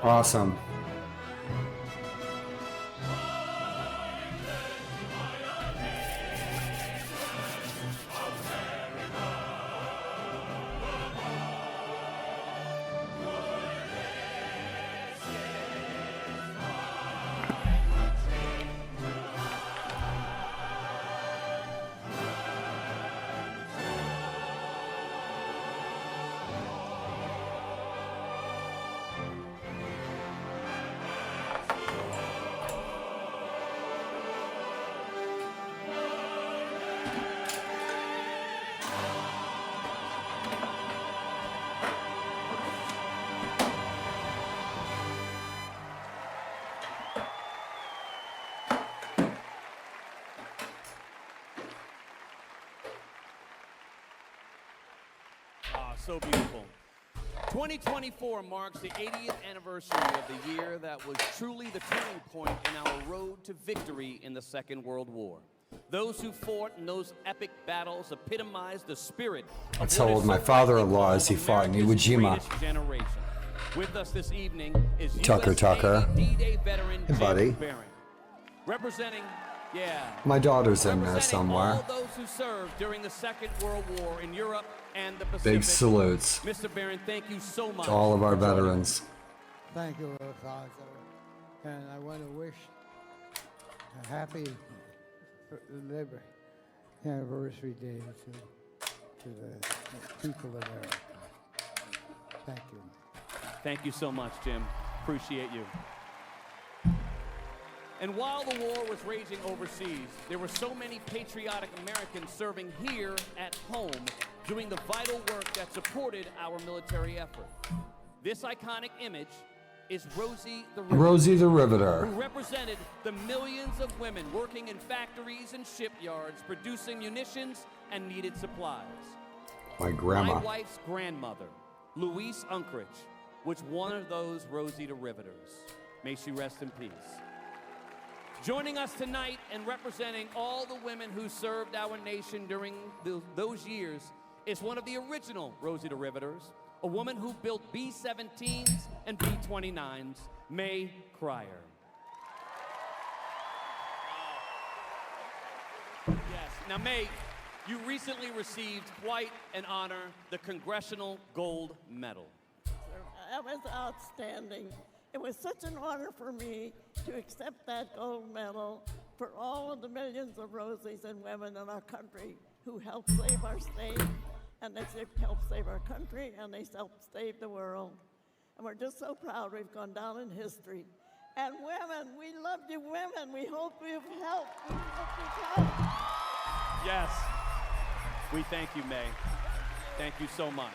Awesome. So beautiful. 2024 marks the 80th anniversary of the year that was truly the turning point in our road to victory in the Second World War. Those who fought in those epic battles epitomized the spirit of That's how old my father-in-law is. He fought in Iwo Jima. Generation. With us this evening is Tucker, US Tucker. Navy D-Day veteran Hey, buddy. Jim Barron. Representing, My daughter's in there representing somewhere. all those who served during the Second World War in Europe and the Pacific. Big salutes Mr. Barron, thank you so much. to all of our veterans. Thank you, Father. And I want to wish a happy anniversary day to the people of America. Thank you. Thank you so much, Jim. Appreciate you. And while the war was raging overseas, there were so many patriotic Americans serving here at home, doing the vital work that supported our military effort. This iconic image is Rosie the Riveter. Rosie the Riveter. Who represented the millions of women working in factories and shipyards, producing munitions and needed supplies. My grandma. My wife's grandmother, Louise Unkrich, was one of those Rosie the Riveters. May she rest in peace. Joining us tonight and representing all the women who served our nation during those years is one of the original Rosie the Riveters, a woman who built B-17s and B-29s, May Cryer. Yes. Now, May, you recently received quite an honor, the Congressional Gold Medal. That was outstanding. It was such an honor for me to accept that gold medal for all of the millions of Rosies and women in our country who helped save our state, and they helped save our country, and they helped save the world. And we're just so proud we've gone down in history. And women, we love you women. We hope you've helped. We hope you've helped. Yes. We thank you, May. Thank you so much.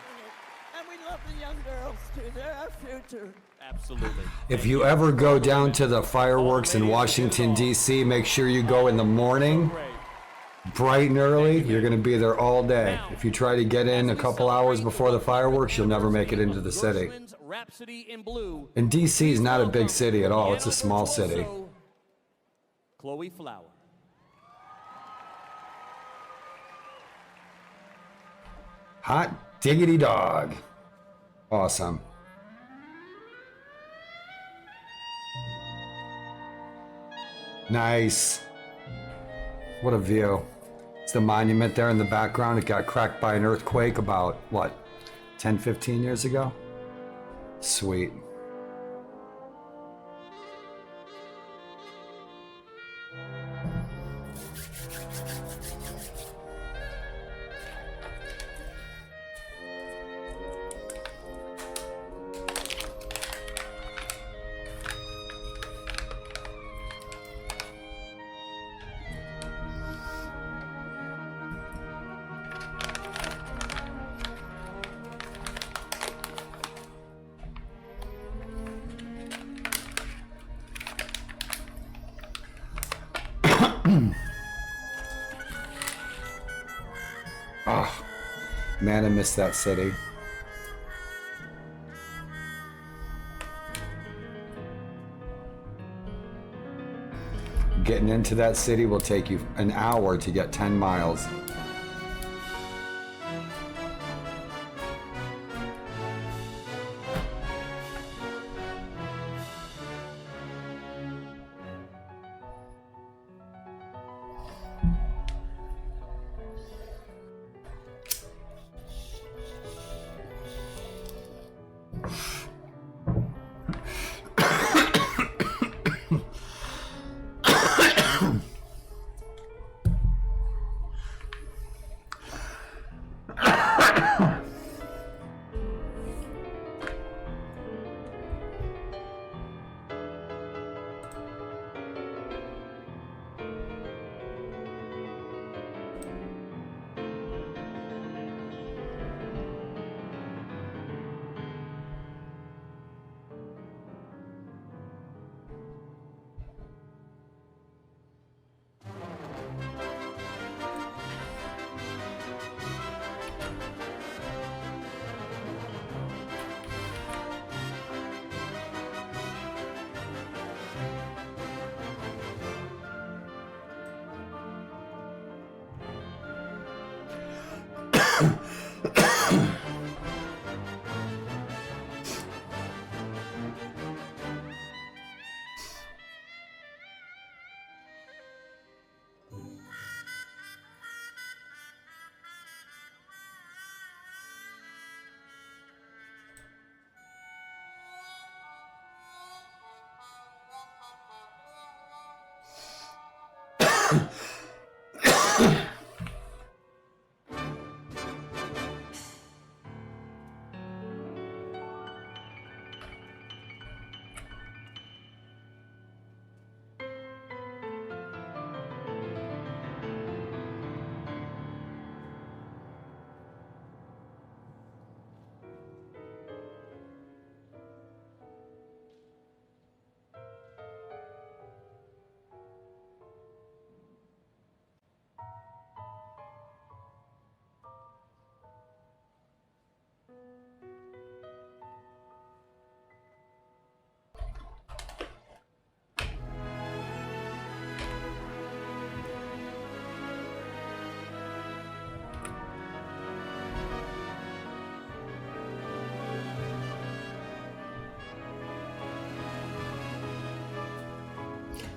And we love the young girls, too. They're our future. Absolutely. If you ever go down to the fireworks in Washington, D.C., make sure you go in the morning, bright and early. You're going to be there all day. If you try to get in a couple hours before the fireworks, you'll never make it into the city. And D.C. is not a big city at all. It's a small city. Chloe Flower. Hot diggity dog. Awesome. Nice. What a view. It's the monument there in the background. It got cracked by an earthquake about, what, 10, 15 years ago? Sweet. Oh, man, I miss that city. Getting into that city will take you an hour to get 10 miles.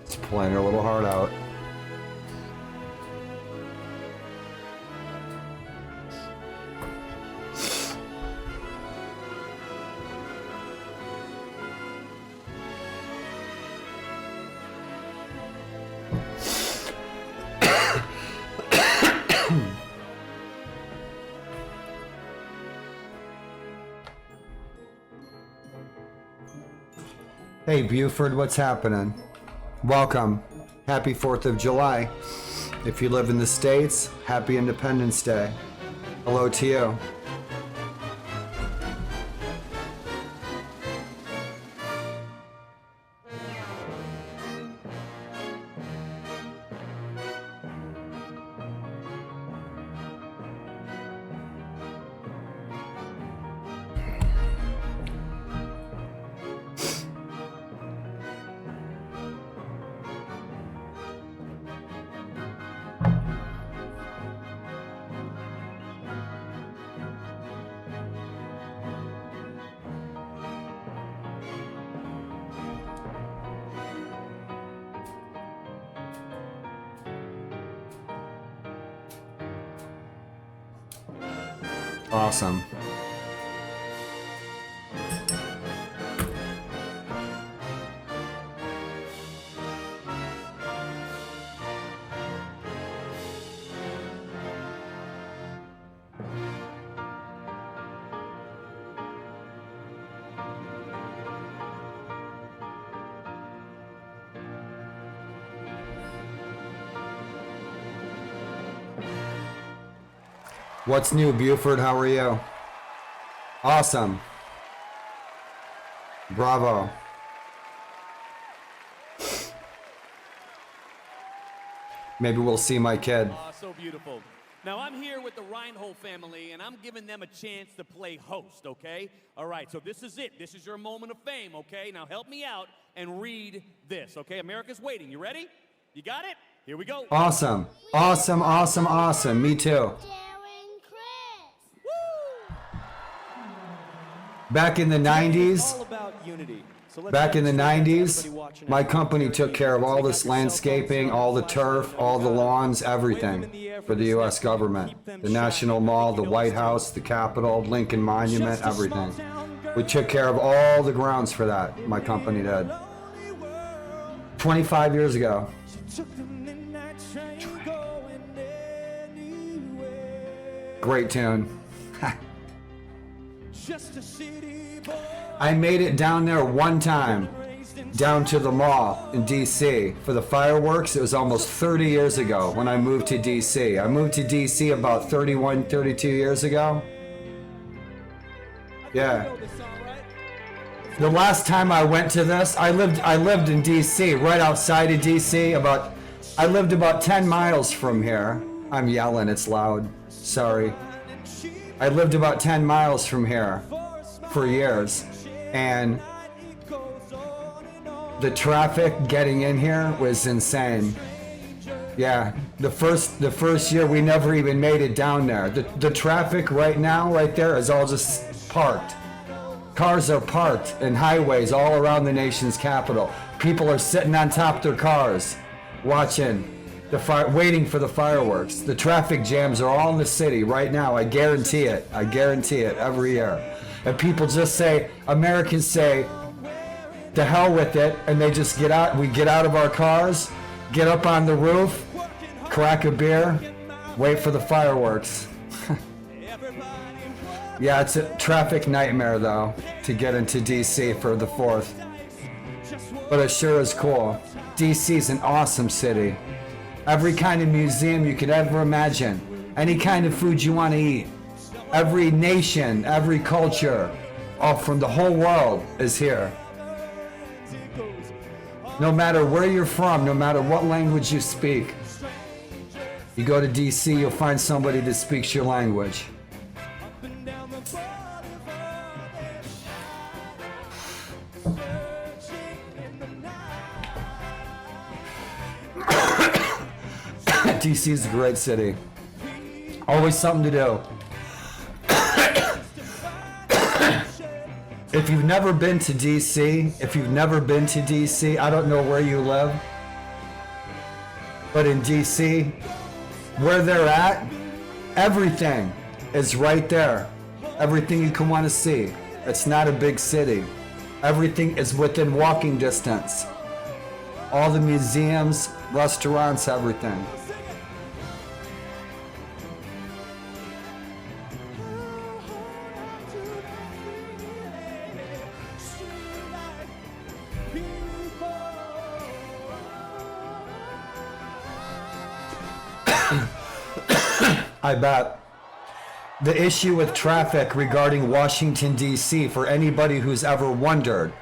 It's playing her little heart out. Hey Buford, what's happening? Welcome. Happy 4th of July. If you live in the States, happy Independence Day. Hello to you. Awesome. What's new, Buford? How are you? Awesome. Bravo. Maybe we'll see my kid. Oh, so beautiful. Now, I'm here with the Reinhold family, and I'm giving them a chance to play host, okay? All right, so this is it. This is your moment of fame, okay? Now, help me out and read this, okay? America's waiting. You ready? You got it? Here we go. Awesome. Awesome, awesome, awesome. Me too. Back in the 90s, my company took care of all this landscaping, all the turf, all the lawns, everything for the U.S. government. The National Mall, the White House, the Capitol, Lincoln Monument, everything. We took care of all the grounds for that, my company did. 25 years ago. Great tune. I made it down there one time, down to the mall in DC for the fireworks. It was almost 30 years ago when I moved to DC. I moved to DC about 31, 32 years ago. Yeah. The last time I went to this, I lived in DC, right outside of DC. I lived about 10 miles from here. I'm yelling, it's loud. Sorry. I lived about 10 miles from here for years, and the traffic getting in here was insane. Yeah, the first year we never even made it down there. The traffic right now, right there, is all just parked. Cars are parked in highways all around the nation's capital. People are sitting on top of their cars, watching the fire, waiting for the fireworks. The traffic jams are all in the city right now. I guarantee it. I guarantee it every year. And people just say, Americans say, to hell with it, and they just get out. We get out of our cars, get up on the roof, crack a beer, wait for the fireworks. Yeah, it's a traffic nightmare though to get into DC for the 4th. But it sure is cool. DC's an awesome city. Every kind of museum you could ever imagine. Any kind of food you want to eat. Every nation, every culture, all from the whole world is here. No matter where you're from, no matter what language you speak. You go to DC, you'll find somebody that speaks your language. DC is a great city. Always something to do. If you've never been to DC, I don't know where you live, but in DC, where they're at, everything is right there. Everything you can want to see. It's not a big city. Everything is within walking distance. All the museums, restaurants, everything. I bet. The issue with traffic regarding Washington, D.C., for anybody who's ever wondered,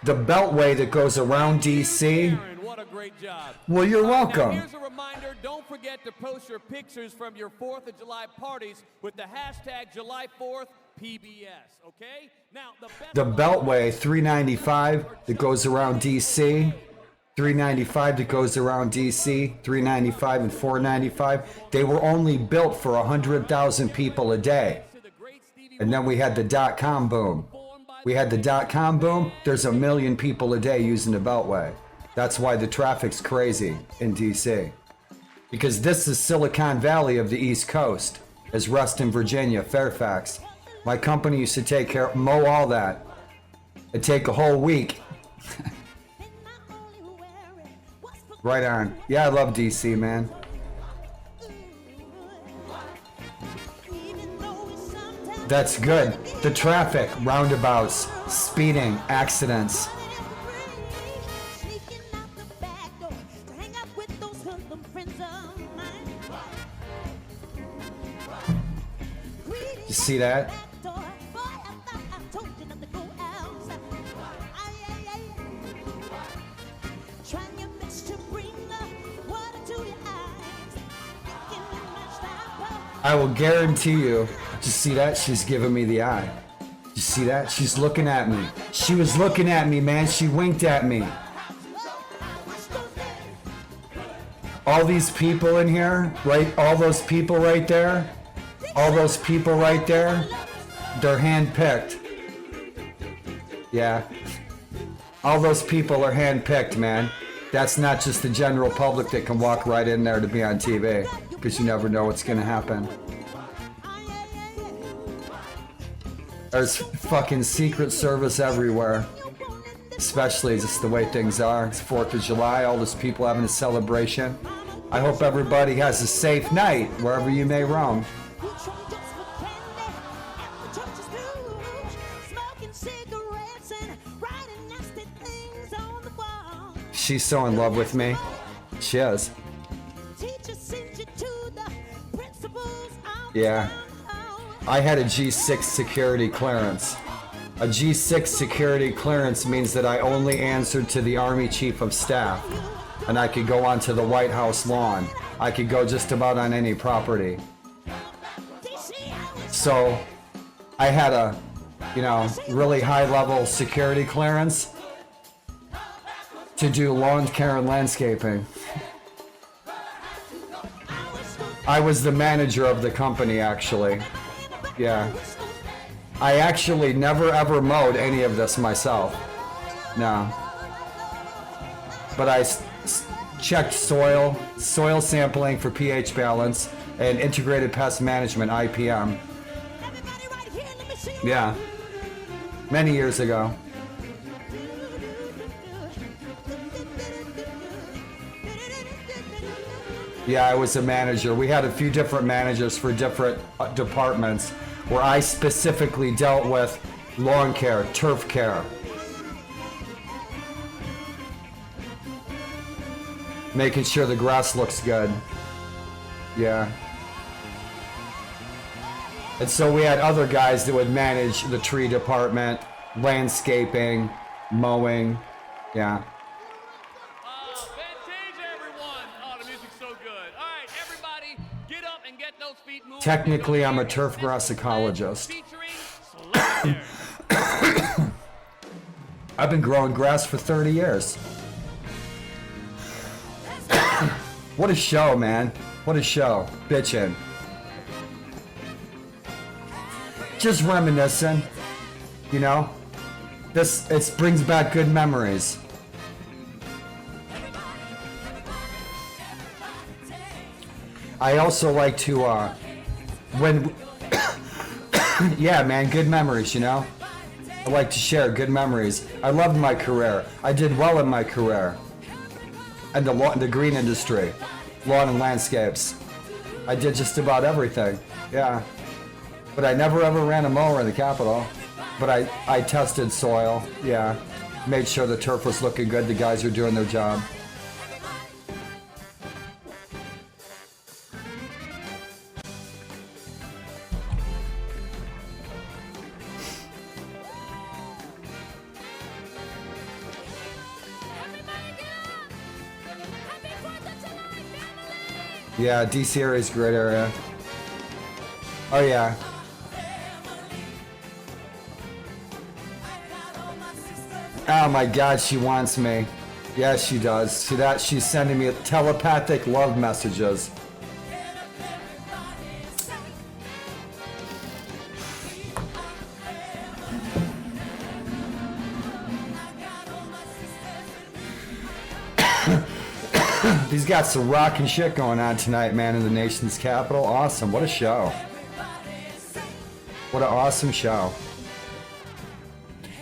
the beltway that goes around D.C. What a great job. Well, you're Now, welcome. here's a reminder, don't forget to post your pictures from your 4th of July parties with the hashtag July 4th PBS, okay? Now, The beltway 395 that goes around D.C., 395 that goes around DC, 395 and 495, they were only built for 100,000 people a day. And then we had the dot-com boom. There's 1 million people a day using the beltway. That's why the traffic's crazy in DC. Because this is Silicon Valley of the East Coast, as Reston, Virginia, Fairfax. My company used to mow all that. It'd take a whole week. Right on. Yeah, I love DC, man. That's good. The traffic, roundabouts, speeding, accidents. You see that? I will guarantee you, did you see that? She's giving me the eye. Did you see that? She's looking at me. She was looking at me, man. She winked at me. All these people in here, right? All those people right there, they're hand-picked. Yeah. All those people are hand-picked, man. That's not just the general public that can walk right in there to be on TV. Because you never know what's gonna happen. There's fucking Secret Service everywhere. Especially just the way things are. It's 4th of July, all those people having a celebration. I hope everybody has a safe night, wherever you may roam. She's so in love with me. She is. Yeah. I had a G6 security clearance. A G6 security clearance means that I only answered to the Army Chief of Staff. And I could go onto the White House lawn. I could go just about on any property. So, I had a, really high-level security clearance to do lawn care and landscaping. I was the manager of the company, actually. Yeah. I actually never ever mowed any of this myself. No. But I checked soil sampling for pH balance, and integrated pest management, IPM. Yeah. Many years ago. Yeah, I was a manager. We had a few different managers for different departments where I specifically dealt with lawn care, turf care. Making sure the grass looks good. Yeah. And so we had other guys that would manage the tree department, landscaping, mowing. Yeah. Fantasia, everyone. Oh, the music's so good. All right, everybody, get up and get those feet moving. Technically, I'm a turf grass ecologist. Featuring Slayer. I've been growing grass for 30 years. What a show, man. What a show. Bitchin'. Just reminiscing, you know? It brings back good memories. I also like to, yeah, man, good memories, you know? I like to share good memories. I loved my career. I did well in my career. And the green industry, lawn and landscapes. I did just about everything, yeah. But I never ever ran a mower in the Capitol. But I tested soil, yeah. Made sure the turf was looking good, the guys were doing their job. Yeah, DC area is a great area. Oh yeah. Oh my God, she wants me. Yes, she does. See that? She's sending me telepathic love messages. He's got some rockin' shit going on tonight, man, in the nation's capital. Awesome. What a show. What an awesome show.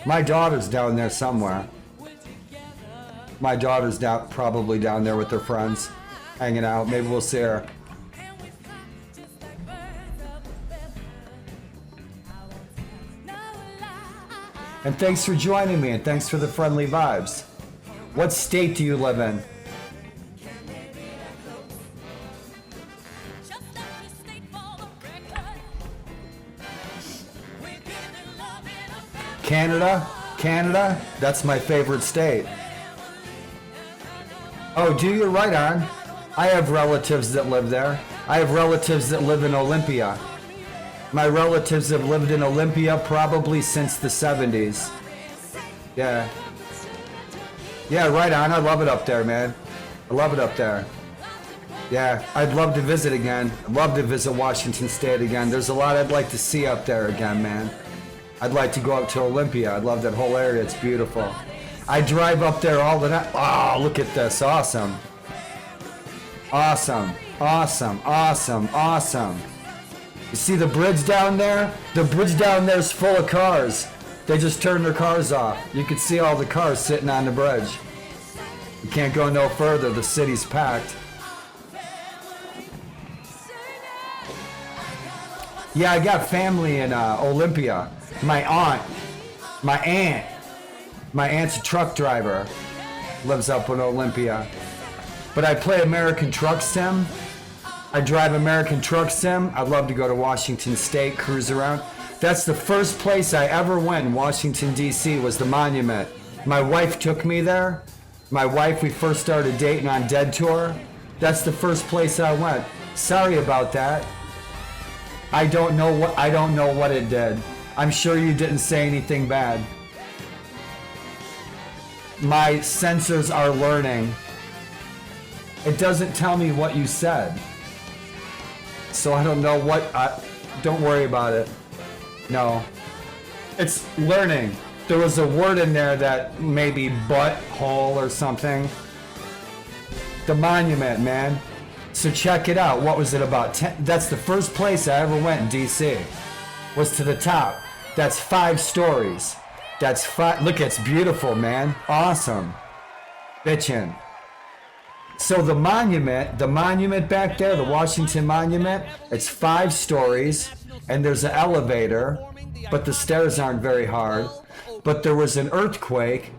My daughter's down there somewhere. My daughter's probably down there with her friends, hanging out. Maybe we'll see her. And thanks for joining me, and thanks for the friendly vibes. What state do you live in? Canada? Canada? That's my favorite state. Oh, do you? Right on. I have relatives that live there. I have relatives that live in Olympia. My relatives have lived in Olympia probably since the 70s. Yeah. Yeah, right on. I love it up there, man. I love it up there. Yeah, I'd love to visit again. I'd love to visit Washington State again. There's a lot I'd like to see up there again, man. I'd like to go up to Olympia. I love that whole area. It's beautiful. I drive up there all the time. Oh, look at this. Awesome. Awesome. Awesome. Awesome. Awesome. You see the bridge down there? The bridge down there is full of cars. They just turned their cars off. You can see all the cars sitting on the bridge. You can't go no further. The city's packed. Yeah, I got family in Olympia. My aunt's a truck driver, lives up in Olympia. But I play American Truck Sim. I drive American Truck Sim. I'd love to go to Washington State, cruise around. That's the first place I ever went in Washington, D.C. was the Monument. My wife took me there. My wife, we first started dating on Dead Tour. That's the first place I went. Sorry about that. I don't know what it did. I'm sure you didn't say anything bad. My sensors are learning. It doesn't tell me what you said. So I don't know what, don't worry about it. No. It's learning. There was a word in there that maybe butthole or something. The monument, man. So check it out. What was it about? That's the first place I ever went in DC. Was to the top. That's 5 stories. That's 5. Look, it's beautiful, man. Awesome. Bitchin'. So the monument back there, the Washington Monument, it's 5 stories, and there's an elevator, but the stairs aren't very hard. But there was an earthquake.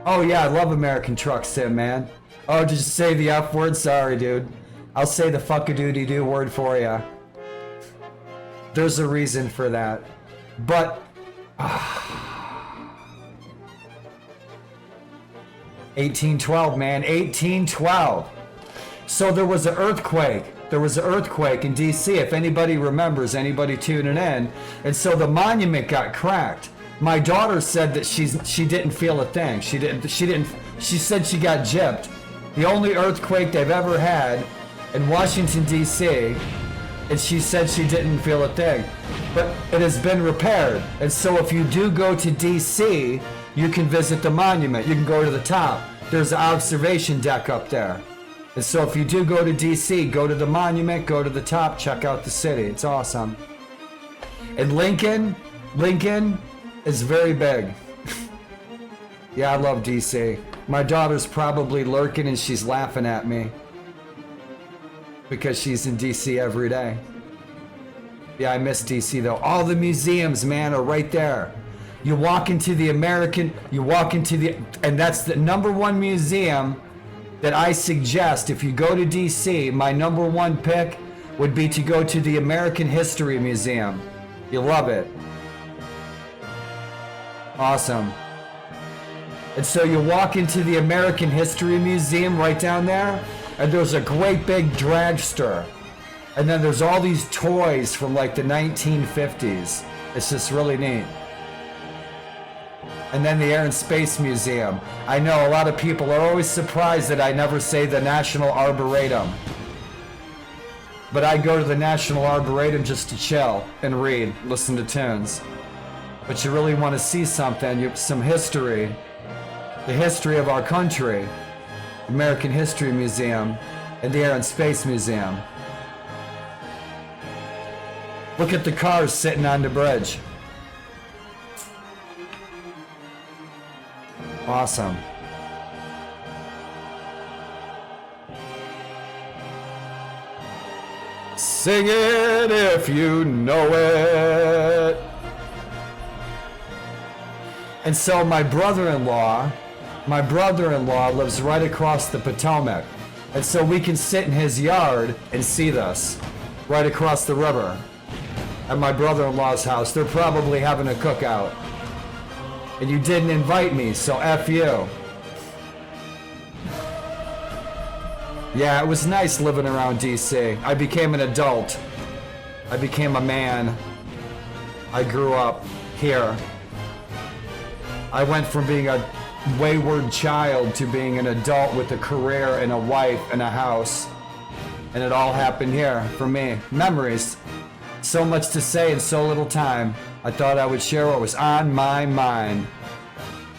Oh yeah, I love American trucks, Tim, man. Oh, did you say the F word? Sorry, dude. I'll say the fuck-a-doody-doo word for ya. There's a reason for that. But... 1812, man. 1812. So there was an earthquake. There was an earthquake in DC, if anybody remembers, anybody tuning in. And so the monument got cracked. My daughter said that she didn't feel a thing. She said she got gypped. The only earthquake they've ever had in Washington, D.C., and she said she didn't feel a thing. But it has been repaired. And so if you do go to D.C., you can visit the monument. You can go to the top. There's an observation deck up there. And so if you do go to D.C., go to the monument, go to the top, check out the city. It's awesome. And Lincoln is very big. Yeah, I love D.C. My daughter's probably lurking and she's laughing at me because she's in D.C. every day. Yeah, I miss D.C. though. All the museums, man, are right there. You walk into the and that's the #1 museum that I suggest. If you go to D.C., my #1 pick would be to go to the American History Museum. You love it. Awesome. And so you walk into the American History Museum right down there, and there's a great big dragster. And then there's all these toys from like the 1950s. It's just really neat. And then the Air and Space Museum. I know a lot of people are always surprised that I never say the National Arboretum. But I go to the National Arboretum just to chill and read, listen to tunes. But you really want to see something, some history. The history of our country. American History Museum and the Air and Space Museum. Look at the cars sitting on the bridge. Awesome. Sing it if you know it. And so my brother-in-law lives right across the Potomac. And so we can sit in his yard and see this right across the river at my brother-in-law's house. They're probably having a cookout. And you didn't invite me, so F you. Yeah, it was nice living around DC. I became an adult. I became a man. I grew up here. I went from being a wayward child to being an adult with a career and a wife and a house. And it all happened here for me. Memories. So much to say in so little time. I thought I would share what was on my mind.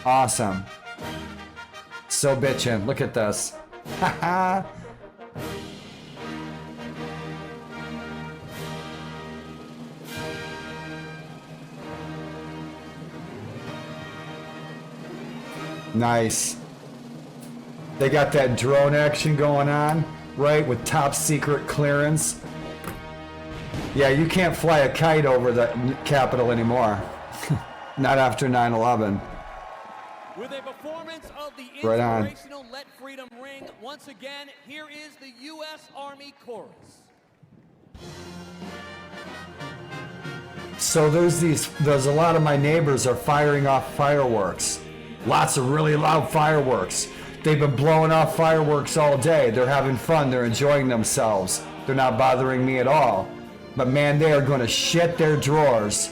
Awesome. So bitchin'. Look at this. Haha. Nice. They got that drone action going on, right? With top secret clearance. Yeah, you can't fly a kite over the Capitol anymore. Not after 9/11. With a performance of the Right on. inspirational Let Freedom Ring, once again, here is the U.S. Army Chorus. So there's a lot of my neighbors are firing off fireworks. Lots of really loud fireworks. They've been blowing off fireworks all day. They're having fun. They're enjoying themselves. They're not bothering me at all. But man, they are going to shit their drawers.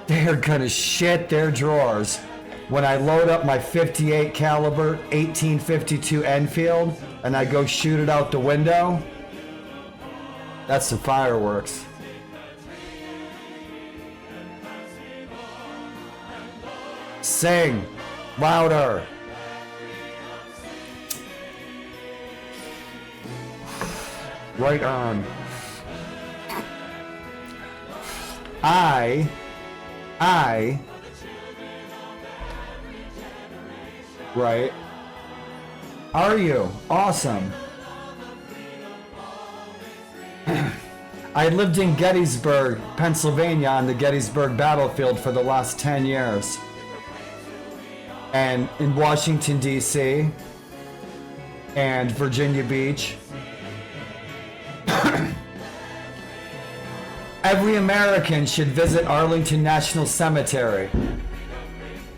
They are going to shit their drawers when I load up my 58 caliber 1852 Enfield and I go shoot it out the window, that's some fireworks. Sing louder. Right on. Right. Are you? Awesome. I lived in Gettysburg, Pennsylvania, on the Gettysburg battlefield for the last 10 years. And in Washington, D.C. and Virginia Beach. Every American should visit Arlington National Cemetery.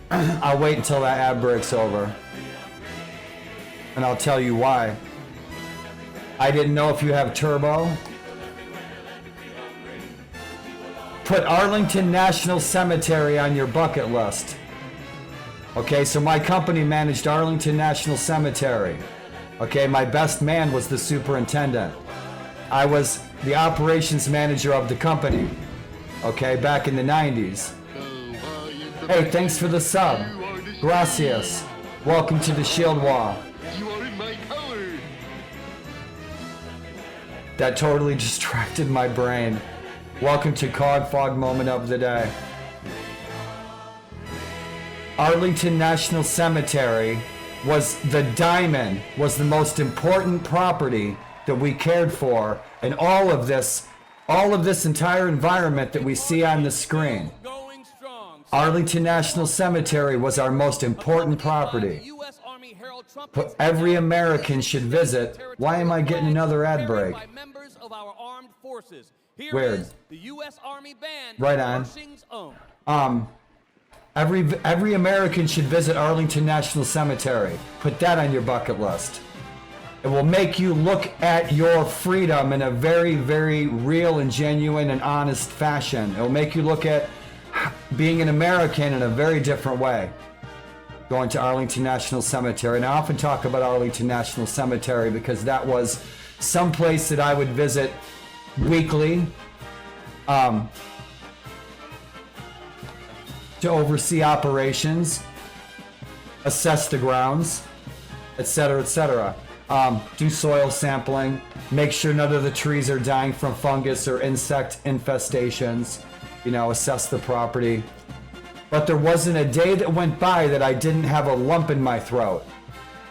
I'll wait until that ad break's over. And I'll tell you why. I didn't know if you have turbo. Put Arlington National Cemetery on your bucket list. Okay, so my company managed Arlington National Cemetery. Okay, my best man was the superintendent. I was the operations manager of the company. Okay, back in the 90s. Hey, thanks for the sub. Gracias. Welcome to the Shield Wall. You are in my color. That totally distracted my brain. Welcome to Cog Fog Moment of the Day. Arlington National Cemetery was the diamond, was the most important property that we cared for, and all of this entire environment that we see on the screen. Arlington National Cemetery was our most important property. But every American should visit. Why am I getting another ad break? Weird. Right on. Every American should visit Arlington National Cemetery. Put that on your bucket list. It will make you look at your freedom in a very, very real and genuine and honest fashion. It will make you look at being an American in a very different way. Going to Arlington National Cemetery. And I often talk about Arlington National Cemetery because that was some place that I would visit weekly to oversee operations, assess the grounds, etc., etc. Do soil sampling, make sure none of the trees are dying from fungus or insect infestations, assess the property. But there wasn't a day that went by that I didn't have a lump in my throat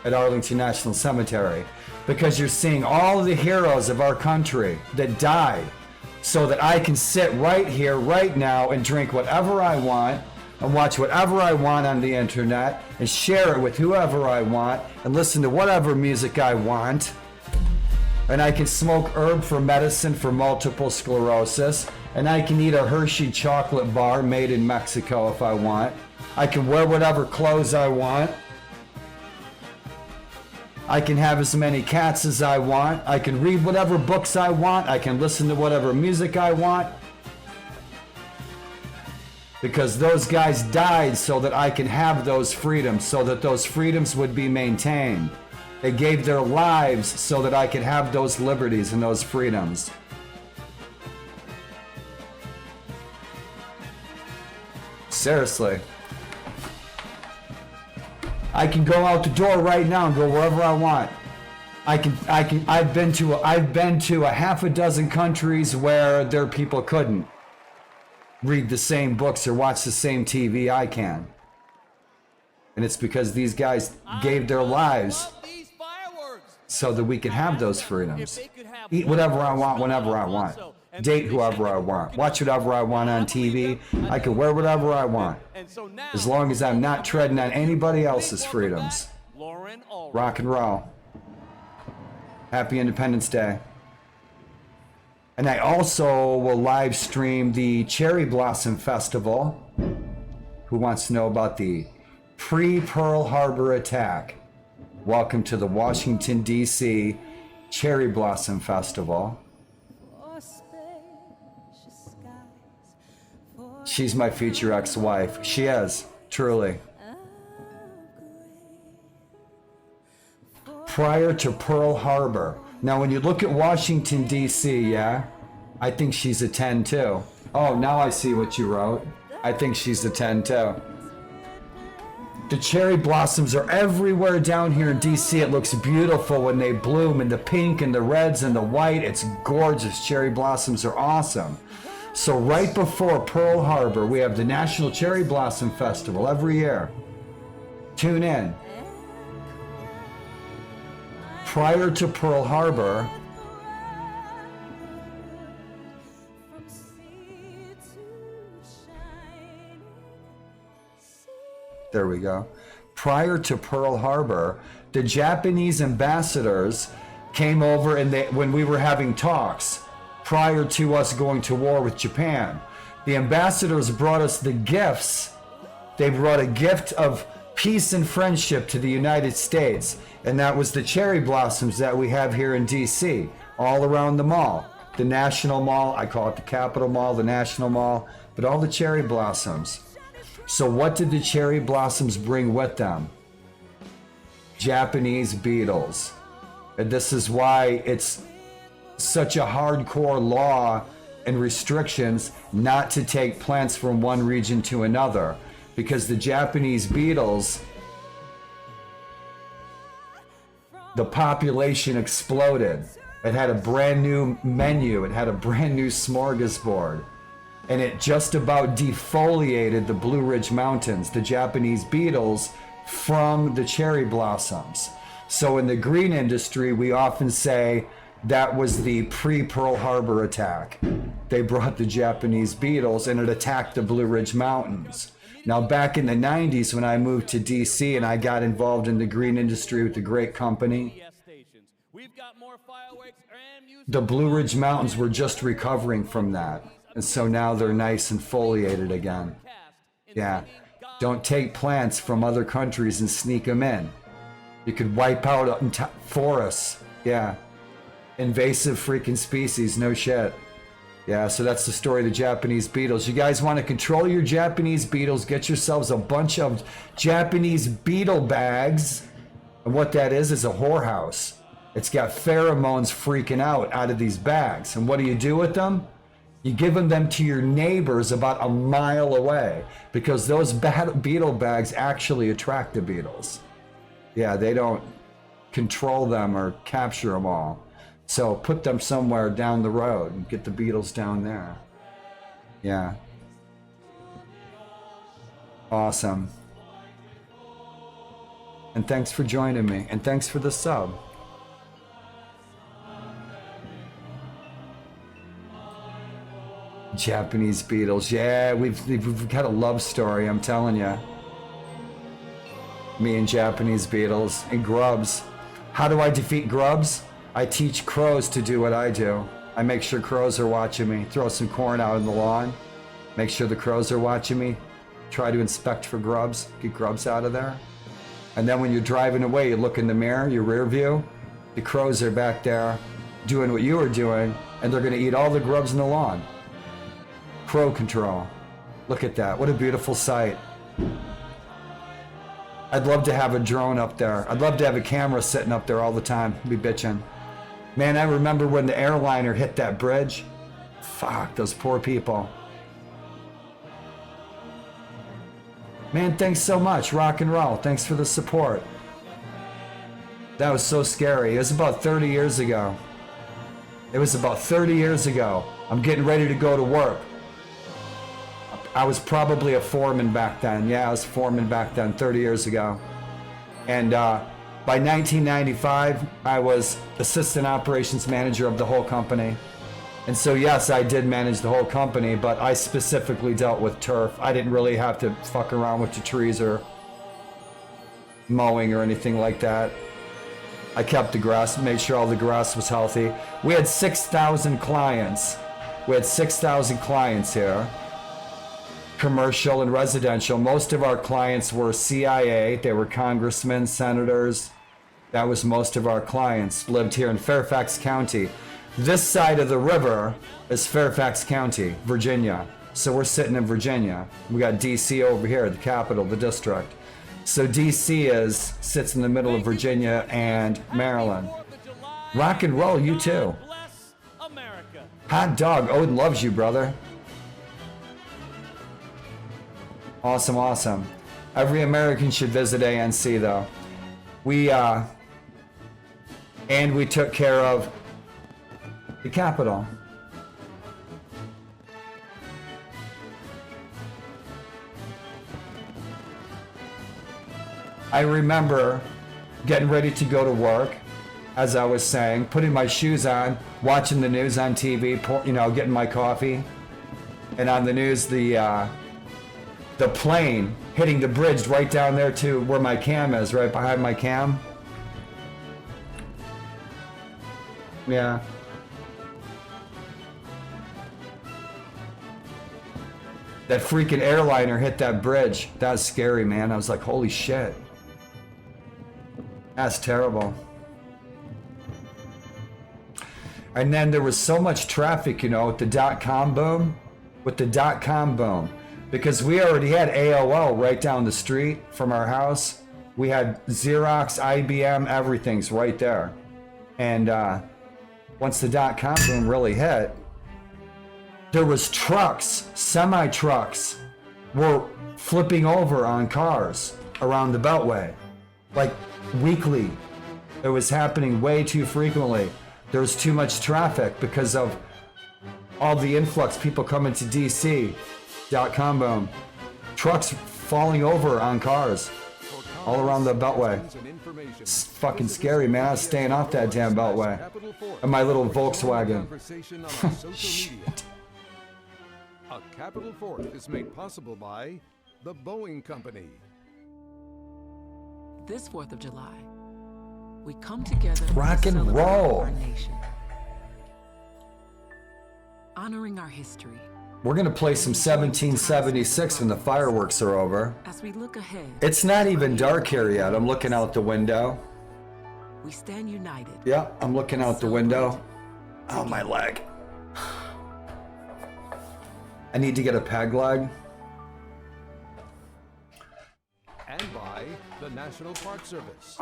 at Arlington National Cemetery, because you're seeing all of the heroes of our country that died so that I can sit right here, right now, and drink whatever I want, and watch whatever I want on the internet, and share it with whoever I want, and listen to whatever music I want. And I can smoke herb for medicine for multiple sclerosis, and I can eat a Hershey chocolate bar made in Mexico if I want. I can wear whatever clothes I want. I can have as many cats as I want. I can read whatever books I want. I can listen to whatever music I want. Because those guys died so that I can have those freedoms, so that those freedoms would be maintained. They gave their lives so that I could have those liberties and those freedoms. Seriously. I can go out the door right now and go wherever I want. I've been to a half a dozen countries where their people couldn't read the same books or watch the same TV I can. And it's because these guys gave their lives so that we could have those freedoms. Eat whatever I want, whenever I want. Date whoever I want. Watch whatever I want on TV. I can wear whatever I want. As long as I'm not treading on anybody else's freedoms. Rock and roll. Happy Independence Day. And I also will live stream the Cherry Blossom Festival. Who wants to know about the pre-Pearl Harbor attack? Welcome to the Washington, D.C. Cherry Blossom Festival. She's my future ex-wife. She is, truly. prior to Pearl Harbor. Now, when you look at Washington, D.C., yeah, I think she's a 10 too. Oh, now I see what you wrote. I think she's a 10 too. The cherry blossoms are everywhere down here in D.C. It looks beautiful when they bloom, and the pink and the reds and the white. It's gorgeous. Cherry blossoms are awesome. So right before Pearl Harbor, we have the National Cherry Blossom Festival every year. Tune in. Prior to Pearl Harbor, there we go. Prior to Pearl Harbor, the Japanese ambassadors came over, and when we were having talks prior to us going to war with Japan, the ambassadors brought us the gifts. They brought a gift of peace and friendship to the United States, and that was the cherry blossoms that we have here in DC, all around the mall. The National Mall, I call it the Capitol Mall, the National Mall, but all the cherry blossoms. So what did the cherry blossoms bring with them? Japanese beetles. And this is why it's such a hardcore law and restrictions not to take plants from one region to another, because the Japanese beetles, the population exploded. It had a brand new menu. It had a brand new smorgasbord. And it just about defoliated the Blue Ridge Mountains, the Japanese beetles, from the cherry blossoms. So in the green industry, we often say that was the pre-Pearl Harbor attack. They brought the Japanese beetles and it attacked the Blue Ridge Mountains. Now back in the 90s when I moved to DC and I got involved in the green industry with a great company, the Blue Ridge Mountains were just recovering from that. And so now they're nice and foliated again. Yeah. Don't take plants from other countries and sneak them in. You could wipe out forests. Yeah. Invasive freaking species, no shit. Yeah, so that's the story of the Japanese beetles. You guys want to control your Japanese beetles, get yourselves a bunch of Japanese beetle bags. And what that is a whorehouse. It's got pheromones freaking out of these bags. And what do you do with them? You give them to your neighbors about a mile away, because those beetle bags actually attract the beetles. Yeah, they don't control them or capture them all. So put them somewhere down the road and get the beetles down there. Yeah. Awesome. And thanks for joining me. And thanks for the sub. Japanese beetles. Yeah, we've got a love story, I'm telling you. Me and Japanese beetles and grubs. How do I defeat grubs? I teach crows to do what I do. I make sure crows are watching me. Throw some corn out on the lawn. Make sure the crows are watching me. Try to inspect for grubs. Get grubs out of there. And then when you're driving away, you look in the mirror, your rear view. The crows are back there doing what you were doing, and they're going to eat all the grubs in the lawn. Crow control. Look at that. What a beautiful sight. I'd love to have a drone up there. I'd love to have a camera sitting up there all the time. Be bitching. Man, I remember when the airliner hit that bridge. Fuck, those poor people. Man, thanks so much. Rock and roll. Thanks for the support. That was so scary. It was about 30 years ago. It was about 30 years ago. I'm getting ready to go to work. I was probably a foreman back then. Yeah, I was a foreman back then, 30 years ago. And by 1995, I was assistant operations manager of the whole company. And so, yes, I did manage the whole company, but I specifically dealt with turf. I didn't really have to fuck around with the trees or mowing or anything like that. I kept the grass, made sure all the grass was healthy. We had 6,000 clients. We had 6,000 clients here. Commercial and residential. Most of our clients were CIA. They were congressmen, senators. That was most of our clients. Lived here in Fairfax County. This side of the river is Fairfax County, Virginia. So we're sitting in Virginia. We got DC over here, the capital, the district. So DC sits in the middle of Virginia and Maryland. Rock and roll, you too. Bless America. Hot dog, Odin loves you, brother. Awesome, awesome. Every American should visit ANC though. And we took care of the Capitol. I remember getting ready to go to work, as I was saying, putting my shoes on, watching the news on TV, getting my coffee, and on the news, the plane hitting the bridge right down there to where my cam is, right behind my cam. Yeah. That freaking airliner hit that bridge. That was scary, man. I was like, holy shit. That's terrible. And then there was so much traffic, with the dot-com boom. Because we already had AOL right down the street from our house. We had Xerox, IBM, everything's right there. And once the dot-com boom really hit, there was trucks, semi-trucks were flipping over on cars around the Beltway. Like weekly. It was happening way too frequently. There was too much traffic because of all the influx, people coming to DC, dot-com boom. Trucks falling over on cars all around the Beltway. It's fucking scary, man. I was staying off that damn Beltway. And my little Volkswagen. Shit. A Capital Fourth is made possible by the Boeing Company. This 4th of July, we come together Rock to and celebrate roll. our nation, honoring our history. We're gonna play some 1776 when the fireworks are over. As we look ahead, It's not even dark here yet. I'm looking out the window. we stand united. Yeah, I'm looking out the window. Oh, my leg. I need to get a peg leg. And by the National Park Service,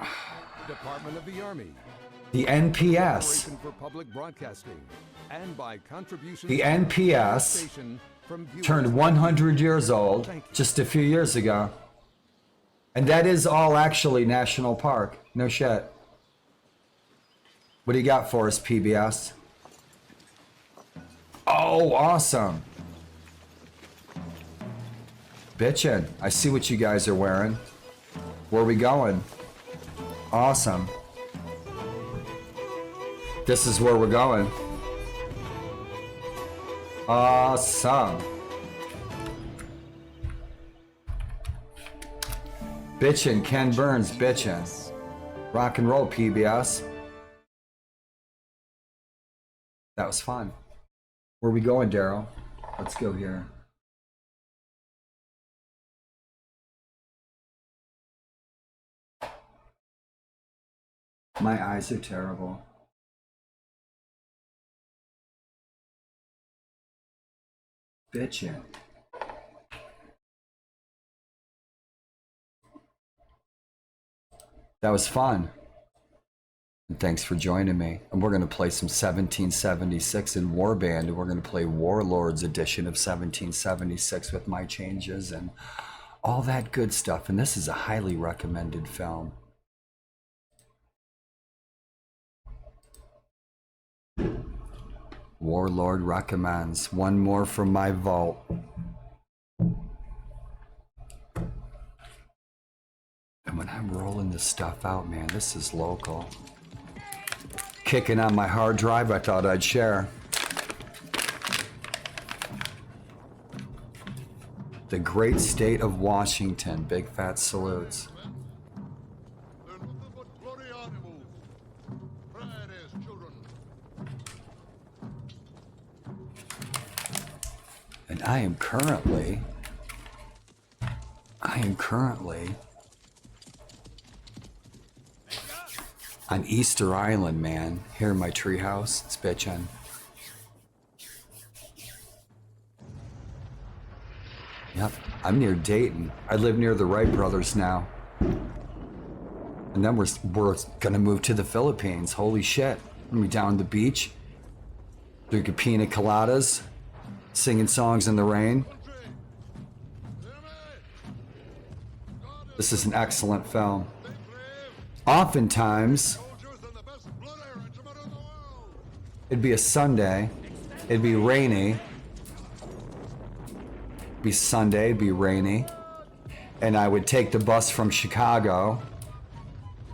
Department of the Army, The NPS. Corporation for Public Broadcasting, and by contributions The to NPS station from viewers turned 100 years old just a few years ago. And that is all actually National Park. No shit. What do you got for us, PBS? Oh, awesome. Bitchin'. I see what you guys are wearing. Where are we going? Awesome. This is where we're going. Awesome. Bitchin', Ken Burns, bitchin'. Rock and roll, PBS. That was fun. Where are we going, Daryl? Let's go here. My eyes are terrible. Bitchin'. That was fun. And thanks for joining me. And we're going to play some 1776 in Warband, and we're going to play Warlord's edition of 1776 with my changes and all that good stuff. And this is a highly recommended film. Warlord recommends. One more from my vault. And when I'm rolling this stuff out, man, this is local. Kicking on my hard drive, I thought I'd share. The great state of Washington. Big fat salutes. And I am currently on Easter Island, man. Here in my treehouse, it's bitchin'. Yep, I'm near Dayton. I live near the Wright brothers now. And then we're gonna move to the Philippines. Holy shit. We'll be down the beach, drinking pina coladas, singing songs in the rain. This is an excellent film. Oftentimes, it'd be a Sunday, it'd be rainy, it'd be Sunday, it'd be rainy, and I would take the bus from Chicago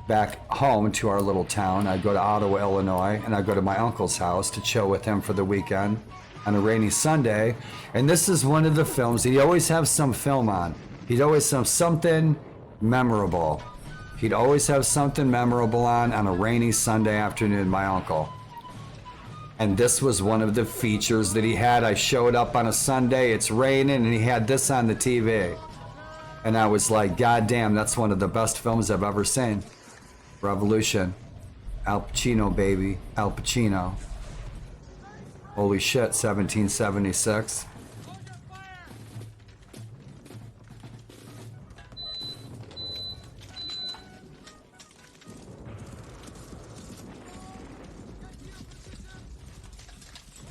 back home to our little town. I'd go to Ottawa, Illinois, and I'd go to my uncle's house to chill with him for the weekend on a rainy Sunday. And this is one of the films, he'd always have some film on. He'd always have something memorable. He'd always have something memorable on a rainy Sunday afternoon, my uncle. And this was one of the features that he had. I showed up on a Sunday, it's raining, and he had this on the TV. And I was like, God damn, that's one of the best films I've ever seen. Revolution. Al Pacino, baby. Al Pacino. Holy shit, 1776.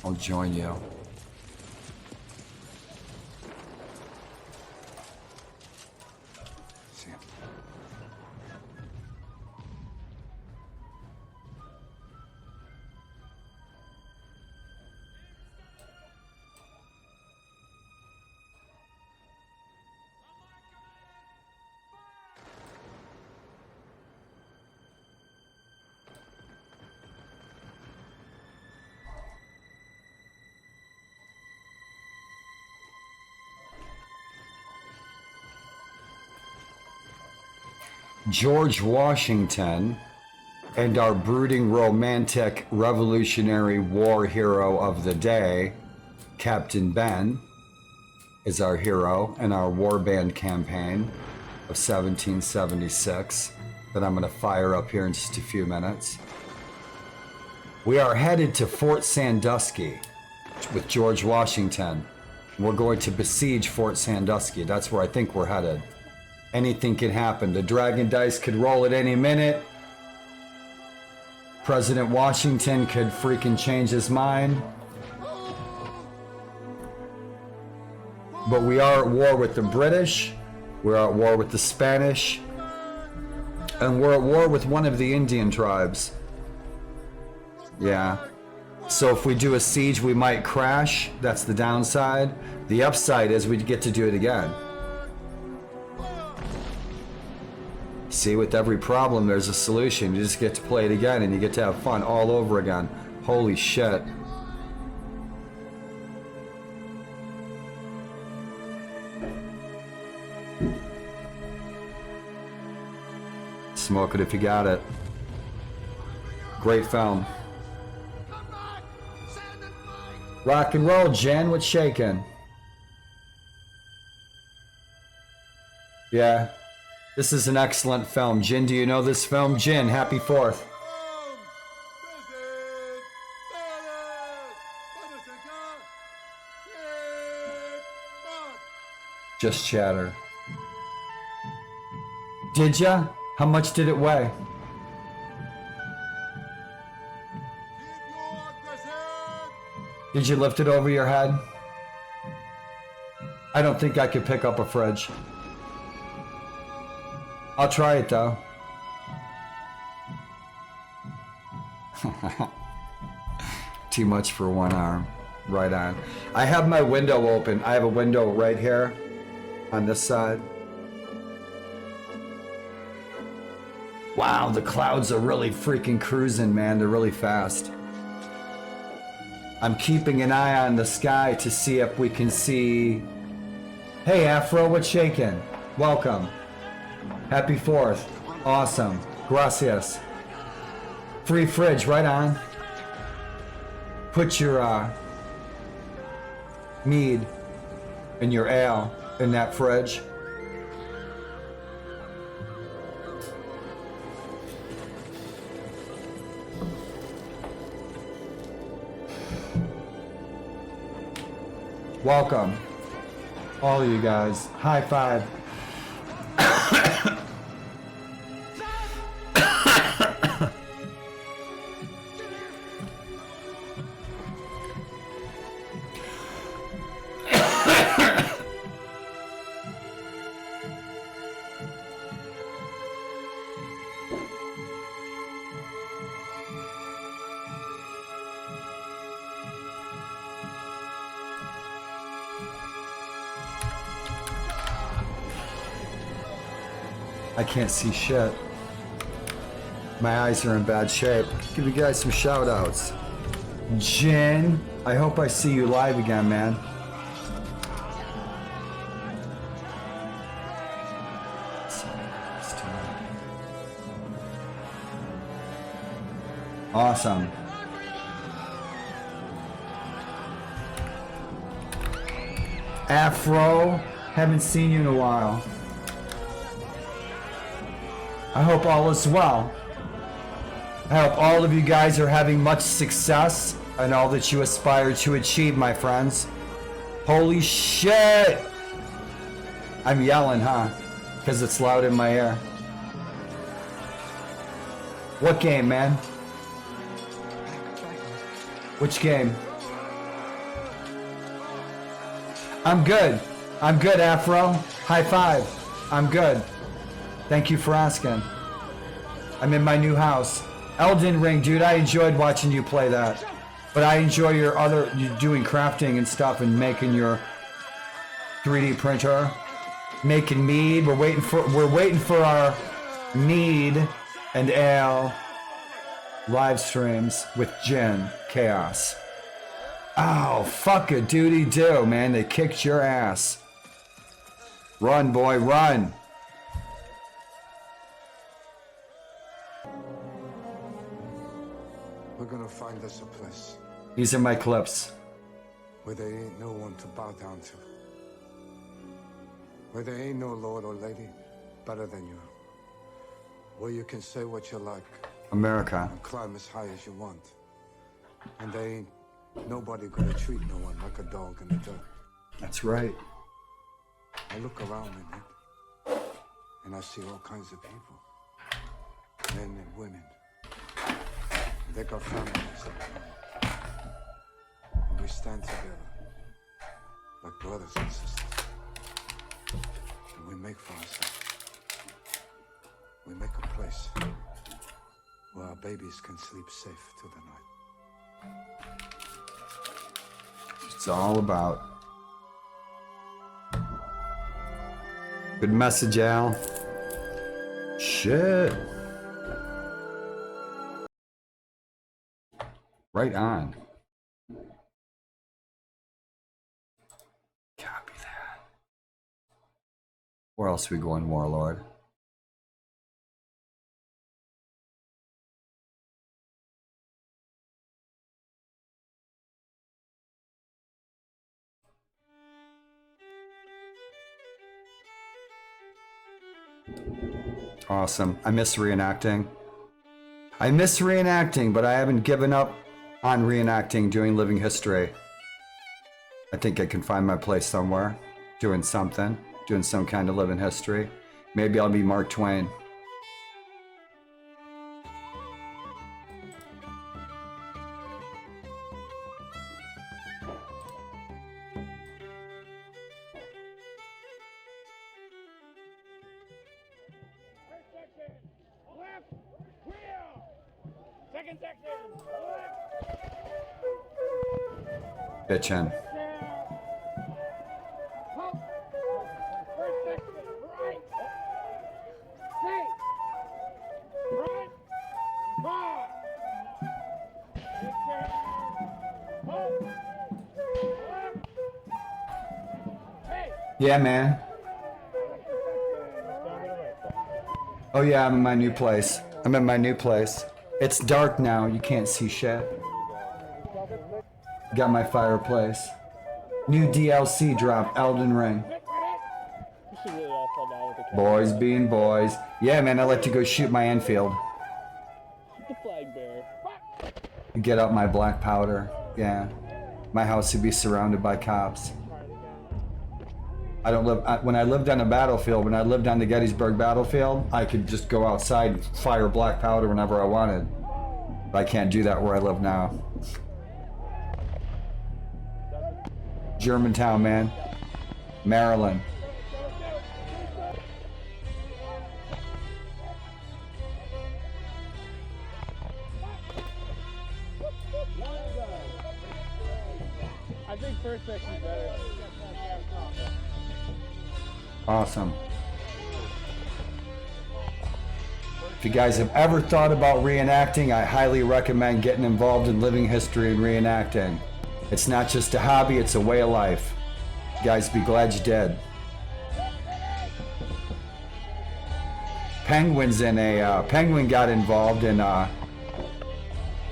I'll join you. George Washington and our brooding romantic Revolutionary War hero of the day, Captain Ben, is our hero in our warband campaign of 1776 that I'm going to fire up here in just a few minutes. We are headed to Fort Sandusky with George Washington. We're going to besiege Fort Sandusky. That's where I think we're headed. Anything can happen. The dragon dice could roll at any minute. President Washington could freaking change his mind. But we are at war with the British. We're at war with the Spanish. And we're at war with one of the Indian tribes. Yeah. So if we do a siege, we might crash. That's the downside. The upside is we get to do it again. See, with every problem, there's a solution. You just get to play it again, and you get to have fun all over again. Holy shit. Smoke it if you got it. Great film. Rock and roll, Jen. What's shaking? Yeah. This is an excellent film. Jin, do you know this film? Jin, happy 4th. Just chatter. Did ya? How much did it weigh? Did you lift it over your head? I don't think I could pick up a fridge. I'll try it though. Too much for one arm. Right on. I have my window open. I have a window right here on this side. Wow, the clouds are really freaking cruising, man. They're really fast. I'm keeping an eye on the sky to see if we can see... Hey, Afro, what's shaking? Welcome. Happy 4th. Awesome. Gracias. Free fridge, right on. Put your mead and your ale in that fridge. Welcome. All of you guys. High five. I can't see shit. My eyes are in bad shape. Give you guys some shout outs. Jin, I hope I see you live again, man. Awesome. Afro, haven't seen you in a while. I hope all is well. I hope all of you guys are having much success and all that you aspire to achieve, my friends. Holy shit! I'm yelling, huh? Because it's loud in my ear. What game, man? Which game? I'm good. I'm good, Afro. High five. I'm good. Thank you for asking. I'm in my new house. Elden Ring, dude, I enjoyed watching you play that. But I enjoy you doing crafting and stuff and making your 3D printer. Making mead. We're waiting for our mead and ale live streams with Jin Chaos. Oh, fuck a duty do, man. They kicked your ass. Run, boy, run. We're gonna find us a place These are my clips. where there ain't no one to bow down to. Where there ain't no lord or lady better than you. Where you can say what you like America. and climb as high as you want. And there ain't nobody gonna treat no one like a dog in the dirt. That's right. I look around me, Nick, and I see all kinds of people. Men and women. They got families. And we stand together like brothers and sisters. And we make for ourselves. We make a place where our babies can sleep safe through the night. It's all about. Good message, Al. Shit. Right on. Copy that. Where else are we going, Warlord? Awesome. I miss reenacting. But I haven't given up on reenacting, doing living history. I think I can find my place somewhere, doing some kind of living history. Maybe I'll be Mark Twain. Bitchin'. Yeah, man. Oh yeah, I'm in my new place. It's dark now, you can't see shit. Got my fireplace. New DLC drop, Elden Ring. Boys being boys. Yeah, man, I like to go shoot my Enfield. Get out my black powder. Yeah. My house would be surrounded by cops. When I lived on a battlefield, when I lived on the Gettysburg battlefield, I could just go outside and fire black powder whenever I wanted. But I can't do that where I live now. Germantown, man. Maryland. I think first section's better. Awesome. If you guys have ever thought about reenacting, I highly recommend getting involved in living history and reenacting. It's not just a hobby, it's a way of life. You guys be glad you did. Penguin got involved in, I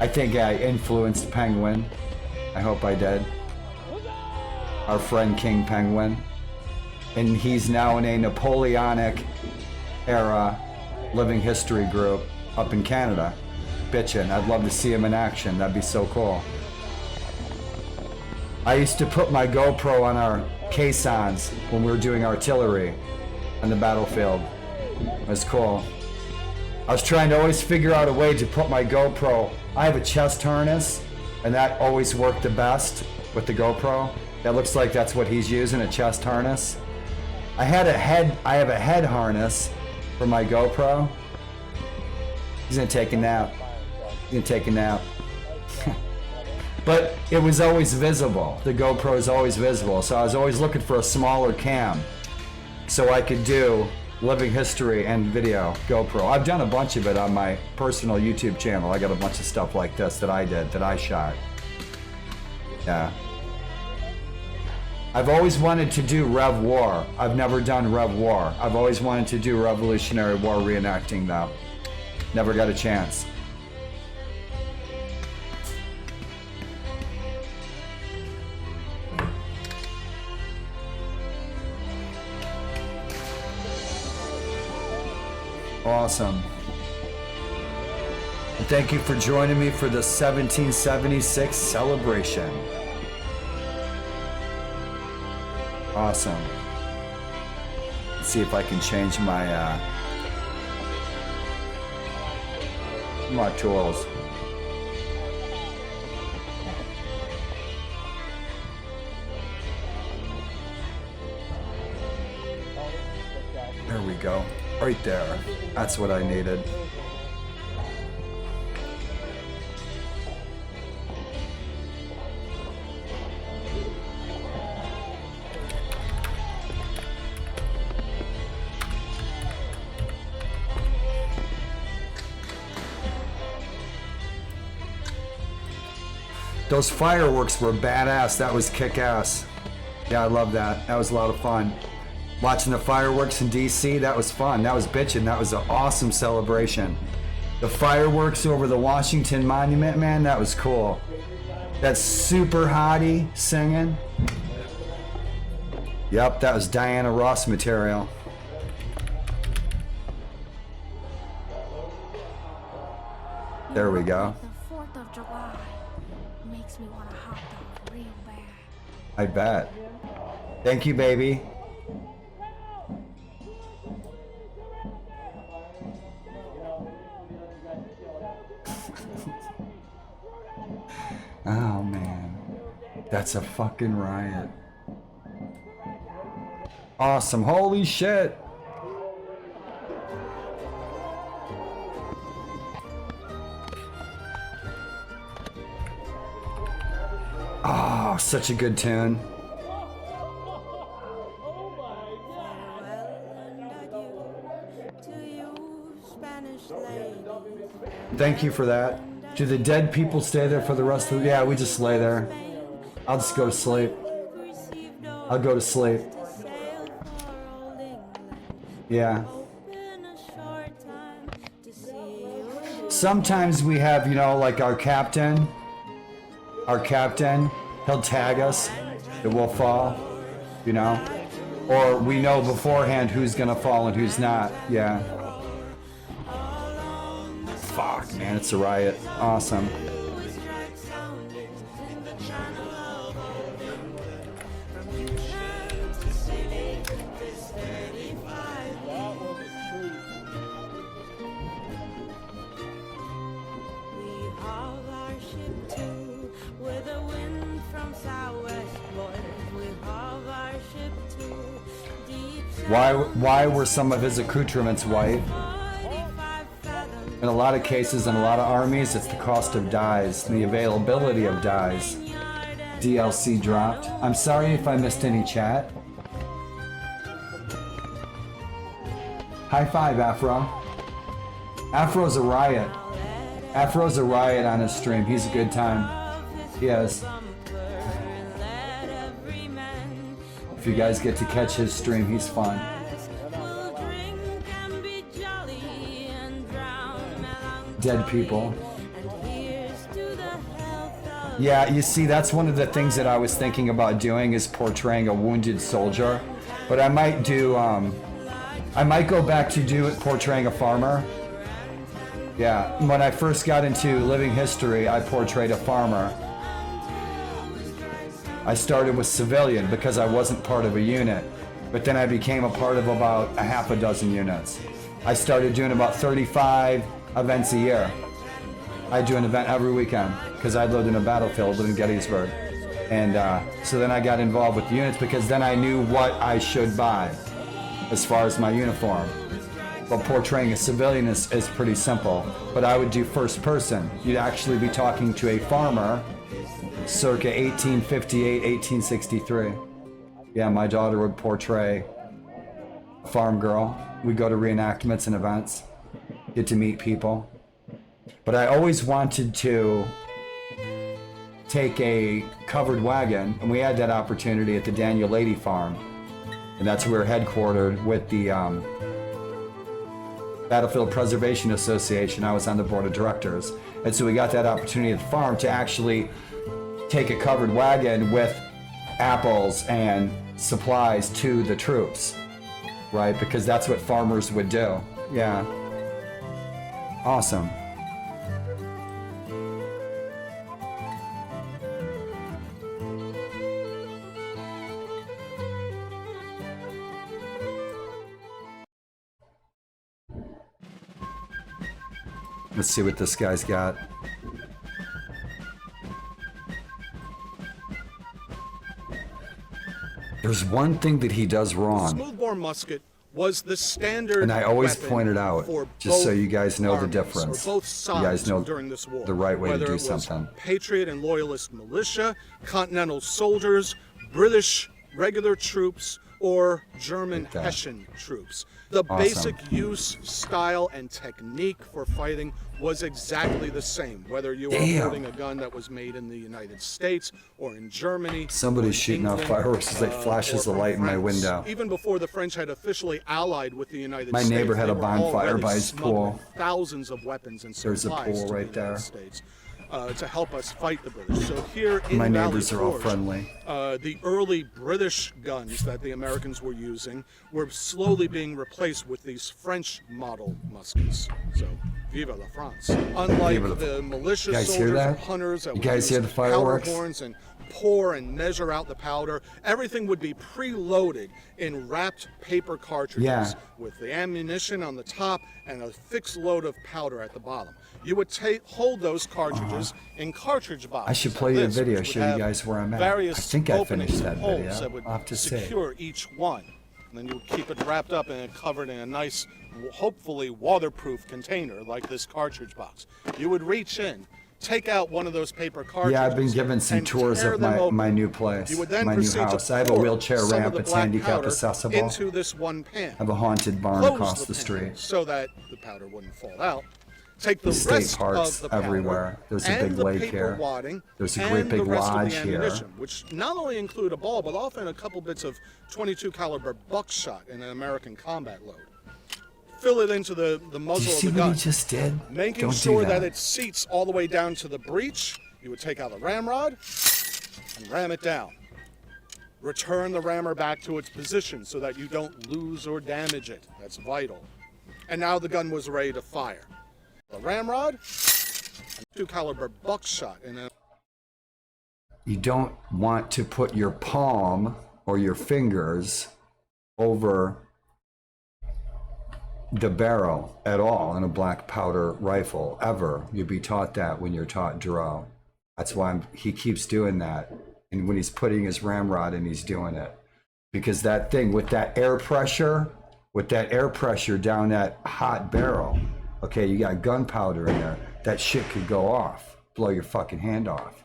think I influenced Penguin. I hope I did. Our friend King Penguin. And he's now in a Napoleonic era living history group up in Canada. Bitchin'. I'd love to see him in action. That'd be so cool. I used to put my GoPro on our caissons when we were doing artillery on the battlefield. It was cool. I was trying to always figure out a way to put my GoPro. I have a chest harness, and that always worked the best with the GoPro. That looks like that's what he's using, a chest harness. I have a head harness for my GoPro. He's gonna take a nap. He's gonna take a nap. But it was always visible. The GoPro is always visible. So I was always looking for a smaller cam so I could do living history and video GoPro. I've done a bunch of it on my personal YouTube channel. I got a bunch of stuff like this that I did, that I shot. Yeah. I've always wanted to do Rev War. I've never done Rev War. I've always wanted to do Revolutionary War reenacting though. Never got a chance. Awesome. And thank you for joining me for the 1776 celebration. Awesome. Let's see if I can change my tools. There we go. Right there. That's what I needed. Those fireworks were badass. That was kick-ass. Yeah, I love that. That was a lot of fun. Watching the fireworks in DC, that was fun. That was bitchin'. That was an awesome celebration. The fireworks over the Washington Monument, man, that was cool. That super hottie singing. Yep, that was Diana Ross material. There we go. The 4th of July makes me want to hot dog real bad. I bet. Thank you, baby. Oh man, that's a fucking riot. Awesome, holy shit. Oh, such a good tune. Thank you for that. Do the dead people stay there for the rest of the... Yeah, we just lay there. I'll just go to sleep. I'll go to sleep. Yeah. Sometimes we have, you know, like our captain. Our captain, he'll tag us that we'll fall, you know? Or we know beforehand who's gonna fall and who's not. Yeah. Fuck, man, it's a riot. Awesome. Why were some of his accoutrements white? In a lot of cases, in a lot of armies, it's the cost of dyes, the availability of dyes. DLC dropped. I'm sorry if I missed any chat. High five, Afro. Afro's a riot. Afro's a riot on his stream. He's a good time. He is. If you guys get to catch his stream, he's fun. Dead people. Yeah, you see, that's one of the things that I was thinking about doing is portraying a wounded soldier. But I might do, I might go back to portraying a farmer. Yeah, when I first got into living history, I portrayed a farmer. I started with civilian because I wasn't part of a unit, but then I became a part of about a half a dozen units. I started doing about 35 events a year. I do an event every weekend because I lived in a battlefield, lived in Gettysburg. And so then I got involved with units because then I knew what I should buy as far as my uniform. But portraying a civilian is pretty simple. But I would do first person. You'd actually be talking to a farmer circa 1858, 1863. Yeah, my daughter would portray a farm girl. We'd go to reenactments and events, get to meet people. But I always wanted to take a covered wagon, and we had that opportunity at the Daniel Lady Farm. And that's where we're headquartered with the Battlefield Preservation Association. I was on the board of directors. And so we got that opportunity at the farm to actually take a covered wagon with apples and supplies to the troops, right? Because that's what farmers would do. Yeah. Awesome. Let's see what this guy's got. There's one thing that he does wrong. Smoothbore musket was the standard, and I always point it out, just so you guys know the difference. Both sides you guys know during this war, the right way to do it was something. Patriot and Loyalist militia, Continental soldiers, British regular troops, or German Hessian troops. The basic use, style, and technique for fighting was exactly the same, whether you were holding a gun that was made in the United States or in Germany. Somebody's shooting off fireworks as it flashes the light in my window. Even before the French had officially allied with the United my States, neighbor had a bonfire by his pool. Thousands of weapons and There's a supplies pool to right the United there. States. To help us fight the British. So here in My Valley neighbors are all Forge, friendly. the early British guns that the Americans were using were slowly being replaced with these French model muskets. So, vive la France. Unlike the militia guys soldiers hear that? or hunters that You would guys hear the use fireworks? powder horns and pour and measure out the powder, everything would be preloaded in wrapped paper cartridges with the ammunition on the top and a fixed load of powder at the bottom. You would hold those cartridges in cartridge boxes. I should play you a video, show you guys where I'm at. I think I finished that video. I'll have to secure each one. And then you would keep it wrapped up and covered in a nice, hopefully waterproof container like this cartridge box. You would reach in, take out one of those paper cartridges. Yeah, I've been given some tours of my new place, my new house. I have a wheelchair ramp. It's handicap accessible. Into this one pan. I have a haunted barn across the street. So that the powder wouldn't fall out. Take the state rest parks of the everywhere. There's a big lake here. There's a great big lodge here. Which not only include a ball, but often a couple bits of .22 caliber buckshot in an American combat load. Fill it into the muzzle of the gun. Did you see what he just did? Making sure that it seats all the way down to the breech. You would take out the ramrod and ram it down. Return the rammer back to its position so that you don't lose or damage it. That's vital. And now the gun was ready to fire. The ramrod, and .22 caliber buckshot in a. You don't want to put your palm or your fingers over the barrel at all in a black powder rifle, ever. You'll be taught that when you're taught drill. That's why he keeps doing that. And when he's putting his ramrod in, he's doing it. Because that thing, with that air pressure down that hot barrel, okay, you got gunpowder in there, that shit could go off, blow your fucking hand off.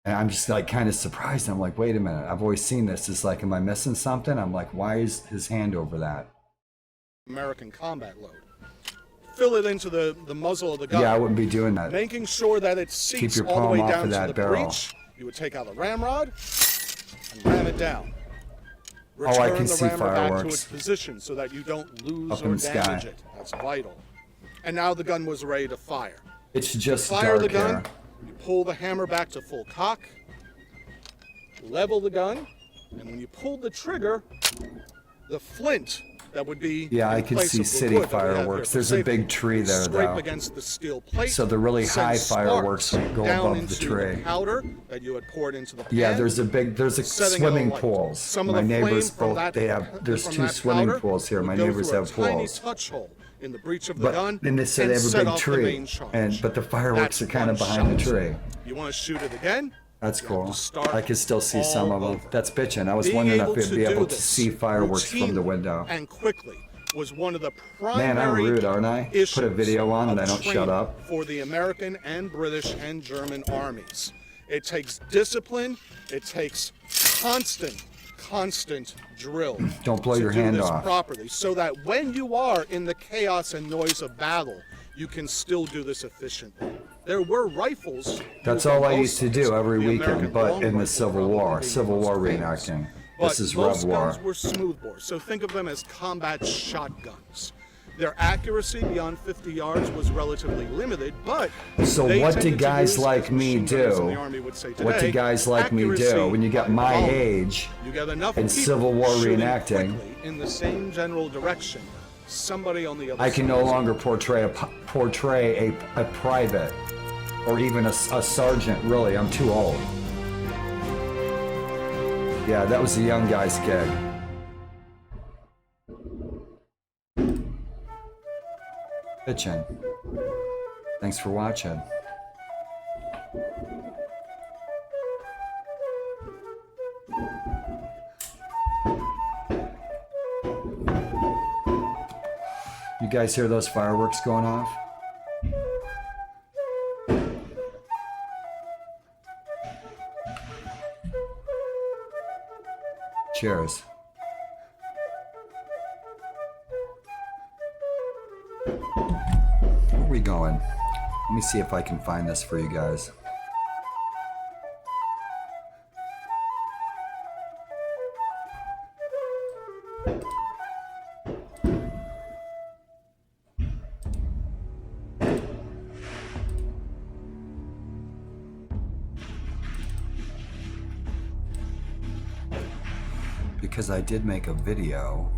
And I'm just like kind of surprised. I'm like, wait a minute, I've always seen this. It's like, am I missing something? I'm like, why is his hand over that? American combat load. fill it into the muzzle of the gun. Yeah, I wouldn't be doing that. Making sure that it seats your all the way palm off down of to that the barrel. breech. You would take out the ramrod and ram it down. Oh, I Return can the see rammer back to fireworks. its position so that you don't lose Up in or the damage sky. it. That's vital. And now the gun was ready to fire. It's just Fire dark the gun, here. you pull the hammer back to full cock, level the gun, and when you pulled the trigger, the flint that would be Yeah, I in can place see of the city wood that we have here fireworks. for There's a safety, big tree there, scrape though. against the steel plate, So the really send high sparks fireworks go down above the into tree. powder that you had poured into the pan. Yeah, there's a setting swimming a light. pools. Some of My the neighbors flame from both, that- there's from 2 that swimming powder pools here. would My go neighbors through have a tiny pools. touch hole in the breech of the gun, And so they have a set big off the tree, main charge. but the fireworks That's are kind of one behind the shot. tree. You want to shoot it again? That's You have cool. to start I can still see some of all them. over. That's bitching. I was Being wondering able if we'd be to able do to this see fireworks from the routinely window. and quickly was one of the primary Man, I'm rude, aren't I? Put a issues video on and of I don't shut training up. for the American and British and German armies. It takes discipline. It takes constant drill. Don't blow to your do hand this off. properly, so that when you are in the chaos and noise of battle, you can still do this efficiently. There were rifles. That's used on all I both used to sides. do every The weekend, American but long in the rifle Civil probably War. being Civil most War famous. reenacting. But This is most Rev War. guns were smoothbores, so think of them as combat shotguns. Their accuracy beyond 50 yards was relatively limited, but So they what do tended to guys use, like as me machine gunners in do? the Army would say What do today, guys like me accuracy do when you get my volume. age You get enough in people Civil War shooting reenacting? quickly in the same general direction. Somebody on the other I can side no is longer portray a private or even a sergeant. Really, I'm too old. Yeah, that was a young guy's gig. Bitchin'. Thanks for watching. You guys hear those fireworks going off? Cheers. Where are we going? Let me see if I can find this for you guys. Because I did make a video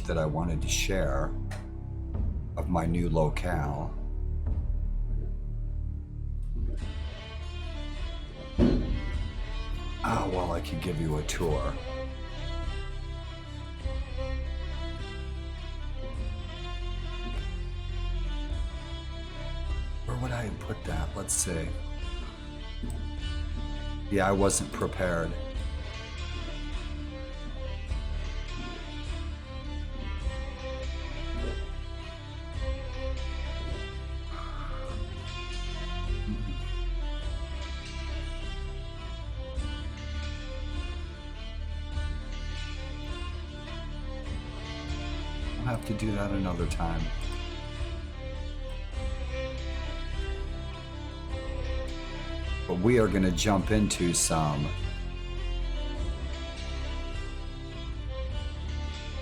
that I wanted to share of my new locale. Ah, well, I could give you a tour. Where would I have put that? Let's see. Yeah, I wasn't prepared. We'll have to do that another time. But we are going to jump into some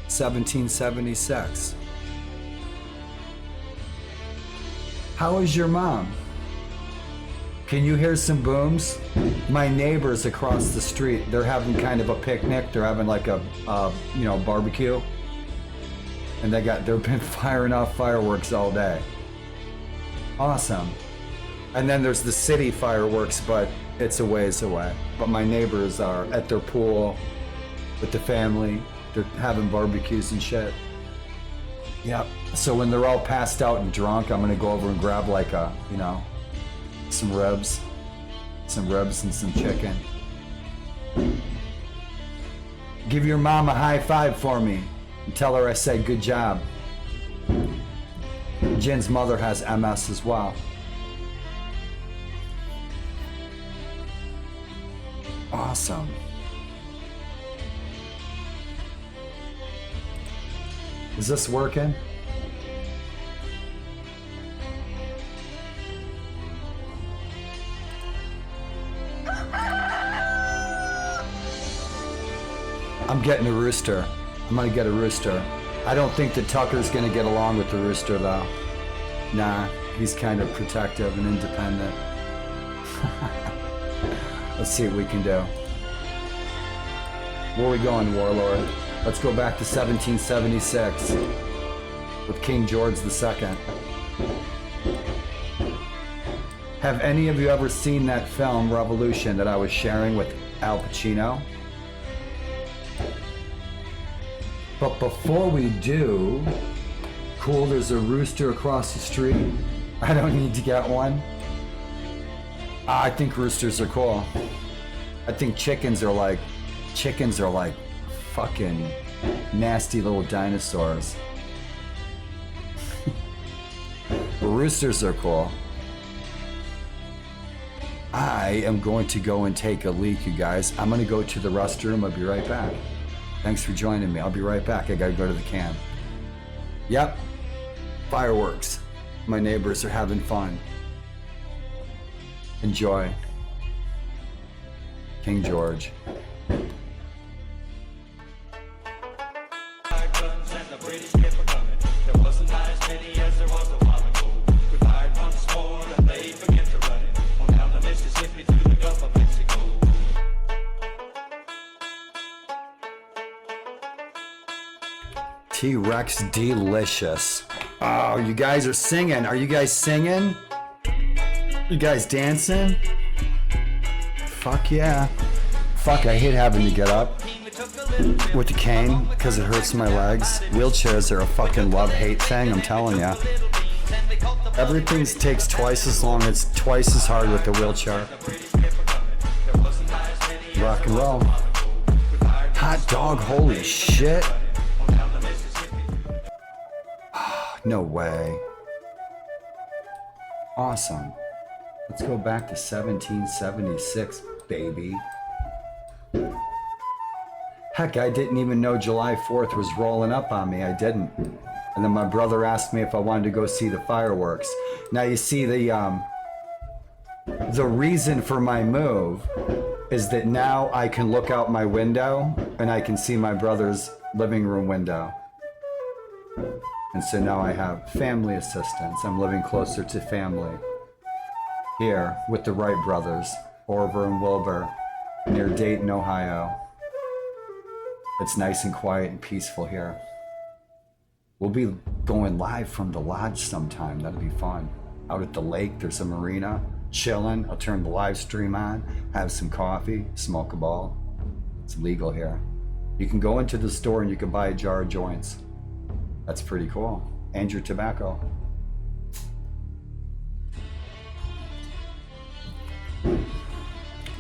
1776. How is your mom? Can you hear some booms? My neighbors across the street, they're having kind of a picnic. They're having like a barbecue. And they've been firing off fireworks all day. Awesome. And then there's the city fireworks, but it's a ways away. But my neighbors are at their pool with the family. They're having barbecues and shit. Yep. So when they're all passed out and drunk, I'm gonna go over and grab like some ribs and some chicken. Give your mom a high five for me and tell her I said good job. Jin's mother has MS as well. Awesome. Is this working? I'm getting a rooster. I'm gonna get a rooster. I don't think that Tucker's gonna get along with the rooster though. Nah, he's kind of protective and independent. Let's see what we can do. Where are we going, Warlord? Let's go back to 1776 with King George II. Have any of you ever seen that film, Revolution, that I was sharing with Al Pacino? But before we do, cool, there's a rooster across the street. I don't need to get one. I think roosters are cool. I think chickens are like fucking nasty little dinosaurs. But roosters are cool. I am going to go and take a leak, you guys. I'm gonna go to the restroom. I'll be right back. Thanks for joining me. I'll be right back. I gotta go to the can. Yep. Fireworks. My neighbors are having fun. Enjoy. King George. T-Rex delicious. Oh, you guys are singing. Are you guys singing? You guys dancing? Fuck yeah. Fuck, I hate having to get up with the cane because it hurts my legs. Wheelchairs are a fucking love-hate thing, I'm telling ya. Everything takes twice as long. It's twice as hard with the wheelchair. Rock and roll. Hot dog, holy shit. No way. Awesome. Let's go back to 1776, baby. Heck, I didn't even know July 4th was rolling up on me. I didn't. And then my brother asked me if I wanted to go see the fireworks. Now you see the reason for my move is that now I can look out my window and I can see my brother's living room window. And so now I have family assistance. I'm living closer to family. Here with the Wright brothers, Orver and Wilbur, near Dayton, Ohio. It's nice and quiet and peaceful here. We'll be going live from the lodge sometime. That'll be fun. Out at the lake, there's a marina, chilling. I'll turn the live stream on, have some coffee, smoke a ball. It's legal here. You can go into the store and you can buy a jar of joints. That's pretty cool. And your tobacco.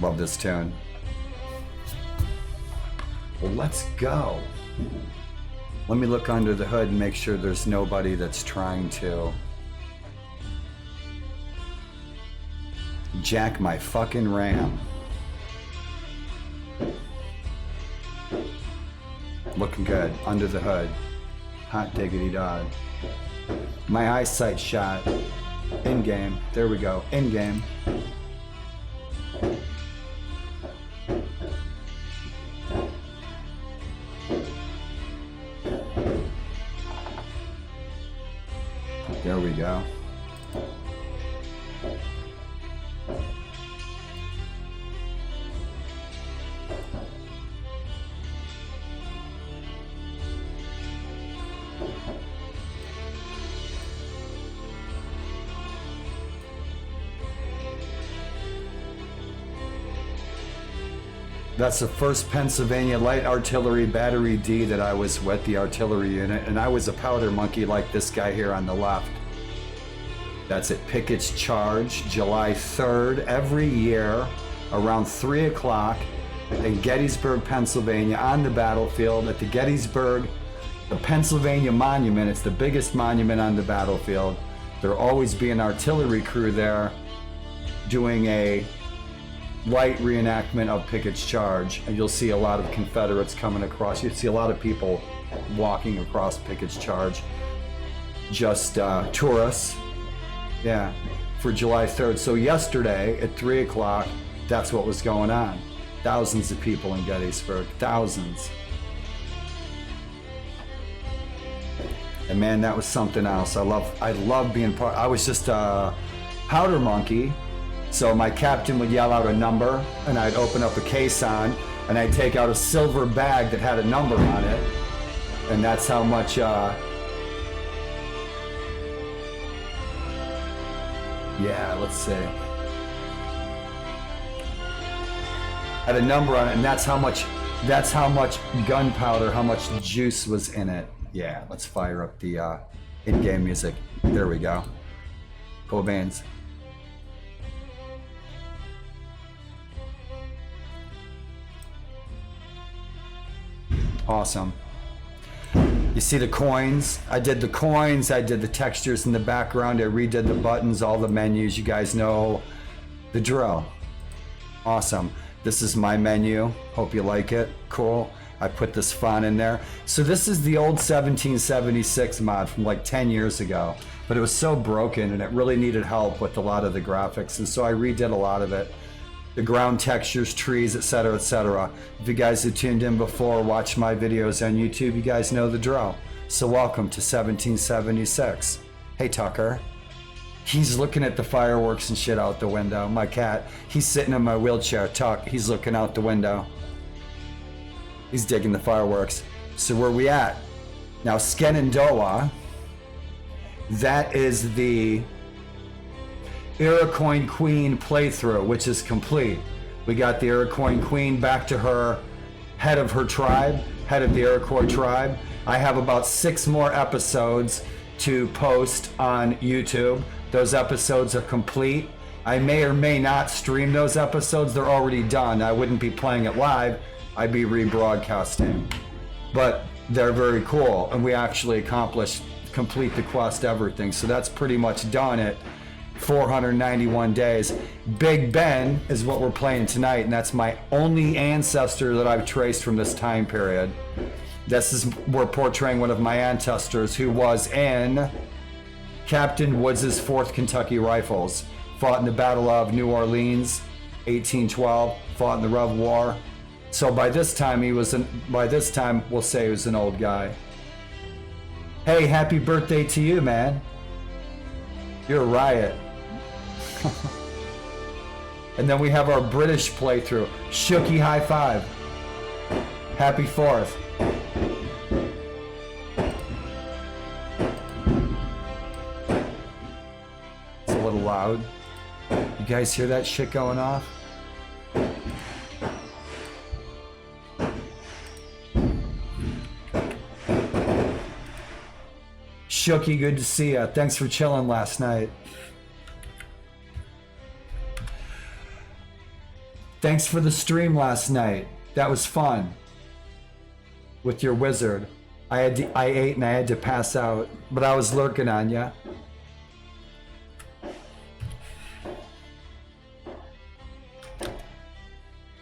Love this tune. Well, let's go. Let me look under the hood and make sure there's nobody that's trying to jack my fucking Ram. Looking good under the hood. Hot diggity dog. My eyesight shot. In game. There we go. In game. There we go. That's the 1st Pennsylvania Light Artillery Battery D that I was with, the artillery unit, and I was a powder monkey like this guy here on the left. That's at Pickett's Charge, July 3rd, every year, around 3 o'clock in Gettysburg, Pennsylvania, on the battlefield at the Gettysburg, the Pennsylvania Monument. It's the biggest monument on the battlefield. There'll always be an artillery crew there doing a light reenactment of Pickett's Charge, and you'll see a lot of Confederates coming across. You'll see a lot of people walking across Pickett's Charge, just tourists, yeah, for July 3rd. So yesterday at 3 o'clock, that's what was going on. Thousands of people in Gettysburg, thousands. And man, that was something else. I love being part. I was just a powder monkey. So my captain would yell out a number, and I'd open up a caisson, and I'd take out a silver bag that had a number on it. And that's how much, yeah, let's see. Had a number on it, and that's how much gunpowder, how much juice was in it. Yeah, let's fire up the in-game music. There we go. Cool bands. Awesome. You see the coins? I did the coins, I did the textures in the background, I redid the buttons, all the menus. You guys know the drill. Awesome. This is my menu. Hope you like it. Cool. I put this font in there. So this is the old 1776 mod from like 10 years ago, but it was so broken and it really needed help with a lot of the graphics. And so I redid a lot of it. The ground textures, trees, etc., etc. If you guys have tuned in before, watch my videos on YouTube, you guys know the drill. So welcome to 1776. Hey Tucker. He's looking at the fireworks and shit out the window. My cat, he's sitting in my wheelchair. Tuck, he's looking out the window. He's digging the fireworks. So where we at? Now Shenandoah, that is the Iroquois Queen playthrough, which is complete. We got the Iroquois Queen back to her head of her tribe, head of the Iroquois tribe. I have about 6 more episodes to post on YouTube. Those episodes are complete. I may or may not stream those episodes. They're already done. I wouldn't be playing it live. I'd be rebroadcasting. But they're very cool, and we actually accomplished complete the quest, everything. So that's pretty much done at 491 days. Big Ben is what we're playing tonight, and that's my only ancestor that I've traced from this time period. We're portraying one of my ancestors who was in Captain Woods' 4th Kentucky Rifles, fought in the Battle of New Orleans, 1812, fought in the Rev War. So by this time we'll say he was an old guy. Hey, happy birthday to you, man. You're a riot. And then we have our British playthrough. Shooky high five. Happy 4th. It's a little loud. You guys hear that shit going off? Shooky, good to see ya. Thanks for chilling last night. Thanks for the stream last night. That was fun. With your wizard. I ate and I had to pass out, but I was lurking on ya.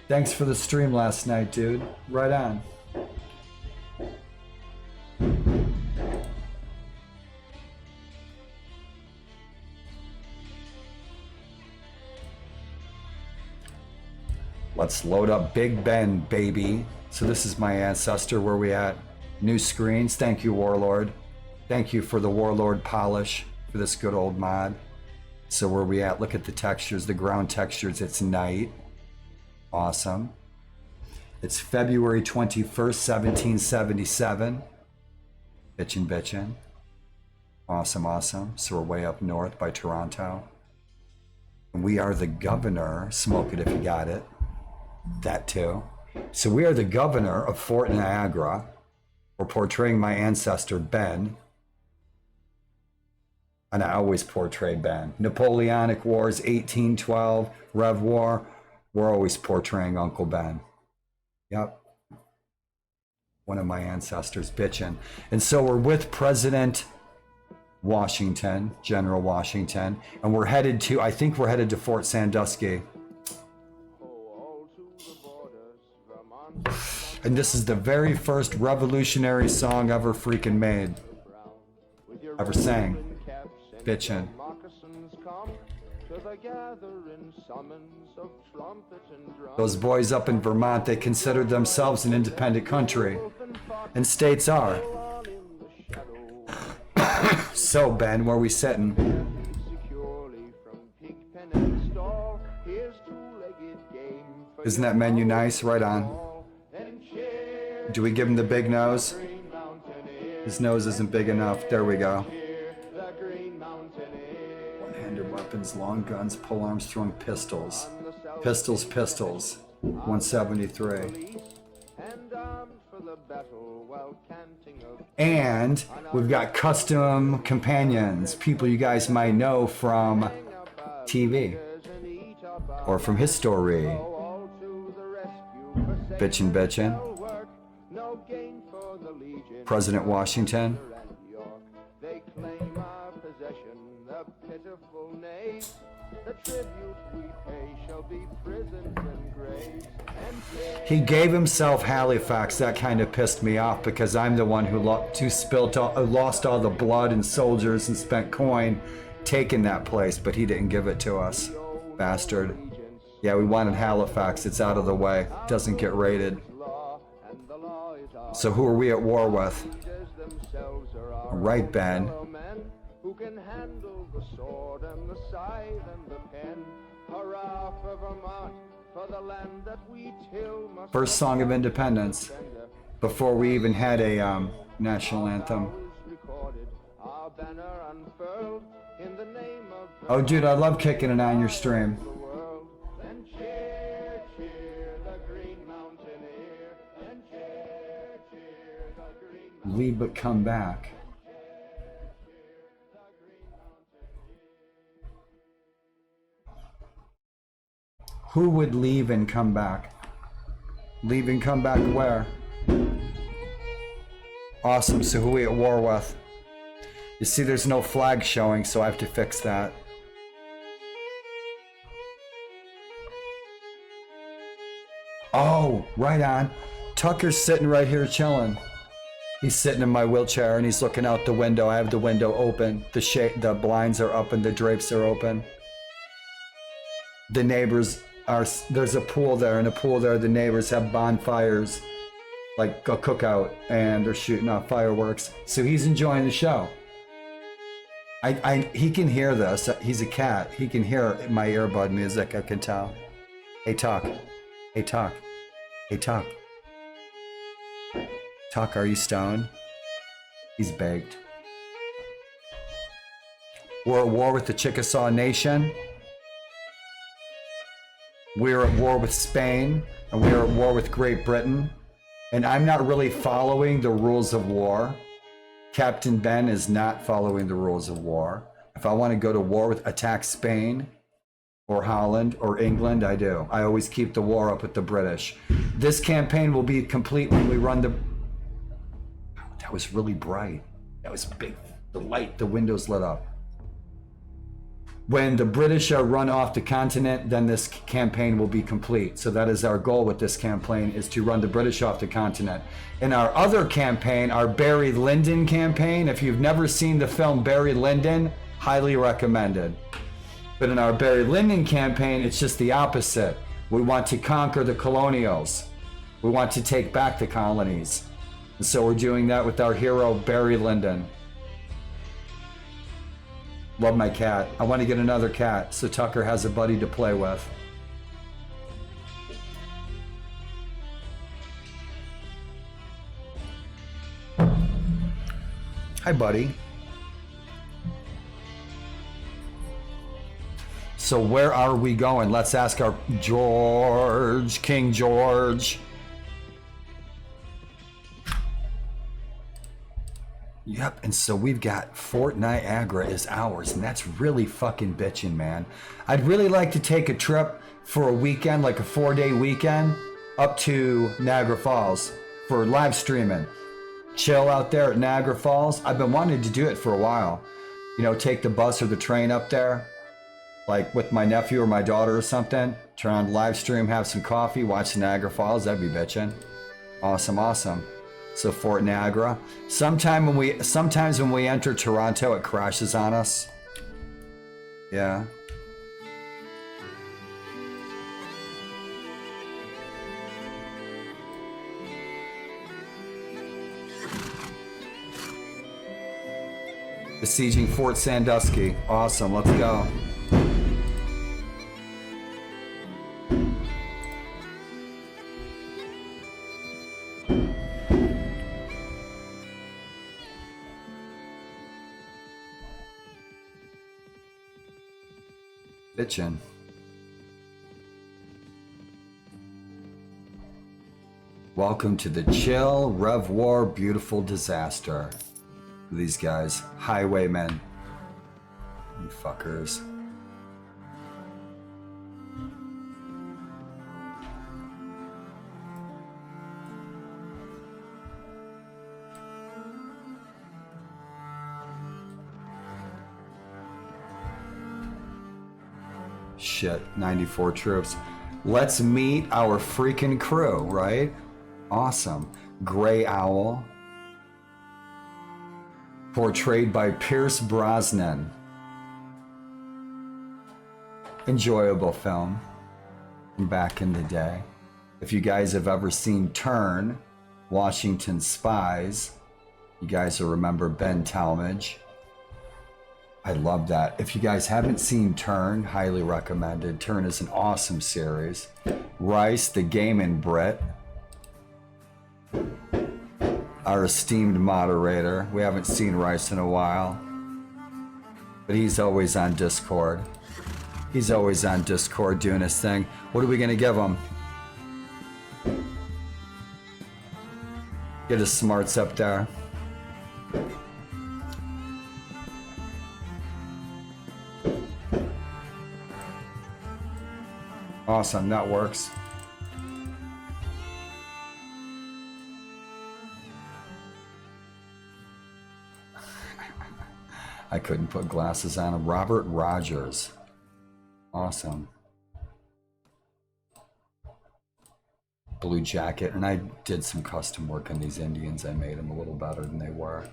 Thanks for the stream last night, dude. Right on. Let's load up Big Ben, baby. So this is my ancestor. Where we at? New screens. Thank you, Warlord. Thank you for the Warlord polish for this good old mod. So where we at? Look at the textures, the ground textures. It's night. Awesome. It's February 21st, 1777. Bitchin'. Awesome, awesome. So we're way up north by Toronto. And we are the governor. Smoke it if you got it. That too. So we are the governor of Fort Niagara. We're portraying my ancestor Ben. And I always portray Ben. Napoleonic Wars, 1812, Rev War. We're always portraying Uncle Ben. Yep. One of my ancestors bitching. And so we're with President Washington, General Washington. And we're headed to, I think we're headed to Fort Sandusky. And this is the very first revolutionary song ever freaking made. Ever sang. Bitchin'. Those boys up in Vermont, they considered themselves an independent country. And states are. So Ben, where we sitting? Isn't that menu nice? Right on. Do we give him the big nose? His nose isn't big enough. There we go. One-handed weapons, long guns, pole arms, throwing pistols. Pistols, pistols. 173. And we've got custom companions, people you guys might know from TV or from history. Bitchin' bitchin'. President Washington. He gave himself Halifax. That kind of pissed me off because I'm the one who lost all the blood and soldiers and spent coin taking that place, but he didn't give it to us. Bastard. Yeah, we wanted Halifax. It's out of the way. Doesn't get raided. So who are we at war with? Right, Ben. First song of independence, before we even had a national anthem. Oh, dude, I love kicking it on your stream. Leave but come back. Who would leave and come back? Leave and come back where? Awesome, so who are we at war with? You see there's no flag showing, so I have to fix that. Oh, right on. Tucker's sitting right here chilling. He's sitting in my wheelchair and he's looking out the window. I have the window open. The blinds are up and the drapes are open. The neighbors are, there's a pool there, and a pool there the neighbors have bonfires, like a cookout, and they're shooting off fireworks. So he's enjoying the show. He can hear this. He's a cat. He can hear my earbud music, I can tell. Hey, Tuck. Hey, Tuck. Hey, Tuck. Tuck, are you stoned? He's baked. We're at war with the Chickasaw Nation. We're at war with Spain, and we're at war with Great Britain. And I'm not really following the rules of war. Captain Ben is not following the rules of war. If I want to go to war with attack Spain or Holland or England, I do. I always keep the war up with the British. This campaign will be complete when we run the... That was really bright. That was big. The light, the windows lit up. When the British are run off the continent, then this campaign will be complete. So that is our goal with this campaign, is to run the British off the continent. In our other campaign, our Barry Lyndon campaign, if you've never seen the film Barry Lyndon, highly recommended. But in our Barry Lyndon campaign, it's just the opposite. We want to conquer the colonials. We want to take back the colonies. And so we're doing that with our hero, Barry Lyndon. Love my cat. I want to get another cat so Tucker has a buddy to play with. Hi, buddy. So where are we going? Let's ask our George, King George. Yep, and so we've got Fort Niagara is ours, and that's really fucking bitchin', man. I'd really like to take a trip for a weekend, like a 4-day weekend, up to Niagara Falls for live streaming. Chill out there at Niagara Falls. I've been wanting to do it for a while. You know, take the bus or the train up there, like with my nephew or my daughter or something. Turn on live stream, have some coffee, watch Niagara Falls. That'd be bitchin'. Awesome, awesome. So Fort Niagara. Sometimes when we enter Toronto, it crashes on us. Yeah. Besieging Fort Sandusky. Awesome, let's go. Bitchin'. Welcome to the chill, Rev War, beautiful disaster. These guys, highwaymen. You fuckers. Shit, 94 troops. Let's meet our freaking crew, right? Awesome. Gray Owl. Portrayed by Pierce Brosnan. Enjoyable film from back in the day. If you guys have ever seen Turn, Washington Spies, you guys will remember Ben Talmadge. I love that. If you guys haven't seen Turn, highly recommended. Turn is an awesome series. Rice, the Gaming Brit. Our esteemed moderator. We haven't seen Rice in a while, but he's always on Discord. He's always on Discord doing his thing. What are we gonna give him? Get his smarts up there. Awesome, that works. I couldn't put glasses on him. Robert Rogers. Awesome. Blue jacket. And I did some custom work on these Indians. I made them a little better than they were.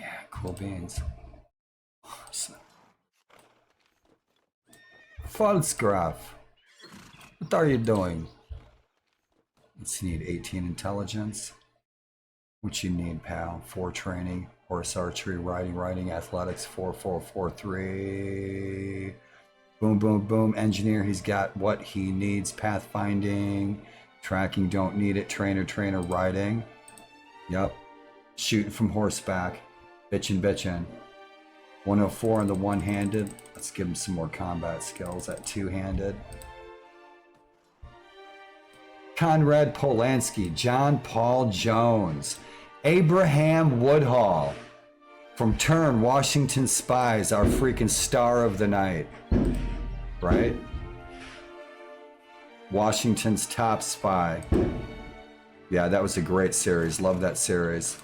Yeah, cool beans. Awesome. Falsgraf. What are you doing? Let's need 18 intelligence. What you need, pal? 4 training, horse archery, riding, athletics, 4, 4, 4, 3. Boom, boom, boom. Engineer, he's got what he needs. Pathfinding, tracking, don't need it. Trainer, riding. Yep. Shooting from horseback. Bitchin'. 104 on the one-handed. Let's give him some more combat skills at two-handed. Conrad Polanski, John Paul Jones, Abraham Woodhall from Turn, Washington Spies, our freaking star of the night, right? Washington's top spy. Yeah, that was a great series. Love that series.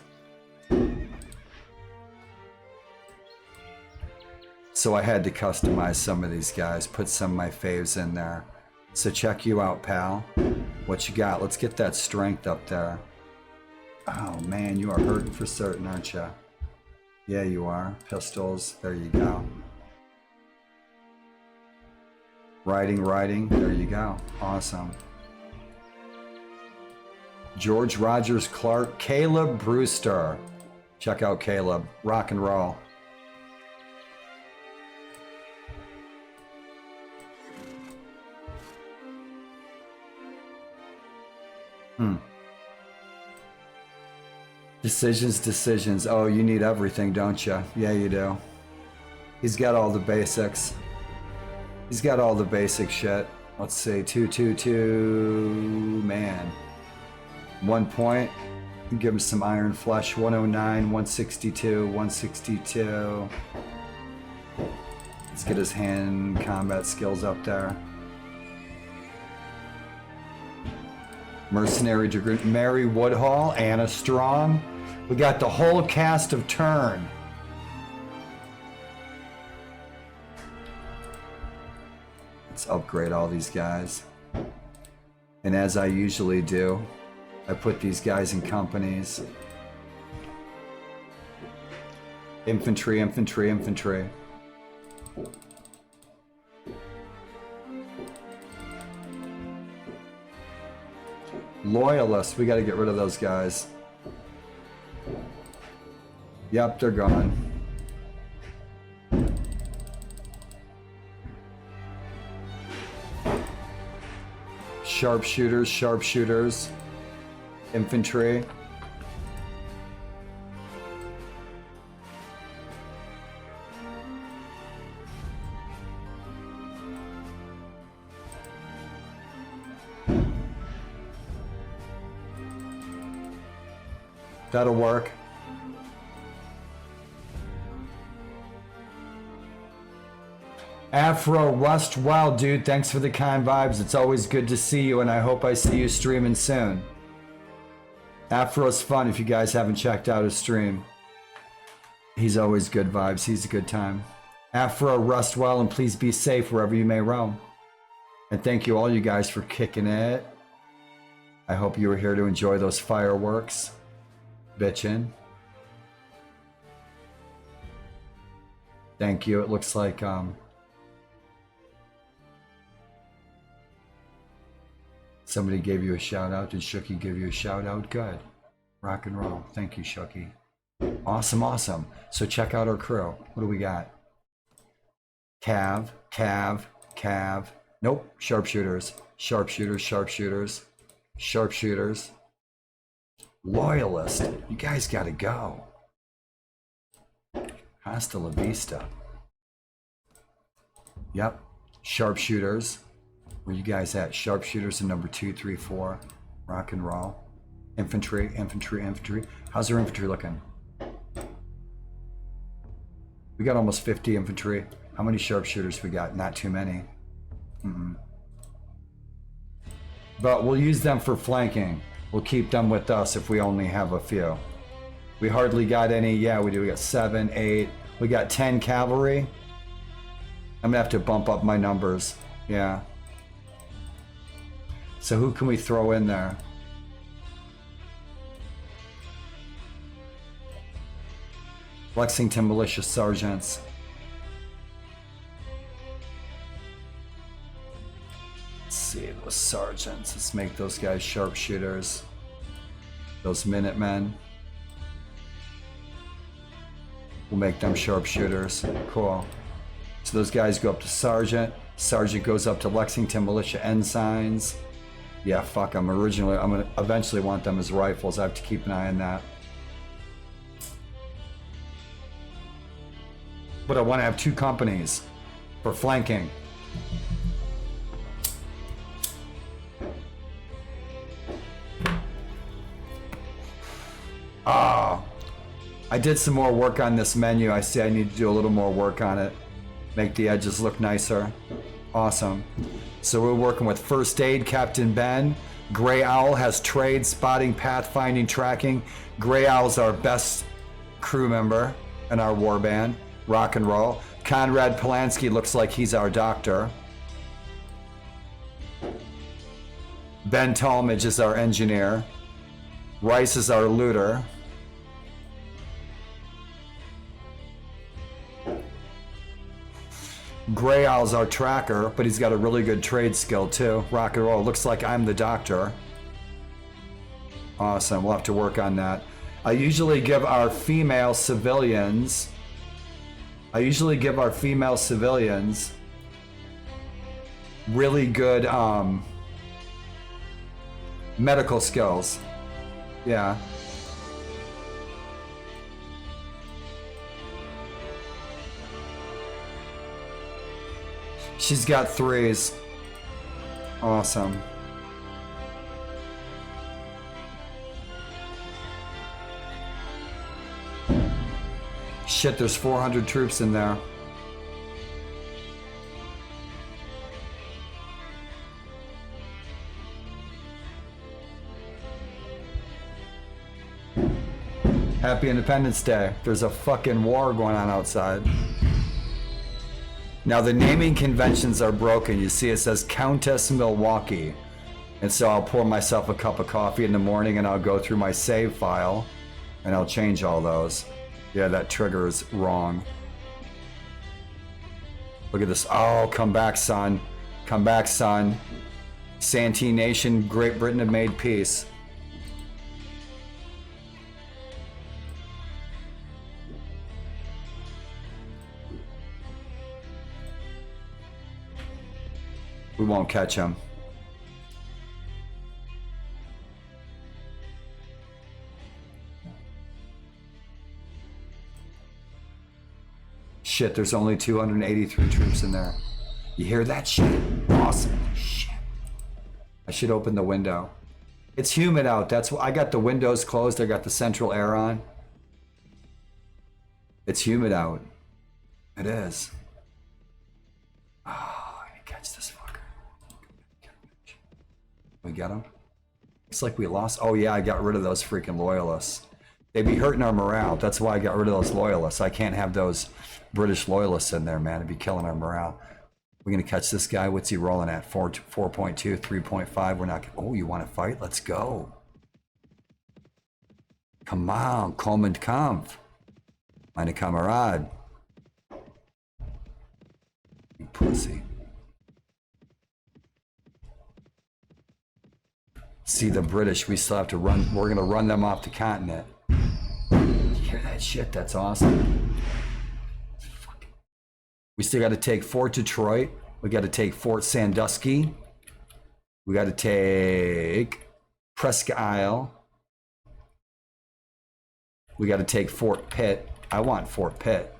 So I had to customize some of these guys, put some of my faves in there. So check you out, pal. What you got? Let's get that strength up there. Oh man, you are hurting for certain, aren't you? Yeah, you are. Pistols, there you go. Riding, there you go. Awesome. George Rogers Clark, Caleb Brewster. Check out Caleb. Rock and roll. Decisions. Oh, you need everything, don't you? Yeah, you do. He's got all the basics. He's got all the basic shit. Let's see, 222, man. 1 point. Give him some iron flesh. 109, 162, 162. Let's get his hand combat skills up there. Mercenary Dragoon, Mary Woodhall, Anna Strong. We got the whole cast of Turn. Let's upgrade all these guys. And as I usually do, I put these guys in companies. Infantry. Loyalists, we got to get rid of those guys. Yep, they're gone. Sharpshooters, sharpshooters, infantry. That'll work. Afro Rust Wild, dude, thanks for the kind vibes. It's always good to see you, and I hope I see you streaming soon. Afro's fun if you guys haven't checked out his stream. He's always good vibes. He's a good time. Afro Rust Well, and please be safe wherever you may roam. And thank you all you guys for kicking it. I hope you were here to enjoy those fireworks. Bitchin'. Thank you. It looks like somebody gave you a shout out. Did Shooky give you a shout out? Good. Rock and roll. Thank you, Shooky. Awesome, awesome. So check out our crew. What do we got? Cav, Cav, Cav. Nope. Sharpshooters. Sharpshooters, sharpshooters, sharpshooters. Loyalist. You guys gotta go. Hasta la vista. Yep. Sharpshooters. Where you guys at? Sharpshooters in number 2, 3, 4. Rock and roll. Infantry, infantry, infantry. How's our infantry looking? We got almost 50 infantry. How many sharpshooters we got? Not too many. But we'll use them for flanking. We'll keep them with us if we only have a few. We hardly got any. Yeah, we do. We got 7, 8. We got 10 cavalry. I'm gonna have to bump up my numbers. Yeah. So who can we throw in there? Lexington Militia Sergeants. Let's see, those sergeants. Let's make those guys sharpshooters. Those Minutemen. We'll make them sharpshooters. Cool. So those guys go up to sergeant. Sergeant goes up to Lexington Militia Ensigns. Yeah, fuck them. I'm gonna eventually want them as rifles. I have to keep an eye on that. But I want to have 2 companies for flanking. I did some more work on this menu. I see I need to do a little more work on it. Make the edges look nicer. Awesome. So we're working with First Aid, Captain Ben. Gray Owl has trade, spotting, pathfinding, tracking. Gray Owl's our best crew member in our war band. Rock and roll. Conrad Polanski looks like he's our doctor. Ben Talmadge is our engineer. Rice is our looter. Gray Owl's our tracker, but he's got a really good trade skill too. Rock and roll. Looks like I'm the doctor. Awesome. We'll have to work on that. I usually give our female civilians really good medical skills. Yeah. She's got 3s. Awesome. Shit, there's 400 troops in there. Happy Independence Day. There's a fucking war going on outside. Now the naming conventions are broken. You see it says Countess Milwaukee. And so I'll pour myself a cup of coffee in the morning and I'll go through my save file and I'll change all those. Yeah, that trigger is wrong. Look at this. Oh, come back, son. Come back, son. Santee Nation, Great Britain have made peace. We won't catch them. Shit, there's only 283 troops in there. You hear that shit? Awesome. Shit. I should open the window. It's humid out. That's why I got the windows closed. I got the central air on. It's humid out. It is. Oh, I can catch this fucker. We get him? Looks like we lost. Oh yeah, I got rid of those freaking loyalists. They'd be hurting our morale. That's why I got rid of those loyalists. I can't have those British loyalists in there, man. It'd be killing our morale. We're gonna catch this guy. What's he rolling at? 4.2, 3.5. We're not. Oh, you want to fight? Let's go. Come on, komm und Kampf, meine Kamerad. You pussy. See the British. We still have to run. We're gonna run them off the continent. You hear that shit? That's awesome. We still got to take Fort Detroit. We got to take Fort Sandusky. We got to take Presque Isle. We got to take Fort Pitt. I want Fort Pitt,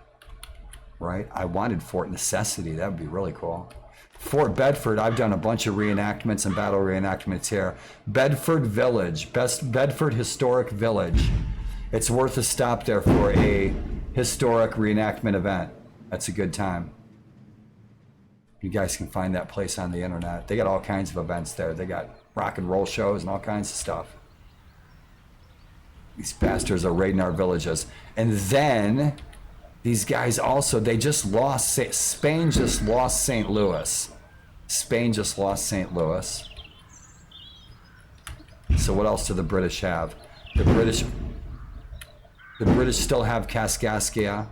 right? I wanted Fort Necessity. That would be really cool. Fort Bedford, I've done a bunch of reenactments and battle reenactments here. Bedford Village, best Bedford Historic Village. It's worth a stop there for a historic reenactment event. That's a good time. You guys can find that place on the internet. They got all kinds of events there. They got rock and roll shows and all kinds of stuff. These bastards are raiding our villages. And then these guys also, they just lost, Spain just lost St. Louis. Spain just lost St. Louis. So what else do the British have? The British still have Kaskaskia.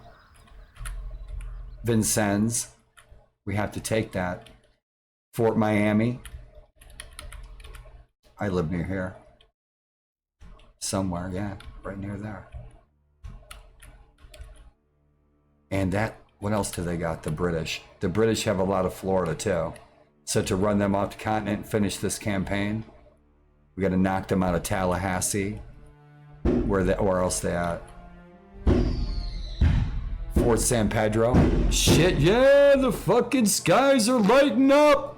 Vincennes, we have to take that. Fort Miami, I live near here. Somewhere, yeah, right near there. And that, what else do they got, the British? The British have a lot of Florida too. So to run them off the continent and finish this campaign, we gotta knock them out of Tallahassee. Where else they at? Fort San Pedro. Shit, yeah, the fucking skies are lighting up.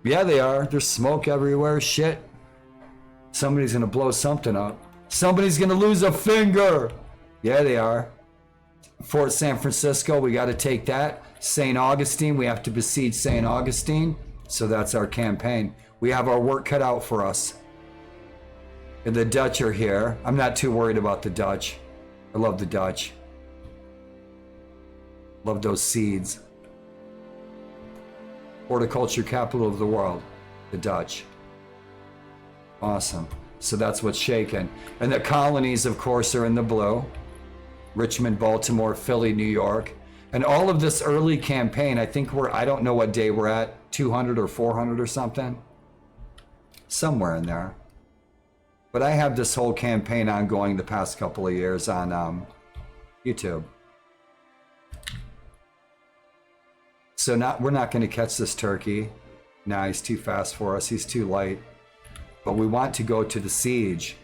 Yeah, they are. There's smoke everywhere. Shit. Somebody's gonna blow something up. Somebody's gonna lose a finger. Yeah, they are. Fort San Francisco, we gotta take that. St. Augustine, we have to besiege St. Augustine. So that's our campaign. We have our work cut out for us. And the Dutch are here. I'm not too worried about the Dutch. I love the Dutch. Love those seeds. Horticulture capital of the world, the Dutch. Awesome. So that's what's shaking. And the colonies, of course, are in the blue. Richmond, Baltimore, Philly, New York. And all of this early campaign, I think I don't know what day we're at, 200 or 400 or something. Somewhere in there. But I have this whole campaign ongoing the past couple of years on YouTube. So we're not going to catch this turkey. Nah, he's too fast for us. He's too light. But we want to go to the siege.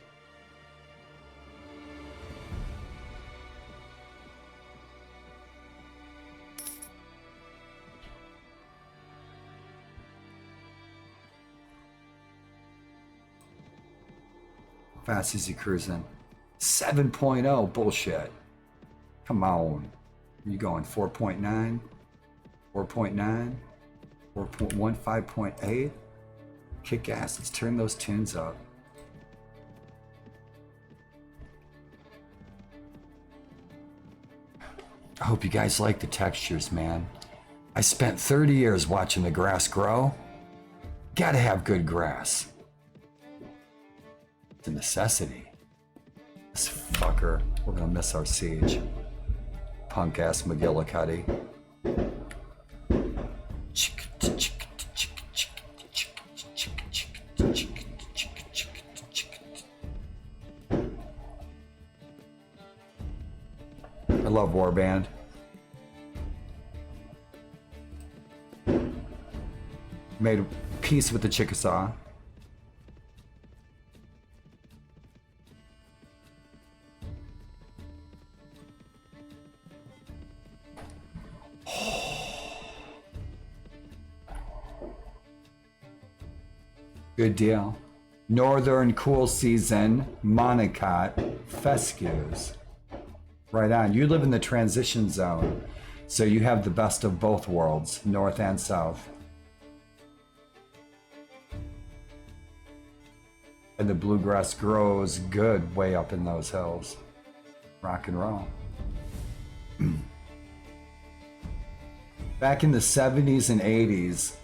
How fast is he cruising? 7.0, bullshit. Come on. Are you going 4.9? 4.9, 4.1, 5.8. Kick ass. Let's turn those tunes up. I hope you guys like the textures, man. I spent 30 years watching the grass grow. Gotta have good grass. It's a necessity. This fucker. We're gonna miss our siege. Punk ass McGillicuddy. I love Warband. made peace with the Chickasaw. Good deal. Northern cool season, Monocot, fescues. Right on. You live in the transition zone, so you have the best of both worlds, north and south. And the bluegrass grows good way up in those hills. Rock and roll. Back in the 70s and 80s,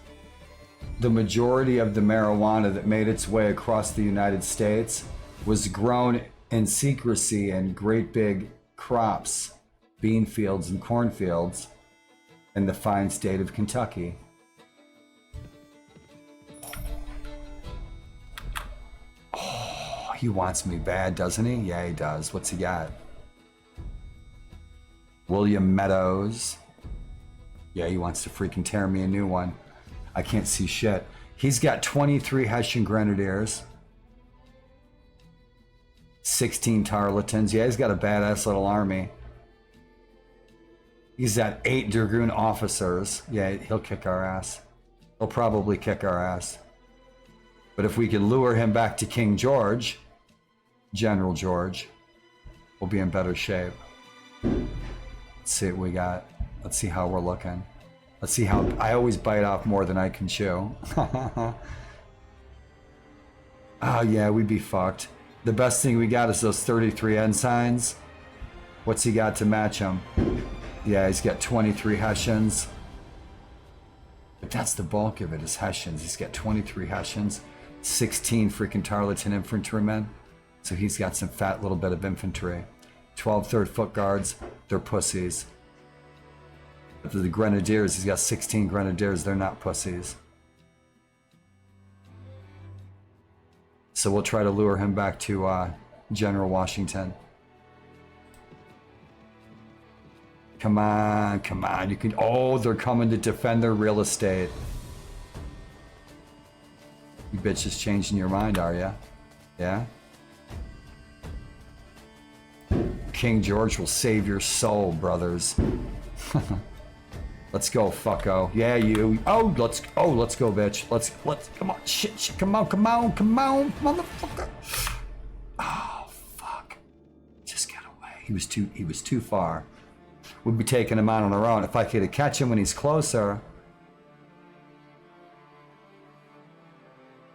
the majority of the marijuana that made its way across the United States was grown in secrecy in great big crops, bean fields and cornfields in the fine state of Kentucky. Oh, he wants me bad, doesn't he? Yeah, he does. What's he got? William Meadows. Yeah, he wants to freaking tear me a new one. I can't see shit. He's got 23 Hessian Grenadiers, 16 Tarletons. Yeah, he's got a badass little army. He's got 8 Dragoon officers. Yeah, he'll kick our ass. He'll probably kick our ass. But if we can lure him back to King George, General George, we'll be in better shape. Let's see what we got. Let's see how we're looking. Let's see how... I always bite off more than I can chew. Oh yeah, we'd be fucked. The best thing we got is those 33 ensigns. What's he got to match him? Yeah, he's got 23 Hessians. But that's the bulk of it, is Hessians. He's got 23 Hessians, 16 freaking Tarleton infantrymen. So he's got some fat little bit of infantry. 12 third foot guards, they're pussies. But the Grenadiers, he's got 16 Grenadiers, they're not pussies. So we'll try to lure him back to General Washington. Come on, come on. You can... Oh, they're coming to defend their real estate. You bitches changing your mind, are ya? Yeah? King George will save your soul, brothers. Let's go, fucko. Yeah, you. Oh, let's go, bitch. Let's, come on, shit, come on, motherfucker. Oh, fuck. Just get away. He was too far. We'd be taking him out on our own. If I could catch him when he's closer.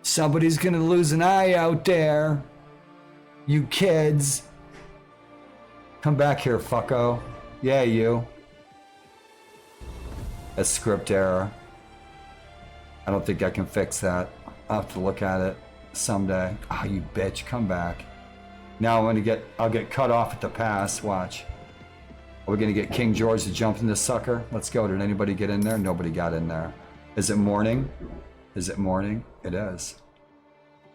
Somebody's gonna lose an eye out there. You kids. Come back here, fucko. Yeah, you. A script error. I don't think I can fix that. I'll have to look at it someday. Ah, oh, you bitch, come back. Now I'll get cut off at the pass, watch. Are we gonna get King George to jump in this sucker? Let's go, did anybody get in there? Nobody got in there. Is it morning? Is it morning? It is.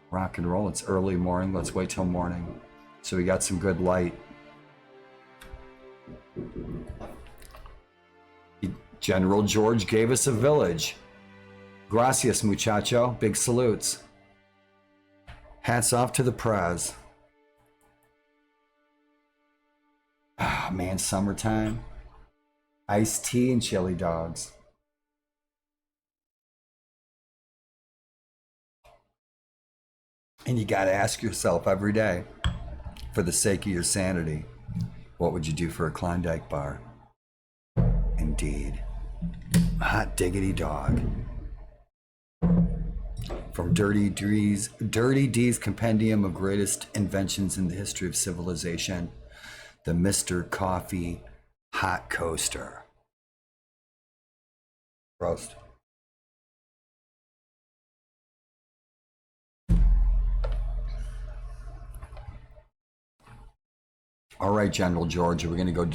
Rock and roll, it's early morning, let's wait till morning. So we got some good light. General George gave us a village. Gracias, muchacho. Big salutes. Hats off to the prize. Ah, man, summertime. Iced tea and chili dogs. And you gotta ask yourself every day, for the sake of your sanity, what would you do for a Klondike bar? Indeed. Hot diggity dog. From Dirty D's Compendium of Greatest Inventions in the History of Civilization, the Mr. Coffee Hot Coaster. Roast. All right, General George, are we gonna go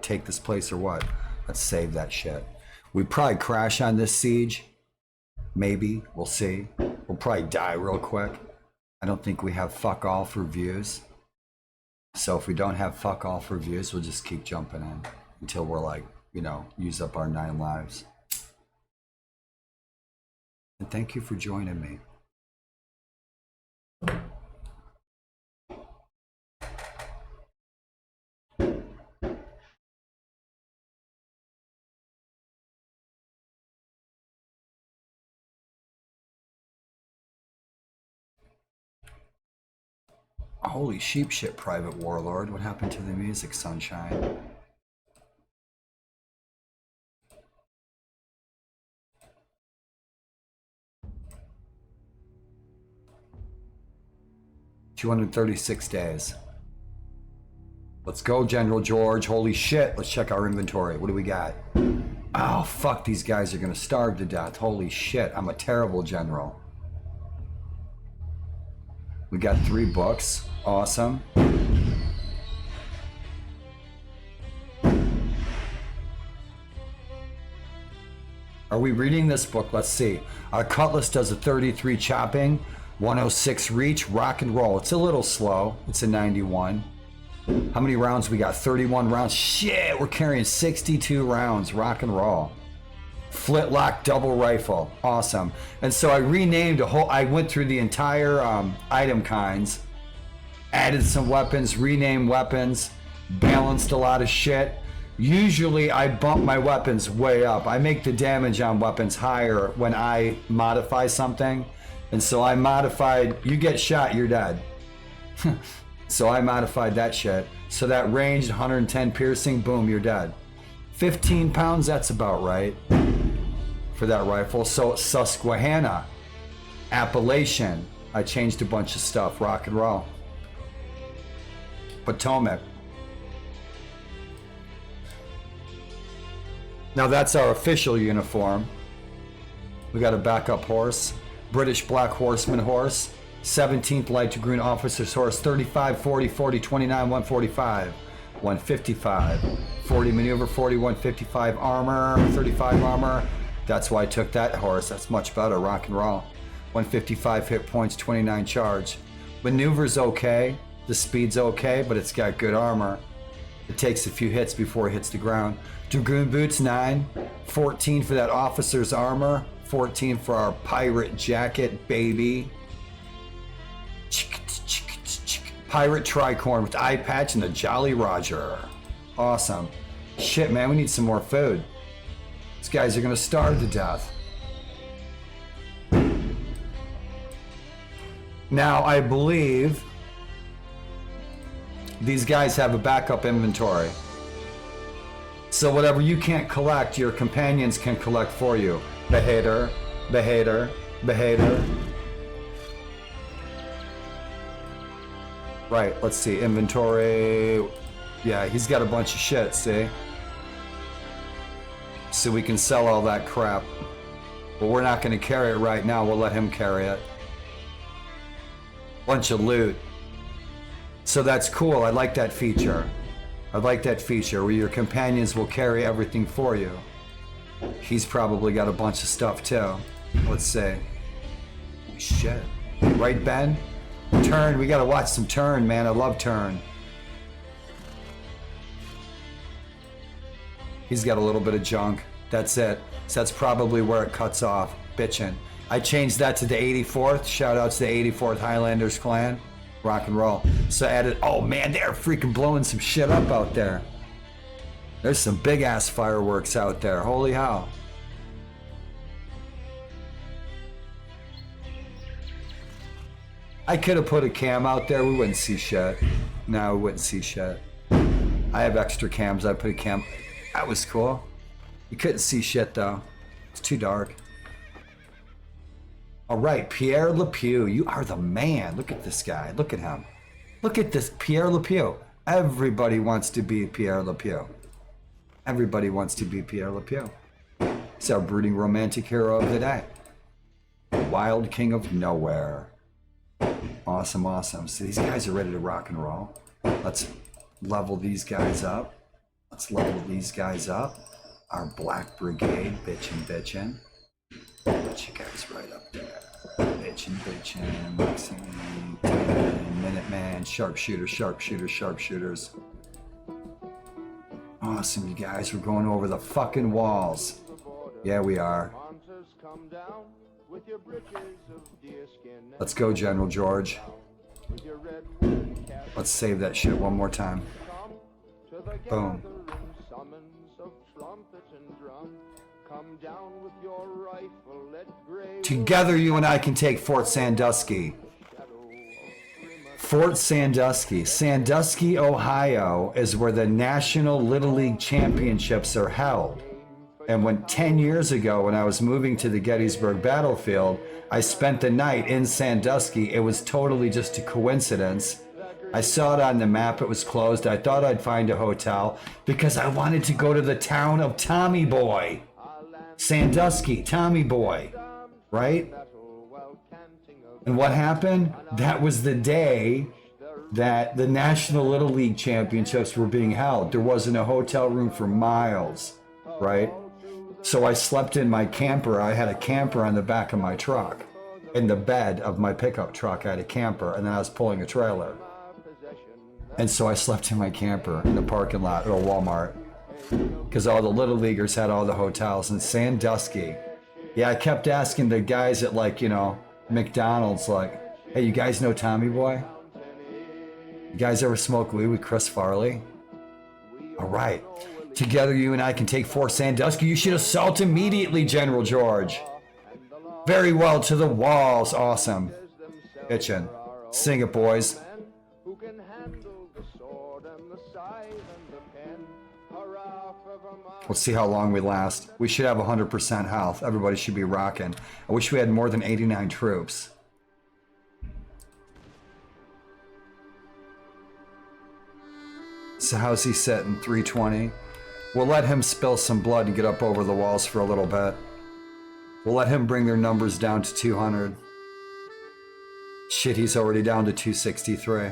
take this place or what? Let's save that shit. We probably crash on this siege. Maybe, we'll see. We'll probably die real quick. I don't think we have fuck all for views. So if we don't have fuck all for views, we'll just keep jumping in until we're like, you know, use up our 9 lives. And thank you for joining me. Holy sheep shit, Private Warlord. What happened to the music, sunshine? $236 days. Let's go, General George. Holy shit. Let's check our inventory. What do we got? Oh, fuck. These guys are gonna starve to death. Holy shit. I'm a terrible general. We got 3 books. Awesome. Are we reading this book? Let's see. Our cutlass does a 33 chopping, 106 reach, rock and roll. It's a little slow. It's a 91. How many rounds we got? 31 rounds. Shit, we're carrying 62 rounds. Rock and roll. Flintlock double rifle. Awesome. And so I renamed I went through the entire item kinds, added some weapons, renamed weapons, balanced a lot of shit. Usually I bump my weapons way up. I make the damage on weapons higher when I modify something. And so I modified, you get shot, you're dead. So I modified that shit. So that ranged 110 piercing, boom, you're dead. 15 pounds, that's about right for that rifle. So Susquehanna, Appalachian, I changed a bunch of stuff, rock and roll. Potomac. Now that's our official uniform. We got a backup horse, British Black Horseman horse, 17th Light Dragoon Officer's horse, 35, 40, 40, 29, 145, 155, 40 maneuver, 40, 155 armor, 35 armor. That's why I took that horse. That's much better, rock and roll. 155 hit points, 29 charge. Maneuver's okay, the speed's okay, but it's got good armor. It takes a few hits before it hits the ground. Dragoon boots 9, 14 for that officer's armor, 14 for our pirate jacket, baby. Pirate tricorn with eye patch and the Jolly Roger. Awesome. Shit, man, we need some more food. These guys are gonna starve to death. Now, I believe these guys have a backup inventory. So whatever you can't collect, your companions can collect for you. Behader, Behader, Behader. Right, let's see, inventory. Yeah, he's got a bunch of shit, see? So we can sell all that crap. But we're not gonna carry it right now, we'll let him carry it. Bunch of loot. So that's cool, I like that feature. I like that feature where your companions will carry everything for you. He's probably got a bunch of stuff too. Let's see. Shit. Right, Ben? Turn, we gotta watch some Turn, man. I love Turn. He's got a little bit of junk. That's it. So that's probably where it cuts off. Bitchin'. I changed that to the 84th. Shout out to the 84th Highlanders clan. Rock and roll. So I added, oh man, they're freaking blowing some shit up out there. There's some big ass fireworks out there. Holy hell. I could have put a cam out there. We wouldn't see shit. No, we wouldn't see shit. I have extra cams. I put a cam. That was cool. You couldn't see shit though. It's too dark. All right, Pierre Lepew, you are the man. Look at this guy. Look at him. Look at this Pierre Lepew. Everybody wants to be Pierre Lepew. Everybody wants to be Pierre Lepew. He's our brooding romantic hero of the day. Wild King of Nowhere. Awesome, awesome. So these guys are ready to rock and roll. Let's level these guys up. Let's level these guys up. Our Black Brigade, bitchin'. Put you guys right up there. Bitchin'. Maxine, Minuteman, sharpshooters. Awesome, you guys. We're going over the fucking walls. Yeah, we are. Let's go, General George. Let's save that shit one more time. Boom. Together, you and I can take Fort Sandusky. Fort Sandusky. Sandusky, Ohio is where the National Little League Championships are held. And when 10 years ago, when I was moving to the Gettysburg battlefield, I spent the night in Sandusky. It was totally just a coincidence. I saw it on the map. It was closed. I thought I'd find a hotel because I wanted to go to the town of Tommy Boy. Sandusky, Tommy Boy, right? And what happened? That was the day that the National Little League Championships were being held. There wasn't a hotel room for miles, right? So I slept in my camper. I had a camper on the back of my truck. In the bed of my pickup truck, I had a camper, and then I was pulling a trailer. And so I slept in my camper in the parking lot at a Walmart because all the Little Leaguers had all the hotels in Sandusky. Yeah, I kept asking the guys at, like, you know, McDonald's, like, hey, you guys know Tommy Boy? You guys ever smoke weed with Chris Farley? All right. Together, you and I can take Fort Sandusky. You should assault immediately, General George. Very well, to the walls. Awesome. Itchin'. Sing it, boys. Let's see how long we last. We should have 100% health. Everybody should be rocking. I wish we had more than 89 troops. So how's he sitting? 320? We'll let him spill some blood and get up over the walls for a little bit. We'll let him bring their numbers down to 200. Shit, he's already down to 263.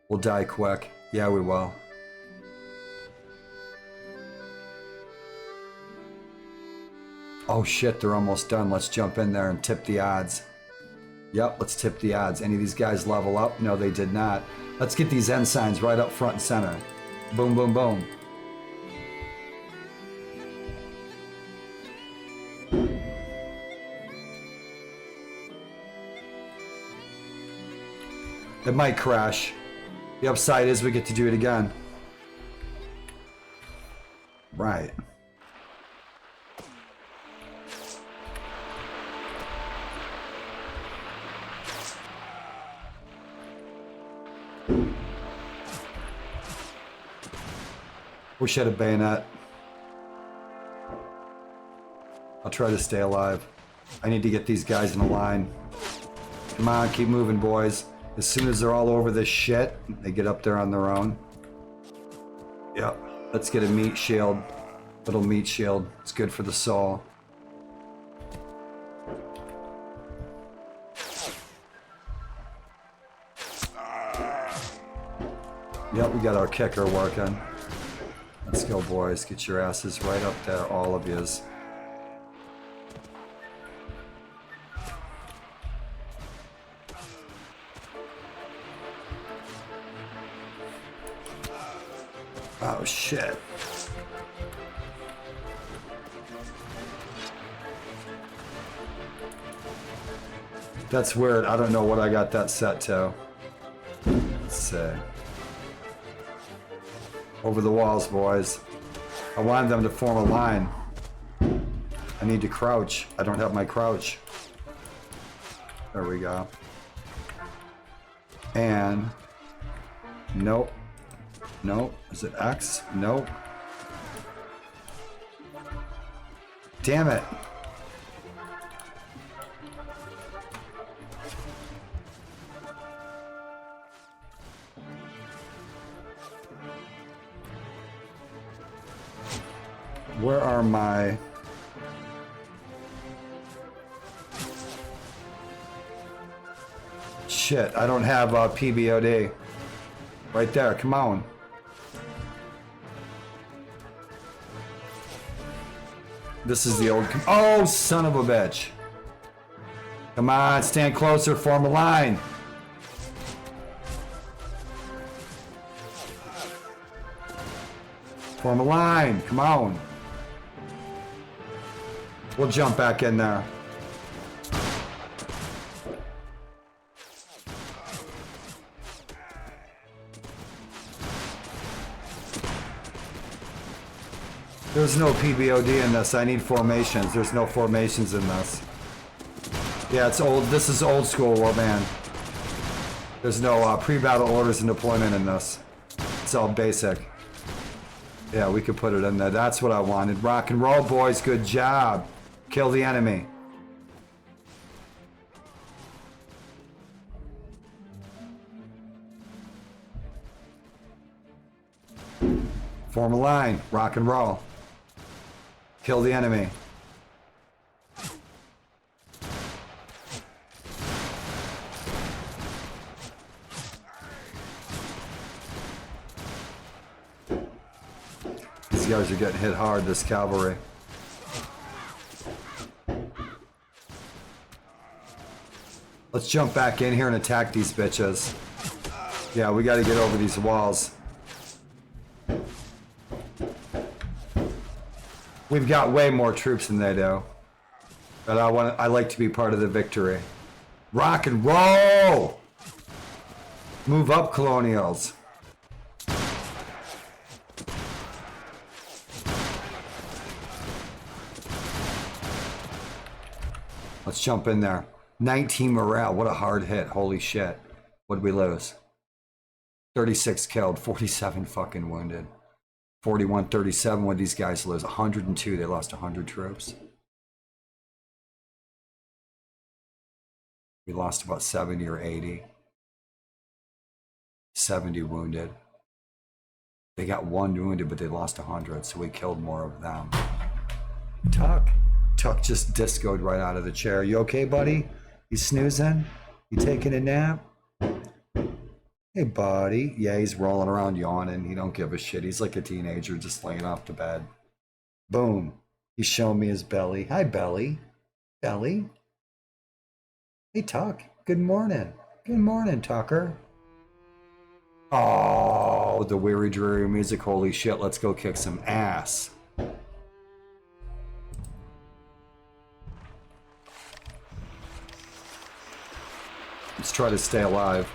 We'll die quick. Yeah, we will. Oh shit, they're almost done. Let's jump in there and tip the odds. Yep, let's tip the odds. Any of these guys level up? No, they did not. Let's get these ensigns right up front and center. Boom, boom, boom. It might crash. The upside is we get to do it again. Right. Wish I had a bayonet. I'll try to stay alive. I need to get these guys in a line. Come on, keep moving, boys. As soon as they're all over this shit, they get up there on their own. Yep. Let's get a meat shield. Little meat shield. It's good for the soul. Yep, we got our kicker working. Let's go, boys. Get your asses right up there, all of yous. Oh, shit. That's weird. I don't know what I got that set to. Let's see. Over the walls, boys. I wanted them to form a line. I need to crouch. I don't have my crouch. There we go. And... nope. Nope. Is it X? Nope. Damn it. Where are my... shit, I don't have a PBOD. Right there, come on. This is the old... oh, son of a bitch. Come on, stand closer, form a line. Form a line, come on. We'll jump back in there. There's no PBOD in this. I need formations. There's no formations in this. Yeah, it's old. This is old school warband. There's no pre-battle orders and deployment in this. It's all basic. Yeah, we could put it in there. That's what I wanted. Rock and roll, boys. Good job. Kill the enemy. Form a line. Rock and roll. Kill the enemy. These guys are getting hit hard, this cavalry. Let's jump back in here and attack these bitches. Yeah, we gotta get over these walls. We've got way more troops than they do. But I like to be part of the victory. Rock and roll! Move up, colonials. Let's jump in there. 19 morale. What a hard hit. Holy shit. What'd we lose? 36 killed, 47 fucking wounded. 41, 37. What these guys lose? 102. They lost 100 troops. We lost about 70 or 80. 70 wounded. They got 1 wounded, but they lost 100, so we killed more of them. Tuck just discoed right out of the chair. You okay, buddy? You snoozing? You taking a nap? Hey, buddy. Yeah, he's rolling around yawning. He don't give a shit. He's like a teenager just laying off the bed. Boom. He's showing me his belly. Hi, belly. Belly. Hey, Tuck. Good morning. Good morning, Tucker. Oh, the weary, dreary music. Holy shit. Let's go kick some ass. Let's try to stay alive.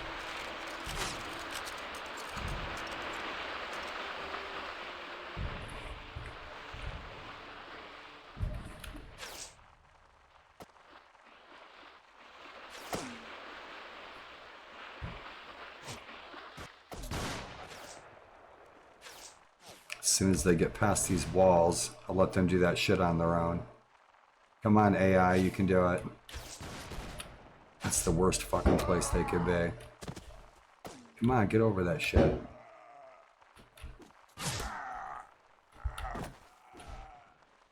As soon as they get past these walls, I'll let them do that shit on their own. Come on, AI, you can do it. That's the worst fucking place they could be. Come on, get over that shit.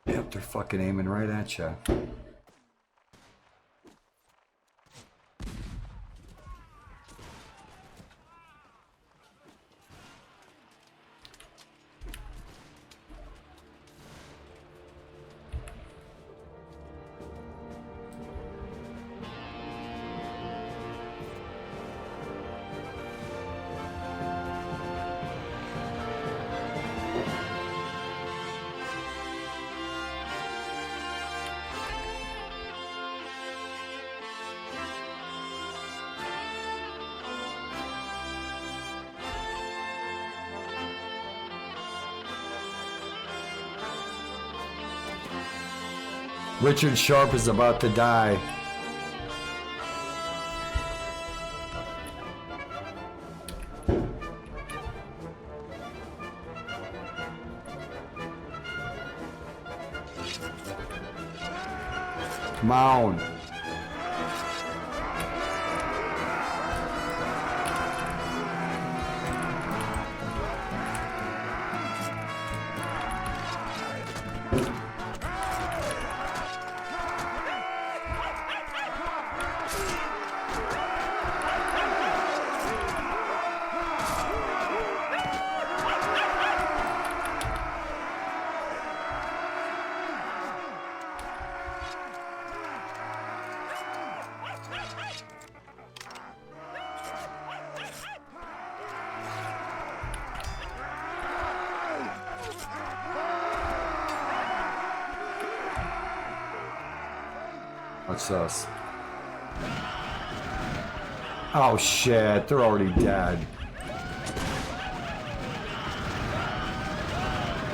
Yep, they're fucking aiming right at you. Richard Sharp is about to die. Come on. What's this? Oh shit, they're already dead.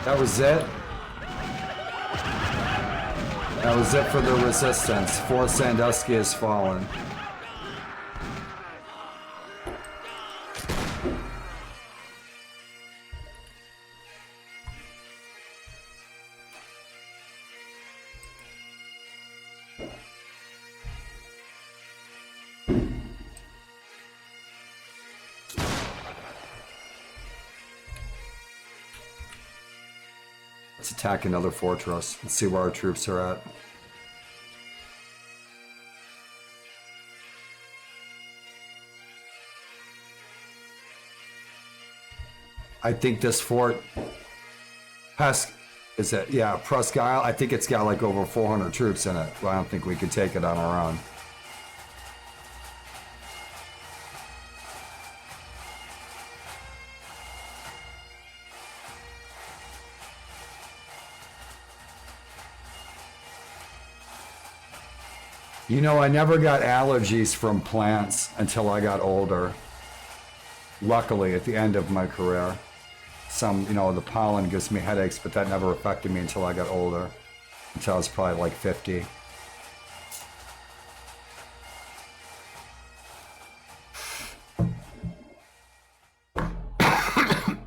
That was it? That was it for the resistance. Fort Sandusky has fallen. Let's attack another fortress. Let's see where our troops are at. I think this fort is it? Yeah, Presque Isle. I think it's got like over 400 troops in it. Well, I don't think we could take it on our own. You know, I never got allergies from plants until I got older. Luckily, at the end of my career. The pollen gives me headaches, but that never affected me until I got older. Until I was probably like 50.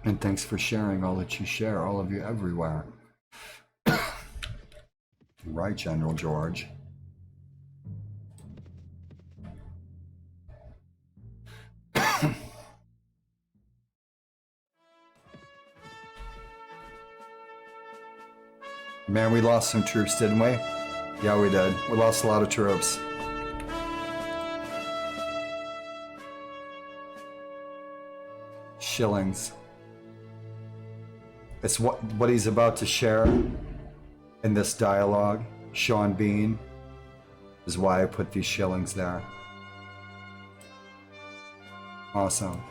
And thanks for sharing all that you share, all of you everywhere. Right, General George. Man, we lost some troops, didn't we? Yeah, we did. We lost a lot of troops. Shillings. It's what he's about to share in this dialogue, Sean Bean, is why I put these shillings there. Awesome.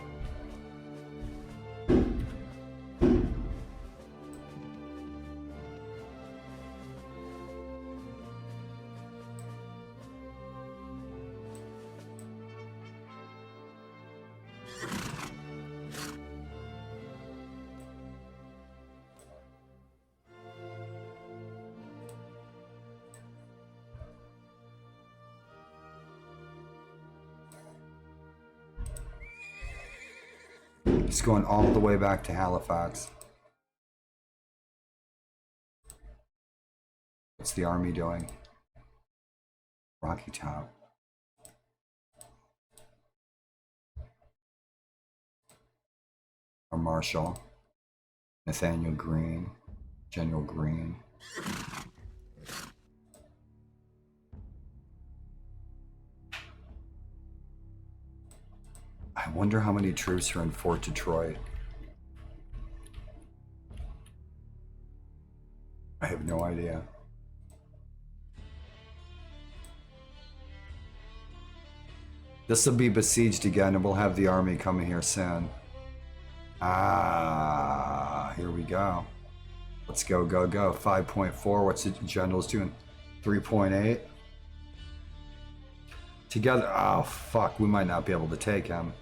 It's going all the way back to Halifax. What's the army doing? Rocky Top. Or Marshall. Nathaniel Green. General Green. I wonder how many troops are in Fort Detroit. I have no idea. This will be besieged again, and we'll have the army coming here soon. Ah, here we go. Let's go, go, go. 5.4. What's the generals doing? 3.8. Together. Oh, fuck. We might not be able to take him.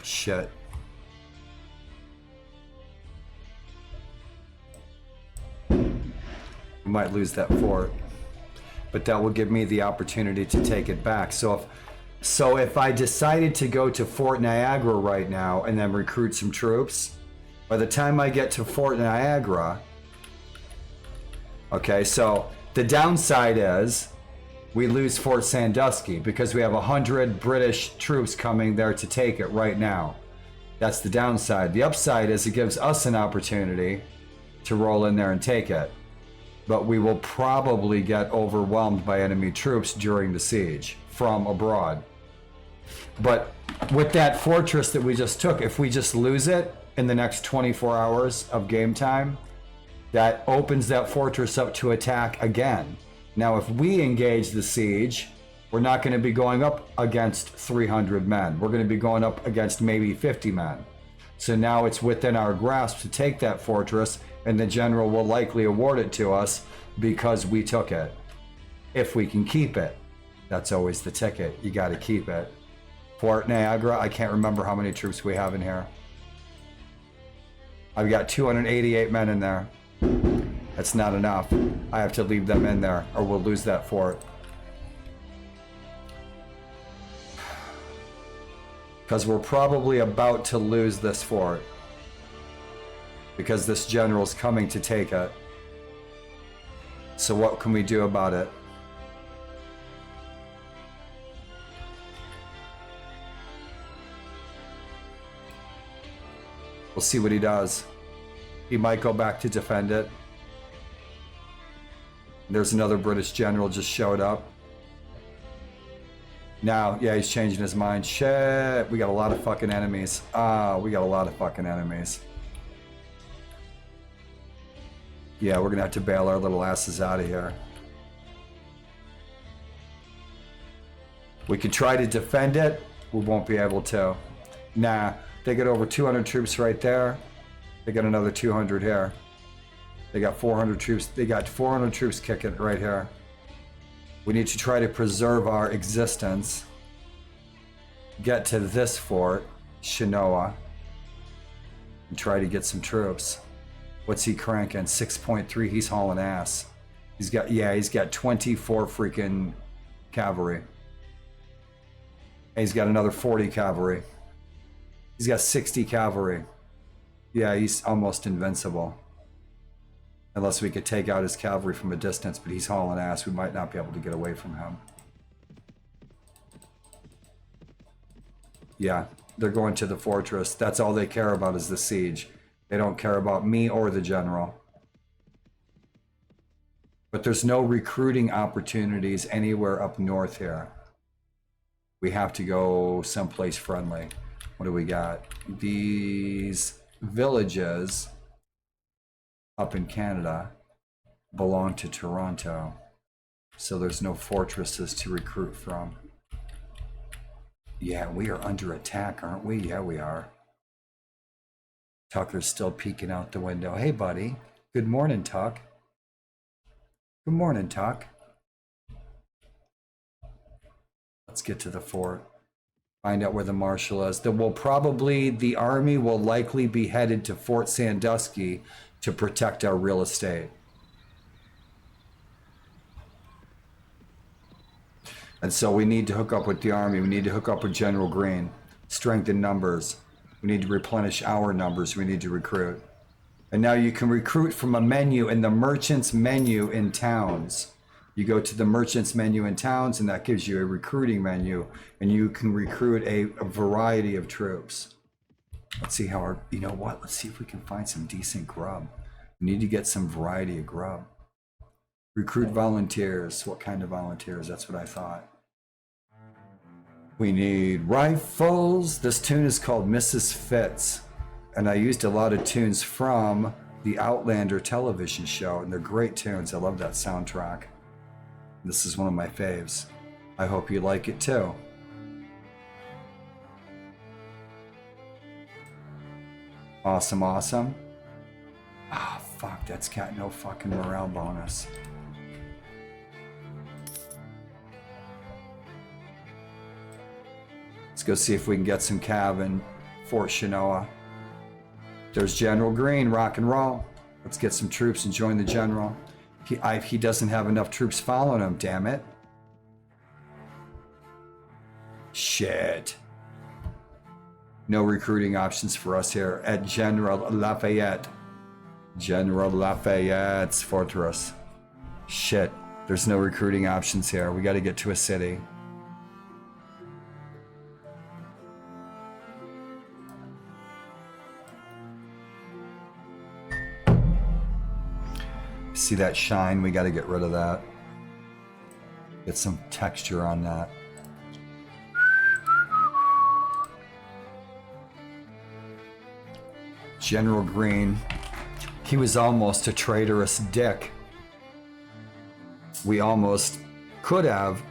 Shit. We might lose that fort, but that will give me the opportunity to take it back. So if I decided to go to Fort Niagara right now and then recruit some troops, by the time I get to Fort Niagara, okay, so the downside is we lose Fort Sandusky because we have 100 British troops coming there to take it right now. That's the downside. The upside is it gives us an opportunity to roll in there and take it. But we will probably get overwhelmed by enemy troops during the siege from abroad. But with that fortress that we just took, if we just lose it in the next 24 hours of game time, that opens that fortress up to attack again. Now, if we engage the siege, we're not going to be going up against 300 men. We're going to be going up against maybe 50 men. So now it's within our grasp to take that fortress, and the general will likely award it to us because we took it. If we can keep it. That's always the ticket. You got to keep it. Fort Niagara, I can't remember how many troops we have in here. I've got 288 men in there. That's not enough. I have to leave them in there or we'll lose that fort. Because we're probably about to lose this fort. Because this general's coming to take it. So what can we do about it? We'll see what he does. He might go back to defend it. There's another British general just showed up. Now, yeah, he's changing his mind. Shit, we got a lot of fucking enemies. We got a lot of fucking enemies. Yeah, we're gonna have to bail our little asses out of here. We could try to defend it. We won't be able to. Nah, they got over 200 troops right there. They got another 200 here. They got 400 troops. They got 400 troops kicking right here. We need to try to preserve our existence. Get to this fort, Shinoa, and try to get some troops. What's he cranking? 6.3. He's hauling ass. He's got 24 freaking cavalry. And he's got another 40 cavalry. He's got 60 cavalry. Yeah, he's almost invincible. Unless we could take out his cavalry from a distance, but he's hauling ass. We might not be able to get away from him. Yeah, they're going to the fortress. That's all they care about is the siege. They don't care about me or the general. But there's no recruiting opportunities anywhere up north here. We have to go someplace friendly. What do we got? These villages up in Canada belong to Toronto, so there's no fortresses to recruit from. Yeah, we are under attack, aren't we? Yeah, we are. Tucker's still peeking out the window. Hey, buddy. Good morning, Tuck. Good morning, Tuck. Let's get to the fort. Find out where the marshal is. The army will likely be headed to Fort Sandusky to protect our real estate. And so we need to hook up with the army. We need to hook up with General Green. Strengthen numbers. We need to replenish our numbers. We need to recruit. And now you can recruit from a menu in the merchant's menu in towns. You go to the merchant's menu in towns and that gives you a recruiting menu and you can recruit a variety of troops. Let's see how you know what? Let's see if we can find some decent grub. We need to get some variety of grub. Recruit volunteers. What kind of volunteers? That's what I thought. We need rifles. This tune is called Mrs. Fitz. And I used a lot of tunes from the Outlander television show, and they're great tunes. I love that soundtrack. This is one of my faves. I hope you like it too. Awesome, awesome. Ah, fuck, that's got no fucking morale bonus. Let's go see if we can get some cav in Fort Shinoa. There's General Green, rock and roll. Let's get some troops and join the general. He doesn't have enough troops following him, damn it. Shit. No recruiting options for us here at General Lafayette. General Lafayette's fortress. Shit, there's no recruiting options here. We got to get to a city. See that shine? We got to get rid of that. Get some texture on that. General Green, he was almost a traitorous dick. we almost could have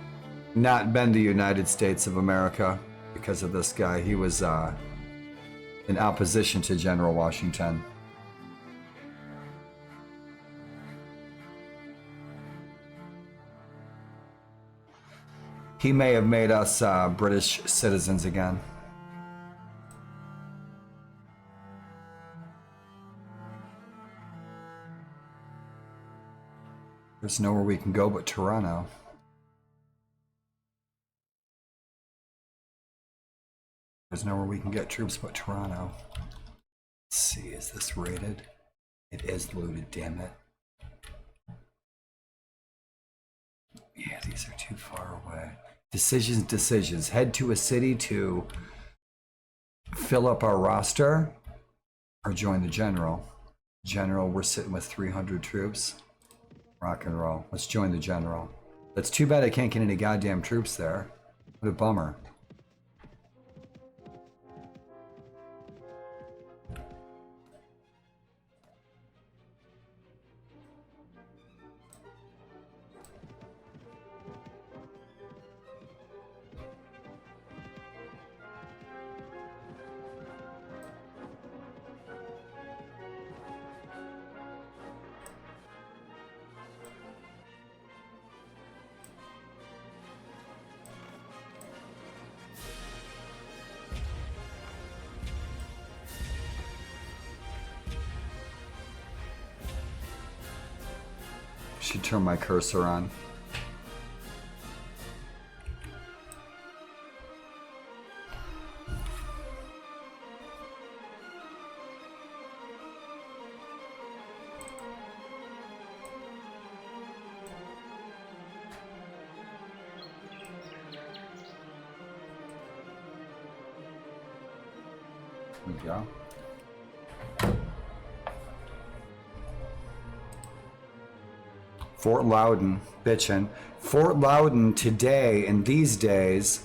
not been the United States of America because of this guy. He was in opposition to General Washington. He may have made us British citizens again. There's nowhere we can go but Toronto. There's nowhere we can get troops but Toronto. Let's see, is this rated? It is looted, damn it. Yeah, these are too far away. Decisions. Head to a city to fill up our roster or join the general. General, we're sitting with 300 troops. Rock and roll. Let's join the general. That's too bad I can't get any goddamn troops there. What a bummer. Should turn my cursor on. There we go. Fort Loudon, bitchin'. Fort Loudon today, in these days,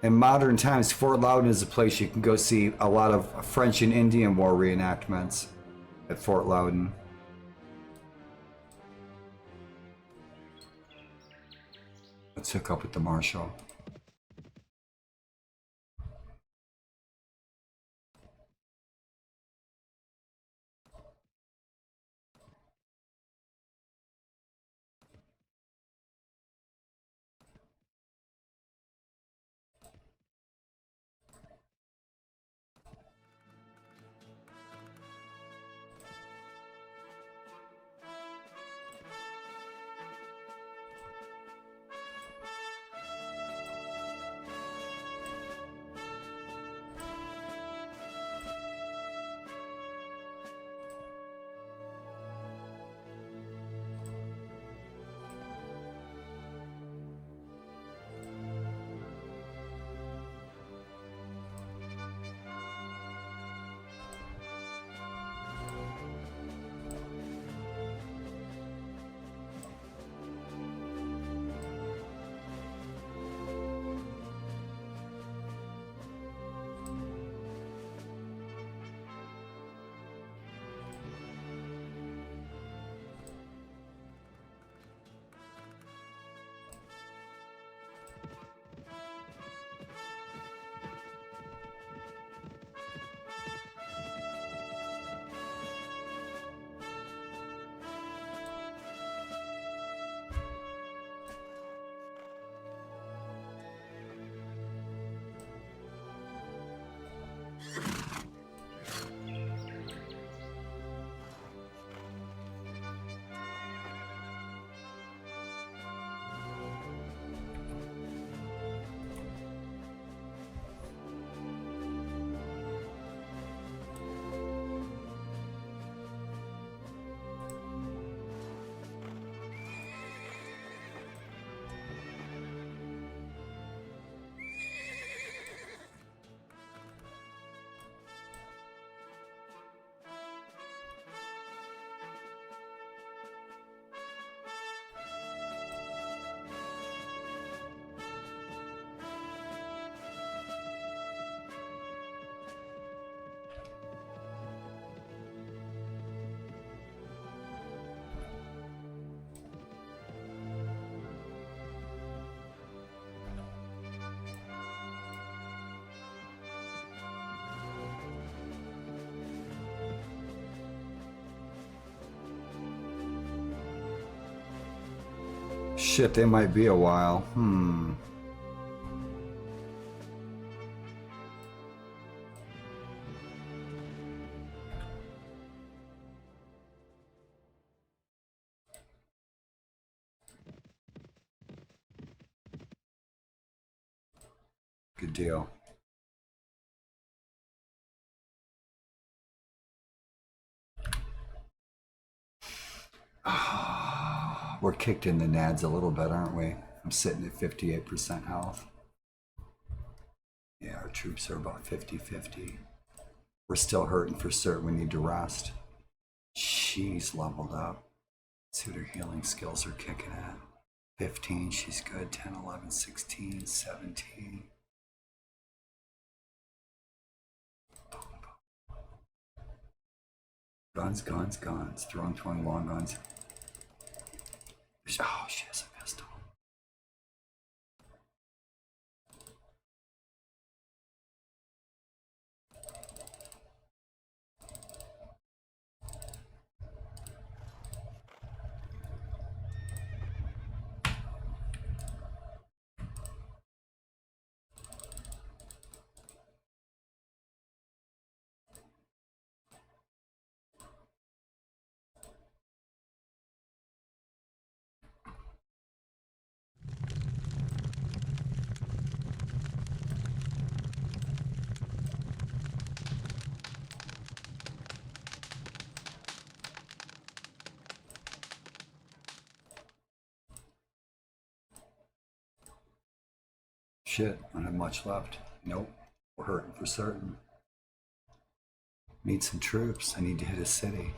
in modern times, Fort Loudon is a place you can go see a lot of French and Indian War reenactments at Fort Loudon. Let's hook up with the Marshal. Shit, they might be a while. Good deal. We're kicked in the nads a little bit, aren't we? I'm sitting at 58% health. Yeah, our troops are about 50-50. We're still hurting for certain. We need to rest. She's leveled up. Let's see what her healing skills are kicking at. 15, she's good. 10, 11, 16, 17. Guns, guns, guns. Throwing long guns. Oh, she has a pistol. Shit, I don't have much left. Nope, we're hurting for certain. Need some troops. I need to hit a city.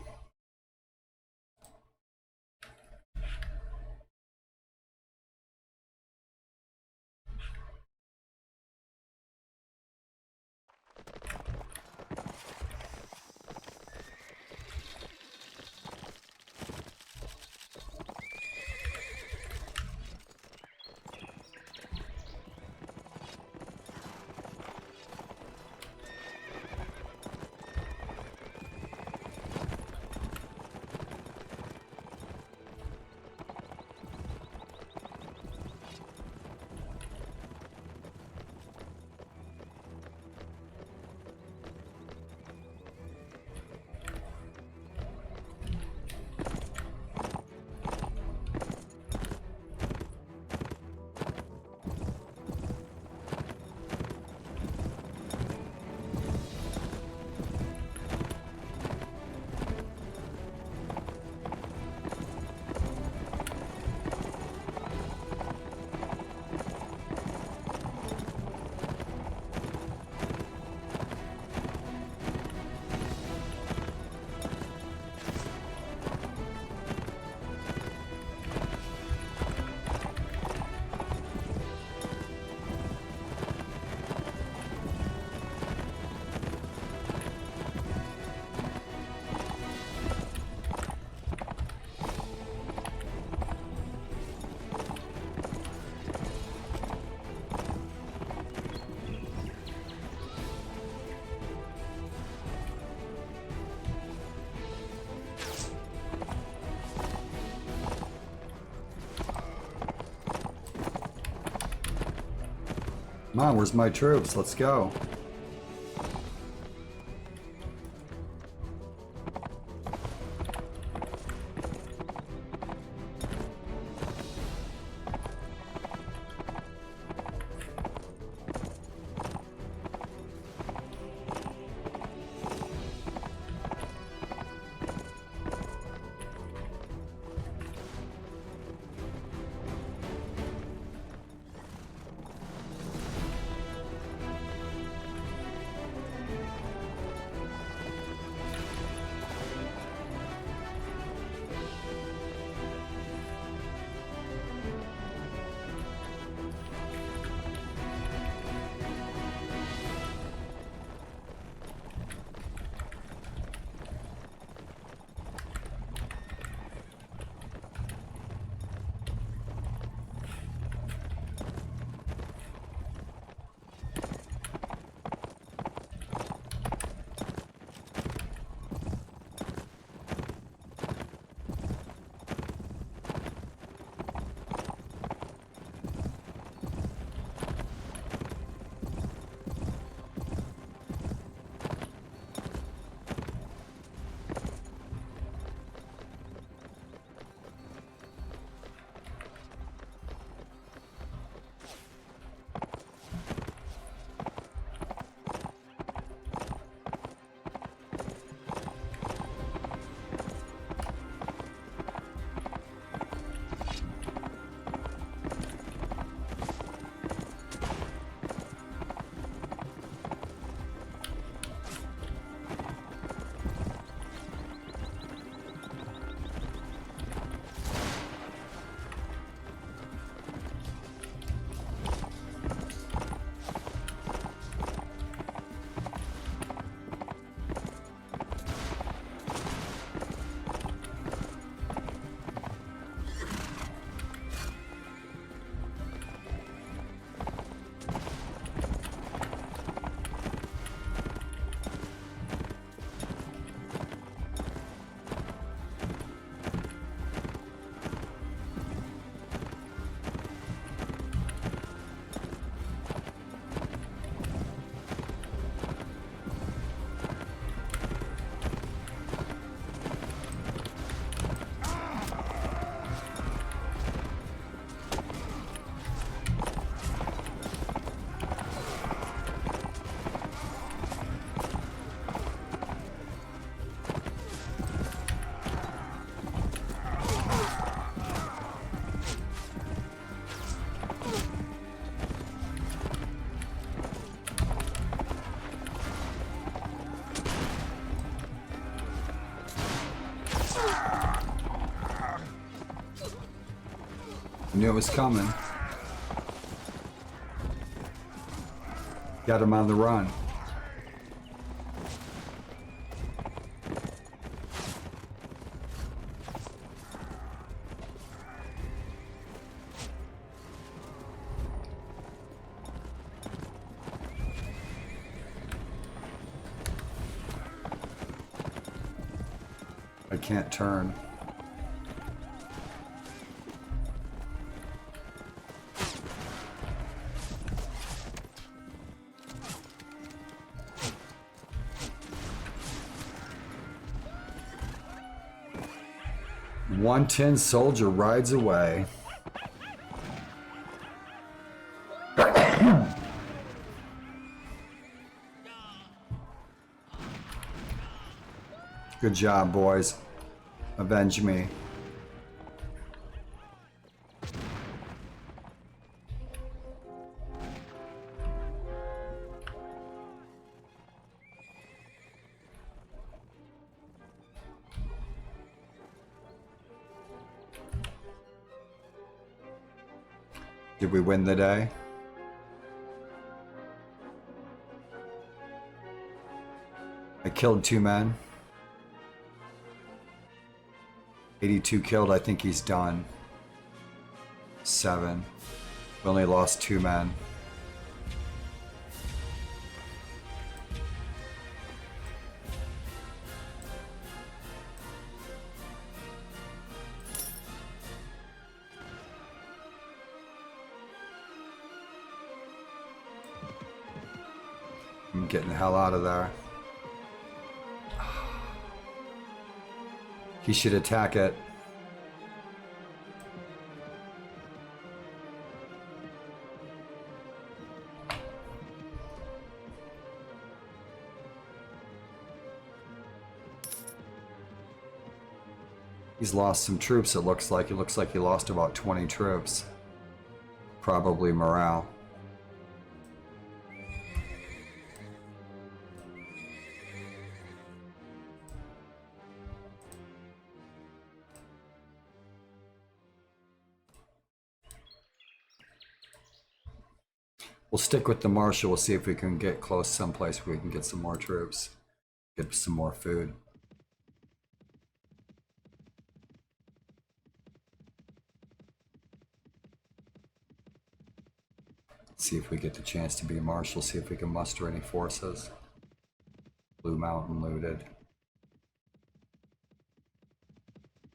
Come on, where's my troops? Let's go. Knew it was coming. Got him on the run. I can't turn. One tin soldier rides away. Good job, boys. Avenge me. Did we win the day? I killed 2 men. 82 killed, I think he's done. 7. We only lost 2 men. I'm getting the hell out of there. He should attack it. He's lost some troops, it looks like. It looks like he lost about 20 troops. Probably morale. We'll stick with the marshal. We'll see if we can get close someplace where we can get some more troops. Get some more food. See if we get the chance to be a marshal. See if we can muster any forces. Blue Mountain looted.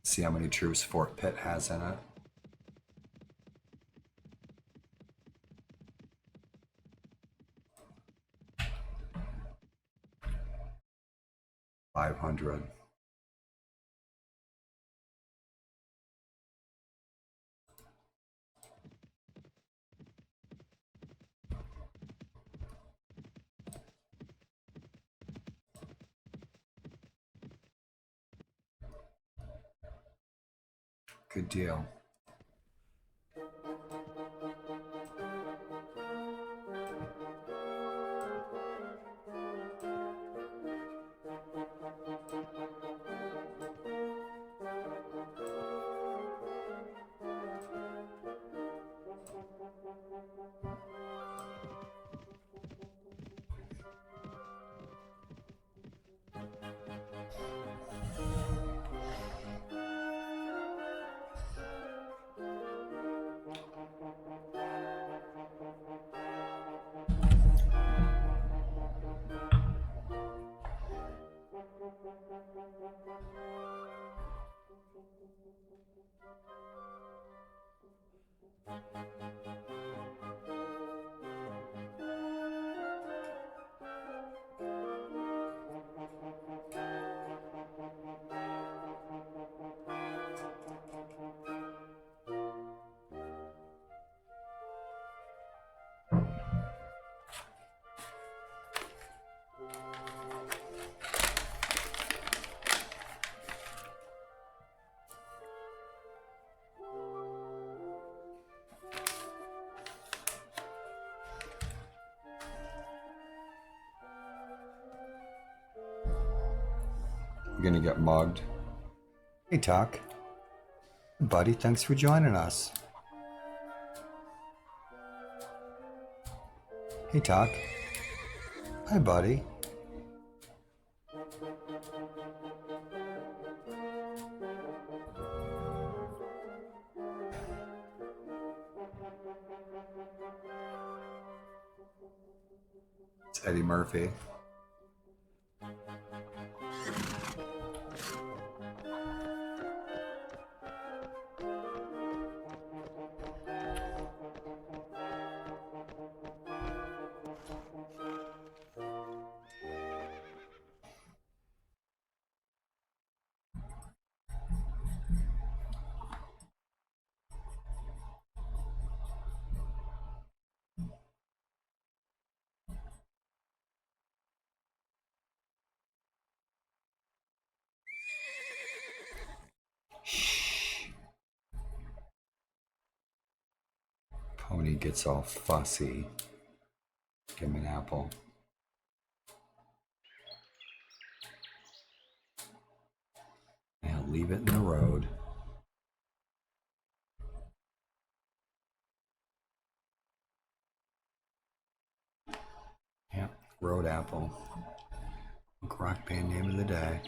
See how many troops Fort Pitt has in it. 500. Good deal. We're gonna get mugged. Hey, Tuck. Buddy, thanks for joining us. Hey, Doc. Hi, buddy. It's Eddie Murphy. Pony gets all fussy. Give him an apple. Now leave it in the road. Yep, road apple. Rock band name of the day.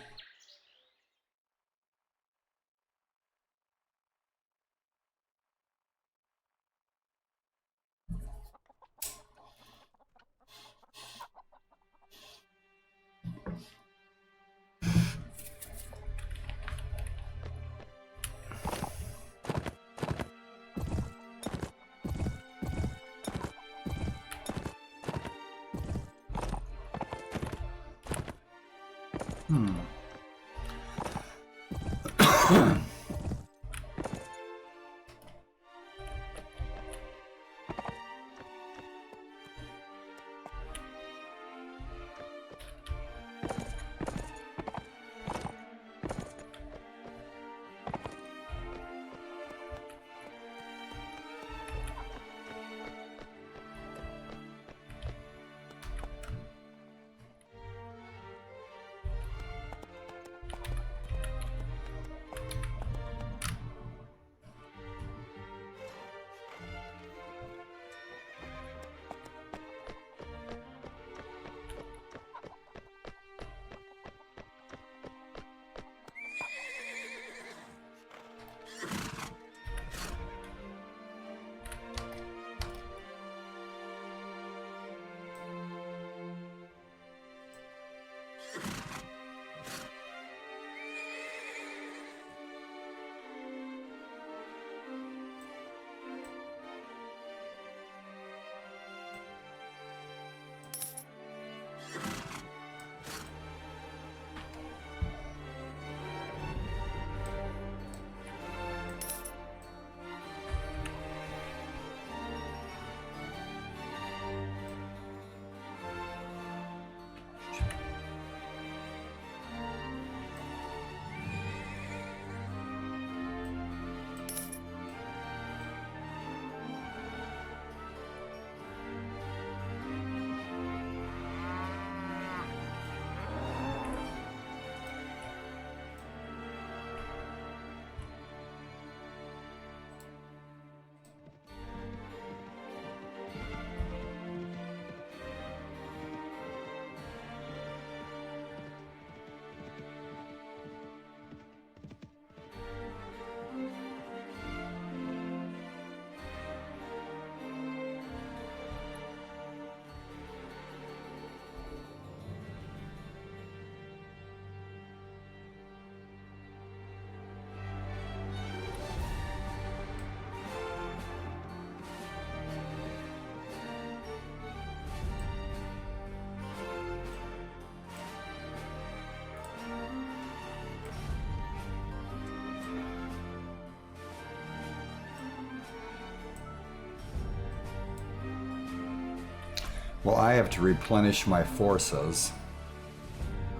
Well, I have to replenish my forces,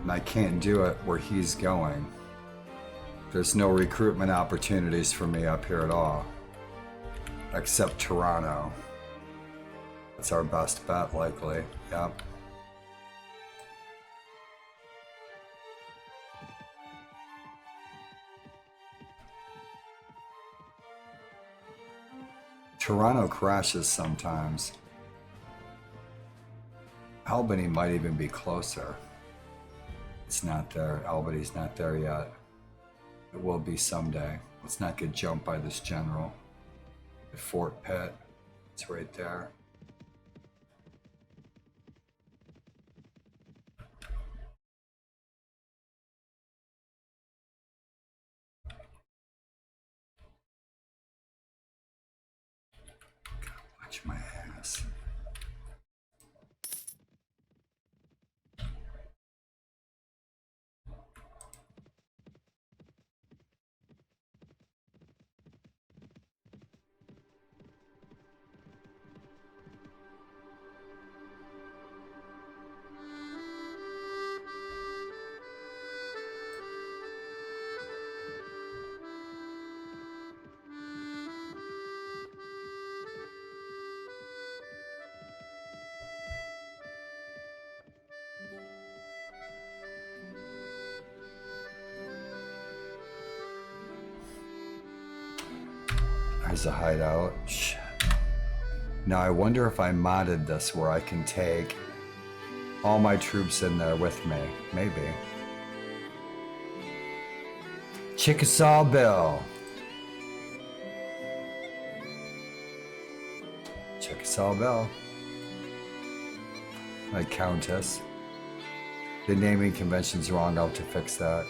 and I can't do it where he's going. There's no recruitment opportunities for me up here at all, except Toronto. That's our best bet, likely. Yep. Toronto crashes sometimes. Albany might even be closer. It's not there. Albany's not there yet. It will be someday. Let's not get jumped by this general. At Fort Pitt, it's right there. Watch my ass. There's a hideout. Shit. Now I wonder if I modded this where I can take all my troops in there with me. Maybe. Chickasaw Bill. Chickasaw Bill. My Countess. The naming convention's wrong. I'll have to fix that.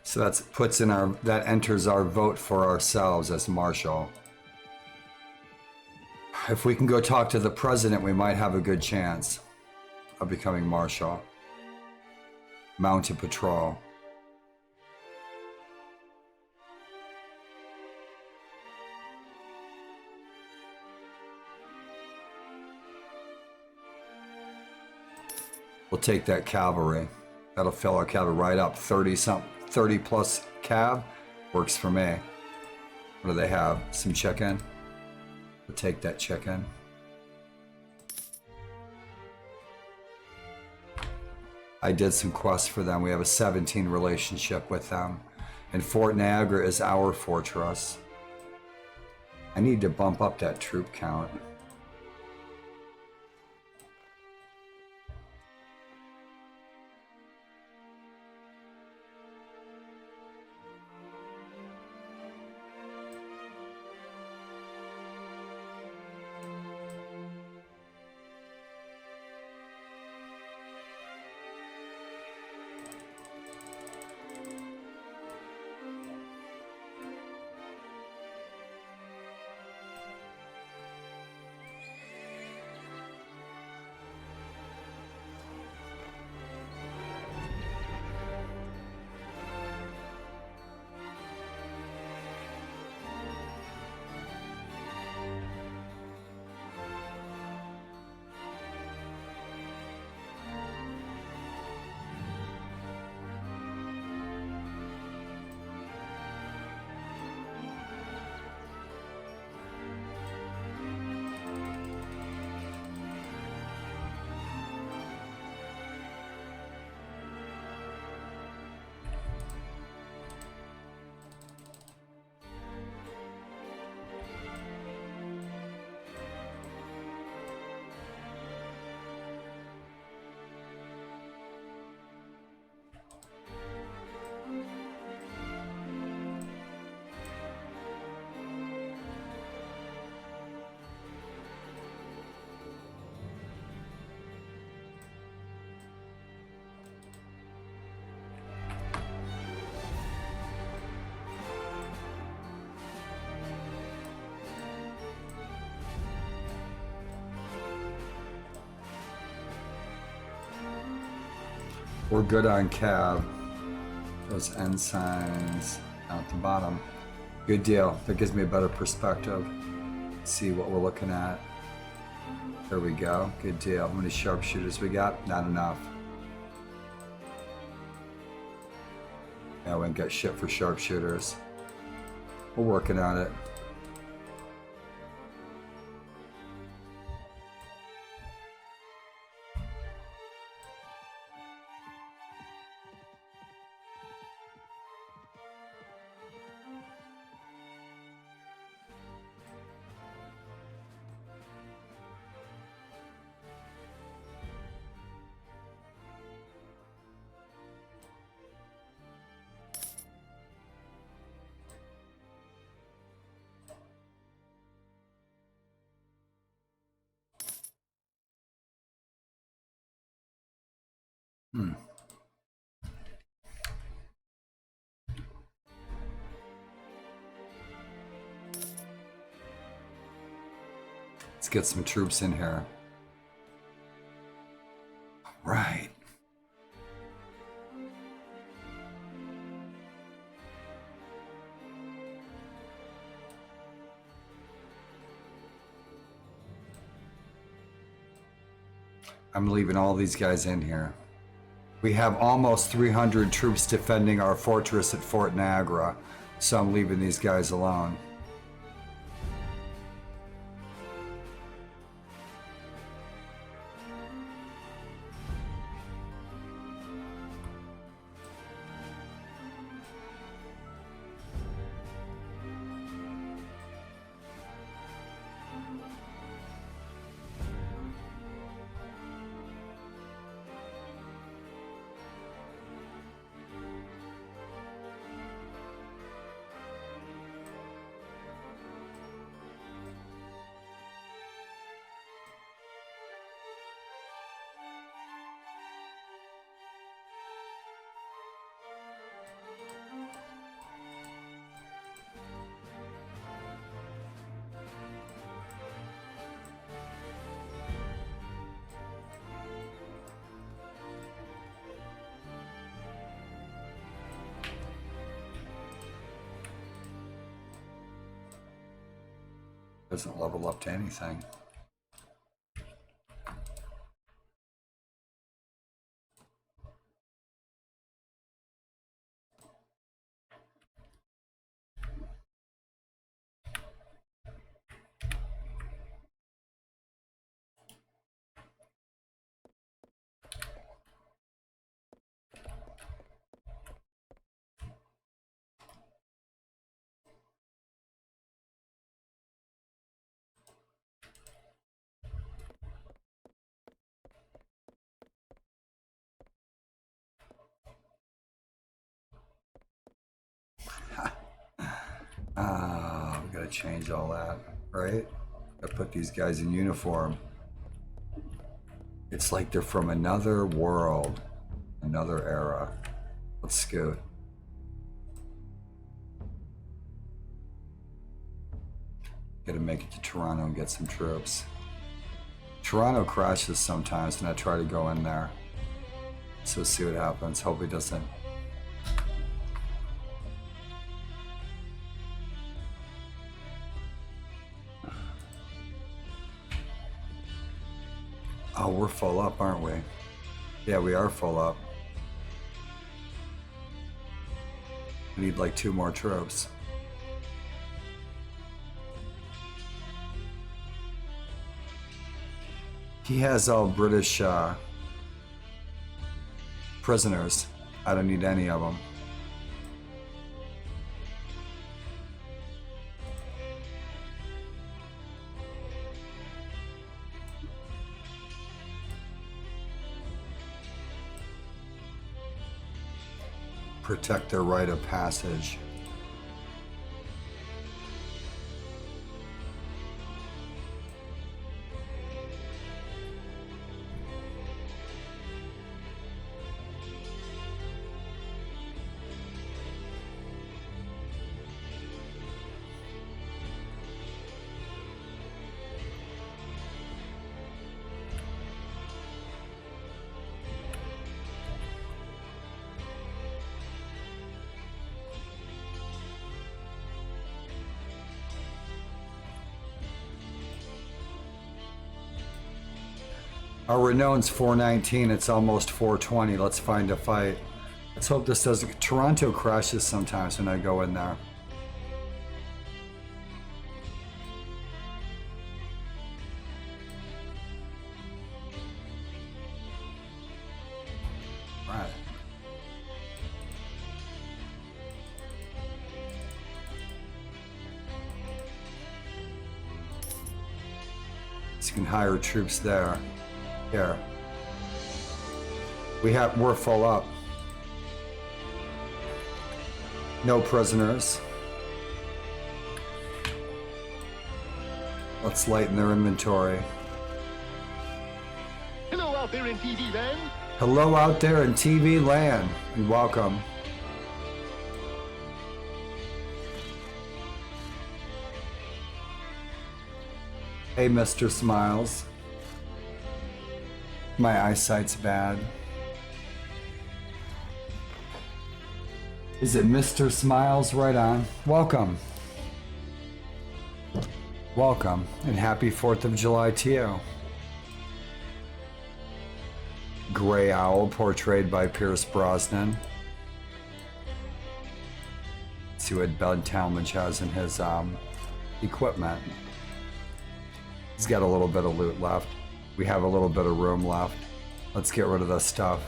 So that enters our vote for ourselves as Marshal. If we can go talk to the president, we might have a good chance of becoming Marshal. Mounted Patrol. We'll take that cavalry. That'll fill our cavalry right up. 30 plus cav works for me. What do they have? Some chicken? We'll take that chicken. I did some quests for them. We have a 17 relationship with them. And Fort Niagara is our fortress. I need to bump up that troop count. We're good on cab. Those ensigns out the bottom. Good deal. That gives me a better perspective. See what we're looking at. There we go. Good deal. How many sharpshooters we got? Not enough. Yeah, we ain't got shit for sharpshooters. We're working on it. Let's get some troops in here. Right. I'm leaving all these guys in here. We have almost 300 troops defending our fortress at Fort Niagara, so I'm leaving these guys alone. Doesn't level up to anything. We gotta change all that, right? Gotta put these guys in uniform. It's like they're from another world, another era. Let's scoot. Gotta make it to Toronto and get some troops. Toronto crashes sometimes and I try to go in there. So see what happens. Hope it doesn't. Oh, we're full up, aren't we? Yeah, we are full up. We need like 2 more troops. He has all British prisoners. I don't need any of them. Protect their right of passage. Our renown's 419. It's almost 420. Let's find a fight. Let's hope this doesn't. Toronto crashes sometimes when I go in there. Right. So you can hire troops there. Here. We're full up. No prisoners. Let's lighten their inventory. Hello out there in TV land. Hello out there in TV land, and welcome. Hey, Mr. Smiles. My eyesight's bad. Is it Mr. Smiles? Right on. Welcome. Welcome, and happy 4th of July to you. Gray Owl, portrayed by Pierce Brosnan. Let's see what Bud Talmadge has in his equipment. He's got a little bit of loot left. We have a little bit of room left. Let's get rid of this stuff.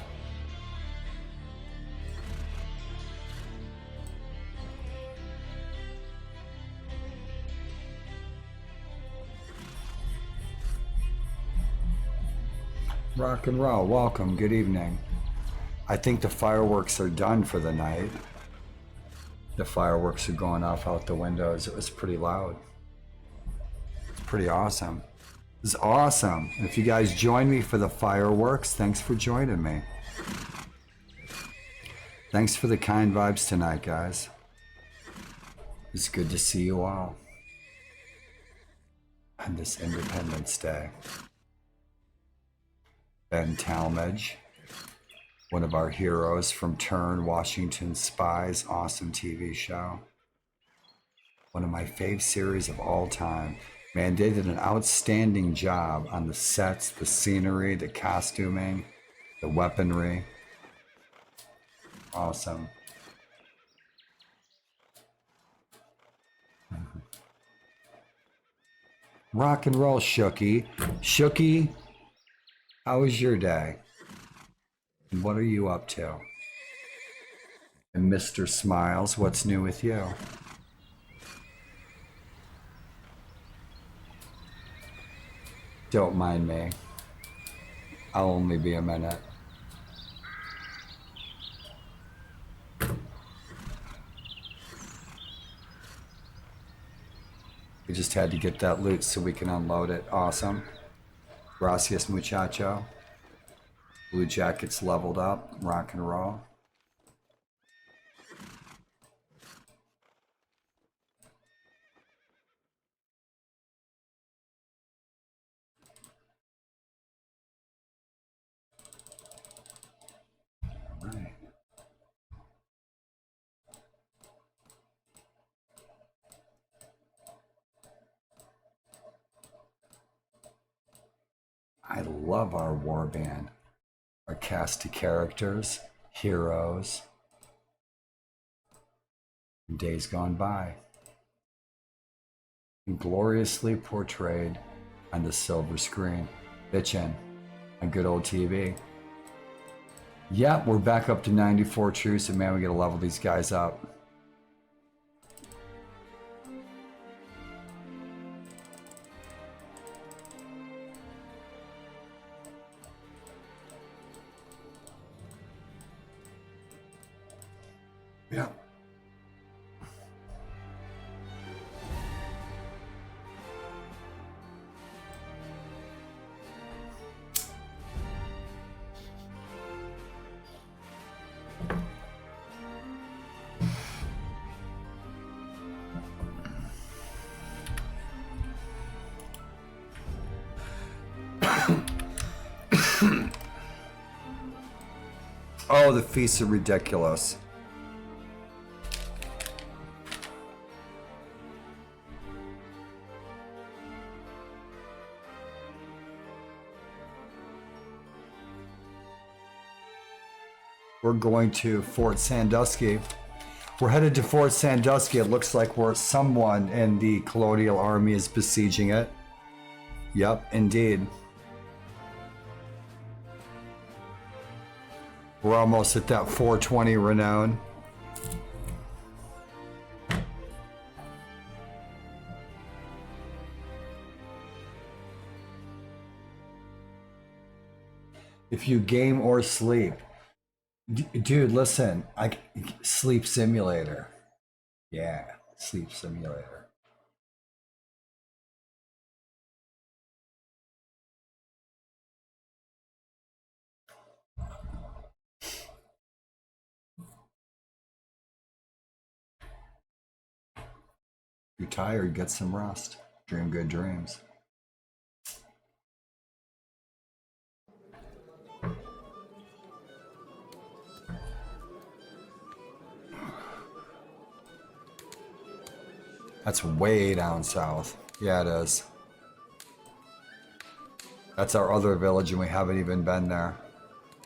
Rock and roll, welcome, good evening. I think the fireworks are done for the night. The fireworks are going off out the windows. It was pretty loud. It's pretty awesome. This is awesome. If you guys join me for the fireworks, thanks for joining me. Thanks for the kind vibes tonight, guys. It's good to see you all on this Independence Day. Ben Talmadge, one of our heroes from Turn, Washington Spies, awesome TV show. One of my fave series of all time. Man, they did an outstanding job on the sets, the scenery, the costuming, the weaponry. Awesome. Rock and roll, Shooky. Shooky, how was your day? And what are you up to? And Mr. Smiles, what's new with you? Don't mind me. I'll only be a minute. We just had to get that loot so we can unload it. Awesome. Gracias, muchacho. Blue Jackets leveled up. Rock and roll. Right. I love our warband. Our cast of characters, heroes, days gone by, and gloriously portrayed on the silver screen, bitchin' on good old TV. Yep, we're back up to 94 troops, and man, we gotta level these guys up. Yeah. Oh, the feasts are ridiculous. We're going to Fort Sandusky. We're headed to Fort Sandusky. It looks like someone in the colonial army is besieging it. Yep, indeed. We're almost at that 420 renown. If you game or sleep, dude, listen, sleep simulator. Yeah, sleep simulator. You're tired, get some rest. Dream good dreams. That's way down south. Yeah, it is. That's our other village and we haven't even been there.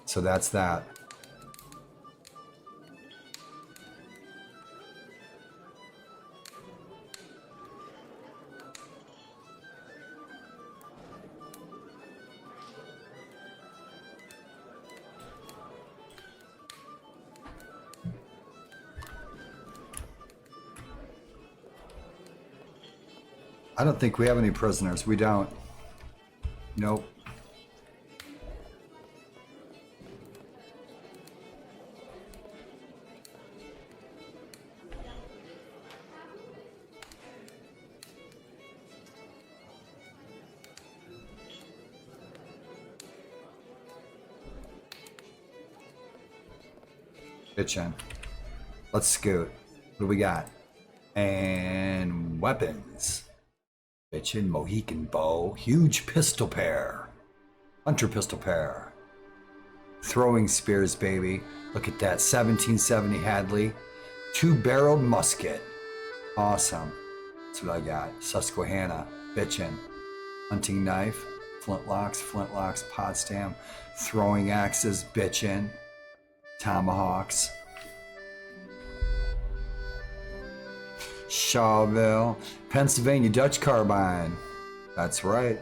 So that's that. I don't think we have any prisoners. We don't. Nope. Bitchin'. Let's scoot. What do we got? And weapons. Bitchin', Mohican bow, huge pistol pair, hunter pistol pair, throwing spears, baby. Look at that, 1770 Hadley, 2-barreled musket. Awesome. That's what I got. Susquehanna, bitchin', hunting knife, flintlocks, Potsdam, throwing axes, bitchin', tomahawks. Shawville, Pennsylvania Dutch carbine. That's right.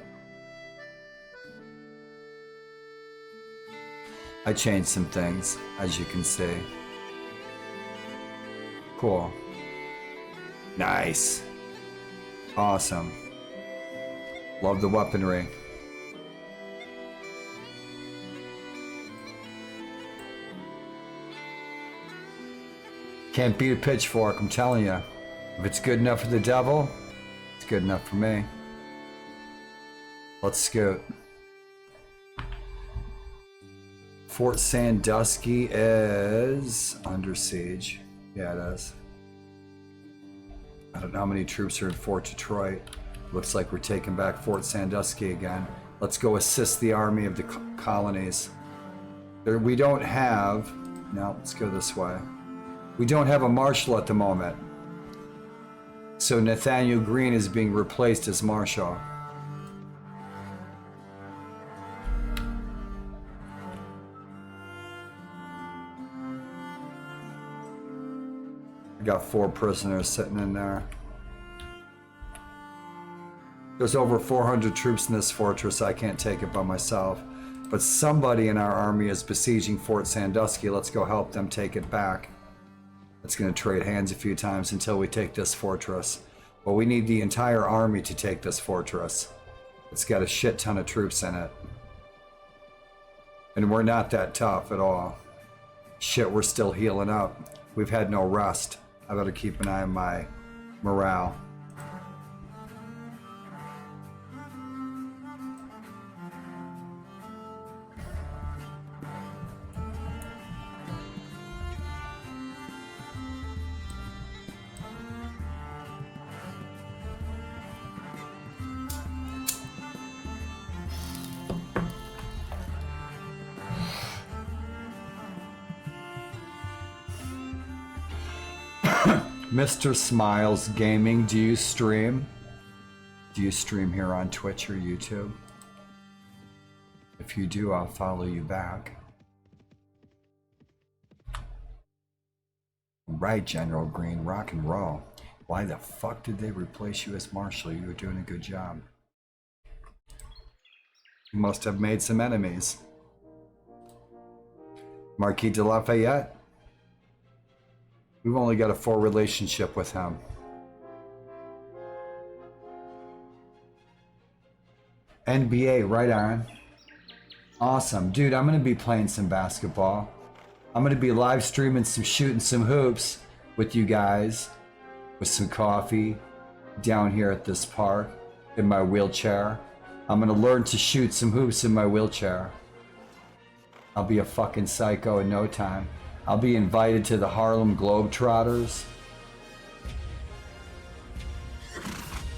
I changed some things, as you can see. Cool. Nice. Awesome. Love the weaponry. Can't beat a pitchfork, I'm telling you. If it's good enough for the devil, it's good enough for me. Let's scoot. Fort Sandusky is under siege. Yeah, it is. I don't know how many troops are in Fort Detroit. Looks like we're taking back Fort Sandusky again. Let's go assist the army of the colonies. We don't have... No, let's go this way. We don't have a marshal at the moment. So Nathaniel Green is being replaced as Marshal. I got 4 prisoners sitting in there. There's over 400 troops in this fortress. I can't take it by myself. But somebody in our army is besieging Fort Sandusky. Let's go help them take it back. It's going to trade hands a few times until we take this fortress. But we need the entire army to take this fortress. It's got a shit ton of troops in it. And we're not that tough at all. Shit, we're still healing up. We've had no rest. I better keep an eye on my morale. Mr. Smiles Gaming, do you stream? Do you stream here on Twitch or YouTube? If you do, I'll follow you back. right, General Green, rock and roll. Why the fuck did they replace you as Marshal? You were doing a good job. You must have made some enemies. Marquis de Lafayette? We've only got a 4 relationship with him. NBA, right on. Awesome. Dude, I'm going to be playing some basketball. I'm going to be live streaming some shooting some hoops with you guys with some coffee down here at this park in my wheelchair. I'm going to learn to shoot some hoops in my wheelchair. I'll be a fucking psycho in no time. I'll be invited to the Harlem Globetrotters.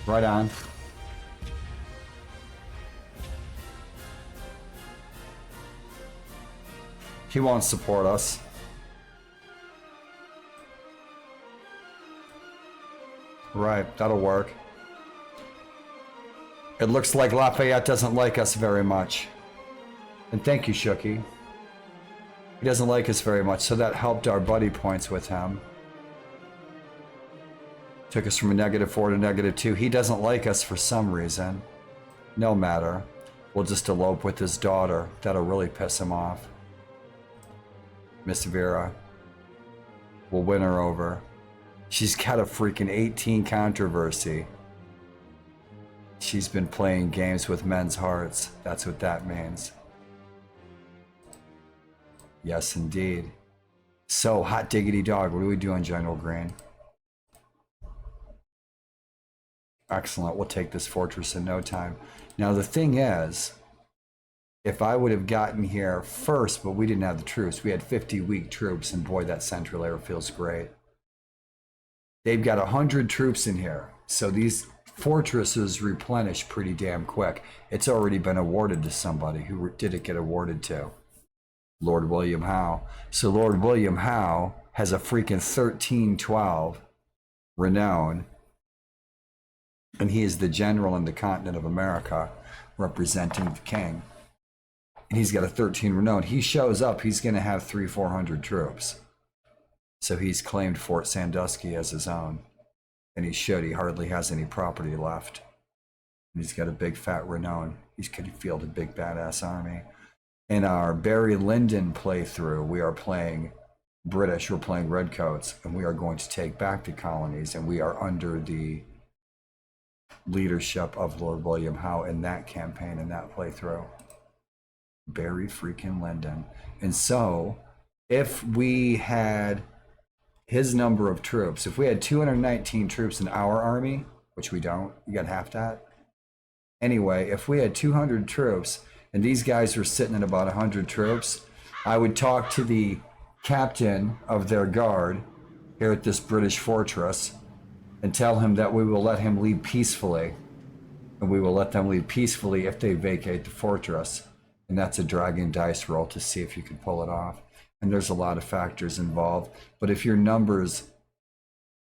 Right on. He won't support us. Right, that'll work. It looks like Lafayette doesn't like us very much. And thank you, Shooky. He doesn't like us very much, so that helped our buddy points with him. Took us from a -4 to -2. He doesn't like us for some reason. No matter. We'll just elope with his daughter. That'll really piss him off. Miss Vera. We'll win her over. She's got a freaking 18 controversy. She's been playing games with men's hearts. That's what that means. Yes, indeed. So, hot diggity dog, what are we doing, General Green? Excellent, we'll take this fortress in no time. Now, the thing is, if I would have gotten here first, but we didn't have the troops, we had 50 weak troops, and boy, that central air feels great. They've got 100 troops in here, so these fortresses replenish pretty damn quick. It's already been awarded to somebody. Who did it get awarded to? Lord William Howe. So Lord William Howe has a freaking 1312 renown, and he is the general in the continent of America representing the king. And he's got a 13 renown. He shows up, he's going to have 300-400 troops. So he's claimed Fort Sandusky as his own. And he should. He hardly has any property left. And he's got a big fat renown. He's going to field a big badass army. In our Barry Lyndon playthrough, we are playing British, we're playing Redcoats, and we are going to take back the colonies, and we are under the leadership of Lord William Howe in that campaign, in that playthrough. Barry freaking Lyndon. And so, if we had his number of troops, if we had 219 troops in our army, which we don't, you got half that. Anyway, if we had 200 troops, and these guys were sitting at about 100 troops, I would talk to the captain of their guard here at this British fortress and tell him that we will let him leave peacefully. And we will let them leave peacefully if they vacate the fortress. And that's a dragon dice roll to see if you can pull it off. And there's a lot of factors involved. But if your numbers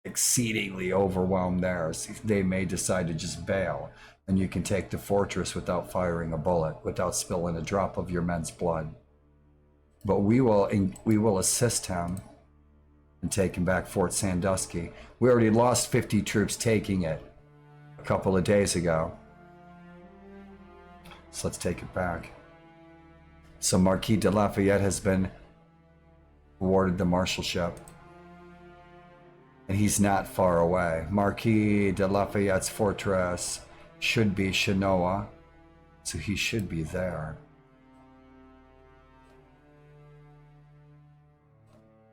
exceedingly overwhelm theirs, they may decide to just bail. And you can take the fortress without firing a bullet, without spilling a drop of your men's blood. But we will assist him in taking back Fort Sandusky. We already lost 50 troops taking it a couple of days ago. So let's take it back. So Marquis de Lafayette has been awarded the marshalship. And he's not far away. Marquis de Lafayette's fortress should be Chenoa, so he should be there.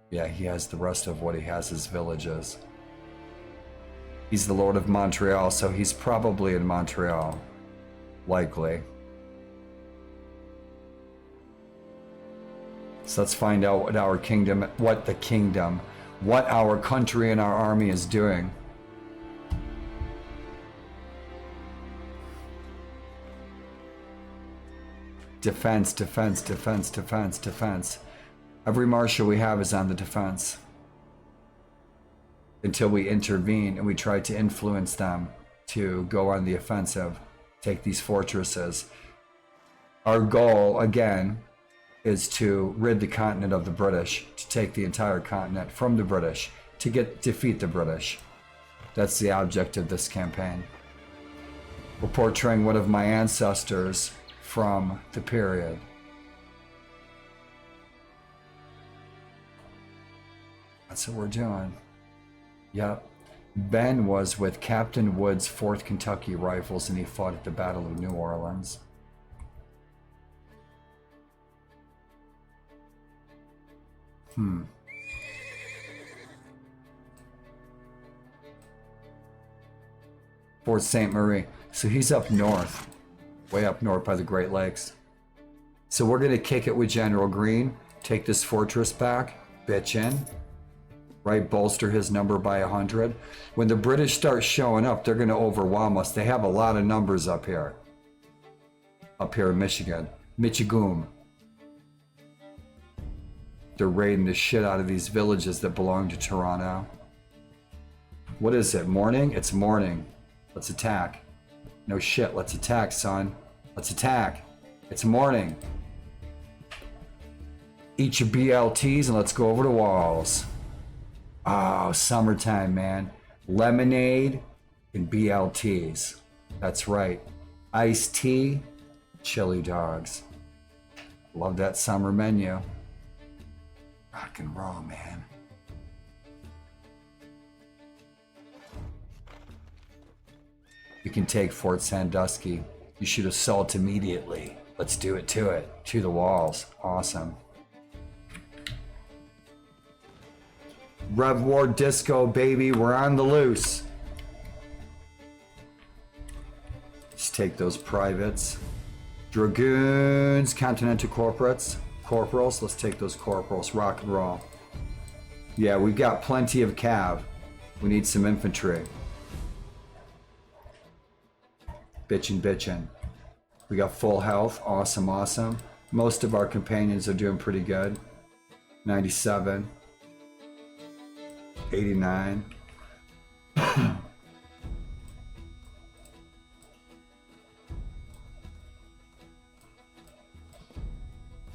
Yeah, he has the rest of what he has as villages. He's the Lord of Montreal, so he's probably in Montreal. Likely. So let's find out what our country and our army is doing. Defense, defense, defense, defense, defense. Every marshal we have is on the defense. Until we intervene and we try to influence them to go on the offensive, take these fortresses. Our goal, again, is to rid the continent of the British, to take the entire continent from the British, to defeat the British. That's the object of this campaign. We're portraying one of my ancestors from the period. That's what we're doing. Yep. Ben was with Captain Wood's 4th Kentucky Rifles and he fought at the Battle of New Orleans. Fort St. Marie. So he's up north. Way up north by the Great Lakes. So we're going to kick it with General Greene. Take this fortress back. Bitch in. Right? Bolster his number by 100. When the British start showing up, they're going to overwhelm us. They have a lot of numbers up here. Up here in Michigan. Michigan. They're raiding the shit out of these villages that belong to Toronto. What is it? Morning? It's morning. Let's attack. No shit, let's attack, son. Let's attack. It's morning. Eat your BLTs and let's go over the walls. Oh, summertime, man. Lemonade and BLTs. That's right. Iced tea, chili dogs. Love that summer menu. Rock and roll, man. You can take Fort Sandusky. You should assault immediately. Let's do it. To the walls. Awesome. Rev War Disco, baby. We're on the loose. Let's take those privates. Dragoons, Continental Corporals. Let's take those corporals. Rock and roll. Yeah, we've got plenty of cav. We need some infantry. Bitchin'. We got full health. Awesome. Most of our companions are doing pretty good. 97. 89.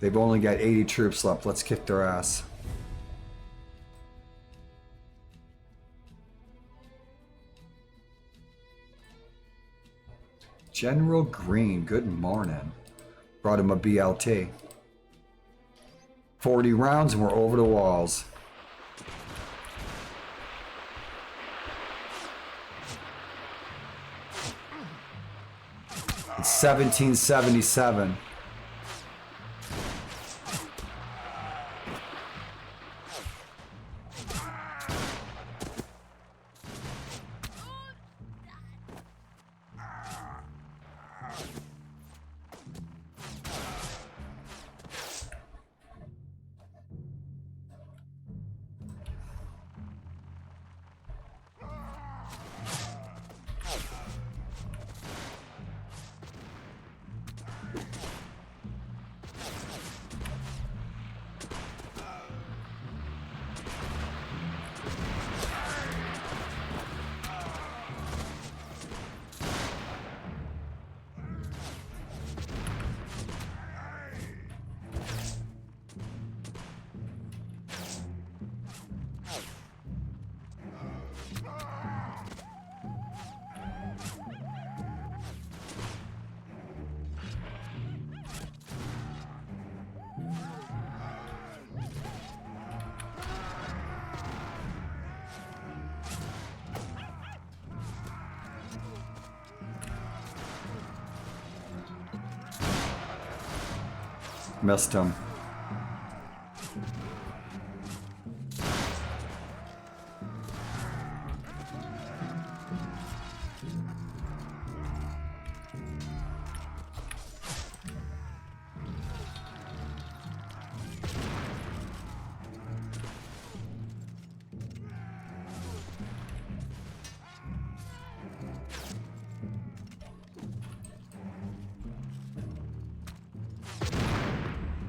They've only got 80 troops left. Let's kick their ass. General Greene, good morning. Brought him a BLT. 40 rounds and we're over the walls. It's 1777. Missed him.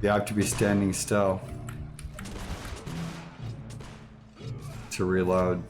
You have to be standing still to reload.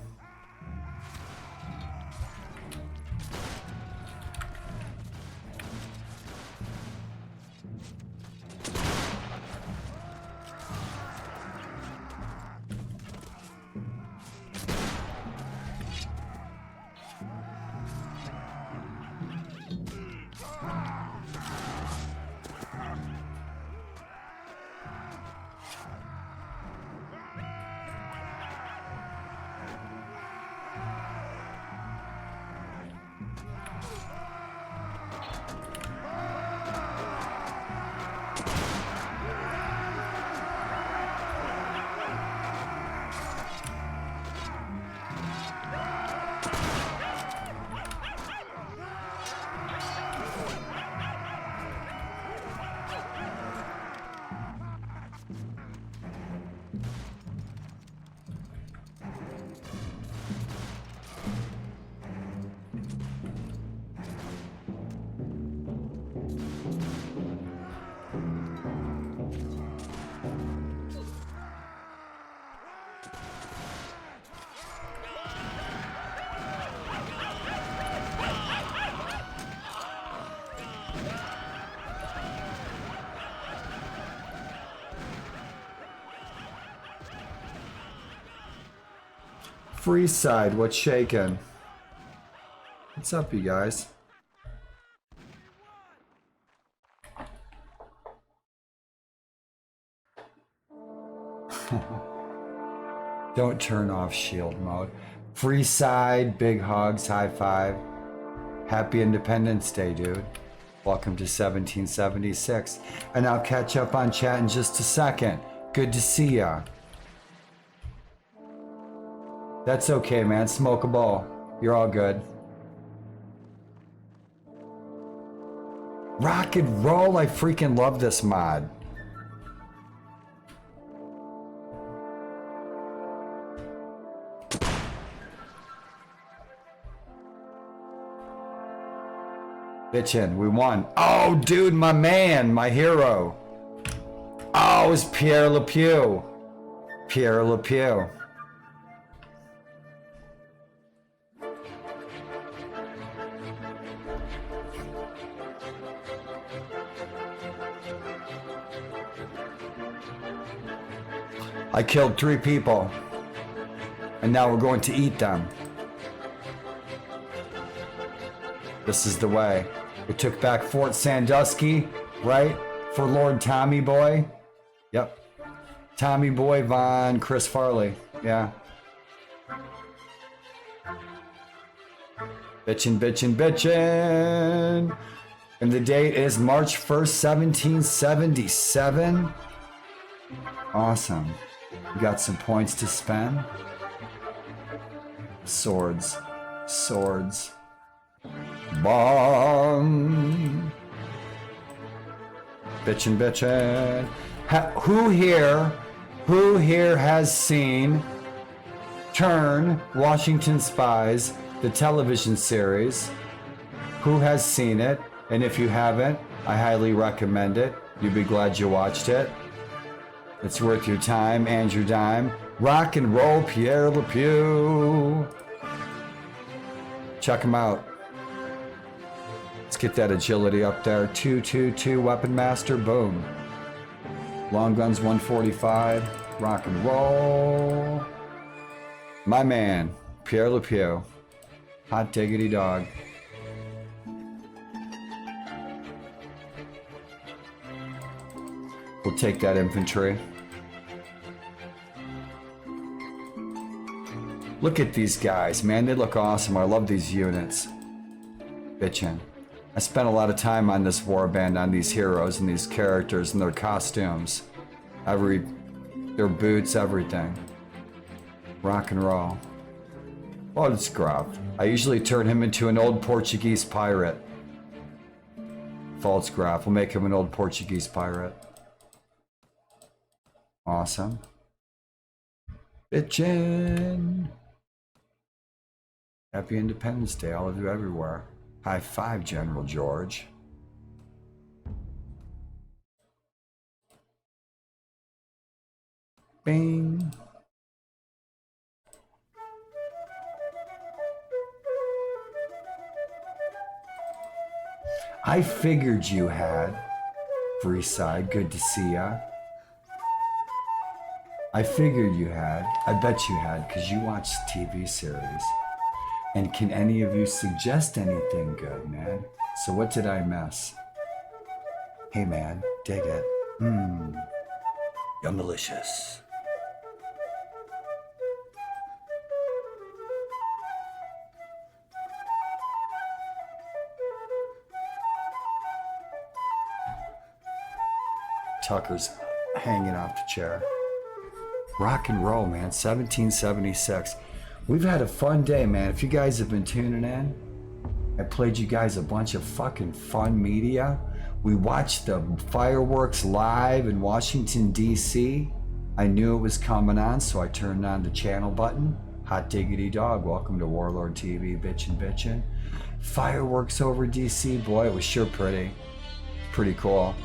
Free side, what's shaking? What's up, you guys? Don't turn off shield mode. Free side, big hugs, high five. Happy Independence Day, dude. Welcome to 1776. And I'll catch up on chat in just a second. Good to see ya. That's okay, man. Smoke a bowl. You're all good. Rock and roll. I freaking love this mod. Bitchin', we won. Oh, dude, my man, my hero. Oh, it was Pierre Lepew. Pierre Lepew. I killed 3 people, and now we're going to eat them. This is the way. We took back Fort Sandusky, right? For Lord Tommy Boy. Yep. Tommy Boy von Chris Farley. Yeah. Bitchin', bitchin', bitchin'. And the date is March 1st, 1777. Awesome. We got some points to spend. Swords. Swords. Bong. Bitchin', bitchin'. Who here has seen Turn Washington Spies, the television series? Who has seen it? And if you haven't, I highly recommend it. You'll be glad you watched it. It's worth your time and your dime. Rock and roll, Pierre Lepew. Check him out. Let's get that agility up there. 222 Weapon Master, boom. Long guns 145. Rock and roll. My man, Pierre Lepew. Hot diggity dog. We'll take that infantry. Look at these guys, man. They look awesome. I love these units. Bitchin'. I spent a lot of time on this warband, on these heroes and these characters and their costumes. Their boots, everything. Rock and roll. Oh, it's gruff. I usually turn him into an old Portuguese pirate. False graph. We'll make him an old Portuguese pirate. Awesome. Bitchin'. Happy Independence Day, all of you everywhere. High five, General George. Bing. I figured you had. Free side, good to see ya. I figured you had. I bet you had, because you watch TV series. And can any of you suggest anything good, man? So what did I miss? Hey, man, dig it. You're malicious. Tucker's hanging off the chair. Rock and roll, man. 1776. We've had a fun day, man. If you guys have been tuning in, I played you guys a bunch of fucking fun media. We watched the fireworks live in Washington, D.C. I knew it was coming on, so I turned on the channel button. Hot diggity dog. Welcome to Warlord TV, bitchin'. Fireworks over D.C. Boy, it was sure pretty. Pretty cool.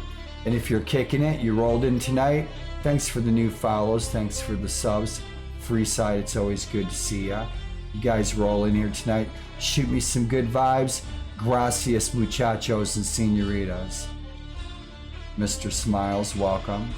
And if you're kicking it, you rolled in tonight. Thanks for the new follows. Thanks for the subs. Free side, it's always good to see ya. You guys roll in here tonight. Shoot me some good vibes. Gracias, muchachos and senoritas. Mr. Smiles, welcome.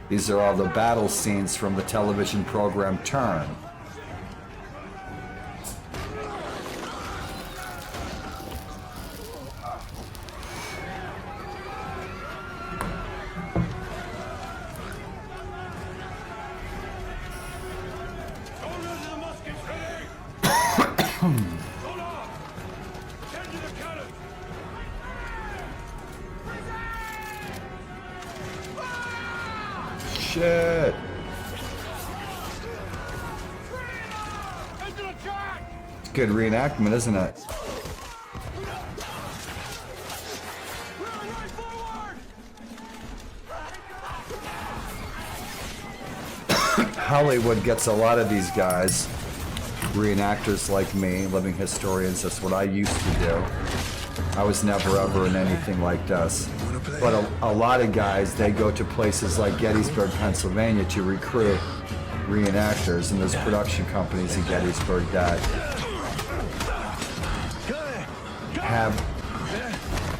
These are all the battle scenes from the television program Turn. Shit. It's a good reenactment, isn't it? Hollywood gets a lot of these guys, reenactors like me, living historians. That's what I used to do. I was never ever in anything like this. But a lot of guys, they go to places like Gettysburg, Pennsylvania to recruit reenactors, and there's production companies in Gettysburg that have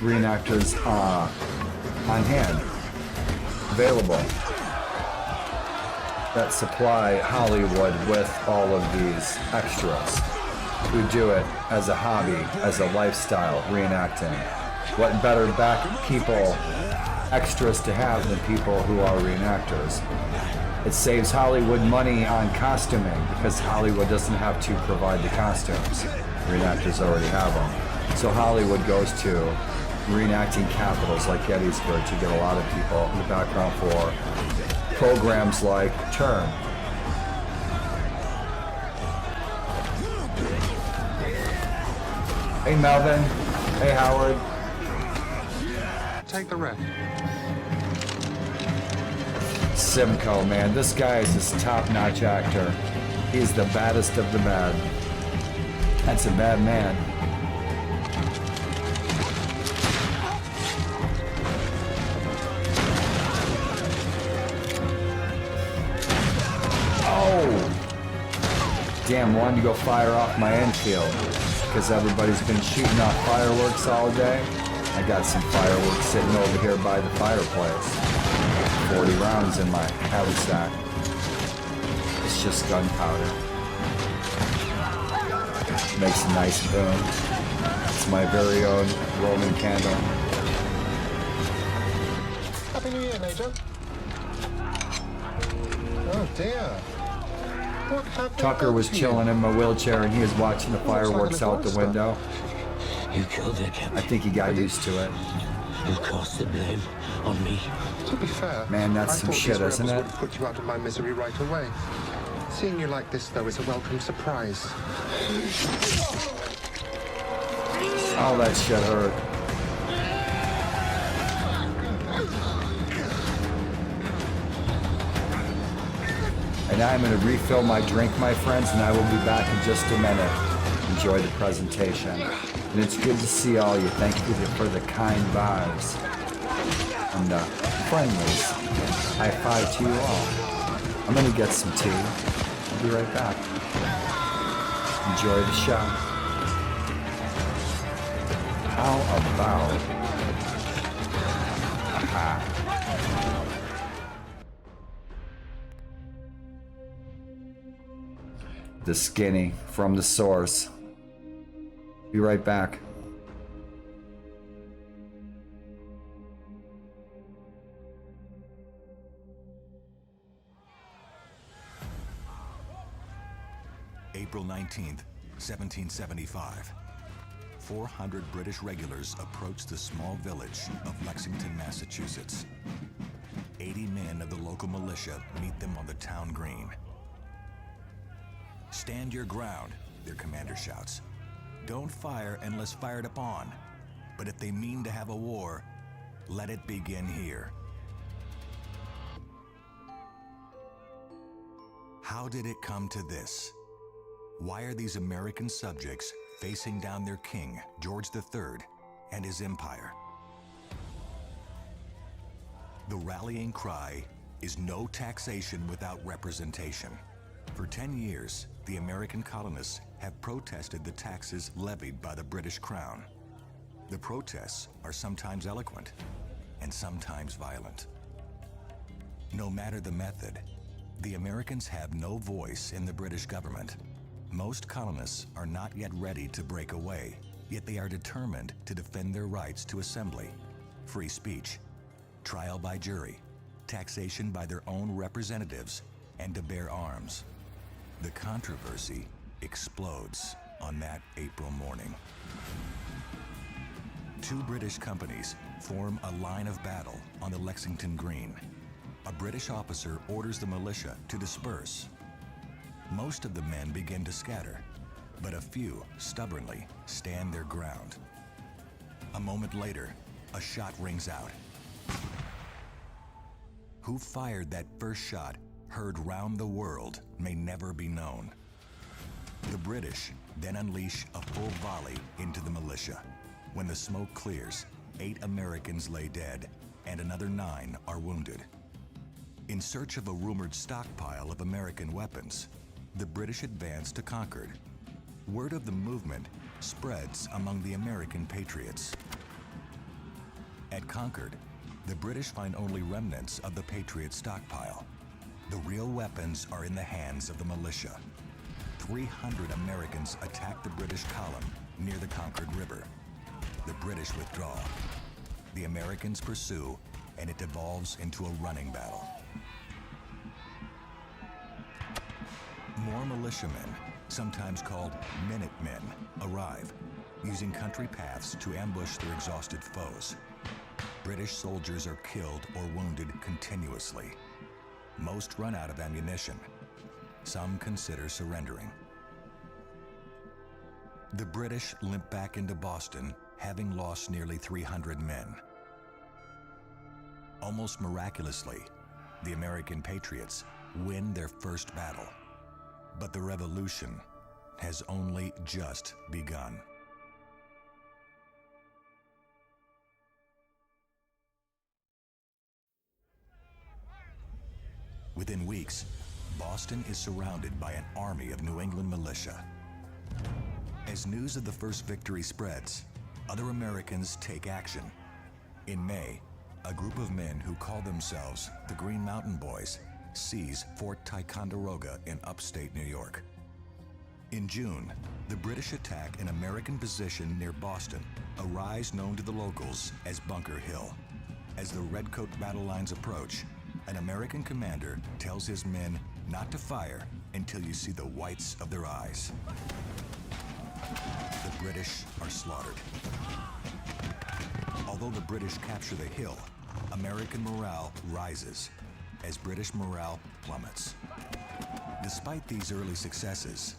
reenactors on hand, available, that supply Hollywood with all of these extras who do it as a hobby, as a lifestyle, reenacting. What better extras to have than people who are reenactors? It saves Hollywood money on costuming because Hollywood doesn't have to provide the costumes. Reenactors already have them. So Hollywood goes to reenacting capitals like Gettysburg to get a lot of people in the background for programs like Turn. Hey Melvin. Hey Howard. Take the rest. Simcoe, man, this guy is this top-notch actor. He's the baddest of the bad. That's a bad man. Oh! Damn, wanted to go fire off my Enfield because everybody's been shooting off fireworks all day. I got some fireworks sitting over here by the fireplace. 40 rounds in my haversack. It's just gunpowder. Makes a nice boom. It's my very own Roman candle. Happy New Year, Major. Oh dear. What happened? Tucker was chilling in my wheelchair and he was watching the fireworks out the window. You killed their captain. I think he got used to it. You cast the blame on me. To be fair, Man, that's some shit, isn't it? Would have put you out of my misery right away. Seeing you like this, though, is a welcome surprise. Oh, that shit hurt. And I'm going to refill my drink, my friends, and I will be back in just a minute. Enjoy the presentation. And it's good to see all you. Thank you for the kind vibes and friendlies. High five to you all. I'm going to get some tea. I'll be right back. Enjoy the show. How about... Aha. The skinny from the source. Be right back. April 19th, 1775. 400 British regulars approached the small village of Lexington, Massachusetts. 80 men of the local militia meet them on the town green. "Stand your ground," their commander shouts. "Don't fire unless fired upon. But if they mean to have a war, let it begin here." How did it come to this? Why are these American subjects facing down their king, George III, and his empire? The rallying cry is no taxation without representation. For 10 years, the American colonists have protested the taxes levied by the British Crown. The protests are sometimes eloquent and sometimes violent. No matter the method, the Americans have no voice in the British government. Most colonists are not yet ready to break away, yet they are determined to defend their rights to assembly, free speech, trial by jury, taxation by their own representatives, and to bear arms. The controversy explodes on that April morning. Two British companies form a line of battle on the Lexington Green. A British officer orders the militia to disperse. Most of the men begin to scatter, but a few stubbornly stand their ground. A moment later, a shot rings out. Who fired that first shot, heard round the world, may never be known. The British then unleash a full volley into the militia. When the smoke clears, 8 Americans lay dead, and another 9 are wounded. In search of a rumored stockpile of American weapons, the British advanced to Concord. Word of the movement spreads among the American patriots. At Concord, the British find only remnants of the Patriot stockpile. The real weapons are in the hands of the militia. 300 Americans attack the British column near the Concord River. The British withdraw. The Americans pursue, and it devolves into a running battle. More militiamen, sometimes called Minutemen, arrive, using country paths to ambush their exhausted foes. British soldiers are killed or wounded continuously. Most run out of ammunition. Some consider surrendering. The British limp back into Boston, having lost nearly 300 men. Almost miraculously, the American patriots win their first battle. But the revolution has only just begun. Within weeks, Boston is surrounded by an army of New England militia. As news of the first victory spreads, other Americans take action. In May, a group of men who call themselves the Green Mountain Boys seize Fort Ticonderoga in upstate New York. In June, the British attack an American position near Boston, a rise known to the locals as Bunker Hill. As the Redcoat battle lines approach, an American commander tells his men not to fire until you see the whites of their eyes. The British are slaughtered. Although the British capture the hill, American morale rises as British morale plummets. Despite these early successes,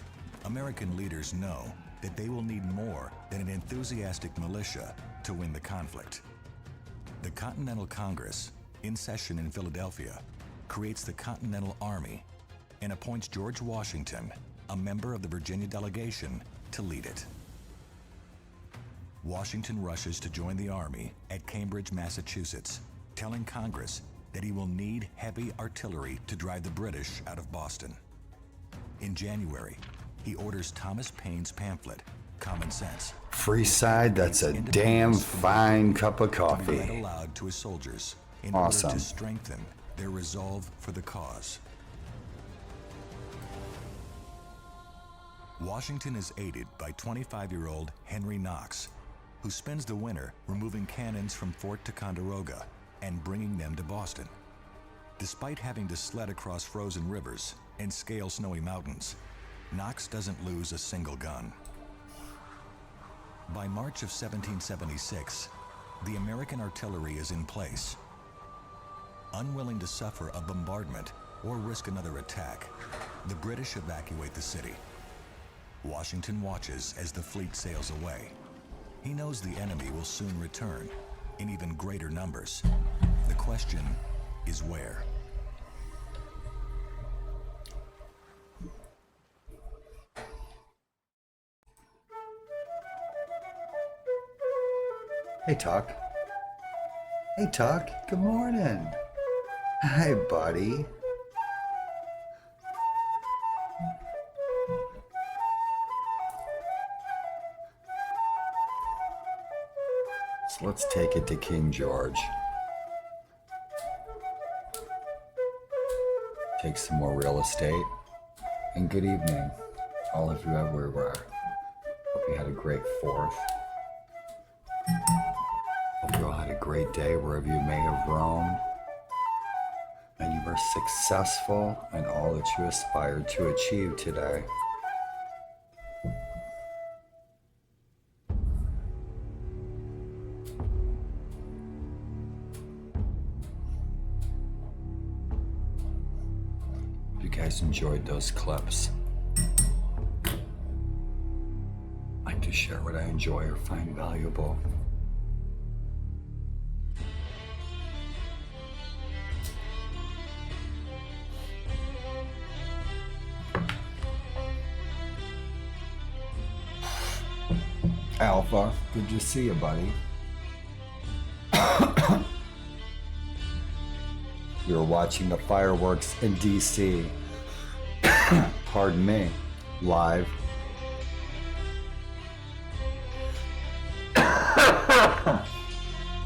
American leaders know that they will need more than an enthusiastic militia to win the conflict. The Continental Congress, in session in Philadelphia, creates the Continental Army and appoints George Washington, a member of the Virginia delegation, to lead it. Washington rushes to join the Army at Cambridge, Massachusetts, telling Congress that he will need heavy artillery to drive the British out of Boston. In January, he orders Thomas Paine's pamphlet, Common Sense. Free side, that's a damn fine cup of Read coffee. aloud to his soldiers in Awesome. order to strengthen their resolve for the cause. Washington is aided by 25-year-old Henry Knox, who spends the winter removing cannons from Fort Ticonderoga and bringing them to Boston. Despite having to sled across frozen rivers and scale snowy mountains, Knox doesn't lose a single gun. By March of 1776, the American artillery is in place. Unwilling to suffer a bombardment or risk another attack, the British evacuate the city. Washington watches as the fleet sails away. He knows the enemy will soon return in even greater numbers. The question is where? Hey, Tuck. Hey, Tuck. Good morning. Hi, buddy. So let's take it to King George. Take some more real estate. And good evening, all of you everywhere. Hope you had a great 4th. Hope you all had a great day wherever you may have roamed. And you were successful in all that you aspired to achieve today. If you guys enjoyed those clips, I like to share what I enjoy or find valuable. Alpha, good to see you, buddy. We were watching the fireworks in DC. Pardon me. Live.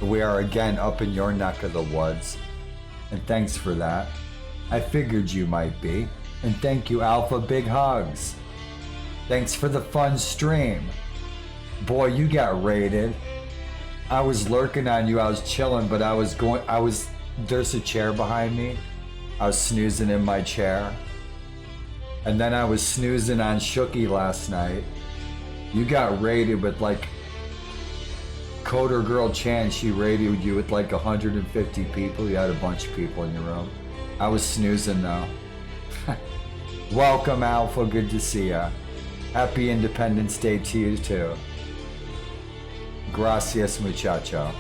We are again up in your neck of the woods. And thanks for that. I figured you might be. And thank you, Alpha. Big hugs. Thanks for the fun stream. Boy, you got raided. I was lurking on you. I was chilling, but there's a chair behind me. I was snoozing in my chair. And then I was snoozing on Shooky last night. You got raided with like Coder Girl Chan. She raided you with like 150 people. You had a bunch of people in your room. I was snoozing though. Welcome, Alpha. Good to see ya. Happy Independence Day to you too. Gracias, muchacho.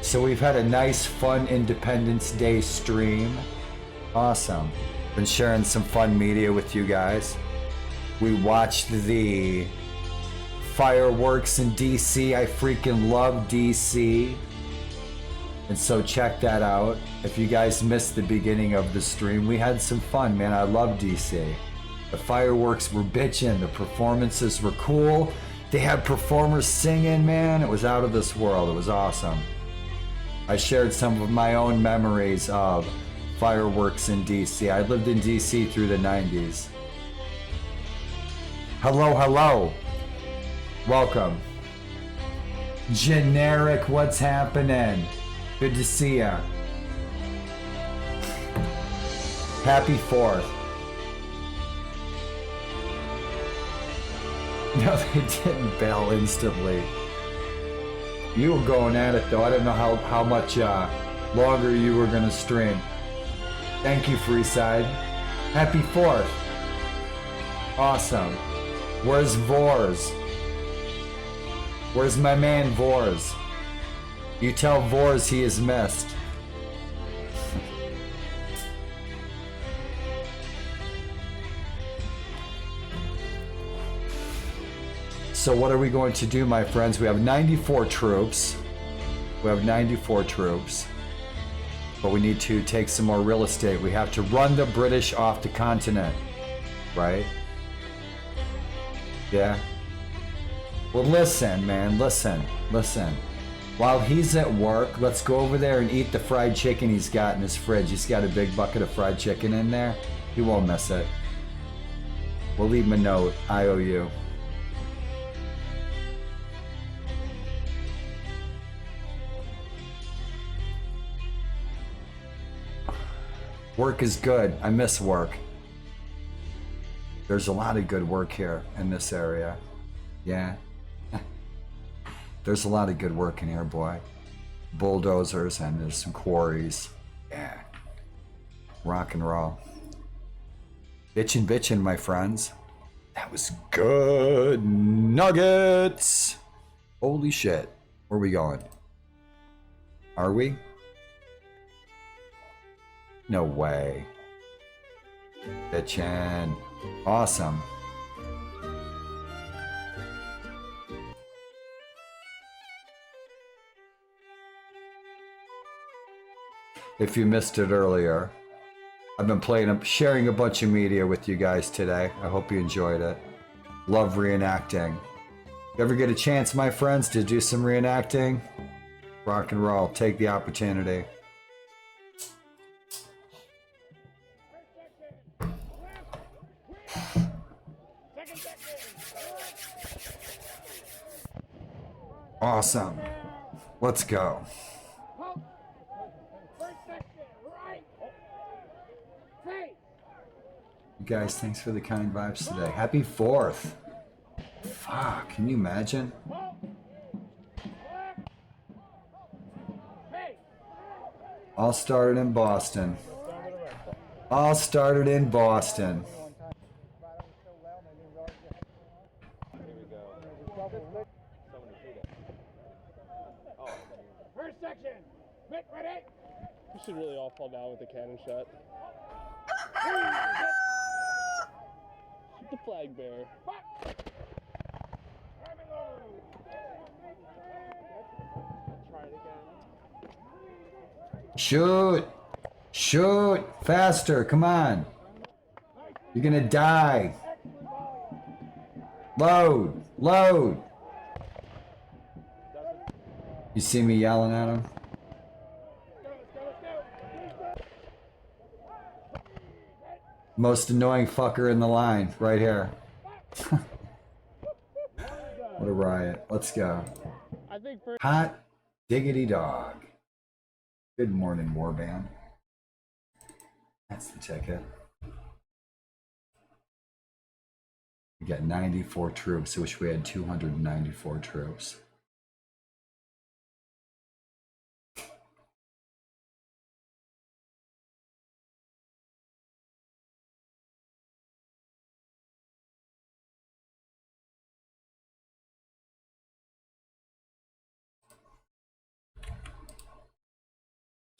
So we've had a nice, fun Independence Day stream. Awesome. Been sharing some fun media with you guys. We watched the fireworks in DC. I freaking love DC. And so check that out. If you guys missed the beginning of the stream, we had some fun, man. I love DC. The fireworks were bitchin'. The performances were cool. They had performers singing, man. It was out of this world. It was awesome. I shared some of my own memories of fireworks in DC. I lived in DC through the 90s. Hello, hello. Welcome. Generic, what's happening? Good to see ya. Happy 4th. No, they didn't bail instantly. You were going at it though. I didn't know how much longer you were gonna stream. Thank you, Freeside. Happy 4th. Awesome. Where's Vors? Where's my man Vors? You tell Vors he is missed. So what are we going to do, my friends? We have 94 troops. We have 94 troops. But we need to take some more real estate. We have to run the British off the continent. Right? Yeah? Well, listen, man. Listen. While he's at work, let's go over there and eat the fried chicken he's got in his fridge. He's got a big bucket of fried chicken in there. He won't miss it. We'll leave him a note. I owe you. Work is good. I miss work. There's a lot of good work here in this area. Yeah. There's a lot of good work in here, boy. Bulldozers and there's some quarries. Yeah. Rock and roll. Bitchin', my friends. That was good nuggets. Holy shit. Where are we going? Are we? No way. Bitchin'. Awesome. If you missed it earlier, I've been sharing a bunch of media with you guys today. I hope you enjoyed it. Love reenacting. You ever get a chance, my friends, to do some reenacting? Rock and roll. Take the opportunity. Awesome. Let's go. You guys, thanks for the kind vibes today. Happy 4th. Fuck, can you imagine? All started in Boston. All started in Boston. First section, get ready. We should really all fall down with the cannon shut. Shoot the flag bearer. Try it again. Shoot! Shoot! Faster, come on! You're gonna die! Load! Load! You see me yelling at him? Most annoying fucker in the line, right here. What a riot. Let's go. Hot diggity dog. Good morning, Warband. That's the ticket. We got 94 troops. I wish we had 294 troops.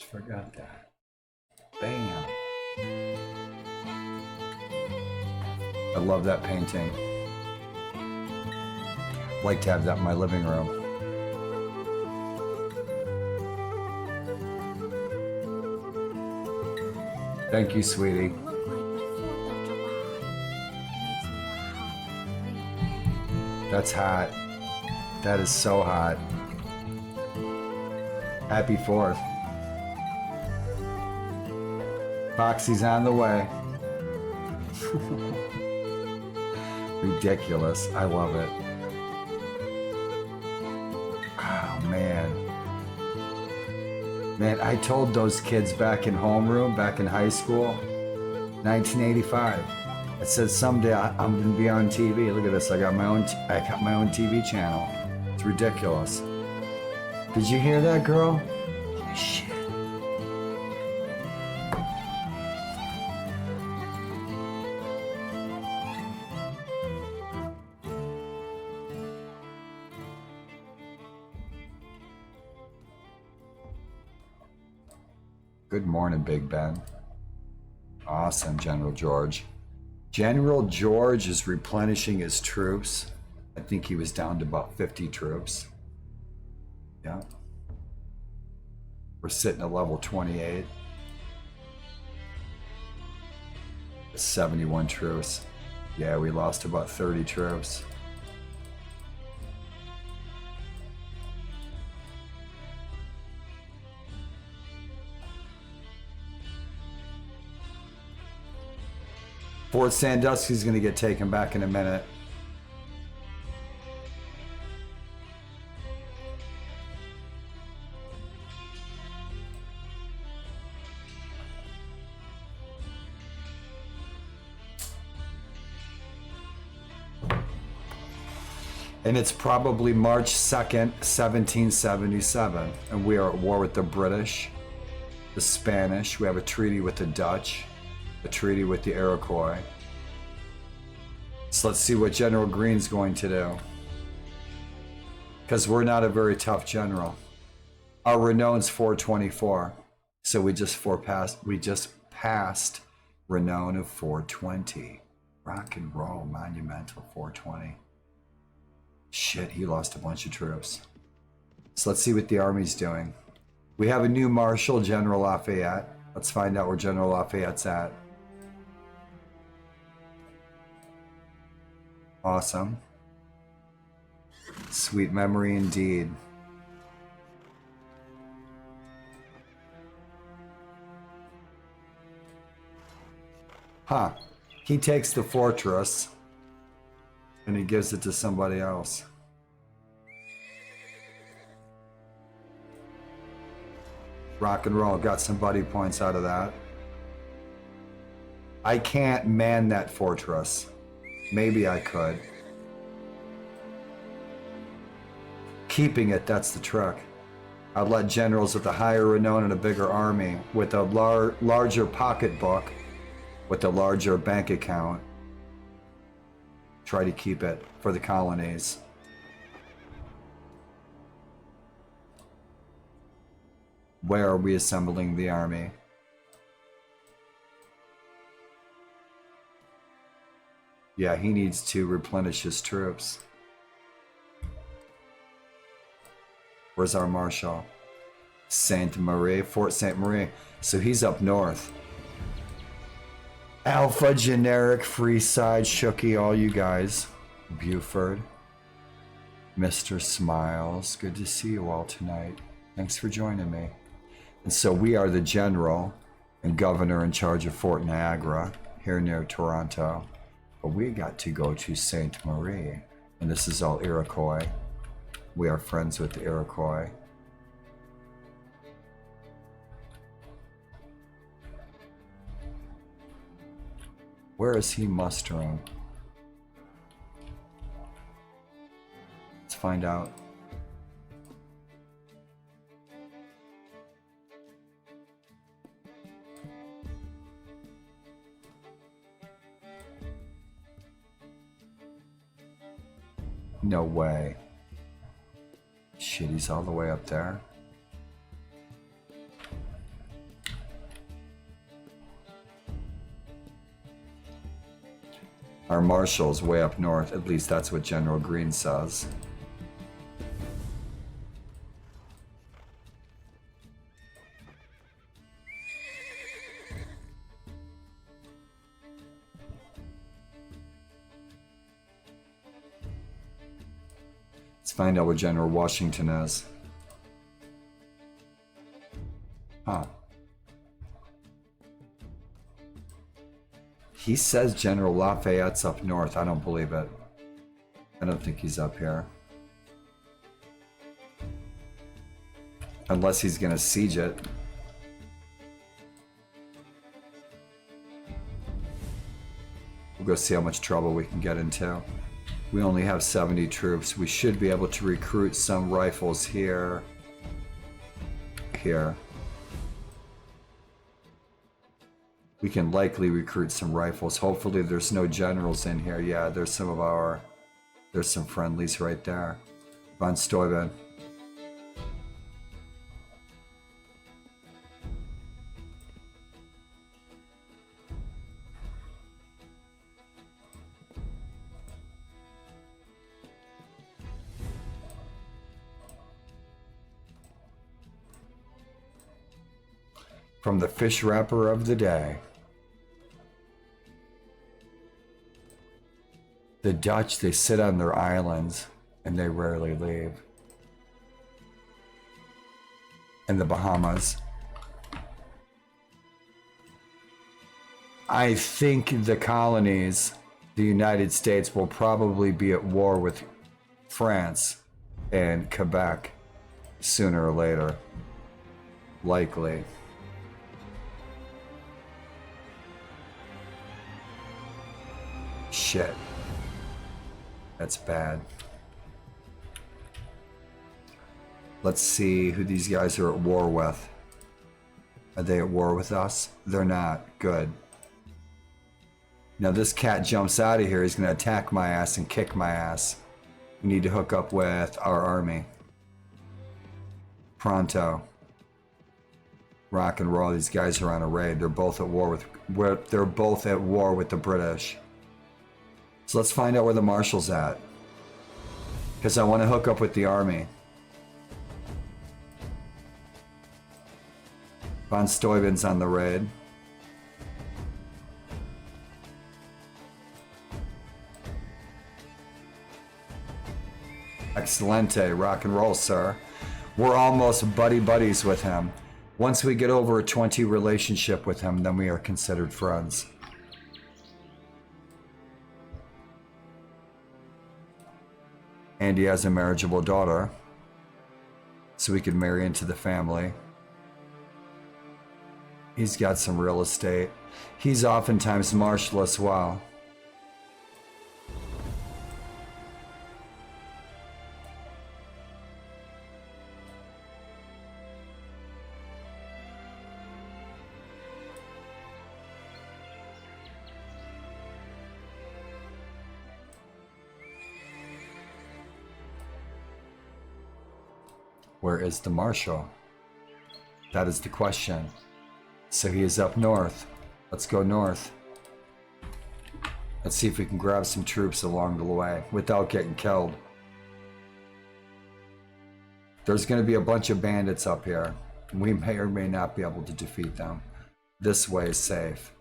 Forgot that. Bam. I love that painting. I'd like to have that in my living room. Thank you, sweetie. That's hot. That is so hot. Happy 4th. Foxy's on the way. Ridiculous. I love it. Oh, man. Man, I told those kids back in homeroom, back in high school, 1985. I said someday I'm gonna be on TV. Look at this. I got my own TV channel. It's ridiculous. Did you hear that, girl? Shit. Good morning, Big Ben. Awesome, General George. General George is replenishing his troops. I think he was down to about 50 troops. Yeah. We're sitting at level 28. 71 troops. Yeah, we lost about 30 troops. Fort Sandusky's going to get taken back in a minute. And it's probably March 2nd, 1777. And we are at war with the British, the Spanish. We have a treaty with the Dutch. A treaty with the Iroquois. So let's see what General Green's going to do. Because we're not a very tough general. Our renown's 424. So we just passed renown of 420. Rock and roll, monumental 420. Shit, he lost a bunch of troops. So let's see what the army's doing. We have a new Marshal, General Lafayette. Let's find out where General Lafayette's at. Awesome. Sweet memory indeed. Huh. He takes the fortress and he gives it to somebody else. Rock and roll. Got some buddy points out of that. I can't man that fortress. Maybe I could. Keeping it, that's the trick. I'd let generals with a higher renown and a bigger army, with a larger pocketbook, with a larger bank account, try to keep it for the colonies. Where are we assembling the army? Yeah, he needs to replenish his troops. Where's our Marshal? Sainte Marie, Fort Sainte Marie. So he's up north. Alpha, Generic, Freeside, Shooky, all you guys. Buford. Mr. Smiles, good to see you all tonight. Thanks for joining me. And so we are the general and governor in charge of Fort Niagara here near Toronto. But we got to go to Sainte Marie, and this is all Iroquois. We are friends with the Iroquois. Where is he mustering? Let's find out. No way. Shit, he's all the way up there. Our marshal's way up north, at least that's what General Green says. Let's find out where General Washington is. Huh. He says General Lafayette's up north. I don't believe it. I don't think he's up here. Unless he's gonna siege it. We'll go see how much trouble we can get into. We only have 70 troops. We should be able to recruit some rifles here. Here. We can likely recruit some rifles. Hopefully there's no generals in here. Yeah, there's some friendlies right there. Von Steuben. From the fish wrapper of the day. The Dutch, they sit on their islands and they rarely leave. And the Bahamas. I think the colonies, the United States, will probably be at war with France and Quebec sooner or later. Likely. Shit. That's bad. Let's see who these guys are at war with. Are they at war with us? They're not. Good. Now this cat jumps out of here. He's going to attack my ass and kick my ass. We need to hook up with our army. Pronto. Rock and roll. These guys are on a raid. They're both at war with. They're both at war with the British. So let's find out where the marshal's at. Because I want to hook up with the army. Von Steuben's on the raid. Excelente, rock and roll, sir. We're almost buddies with him. Once we get over a 20 relationship with him, then we are considered friends. And he has a marriageable daughter, so we can marry into the family. He's got some real estate. He's oftentimes martial as well. Where is the marshal? That is the question. So he is up north. Let's go north. Let's see if we can grab some troops along the way without getting killed. There's going to be a bunch of bandits up here. We may or may not be able to defeat them. This way is safe.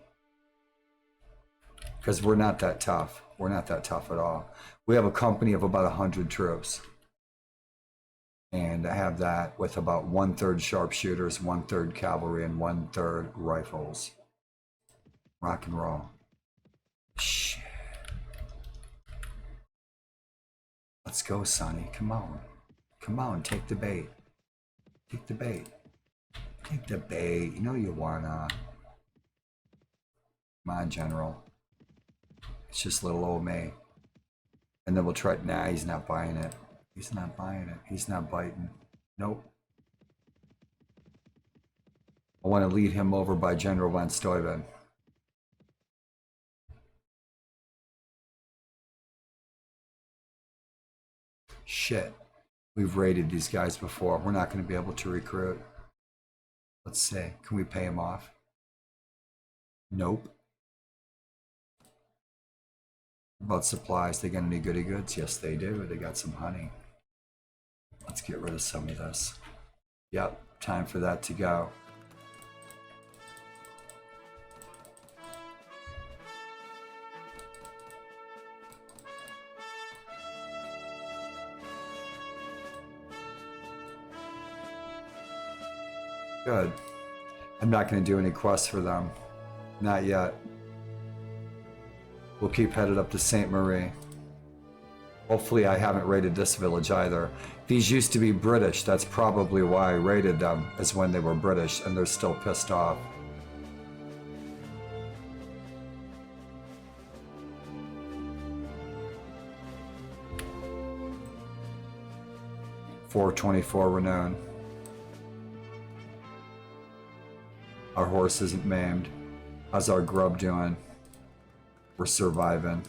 Because we're not that tough. We're not that tough at all. We have a company of about 100 troops. And I have that with about 1/3 sharpshooters, 1/3 cavalry, and 1/3 rifles. Rock and roll. Shit. Let's go, Sonny. Come on. Come on, take the bait. Take the bait. Take the bait. You know you wanna. Come on, General. It's just little old me. And then we'll try. Nah, he's not buying it. He's not buying it. He's not biting. Nope. I want to lead him over by General von Steuben. Shit. We've raided these guys before. We're not going to be able to recruit. Let's see. Can we pay him off? Nope. About supplies, they got any goody goods? Yes, they do. They got some honey. Let's get rid of some of this. Yep, time for that to go. Good. I'm not going to do any quests for them. Not yet. We'll keep headed up to St. Marie. Hopefully I haven't raided this village either. These used to be British. That's probably why I raided them, as when they were British, and they're still pissed off. .424 renown. Our horse isn't maimed. How's our grub doing? We're surviving.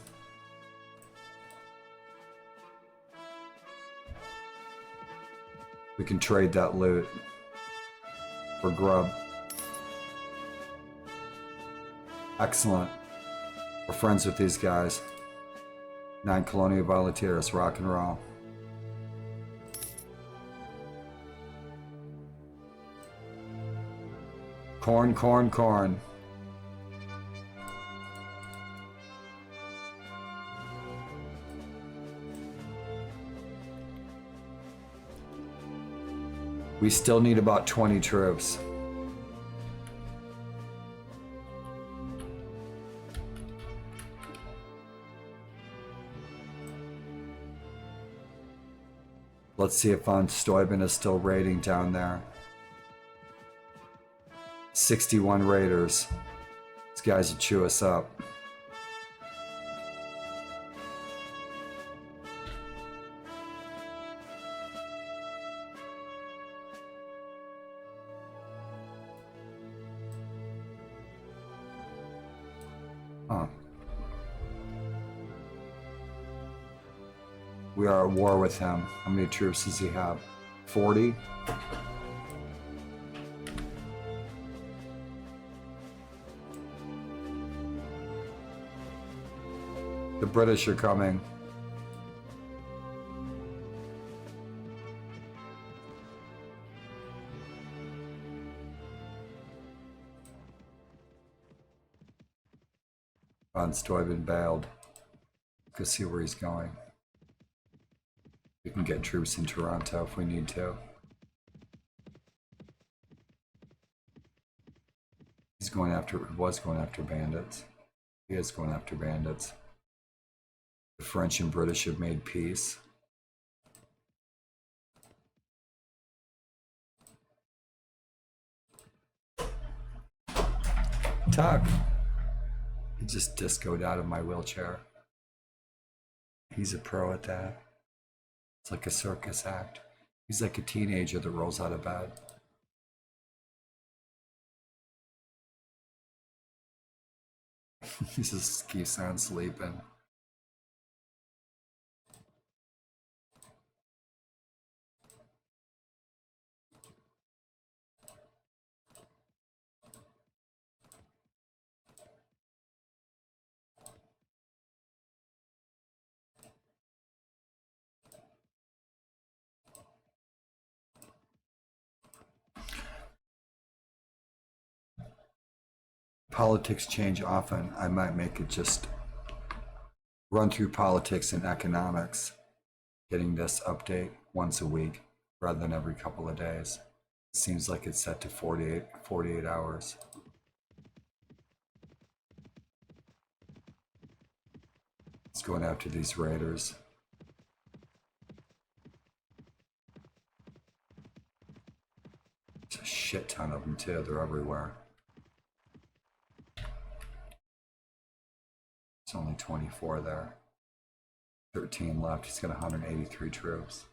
We can trade that loot for grub. Excellent. We're friends with these guys. 9 Colonial Volunteers, rock and roll. Corn, corn, corn. We still need about 20 troops. Let's see if von Steuben is still raiding down there. 61 raiders. These guys will chew us up. Huh. We are at war with him. How many troops does he have? 40? The British are coming. Von Steuben bailed. Go see where he's going. We can get troops in Toronto if we need to. He's going after, was going after bandits. He is going after bandits. The French and British have made peace. Tuck! He just discoed out of my wheelchair. He's a pro at that. It's like a circus act. He's like a teenager that rolls out of bed. He just keeps on sleeping. Politics change often. I might make it just run through politics and economics, getting this update once a week. rather than every couple of days. Seems like it's set to 48 hours. It's going after these raiders. There's a shit ton of them too. They're everywhere. It's only 24 there. 13 left. He's got 183 troops.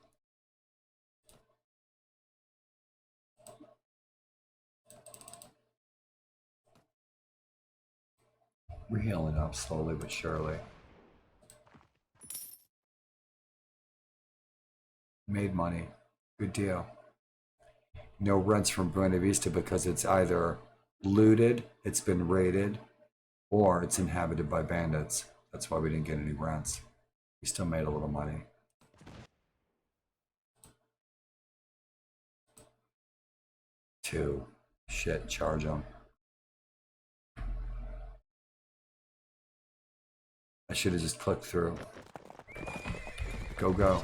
We're healing up slowly but surely. Made money. Good deal. No rents from Buena Vista because it's either looted, it's been raided, or it's inhabited by bandits. That's why we didn't get any rents. We still made a little money. Two. Shit, charge them. I should have just clicked through. Go, go.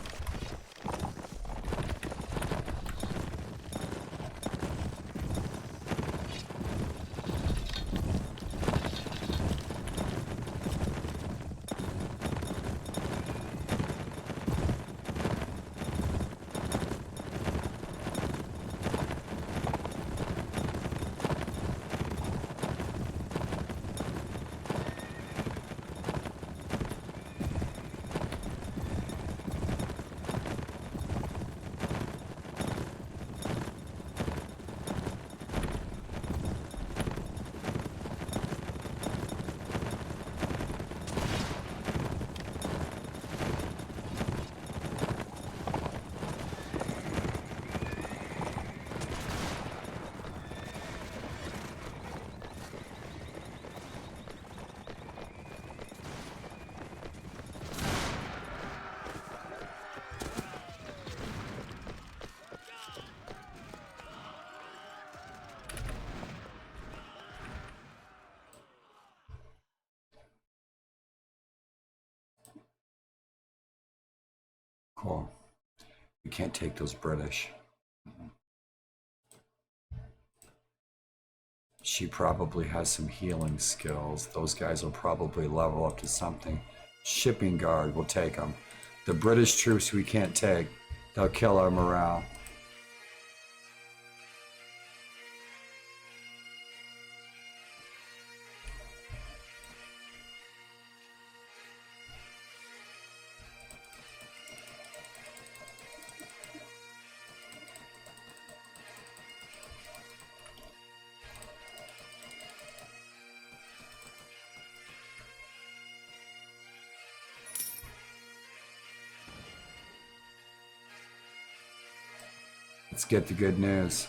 Cool. We can't take those British. She probably has some healing skills. Those guys will probably level up to something. Shipping guard will take them. The British troops we can't take. They'll kill our morale. Let's get the good news.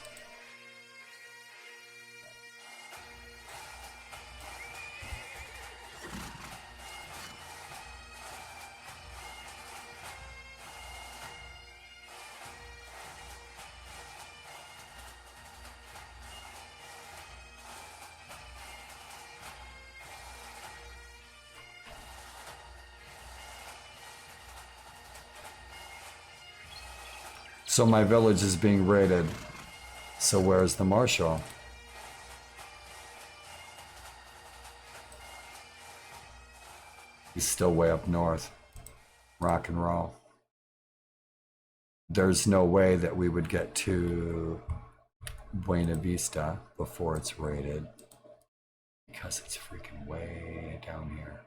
So my village is being raided. So where's the marshal? He's still way up north. Rock and roll. There's no way that we would get to Buena Vista before it's raided, because it's freaking way down here.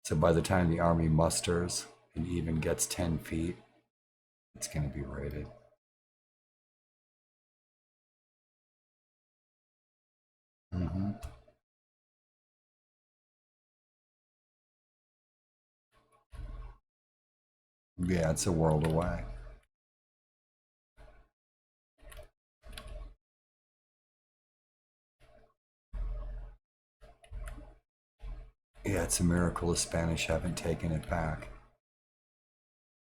So by the time the army musters and even gets 10 feet, it's going to be raided. Yeah, it's a world away. Yeah, it's a miracle the Spanish haven't taken it back.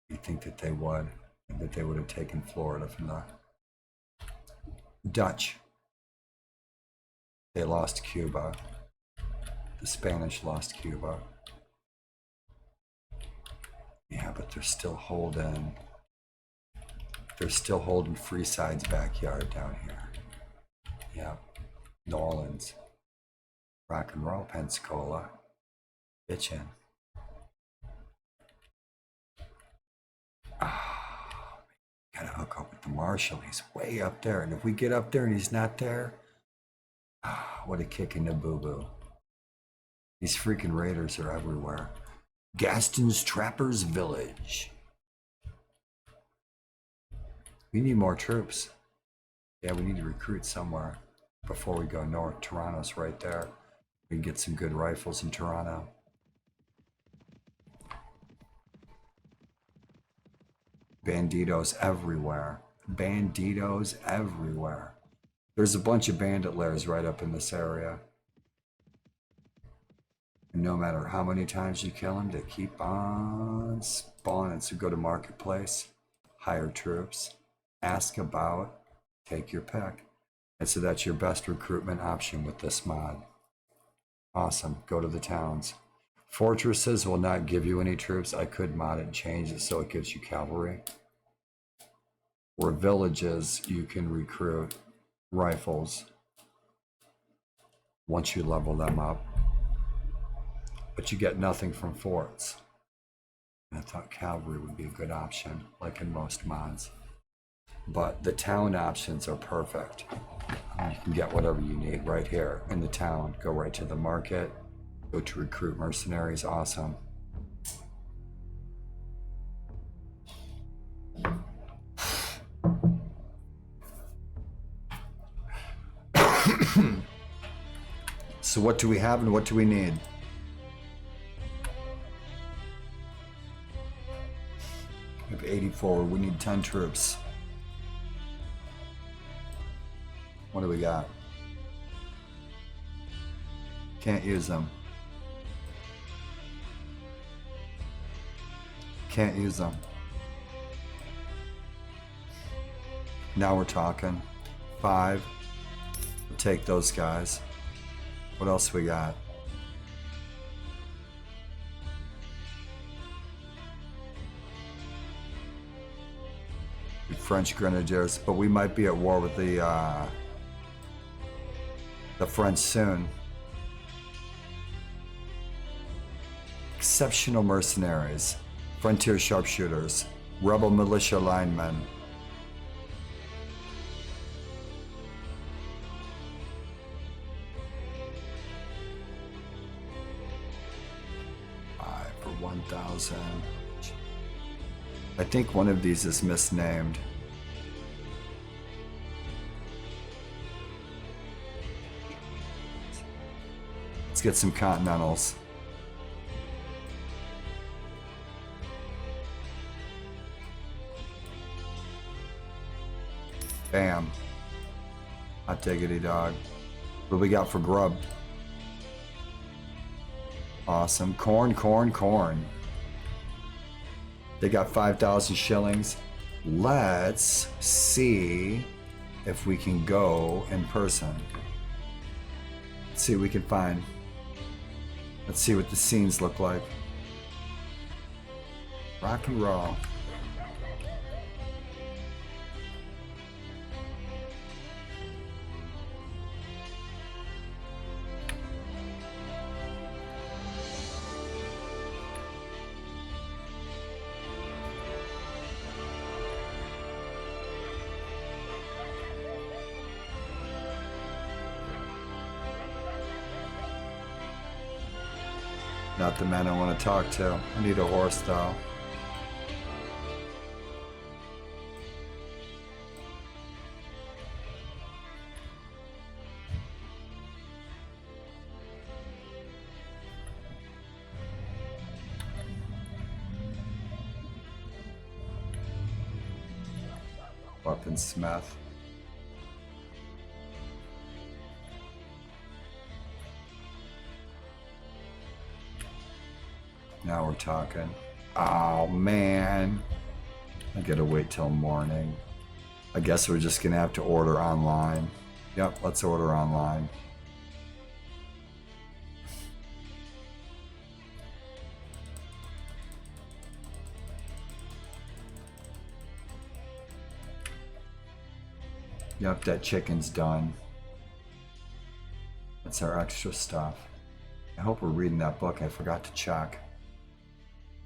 You'd think that they would, and that they would have taken Florida from the Dutch. They lost Cuba. The Spanish lost Cuba. Yeah, but they're still holding They're still holding Freeside's backyard down here. Yep. New Orleans. Rock and roll, Pensacola. Bitchin'. Ah, gotta hook up with the marshal. He's way up there. And if we get up there and he's not there, what a kick in the boo-boo. These freaking raiders are everywhere. Gaston's Trappers Village. We need more troops. Yeah, we need to recruit somewhere before we go north. Toronto's right there. We can get some good rifles in Toronto. Banditos everywhere. Banditos everywhere. There's a bunch of bandit lairs right up in this area. And no matter how many times you kill them, they keep on spawning. So go to Marketplace, hire troops, ask about, take your pick. And so that's your best recruitment option with this mod. Awesome. Go to the towns. Fortresses will not give you any troops. I could mod it and change it so it gives you cavalry. Where villages, you can recruit rifles once you level them up. But you get nothing from forts. And I thought cavalry would be a good option, like in most mods. But the town options are perfect. You can get whatever you need right here in the town. Go right to the market. Go to recruit mercenaries. Awesome. So what do we have and what do we need? We have 84. We need 10 troops. What do we got? Can't use them. Can't use them. Now we're talking. 5. We'll take those guys. What else we got? French Grenadiers, but we might be at war with the French soon. Exceptional mercenaries, frontier sharpshooters, rebel militia linemen. For 1,000. I think one of these is misnamed. Let's get some Continentals. Bam. Hot diggity dog. What do we got for grub? Awesome. Corn, corn, corn. They got 5,000 shillings. Let's see if we can go in person. Let's see what we can find. Let's see what the scenes look like. Rock and roll. Not the man I want to talk to. I need a horse though. Weaponsmith. Now we're talking. Oh man, I gotta wait till morning. I guess we're just gonna have to order online. Yep, let's order online. Yep, that chicken's done. That's our extra stuff. I hope we're reading that book. I forgot to check.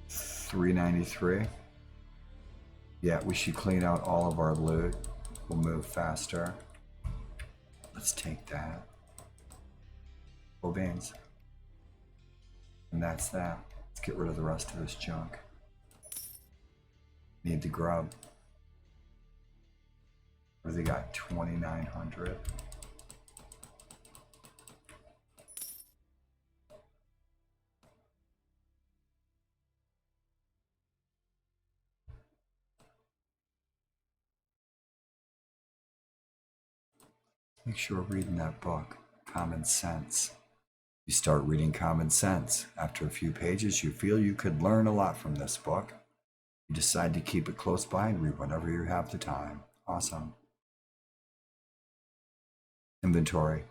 393. Yeah, we should clean out all of our loot. We'll move faster. Let's take that. Full beans. And that's that. Let's get rid of the rest of this junk. Need the grub. Where they got 2,900. Make sure we're reading that book, Common Sense. You start reading Common Sense. After a few pages, you feel you could learn a lot from this book. You decide to keep it close by and read whenever you have the time. Awesome. Inventory.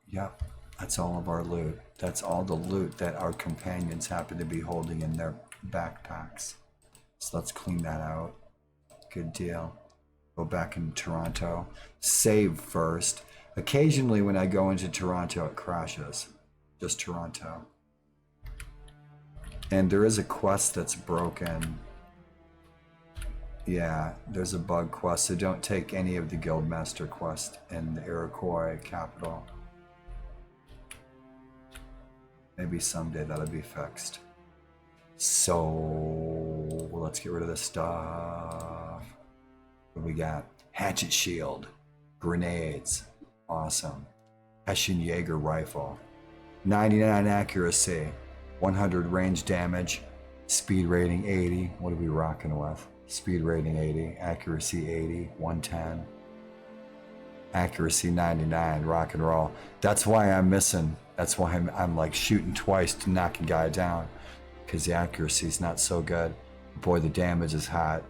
Yep, that's all of our loot. That's all the loot that our companions happen to be holding in their backpacks. So let's clean that out. Good deal. Go back into Toronto. Save first. Occasionally when I go into Toronto, it crashes. Just Toronto. And there is a quest that's broken. Yeah, there's a bug quest, so don't take any of the Guildmaster quest in the Iroquois capital. Maybe someday that'll be fixed. So let's get rid of this stuff. What do we got? Hatchet shield, grenades, awesome. Hessian Jaeger rifle, 99 accuracy, 100 range damage, speed rating 80. What are we rocking with? Speed rating 80, accuracy 80, 110, accuracy 99, rock and roll. That's why I'm missing. That's why I'm like shooting twice to knock a guy down, because the accuracy is not so good. Boy, the damage is hot.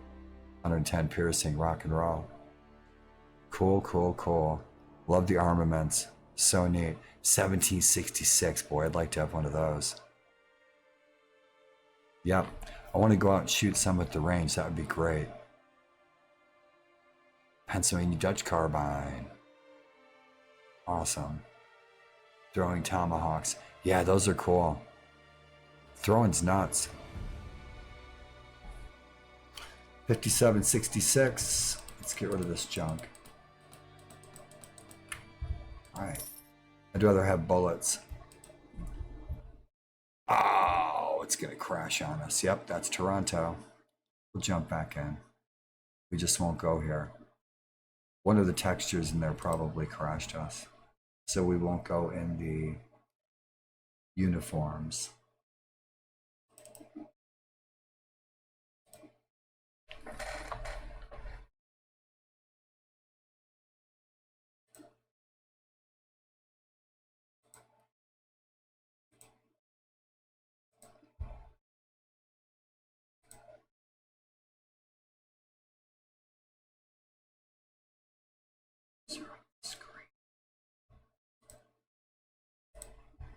110 piercing, rock and roll. Cool, cool, cool. Love the armaments. So neat. 1766, boy, I'd like to have one of those. Yep, I want to go out and shoot some at the range. That would be great. Pennsylvania Dutch carbine. Awesome. Throwing tomahawks. Yeah, those are cool. Throwing's nuts. 5766. Let's get rid of this junk. Alright. I'd rather have bullets. Oh, it's gonna crash on us. Yep, that's Toronto. We'll jump back in. We just won't go here. One of the textures in there probably crashed us. So we won't go in the uniforms.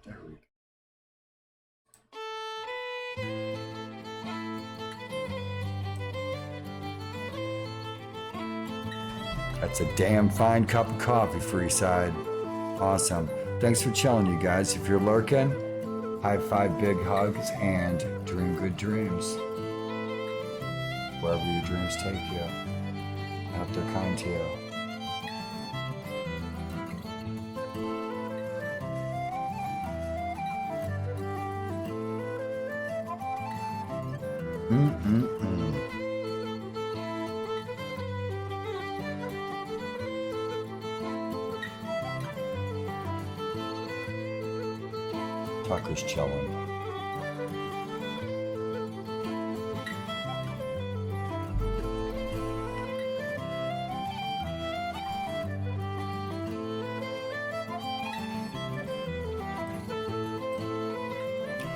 There we go. That's a damn fine cup of coffee, Freeside. Awesome. Thanks for chilling, you guys. If you're lurking, high five, big hugs, and dream good dreams. Wherever your dreams take you. I hope they're kind to you. Tucker's chilling.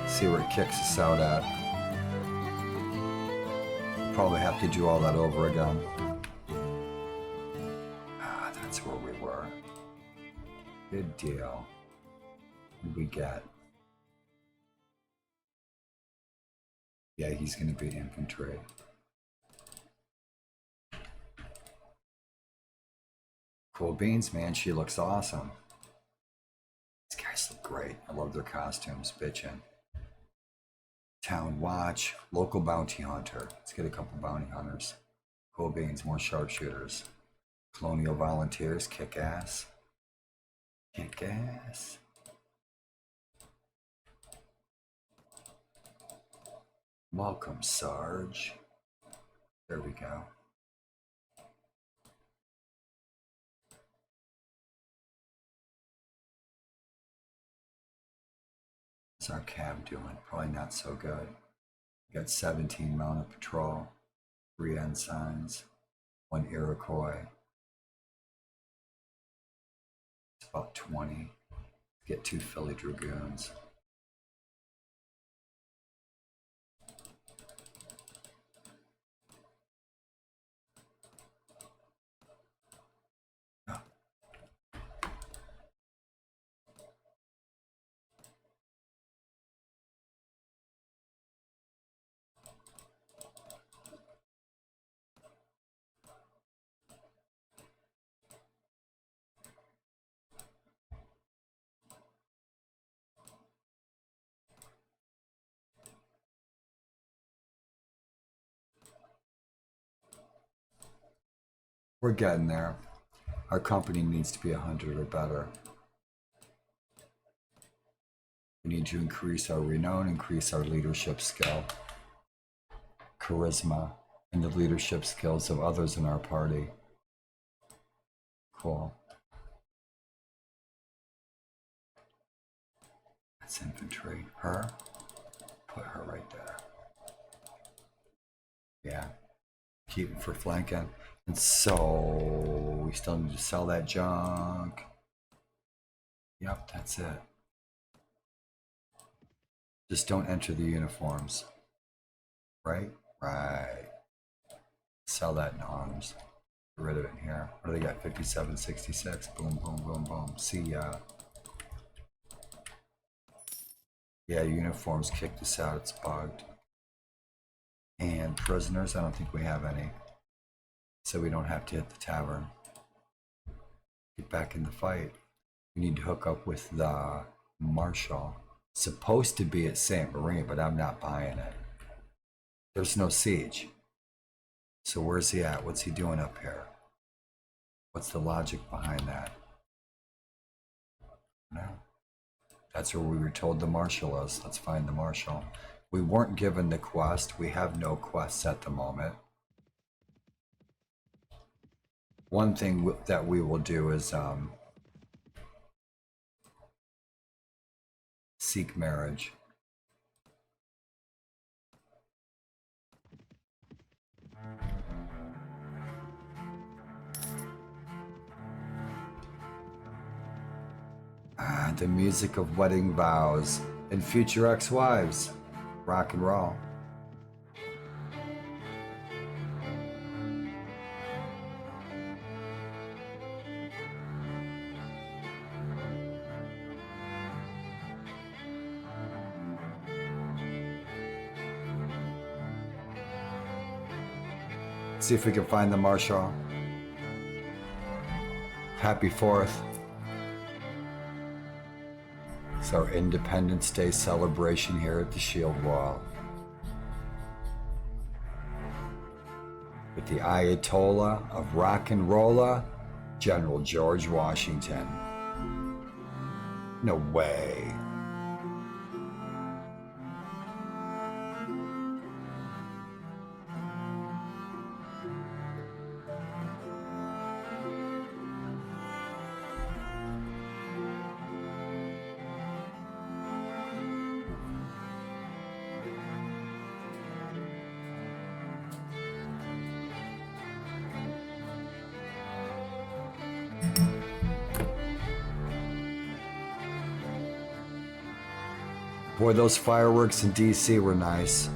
See where it kicks us out at. Probably have to do all that over again. Ah, that's where we were. Good deal. What did we get? Yeah, he's going to be infantry. Cool beans, man. She looks awesome. These guys look great. I love their costumes. Bitchin'. Town watch. Local bounty hunter. Let's get a couple bounty hunters. Cool beans. More sharpshooters. Colonial volunteers. Kick ass. Kick ass. Welcome, Sarge. There we go. What's our cab doing? Probably not so good. We got 17 mounted patrol, 3 ensigns, 1 Iroquois. It's about 20. Get 2 Philly Dragoons. We're getting there. Our company needs to be 100 or better. We need to increase our renown, increase our leadership skill, charisma, and the leadership skills of others in our party. Cool. That's infantry. Her? Put her right there. Yeah. Keep it for flanking. And so we still need to sell that junk. Yep, that's it. Just don't enter the uniforms. Right? Right. Sell that in arms. Get rid of it in here. What do they got? 57, 66. Boom, boom, boom, boom. See ya. Yeah, uniforms kicked us out. It's bugged. And prisoners, I don't think we have any. So we don't have to hit the tavern. Get back in the fight. We need to hook up with the Marshal. Supposed to be at St. Marie, but I'm not buying it. There's no siege. So where's he at? What's he doing up here? What's the logic behind that? No. That's where we were told the Marshal is. Let's find the Marshal. We weren't given the quest. We have no quests at the moment. One thing that we will do is seek marriage. The music of wedding vows and future ex-wives. Rock and roll. See if we can find the Marshal. Happy 4th. It's our Independence Day celebration here at the Shield Wall. With the Ayatollah of Rock and Rolla, General George Washington. No way. Boy, those fireworks in DC were nice.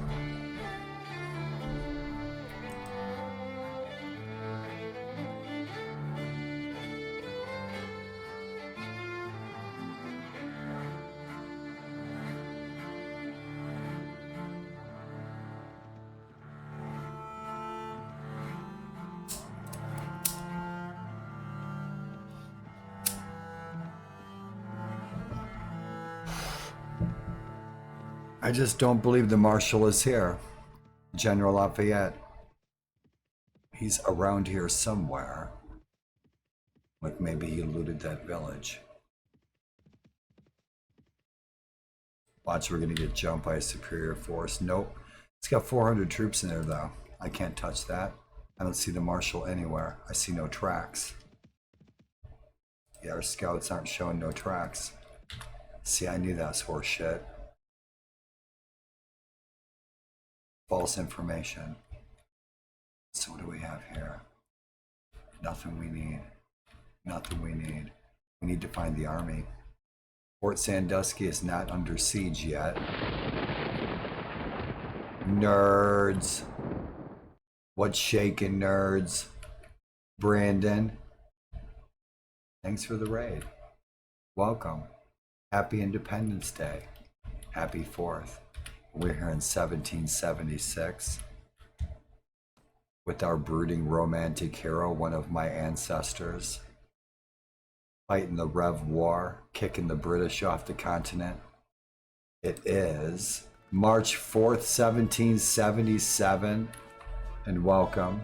I just don't believe the Marshal is here. General Lafayette. He's around here somewhere. Like maybe he looted that village. Watch, we're gonna get jumped by a superior force. Nope. It's got 400 troops in there though. I can't touch that. I don't see the Marshal anywhere. I see no tracks. Yeah, our scouts aren't showing no tracks. See, I knew that's horse shit. False information. So what do we have here? Nothing we need. Nothing we need. We need to find the army. Fort Sandusky is not under siege yet. Nerds. What's shaking, nerds? Brandon. Thanks for the raid. Welcome. Happy Independence Day. Happy 4th. We're here in 1776 with our brooding romantic hero, one of my ancestors, fighting the Rev War, kicking the British off the continent. It is March 4th, 1777, and welcome.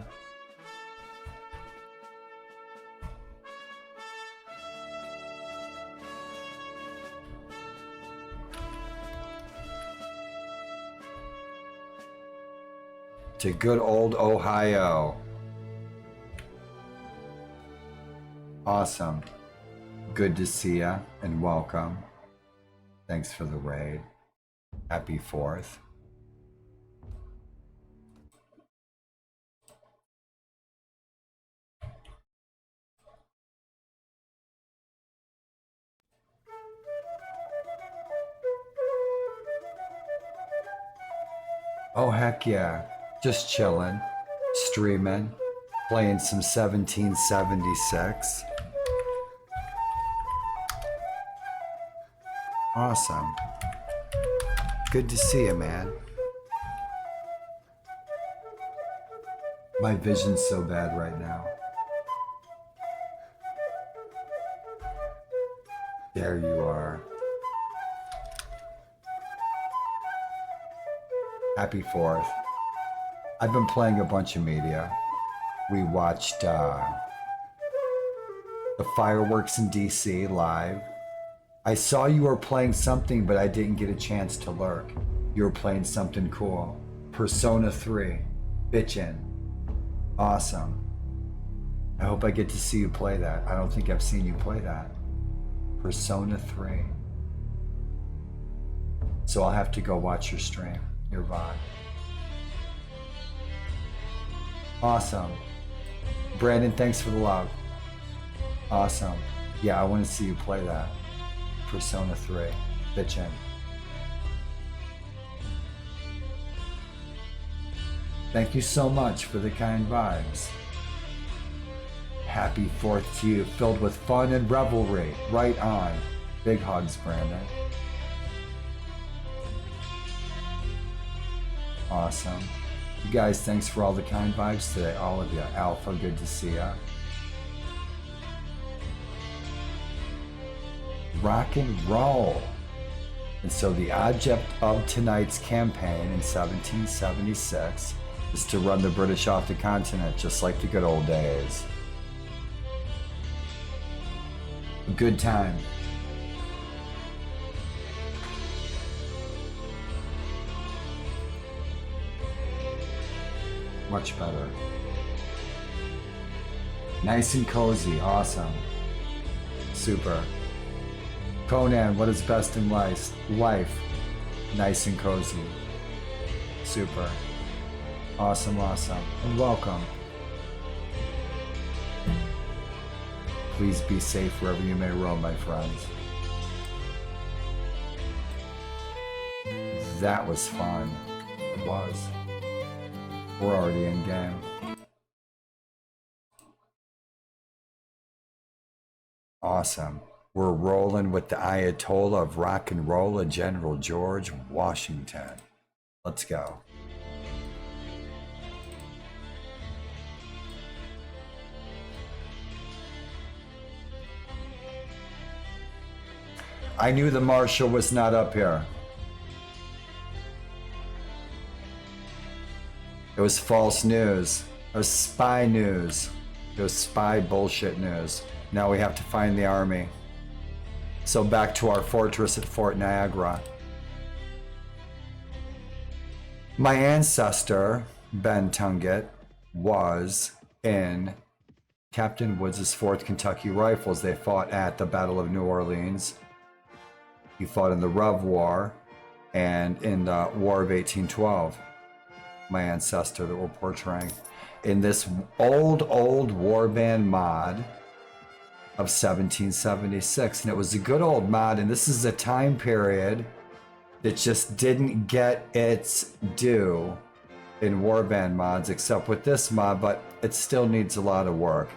To good old Ohio. Awesome. Good to see ya and welcome. Thanks for the raid. Happy 4th. Oh heck yeah. Just chilling, streaming, playing some 1776. Awesome. Good to see you, man. My vision's so bad right now. There you are. Happy 4th. I've been playing a bunch of media. We watched the fireworks in DC live. I saw you were playing something, but I didn't get a chance to lurk. You were playing something cool. Persona 3. Bitchin'. Awesome. I hope I get to see you play that. I don't think I've seen you play that. Persona 3. So I'll have to go watch your stream, your VOD. Awesome. Brandon, thanks for the love. Awesome. Yeah, I want to see you play that. Persona 3. Bitchin'. Thank you so much for the kind vibes. Happy 4th to you, filled with fun and revelry. Right on. Big hugs, Brandon. Awesome. You guys, thanks for all the kind vibes today. All of you. Alpha, good to see ya. Rock and roll. And so the object of tonight's campaign in 1776 is to run the British off the continent, just like the good old days. A good time. Much better. Nice and cozy. Awesome. Super. Conan, what is best in life? Nice and cozy. Super. Awesome, awesome. And welcome. Please be safe wherever you may roam, my friends. That was fun. It was. We're already in game. Awesome. We're rolling with the Ayatollah of rock and roll, General George Washington. Let's go. I knew the Marshal was not up here. It was false news. It was spy news. It was spy bullshit news. Now we have to find the army. So back to our fortress at Fort Niagara. My ancestor, Ben Tunget, was in Captain Woods' 4th Kentucky Rifles. They fought at the Battle of New Orleans. He fought in the Rev War and in the War of 1812. My ancestor that we're portraying in this old warband mod of 1776. And it was a good old mod, and this is a time period that just didn't get its due in warband mods, except with this mod, but it still needs a lot of work.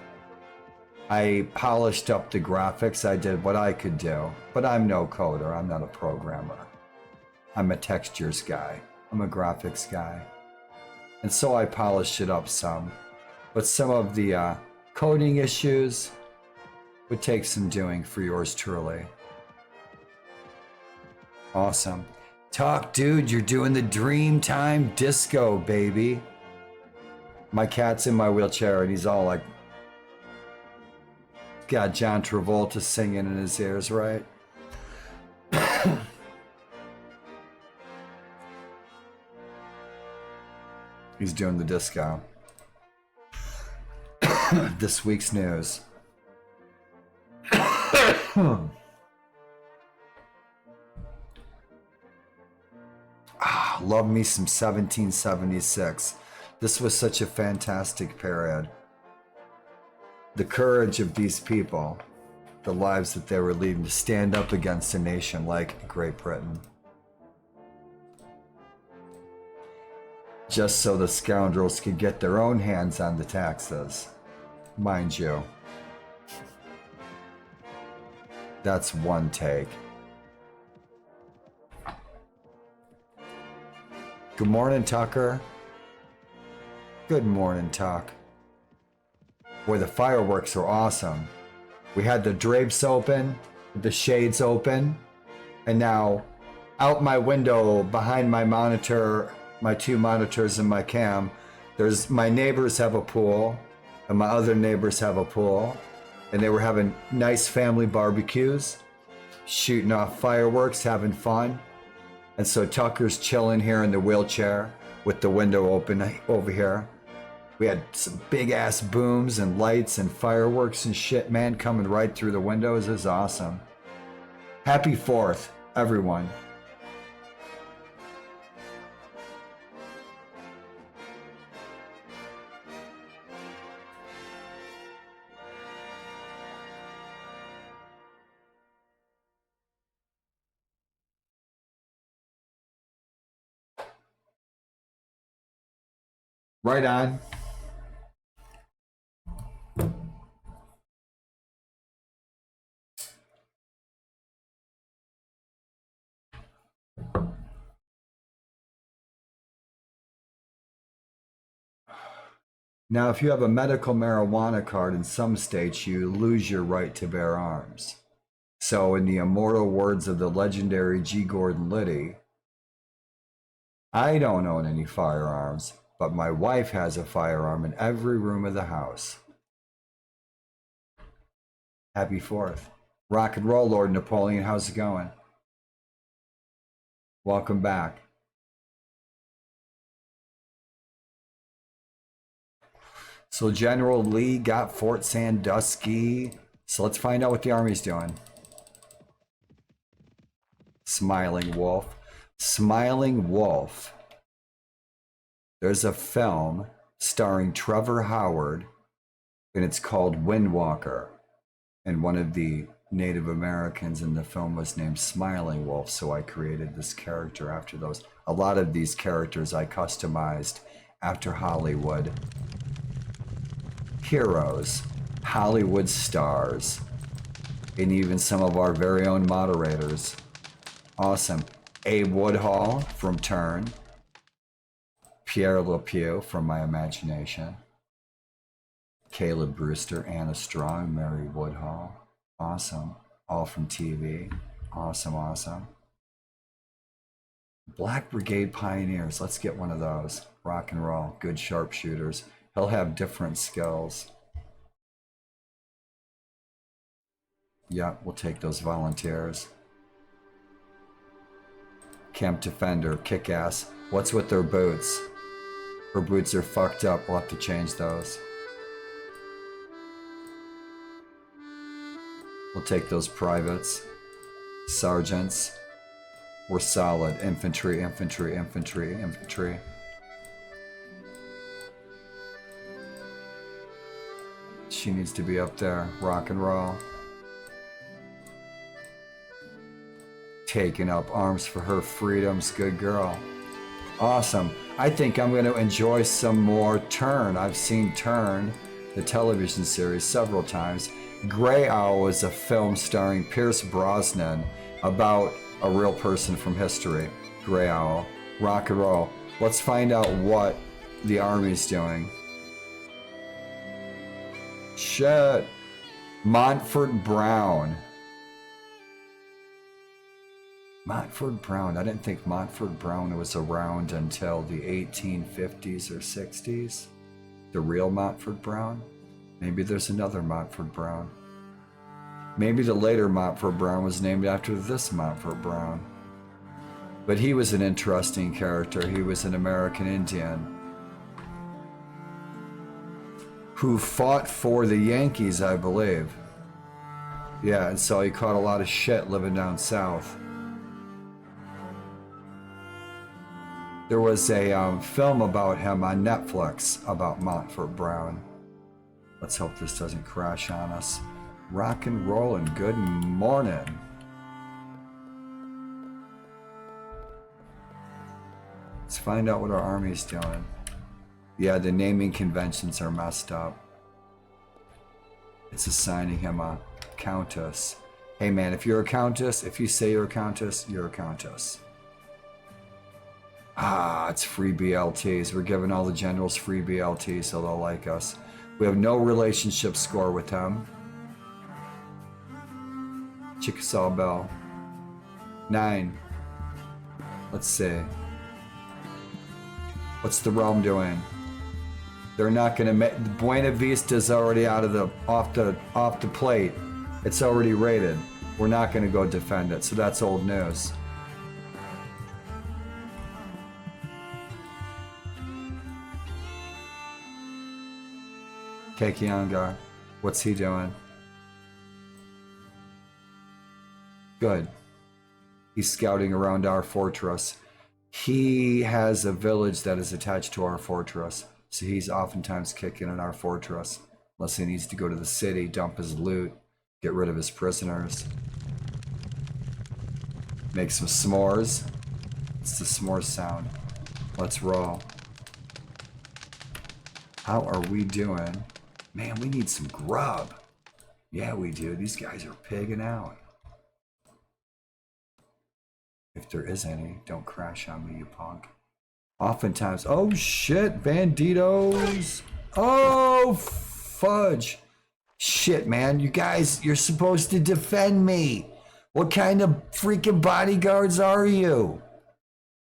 I polished up the graphics, I did what I could do, but I'm no coder, I'm not a programmer. I'm a textures guy, I'm a graphics guy. And so I polished it up some, but some of the coding issues would take some doing for yours truly. Awesome. Talk, dude, you're doing the dream time disco, baby. My cat's in my wheelchair and he's all like, got John Travolta singing in his ears, right? He's doing the disco. This week's news. Love me some 1776. This was such a fantastic period. The courage of these people, the lives that they were leading to stand up against a nation like Great Britain. Just so the scoundrels could get their own hands on the taxes. Mind you. That's one take. Good morning, Tucker. Good morning, Tuck. Boy, the fireworks are awesome. We had the drapes open, the shades open, and now out my window behind my monitor, my 2 monitors and my cam, there's my neighbors have a pool and my other neighbors have a pool, and they were having nice family barbecues, shooting off fireworks, having fun. And so Tucker's chilling here in the wheelchair with the window open over here. We had some big ass booms and lights and fireworks and shit, man, coming right through the windows. It was awesome. Happy 4th, everyone. Right on. Now, if you have a medical marijuana card in some states, you lose your right to bear arms. So in the immortal words of the legendary G. Gordon Liddy, I don't own any firearms, but my wife has a firearm in every room of the house. Happy 4th. Rock and roll, Lord Napoleon. How's it going? Welcome back. So General Lee got Fort Sandusky. So let's find out what the Army's doing. Smiling Wolf. Smiling Wolf. There's a film starring Trevor Howard, and it's called Windwalker. And one of the Native Americans in the film was named Smiling Wolf, so I created this character after those. A lot of these characters I customized after Hollywood heroes, Hollywood stars, and even some of our very own moderators. Awesome. Abe Woodhall from Turn. Pierre LePew from My Imagination. Caleb Brewster, Anna Strong, Mary Woodhall. Awesome. All from TV. Awesome, awesome. Black Brigade Pioneers. Let's get one of those. Rock and roll. Good sharpshooters. He'll have different skills. Yeah, we'll take those volunteers. Camp Defender. Kick-ass. What's with their boots? Her boots are fucked up. We'll have to change those. We'll take those privates. Sergeants. We're solid. Infantry, infantry, infantry, infantry. She needs to be up there. Rock and roll. Taking up arms for her freedoms. Good girl. Awesome. I think I'm going to enjoy some more Turn. I've seen Turn, the television series, several times. Grey Owl is a film starring Pierce Brosnan about a real person from history. Grey Owl. Rock and roll. Let's find out what the army's doing. Shit. Montfort Brown. Montfort Brown. I didn't think Montfort Brown was around until the 1850s or 60s. The real Montfort Brown? Maybe there's another Montfort Brown. Maybe the later Montfort Brown was named after this Montfort Brown. But he was an interesting character. He was an American Indian who fought for the Yankees, I believe. Yeah, and so he caught a lot of shit living down south. There was a film about him on Netflix about Montfort Brown. Let's hope this doesn't crash on us. Rock and roll and good morning. Let's find out what our army's doing. Yeah, the naming conventions are messed up. It's assigning him a countess. Hey man, if you're a countess, if you say you're a countess, you're a countess. Ah, it's free BLTs. We're giving all the generals free BLTs so they'll like us. We have no relationship score with them. Chickasaw Bell. 9. Let's see. What's the realm doing? They're not gonna make Buena Vista's already out of the off the plate. It's already rated. We're not gonna go defend it, so that's old news. Kekianga, what's he doing? Good. He's scouting around our fortress. He has a village that is attached to our fortress, so he's oftentimes kicking in our fortress, unless he needs to go to the city, dump his loot, get rid of his prisoners. Make some s'mores. It's the s'mores sound. Let's roll. How are we doing? Man, we need some grub. Yeah, we do. These guys are pigging out. If there is any, don't crash on me, you punk. Oftentimes, oh shit, banditos. Oh, fudge. Shit, man, you guys, you're supposed to defend me. What kind of freaking bodyguards are you?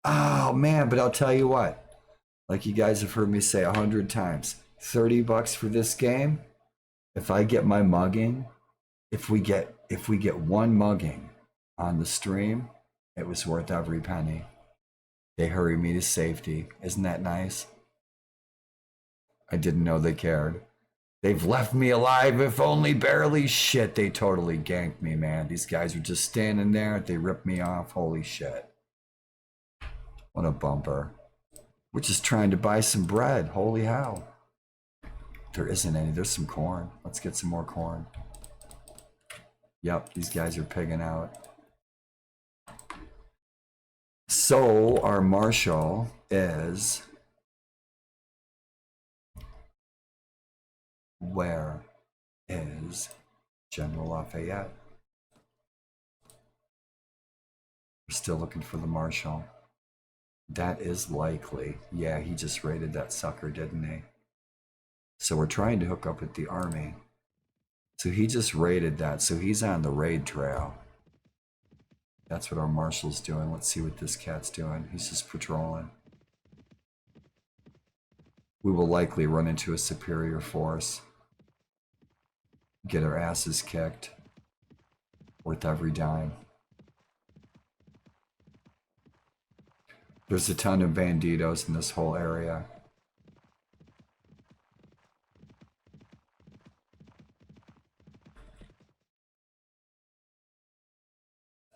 Oh, man, but I'll tell you what. Like you guys have heard me say 100 times. $30 for this game. If I get my mugging, if we get one mugging on the stream, it was worth every penny. They hurry me to safety. Isn't that nice? I didn't know they cared. They've left me alive, if only barely. Shit, they totally ganked me, man. These guys were just standing there. They ripped me off. Holy shit. What a bumper. We're just trying to buy some bread. Holy hell. There isn't any. There's some corn. Let's get some more corn. Yep, these guys are pigging out. So our marshal is... Where is General Lafayette? We're still looking for the marshal. That is likely. Yeah, he just raided that sucker, didn't he? So we're trying to hook up with the army. So he just raided that, so he's on the raid trail. That's what our marshal's doing. Let's see what this cat's doing. He's just patrolling. We will likely run into a superior force. Get our asses kicked. Worth every dime. There's a ton of banditos in this whole area.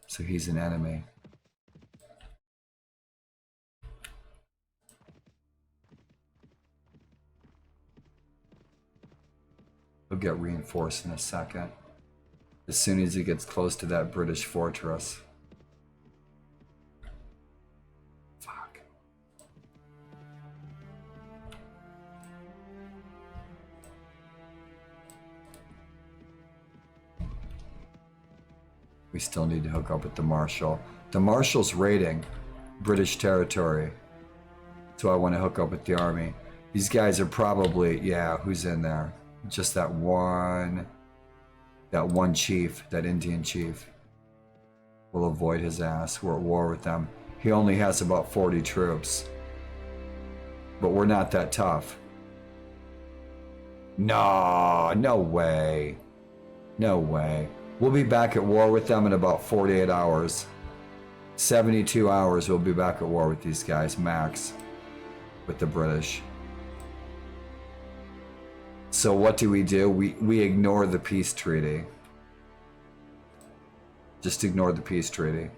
So he's an enemy. He'll get reinforced in a second. As soon as he gets close to that British fortress. Fuck. We still need to hook up with the Marshal. The Marshal's raiding British territory. So I want to hook up with the army. These guys are probably, yeah, who's in there? Just that one chief, that Indian chief. We'll avoid his ass. We're at war with them. He only has about 40 troops. But we're not that tough. No, no way. No way. We'll be back at war with them in about 48 hours. 72 hours we'll be back at war with these guys, max. With the British. So what do? We ignore the peace treaty. Just ignore the peace treaty.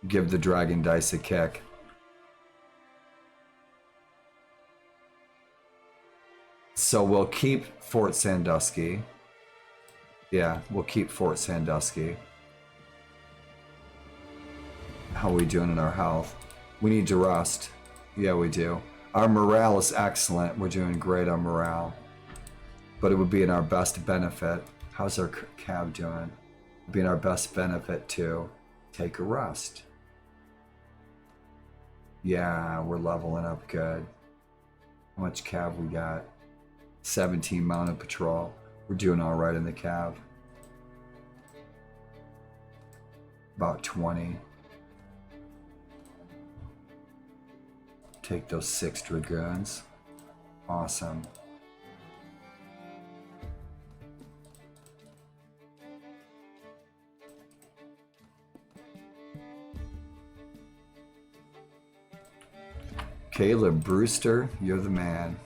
Give the dragon dice a kick. So we'll keep Fort Sandusky. Yeah, we'll keep Fort Sandusky. How are we doing in our health? We need to rest. Yeah, we do. Our morale is excellent. We're doing great on morale. But it would be in our best benefit. How's our cab doing? It would be in our best benefit to take a rest. Yeah, we're leveling up good. How much cav we got? 17 mounted patrol. We're doing all right in the cav. About 20. Take those 6 dragoons. Awesome. Caleb Brewster, you're the man.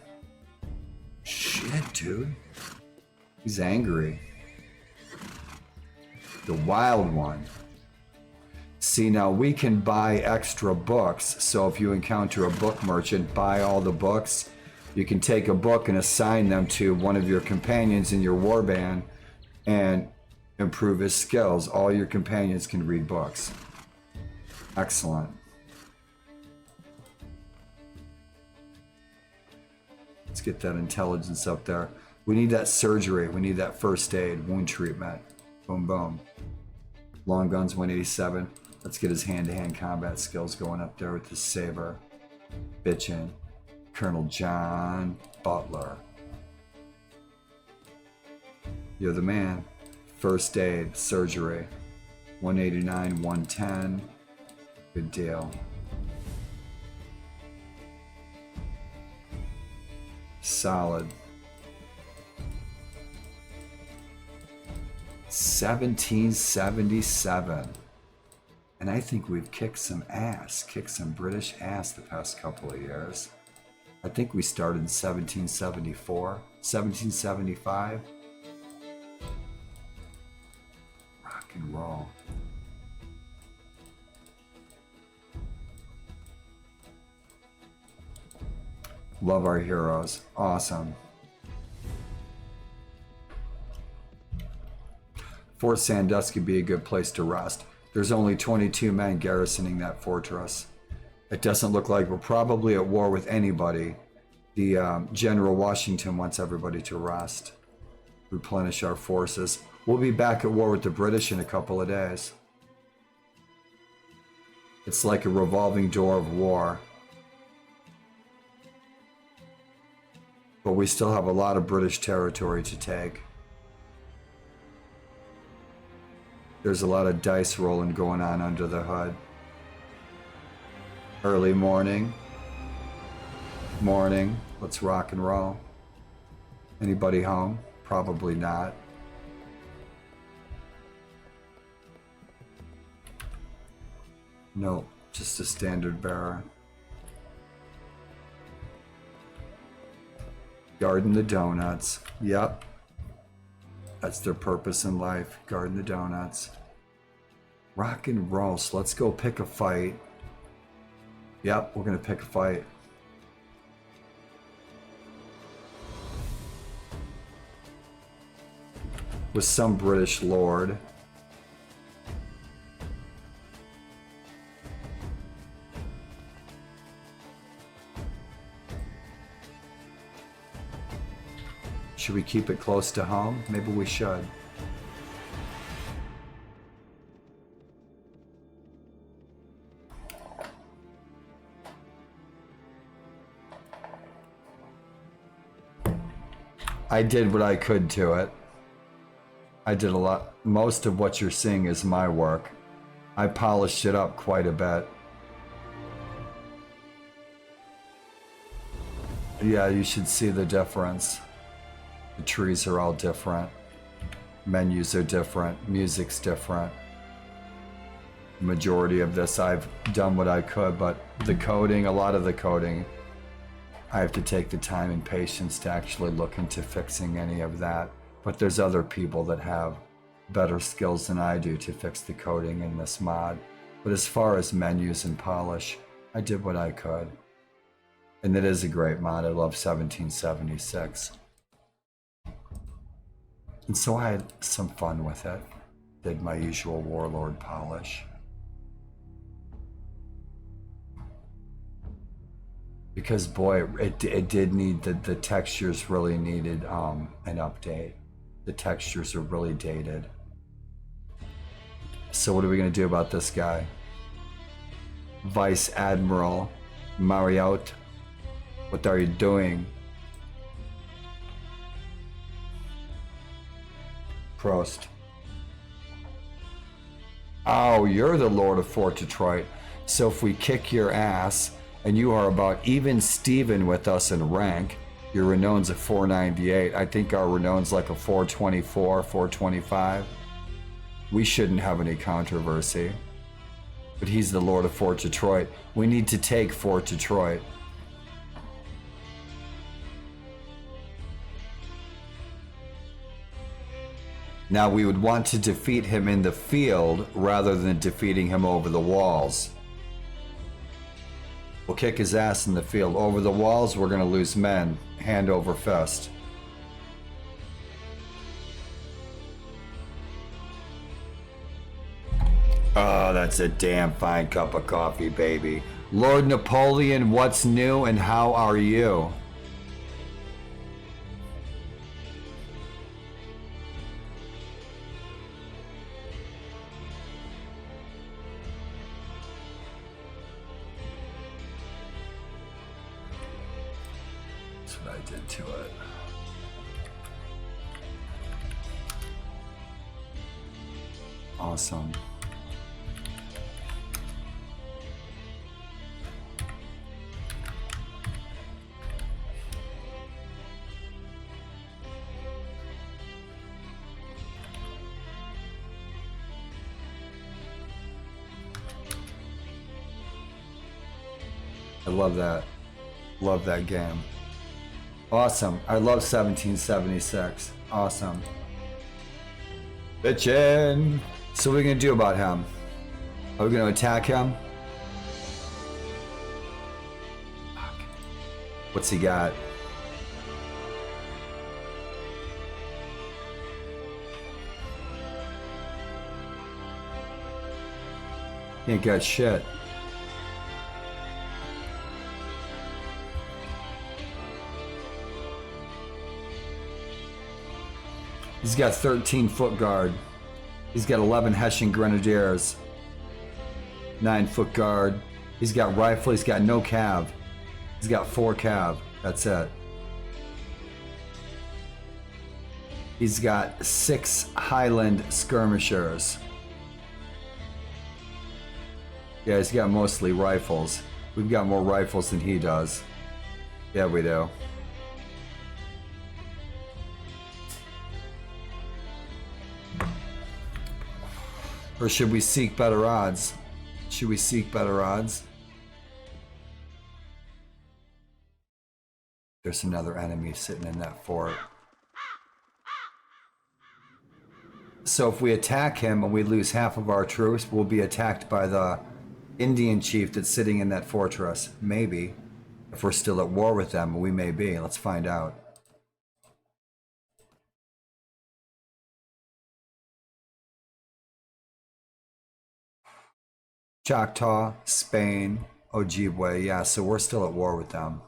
Shit, dude. He's angry. The wild one. See, now we can buy extra books. So if you encounter a book merchant, buy all the books. You can take a book and assign them to one of your companions in your warband and improve his skills. All your companions can read books. Excellent. Let's get that intelligence up there. We need that surgery. We need that first aid, wound treatment. Boom, boom. Long guns, 187. Let's get his hand-to-hand combat skills going up there with his saber. Bitchin'. Colonel John Butler. You're the man. First aid, surgery. 189, 110. Good deal. Solid. 1777. And I think we've kicked some ass, kicked some British ass the past couple of years. I think we started in 1774, 1775. Rock and roll. Love our heroes. Awesome. Fort Sandusky would be a good place to rest. There's only 22 men garrisoning that fortress. It doesn't look like we're probably at war with anybody. The General Washington wants everybody to rest. Replenish our forces. We'll be back at war with the British in a couple of days. It's like a revolving door of war. But we still have a lot of British territory to take. There's a lot of dice rolling going on under the hood. Early morning. Morning. Let's rock and roll. Anybody home? Probably not. Nope, just a standard bearer. Garden the donuts. Yep. That's their purpose in life. Garden the donuts. Rock and roll. So let's go pick a fight. Yep, we're gonna pick a fight. With some British lord. Should we keep it close to home? Maybe we should. I did what I could to it. I did a lot. Most of what you're seeing is my work. I polished it up quite a bit. Yeah, you should see the difference. The trees are all different. Menus are different. Music's different. The majority of this, I've done what I could, but the coding, a lot of the coding, I have to take the time and patience to actually look into fixing any of that. But there's other people that have better skills than I do to fix the coding in this mod. But as far as menus and polish, I did what I could. And it is a great mod. I love 1776. And so I had some fun with it. Did my usual Warlord polish. Because boy, it did need, the textures really needed an update. The textures are really dated. So what are we gonna do about this guy? Vice Admiral Marriott, what are you doing? Prost. Oh, you're the Lord of Fort Detroit. So if we kick your ass, and you are about even Steven with us in rank, your renown's a 498. I think our renown's like a 424, 425. We shouldn't have any controversy. But he's the Lord of Fort Detroit. We need to take Fort Detroit. Now we would want to defeat him in the field rather than defeating him over the walls. We'll kick his ass in the field. Over the walls, we're gonna lose men, hand over fist. Oh, that's a damn fine cup of coffee, baby. Lord Napoleon, what's new and how are you? To it. Awesome. I love that. Love that game. Awesome. I love 1776. Awesome. Bitchin'. So what are we gonna do about him? Are we gonna attack him? Fuck. What's he got? He ain't got shit. He's got 13 foot guard. He's got 11 Hessian Grenadiers. 9 foot guard. He's got rifle. He's got no cav. He's got 4 cav. That's it. He's got 6 Highland skirmishers. Yeah, he's got mostly rifles. We've got more rifles than he does. Yeah, we do. Or should we seek better odds? Should we seek better odds? There's another enemy sitting in that fort. So if we attack him and we lose half of our troops, we'll be attacked by the Indian chief that's sitting in that fortress. Maybe. If we're still at war with them, we may be. Let's find out. Choctaw, Spain, Ojibwe. Yeah, so we're still at war with them.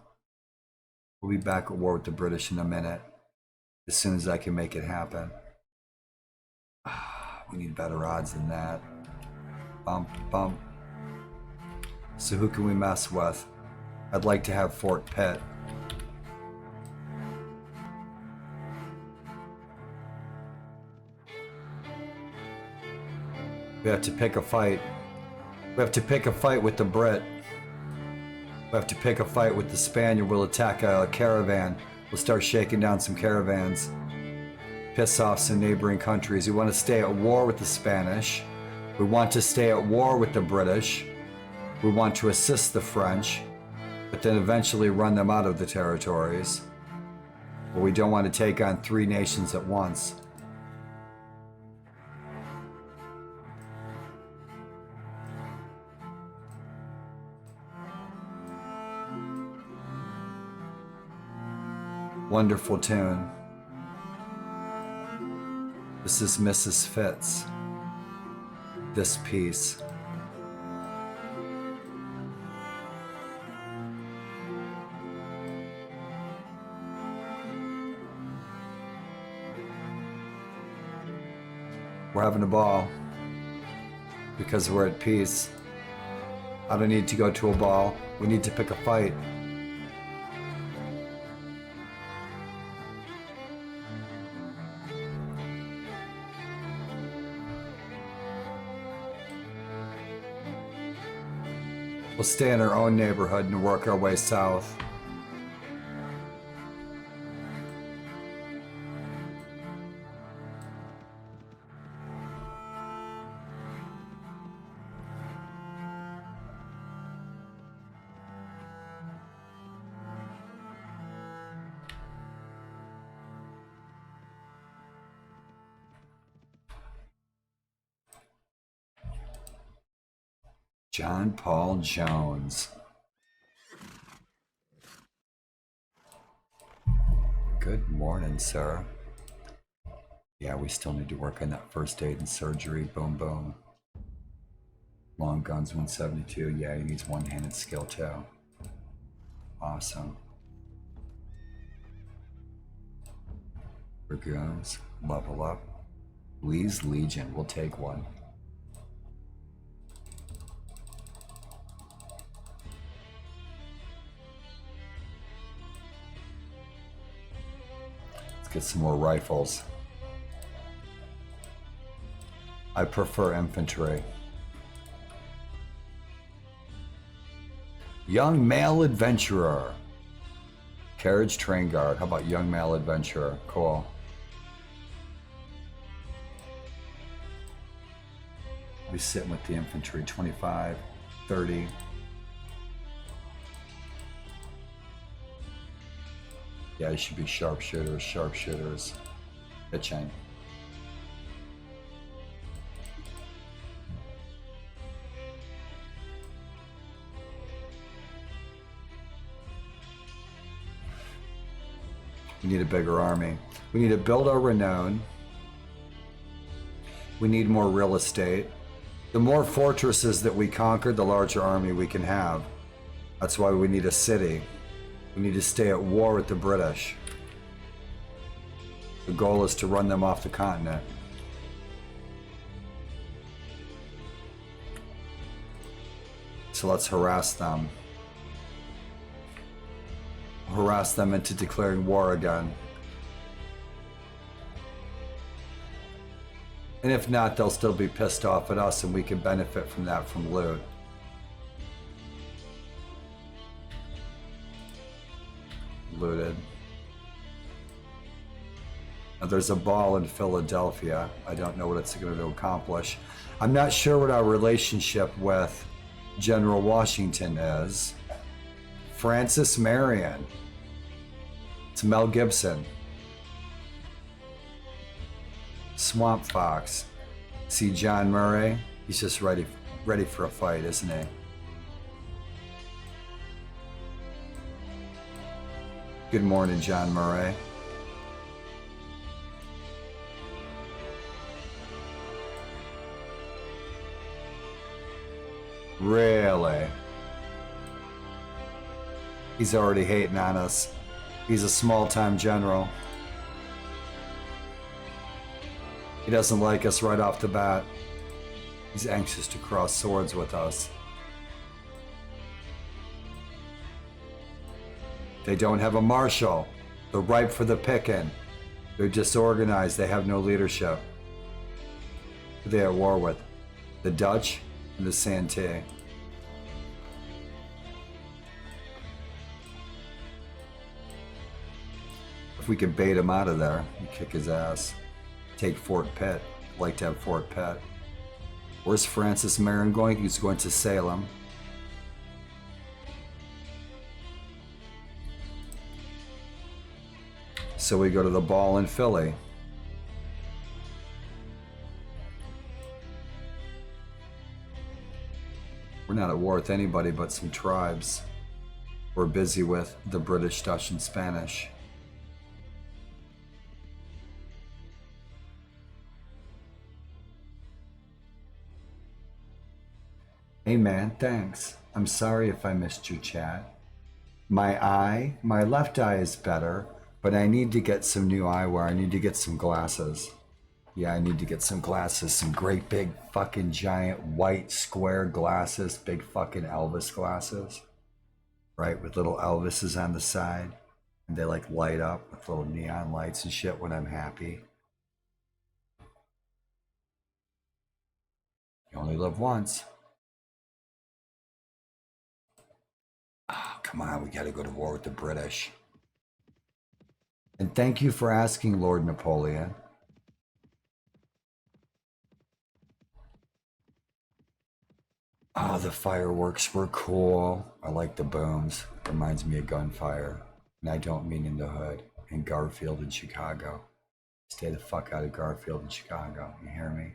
We'll be back at war with the British in a minute. As soon as I can make it happen. We need better odds than that. Bump, bump. So who can we mess with? I'd like to have Fort Pitt. We have to pick a fight. We have to pick a fight with the Brit. We have to pick a fight with the Spaniard. We'll attack a caravan. We'll start shaking down some caravans. Piss off some neighboring countries. We want to stay at war with the Spanish. We want to stay at war with the British. We want to assist the French, but then eventually run them out of the territories. But we don't want to take on 3 nations at once. Wonderful tune. This is Mrs. Fitz. This piece. We're having a ball because we're at peace. I don't need to go to a ball. We need to pick a fight. We'll stay in our own neighborhood and work our way south. John Paul Jones. Good morning, sir. Yeah, we still need to work on that first aid and surgery. Boom, boom. Long guns, 172. Yeah, he needs one-handed skill too. Awesome. Dragoons, level up. Lee's Legion, we'll take one. Get some more rifles. I prefer infantry. Young male adventurer. Carriage train guard. How about young male adventurer? Cool. I'll be sitting with the infantry. 25, 30. Yeah, it should be sharpshooters, sharpshooters. Pitching. We need a bigger army. We need to build our renown. We need more real estate. The more fortresses that we conquer, the larger army we can have. That's why we need a city. We need to stay at war with the British. The goal is to run them off the continent. So let's harass them. Harass them into declaring war again. And if not, they'll still be pissed off at us and we can benefit from that from loot. looted. Now, there's a ball in Philadelphia. I don't know what it's going to accomplish. I'm not sure what our relationship with General Washington is. Francis Marion. It's Mel Gibson. Swamp Fox. See John Murray? He's just ready for a fight, isn't he? Good morning, John Murray. Really? He's already hating on us. He's a small-time general. He doesn't like us right off the bat. He's anxious to cross swords with us. They don't have a marshal. They're ripe for the picking. They're disorganized. They have no leadership. Who are they at war with? The Dutch and the Santee. If we could bait him out of there and kick his ass. Take Fort Pitt. I'd like to have Fort Pitt. Where's Francis Marion going? He's going to Salem. So we go to the ball in Philly. We're not at war with anybody but some tribes. We're busy with the British, Dutch, and Spanish. Hey man, thanks. I'm sorry if I missed your chat. My left eye is better, but I need to get some new eyewear. I need to get some glasses. Yeah, I need to get some glasses, some great big fucking giant white square glasses, big fucking Elvis glasses, right? With little Elvises on the side. And they like light up with little neon lights and shit when I'm happy. You only live once. Oh, come on, we gotta go to war with the British. And thank you for asking, Lord Napoleon. Oh, the fireworks were cool. I like the booms. Reminds me of gunfire. And I don't mean in the hood. In Garfield in Chicago. Stay the fuck out of Garfield in Chicago. You hear me?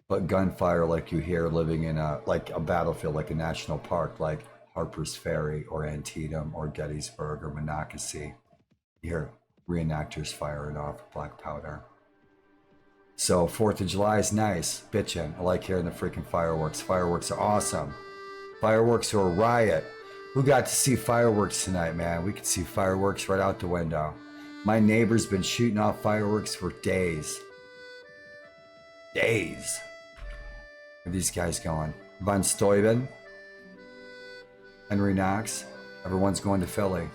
But gunfire like you hear living in a battlefield, like a national park, like Harper's Ferry or Antietam or Gettysburg or Monocacy. You hear reenactors firing off black powder. So 4th of July is nice, bitchin'. I like hearing the freaking fireworks. Fireworks are awesome. Fireworks are a riot. Who got to see fireworks tonight, man? We could see fireworks right out the window. My neighbor's been shooting off fireworks for days. Days. Where are these guys going? Von Steuben? Henry Knox? Everyone's going to Philly.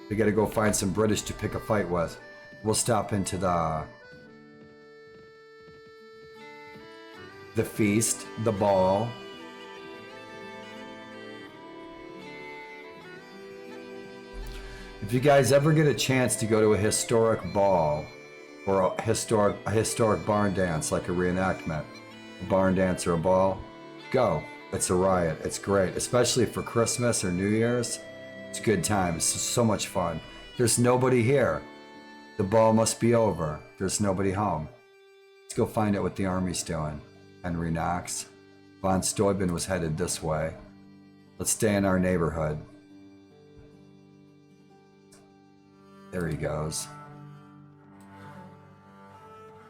We gotta go find some British to pick a fight with. We'll stop into the feast, the ball. If you guys ever get a chance to go to a historic ball or a historic barn dance, like a reenactment, a barn dance or a ball, go. It's a riot. It's great, especially for Christmas or New Year's. It's a good time. It's so much fun. There's nobody here. The ball must be over. There's nobody home. Let's go find out what the army's doing. Henry Knox. Von Steuben was headed this way. Let's stay in our neighborhood. There he goes.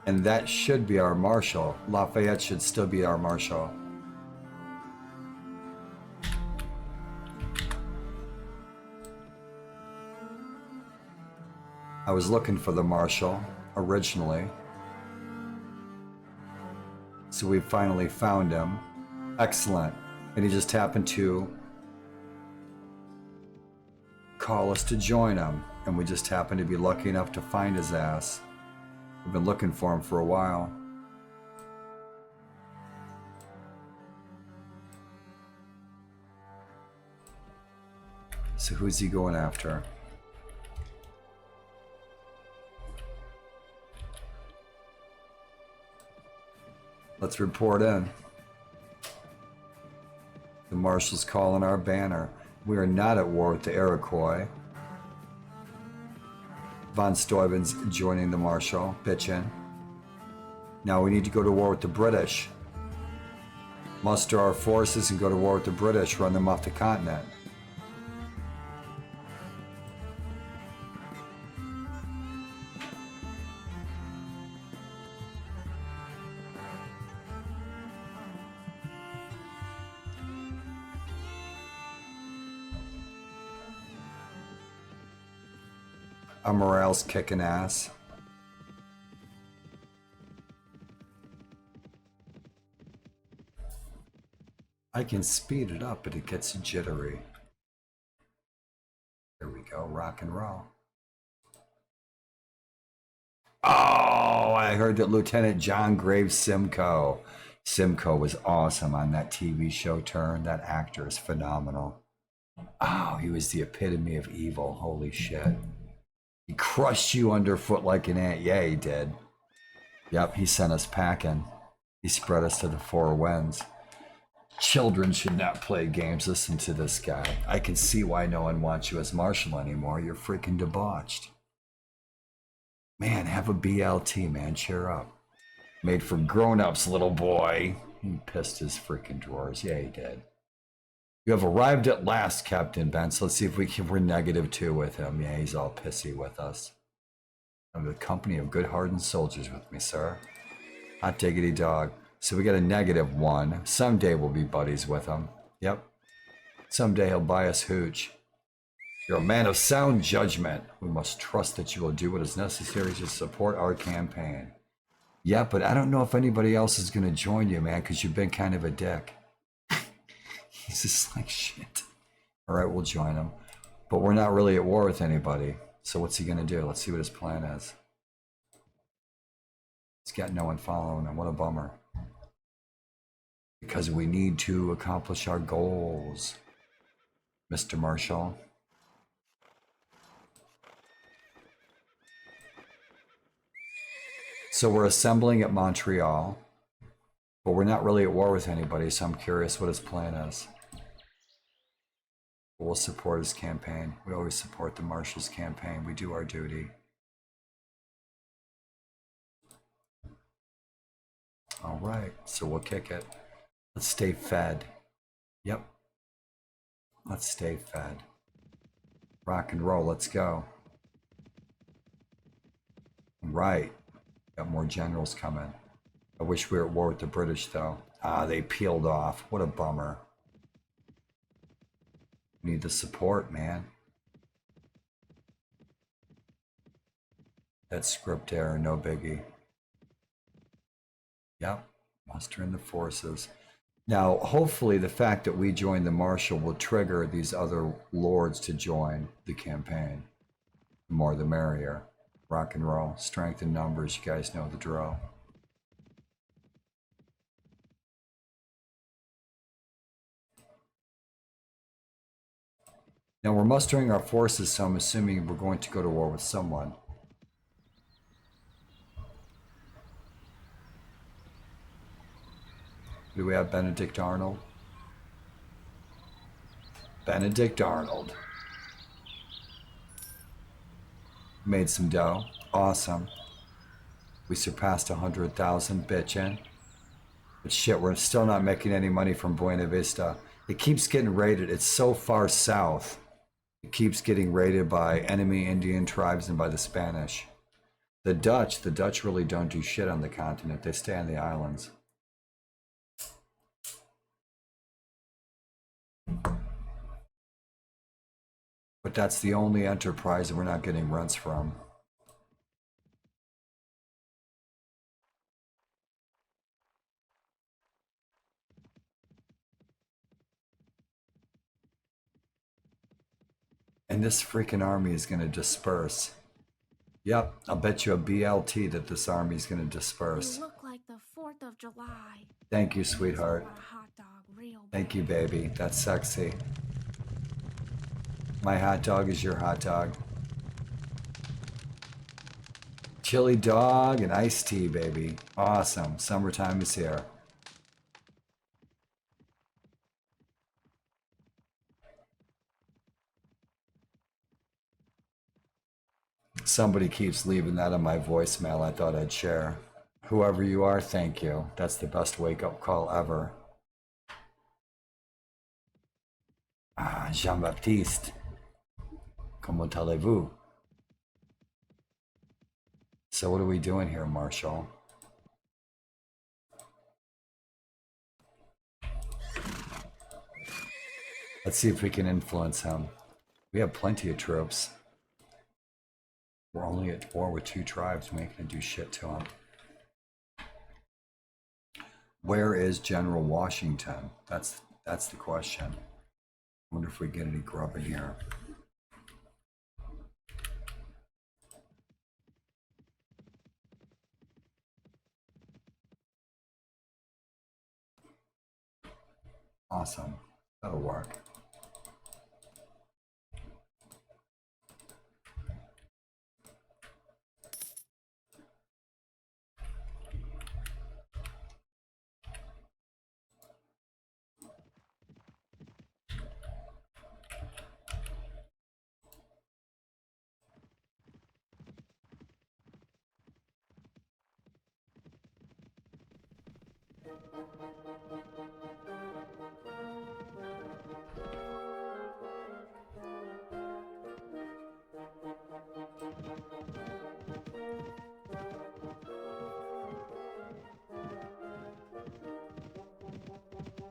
And that should be our marshal. Lafayette should still be our marshal. I was looking for the marshal originally. So we finally found him. Excellent. And he just happened to call us to join him. And we just happened to be lucky enough to find his ass. We've been looking for him for a while. So who's he going after? Let's report in. The Marshal's calling our banner. We are not at war with the Iroquois. Von Steuben's joining the Marshal, bitchin'. Now we need to go to war with the British. Muster our forces and go to war with the British, run them off the continent. Our morale's kicking ass. I can speed it up, but it gets jittery. There we go, rock and roll. Oh, I heard that Lieutenant John Graves Simcoe. Simcoe was awesome on that TV show Turn. That actor is phenomenal. Oh, he was the epitome of evil. Holy shit. He crushed you underfoot like an ant. Yeah, he did. Yep, he sent us packing. He spread us to the four winds. Children should not play games. Listen to this guy. I can see why no one wants you as Marshal anymore. You're freaking debauched. Man, have a BLT, man. Cheer up. Made for grown-ups, little boy. He pissed his freaking drawers. Yeah, he did. You have arrived at last, Captain Bence. Let's see if we're -2 with him. Yeah, he's all pissy with us. I'm the company of good hardened soldiers with me, sir. Hot diggity dog. So we got a -1. Someday we'll be buddies with him. Yep. Someday he'll buy us hooch. You're a man of sound judgment. We must trust that you will do what is necessary to support our campaign. Yeah, but I don't know if anybody else is going to join you, man, because you've been kind of a dick. He's just like, shit. All right, we'll join him. But we're not really at war with anybody. So what's he going to do? Let's see what his plan is. He's got no one following him. What a bummer. Because we need to accomplish our goals, Mr. Marshal. So we're assembling at Montreal, but we're not really at war with anybody, so I'm curious what his plan is. We'll support his campaign. We always support the Marshal's campaign. We do our duty. All right, so we'll kick it. Let's stay fed. Yep. Let's stay fed. Rock and roll, let's go. Right. Got more generals coming. I wish we were at war with the British, though. Ah, they peeled off. What a bummer. We need the support, man. That script error, no biggie. Yep. Mustering the forces. Now, hopefully the fact that we joined the Marshal will trigger these other lords to join the campaign. The more the merrier. Rock and roll. Strength in numbers. You guys know the drill. Now we're mustering our forces, so I'm assuming we're going to go to war with someone. Do we have Benedict Arnold? Benedict Arnold. Made some dough. Awesome. We surpassed 100,000 bitchin'. But shit, we're still not making any money from Buena Vista. It keeps getting raided. It's so far south. It keeps getting raided by enemy Indian tribes and by the Spanish. The Dutch really don't do shit on the continent. They stay on the islands. But that's the only enterprise that we're not getting rents from. And this freaking army is going to disperse. Yep, I'll bet you a BLT that this army is going to disperse. You look like the 4th of July. Thank you, sweetheart. Want a hot dog real bad. Thank you, baby. That's sexy. My hot dog is your hot dog. Chili dog and iced tea, baby. Awesome. Summertime is here. Somebody keeps leaving that on my voicemail. I thought I'd share. Whoever you are, thank you. That's the best wake-up call ever. Ah, Jean-Baptiste. Comment allez-vous? So what are we doing here, Marshall? Let's see if we can influence him. We have plenty of troops. We're only at war with 2 tribes. We ain't gonna do shit to him. Where is General Washington? That's the question. I wonder if we get any grub in here. Awesome. That'll work.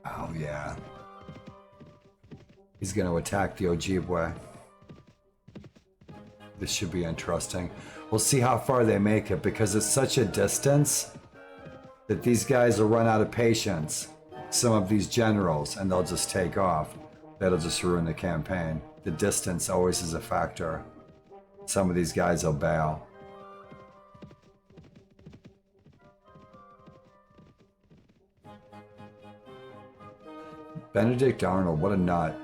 Oh yeah. He's going to attack the Ojibwe. This should be interesting. We'll see how far they make it because it's such a distance that these guys will run out of patience. Some of these generals, and they'll just take off. That'll just ruin the campaign. The distance always is a factor. Some of these guys will bail. Benedict Arnold, what a nut.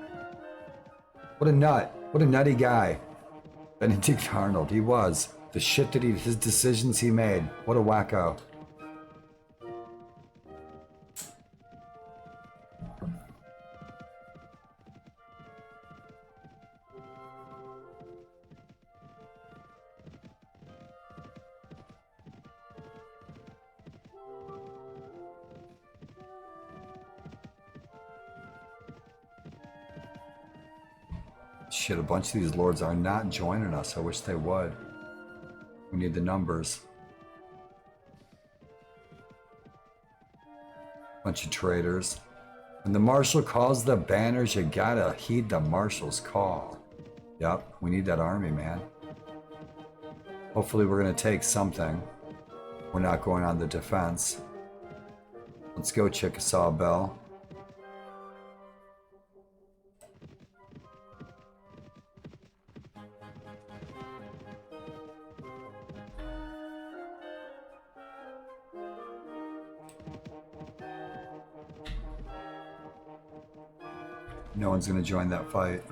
What a nut. What a nutty guy. Benedict Arnold, he was. The shit that his decisions he made. What a wacko. Shit, a bunch of these lords are not joining us. I wish they would. We need the numbers. Bunch of traitors. When the marshal calls the banners, you gotta heed the marshal's call. Yep, we need that army, man. Hopefully we're gonna take something. We're not going on the defense. Let's go, Chickasaw Bell. No one's going to join that fight.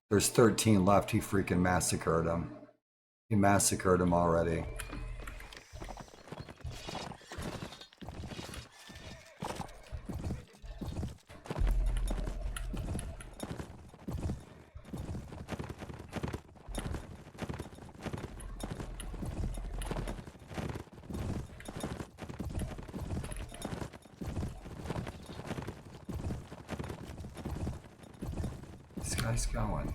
There's 13 left. He freaking massacred them. He massacred them already. This guy's going.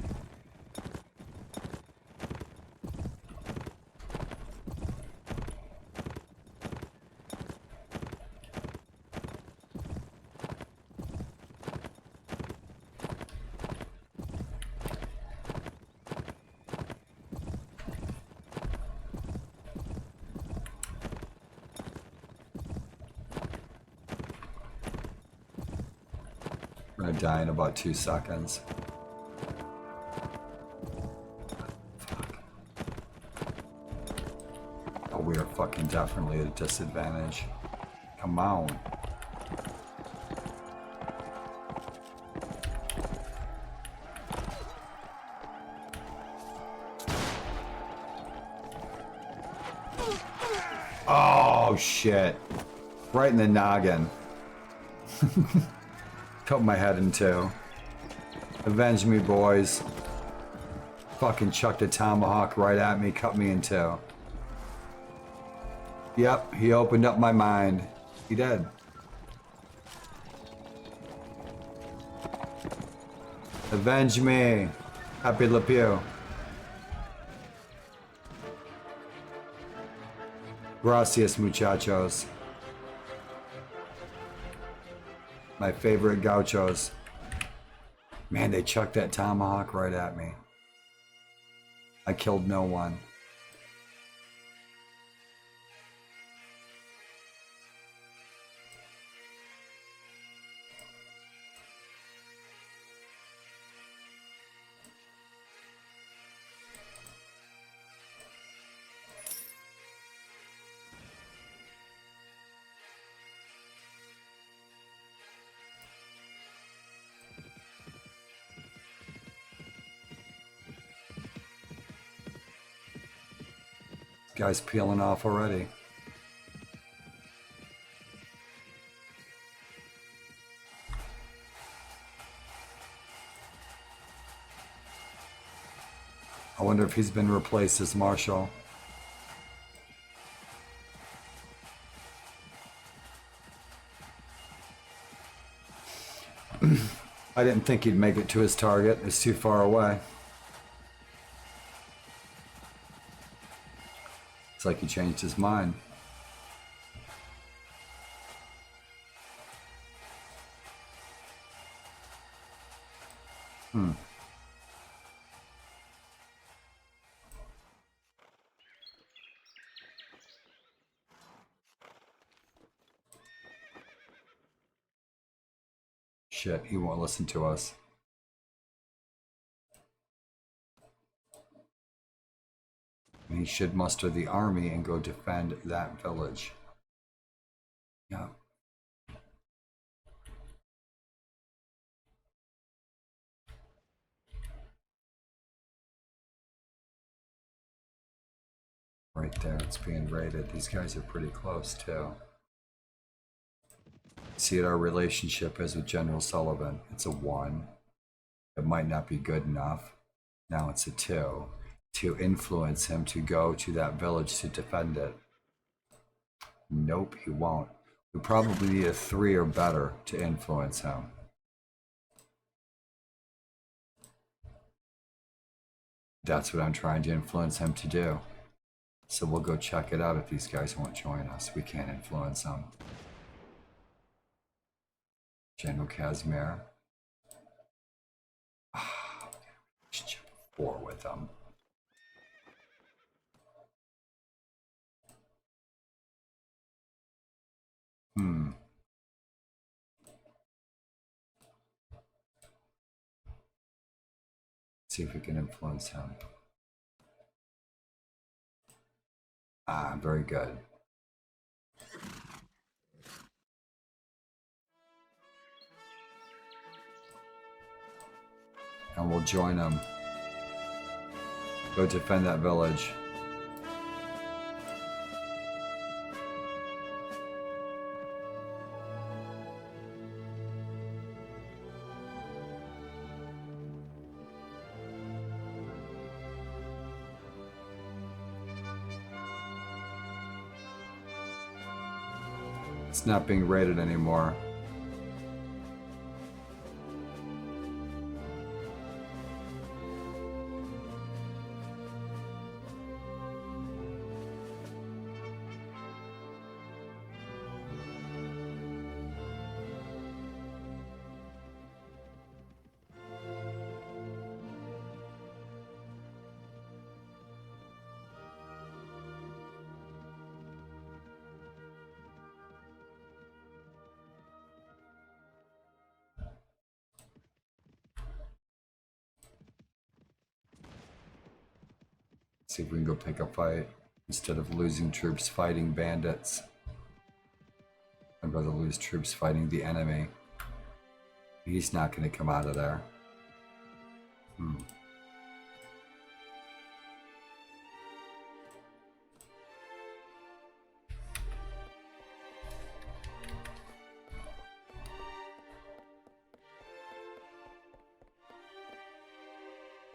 We're gonna die in about 2 seconds. we are fucking definitely at a disadvantage. Come on. Oh shit. Right in the noggin. Cut my head in two. Avenge me, boys. Fucking chucked a tomahawk right at me, cut me in two. Yep, he opened up my mind. He did. Avenge me. Happy Le Pew. Gracias, muchachos. My favorite gauchos. Man, they chucked that tomahawk right at me. I killed no one. Guy's peeling off already. I wonder if he's been replaced as Marshal. I didn't think he'd make it to his target. It's too far away. It's like he changed his mind. Shit, he won't listen to us. He should muster the army and go defend that village. Yeah. Right there, it's being raided. These guys are pretty close too. See what our relationship is with General Sullivan. It's a 1. It might not be good enough. Now it's a 2. To influence him to go to that village to defend it. Nope, he won't. We probably need a 3 or better to influence him. That's what I'm trying to influence him to do. So we'll go check it out if these guys won't join us. We can't influence them. General Casimir. Ah, 4 with them. See if we can influence him. Ah, very good. And we'll join him. Go defend that village. It's not being raided anymore. See if we can go pick a fight. Instead of losing troops fighting bandits, I'd rather lose troops fighting the enemy. He's not going to come out of there.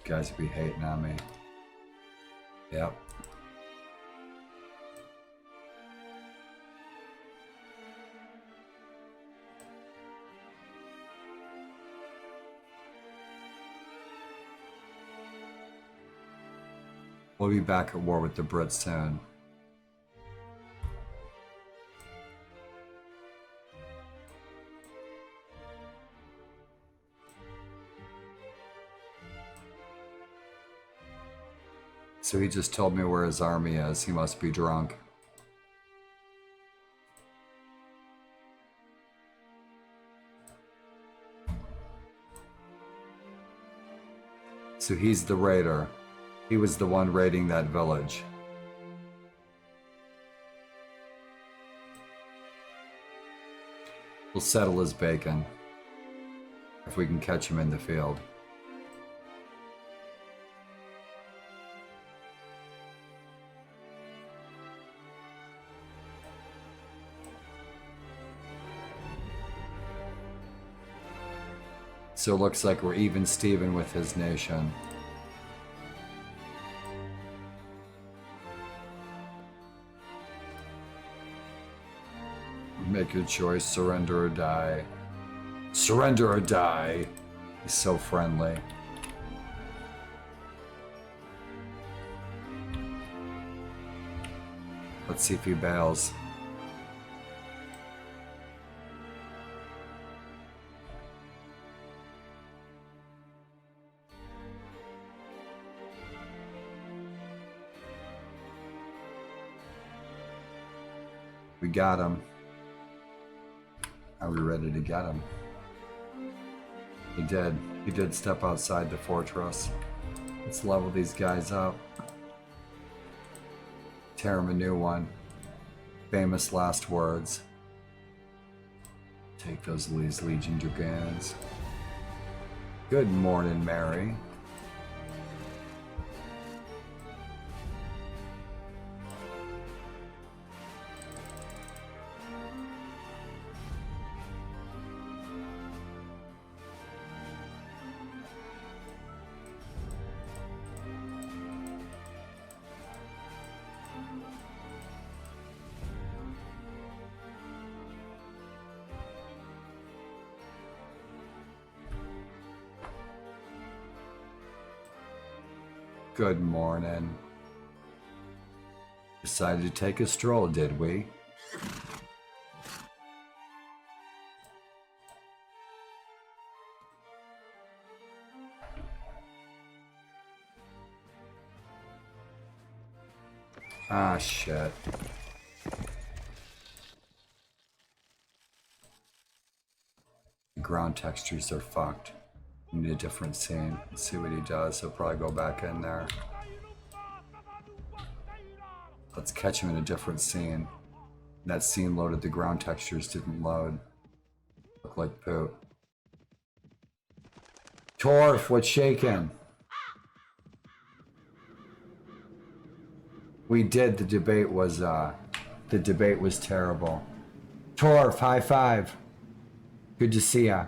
Guys be hating on me. Yep. We'll be back at war with the Brits soon. So he just told me where his army is. He must be drunk. So he's the raider. He was the one raiding that village. We'll settle his bacon if we can catch him in the field. So it looks like we're even Steven with his nation. Make your choice, surrender or die. Surrender or die. He's so friendly. Let's see if he bails. We got him. Are we ready to get him? He did. He did step outside the fortress. Let's level these guys up. Tear him a new one. Famous last words. Take those Legion Dragoons. Good morning, Mary. Good morning. Decided to take a stroll, did we? Ah, shit. The ground textures are fucked. We need a different scene. Let's see what he does. He'll probably go back in there. Let's catch him in a different scene. That scene loaded, the ground textures didn't load. Look like poop. Torf, what's shaking? We did. The debate was terrible. Torf, high five. Good to see ya.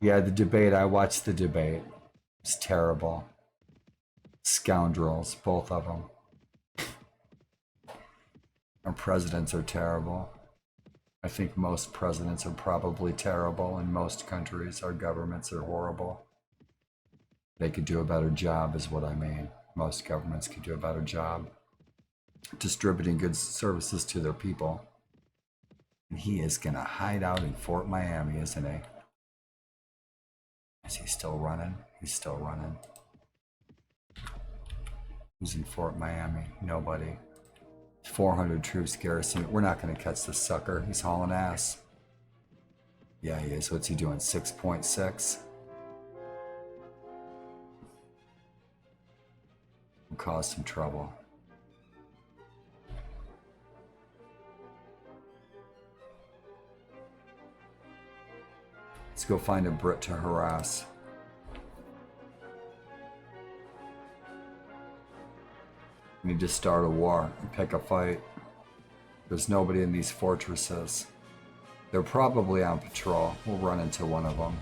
Yeah, the debate, I watched the debate. It's terrible. Scoundrels, both of them. Our presidents are terrible. I think most presidents are probably terrible in most countries. Our governments are horrible. They could do a better job is what I mean. Most governments could do a better job distributing good services to their people. And he is gonna hide out in Fort Miami, isn't he? Is he still running? He's still running. Who's in Fort Miami? Nobody. 400 troops garrison. We're not going to catch this sucker. He's hauling ass. Yeah, he is. What's he doing? 6.6? Will cause some trouble. Let's go find a Brit to harass. We need to start a war and pick a fight. There's nobody in these fortresses. They're probably on patrol. We'll run into one of them.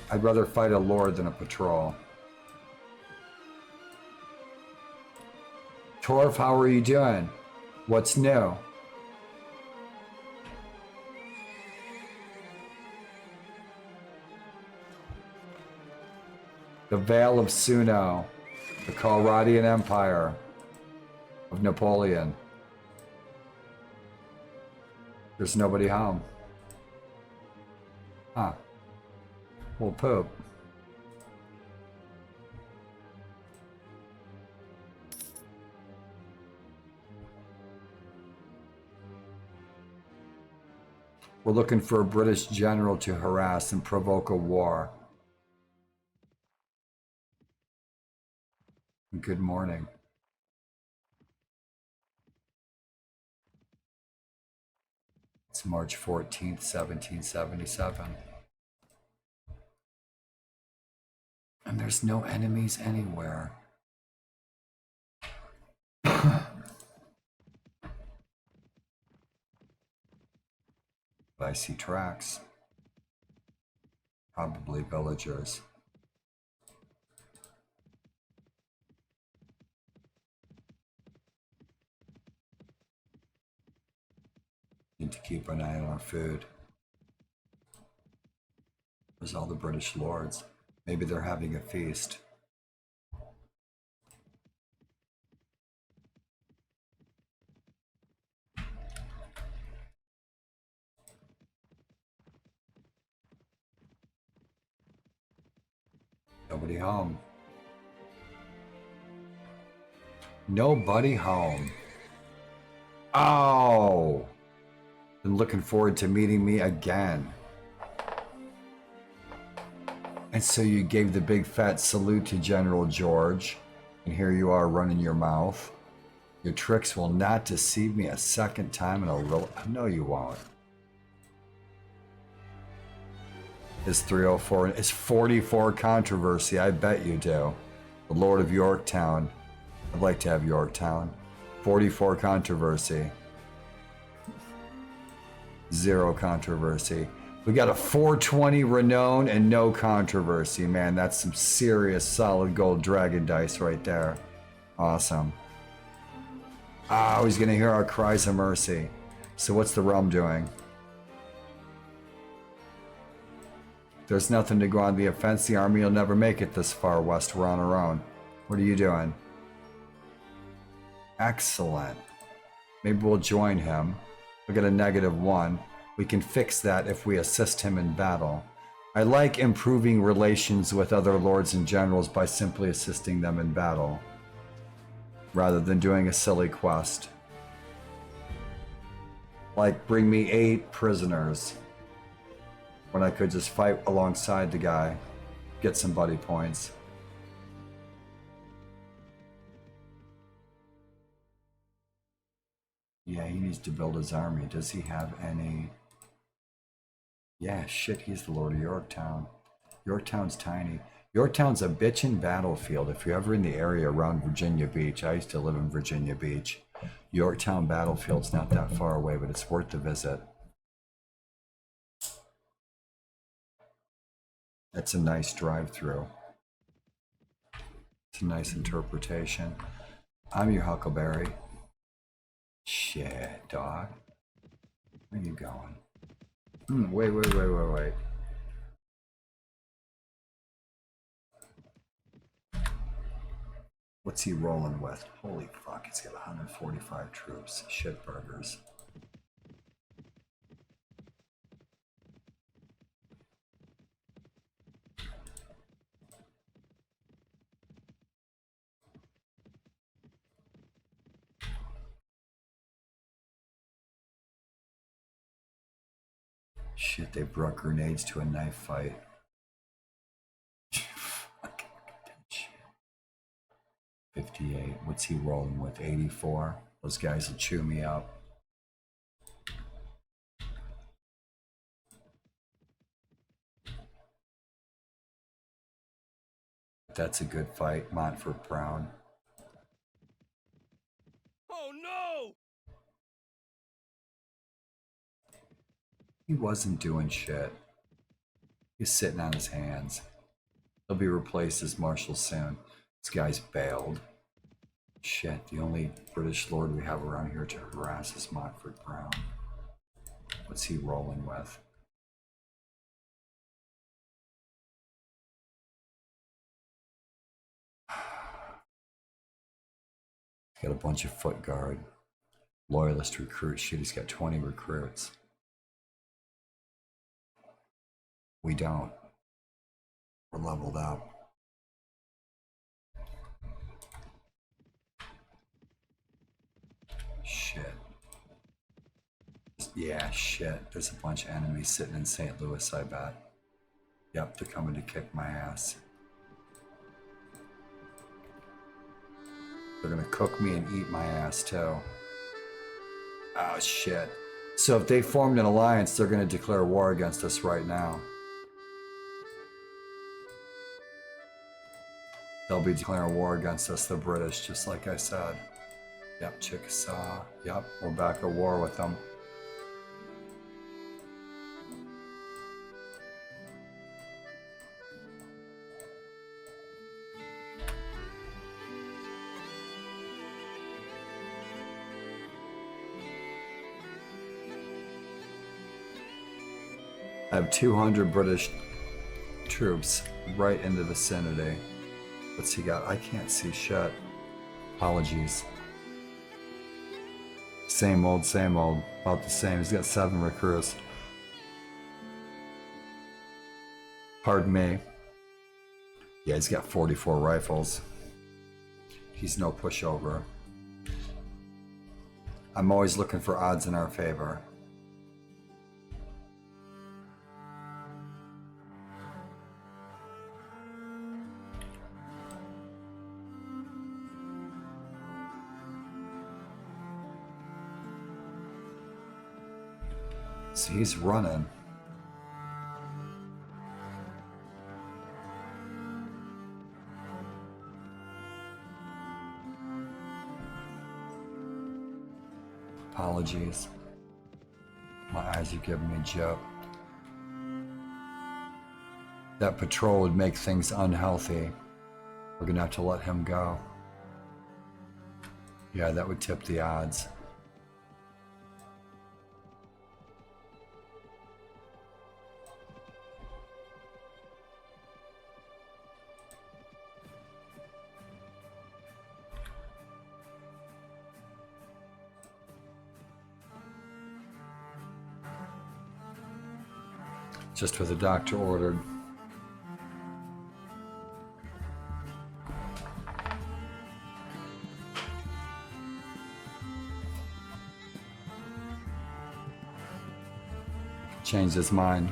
I'd rather fight a lord than a patrol. Torf, how are you doing? What's new? The Vale of Suno, the Calradian Empire of Napoleon. There's nobody home. Huh. Well, poop. We're looking for a British general to harass and provoke a war. Good morning. It's March 14th, 1777. And there's no enemies anywhere. But I see tracks. Probably villagers. Need to keep an eye on our food. There's all the British lords. Maybe they're having a feast. Nobody home. Nobody home. Oh! Been looking forward to meeting me again. And so you gave the big fat salute to General George, and here you are running your mouth. Your tricks will not deceive me a second time in a real... No, you won't. Is 304, is 44 controversy, I bet you do. The Lord of Yorktown. I'd like to have Yorktown. 44 controversy. 0 controversy. We got a 420 renown and no controversy. Man, that's some serious solid gold dragon dice right there. Awesome. Ah, he's gonna hear our cries of mercy. So what's the realm doing? There's nothing to go on the offense. The army will never make it this far west. We're on our own. What are you doing? Excellent. Maybe we'll join him. We'll get a -1. We can fix that if we assist him in battle. I like improving relations with other lords and generals by simply assisting them in battle, rather than doing a silly quest. Like, bring me 8 prisoners, when I could just fight alongside the guy, get some buddy points. Yeah, he needs to build his army. Does he have any? Yeah, shit, he's the Lord of Yorktown. Yorktown's tiny. Yorktown's a bitchin' battlefield. If you're ever in the area around Virginia Beach, I used to live in Virginia Beach. Yorktown battlefield's not that far away, but it's worth the visit. That's a nice drive-through. It's a nice interpretation. I'm your Huckleberry. Shit, dog. Where you going? Wait. What's he rolling with? Holy fuck, he's got 145 troops. Shitburgers. Shit, they brought grenades to a knife fight. 58. What's he rolling with? 84. Those guys will chew me up. That's a good fight, Montfort Brown. Oh no! He wasn't doing shit. He's sitting on his hands. He'll be replaced as Marshal soon. This guy's bailed. Shit, the only British lord we have around here to harass is Montfort Brown. What's he rolling with? Got a bunch of foot guard. Loyalist recruits. Shit, he's got 20 recruits. We don't. We're leveled up. Shit. Yeah, shit. There's a bunch of enemies sitting in St. Louis, I bet. Yep, they're coming to kick my ass. They're gonna cook me and eat my ass too. Oh shit. So if they formed an alliance, they're gonna declare war against us right now. They'll be declaring war against us, the British, just like I said. Yep, Chickasaw. Yep, we're back at war with them. I have 200 British troops right in the vicinity. What's he got? I can't see shit. Apologies. Same old, about the same. He's got 7 recruits. Pardon me. Yeah, he's got 44 rifles. He's no pushover. I'm always looking for odds in our favor. So he's running. Apologies. My eyes are giving me jip. That patrol would make things unhealthy. We're gonna have to let him go. Yeah, that would tip the odds. Just what the doctor ordered. Changed his mind.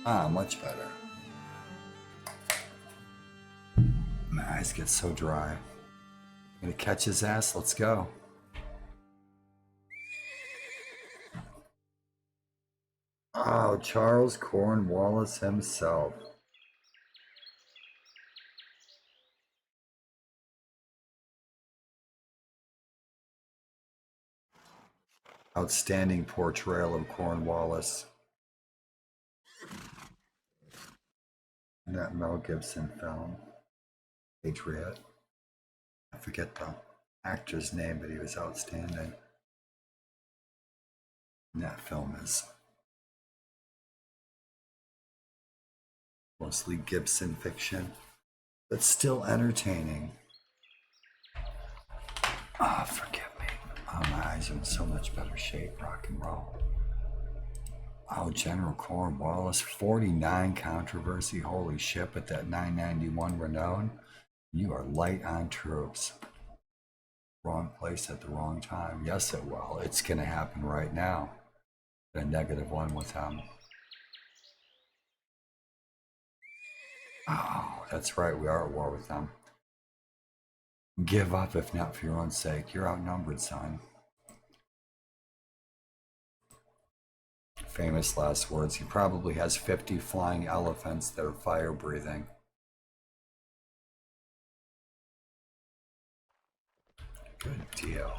Ah, much better. My eyes get so dry. Gonna catch his ass, let's go. Oh, Charles Cornwallis himself. Outstanding portrayal of Cornwallis. In that Mel Gibson film, Patriot. I forget the actor's name, but he was outstanding. And that film is mostly Gibson fiction, but still entertaining. Ah, forgive me. Oh, my eyes are in so much better shape, rock and roll. Oh, General Cornwallis, 49 controversy, holy shit, but that 991 renown, you are light on troops. Wrong place at the wrong time. Yes, it will. It's going to happen right now. A -1 with him. Oh, that's right. We are at war with them. Give up if not for your own sake. You're outnumbered, son. Famous last words. He probably has 50 flying elephants that are fire breathing. Good deal.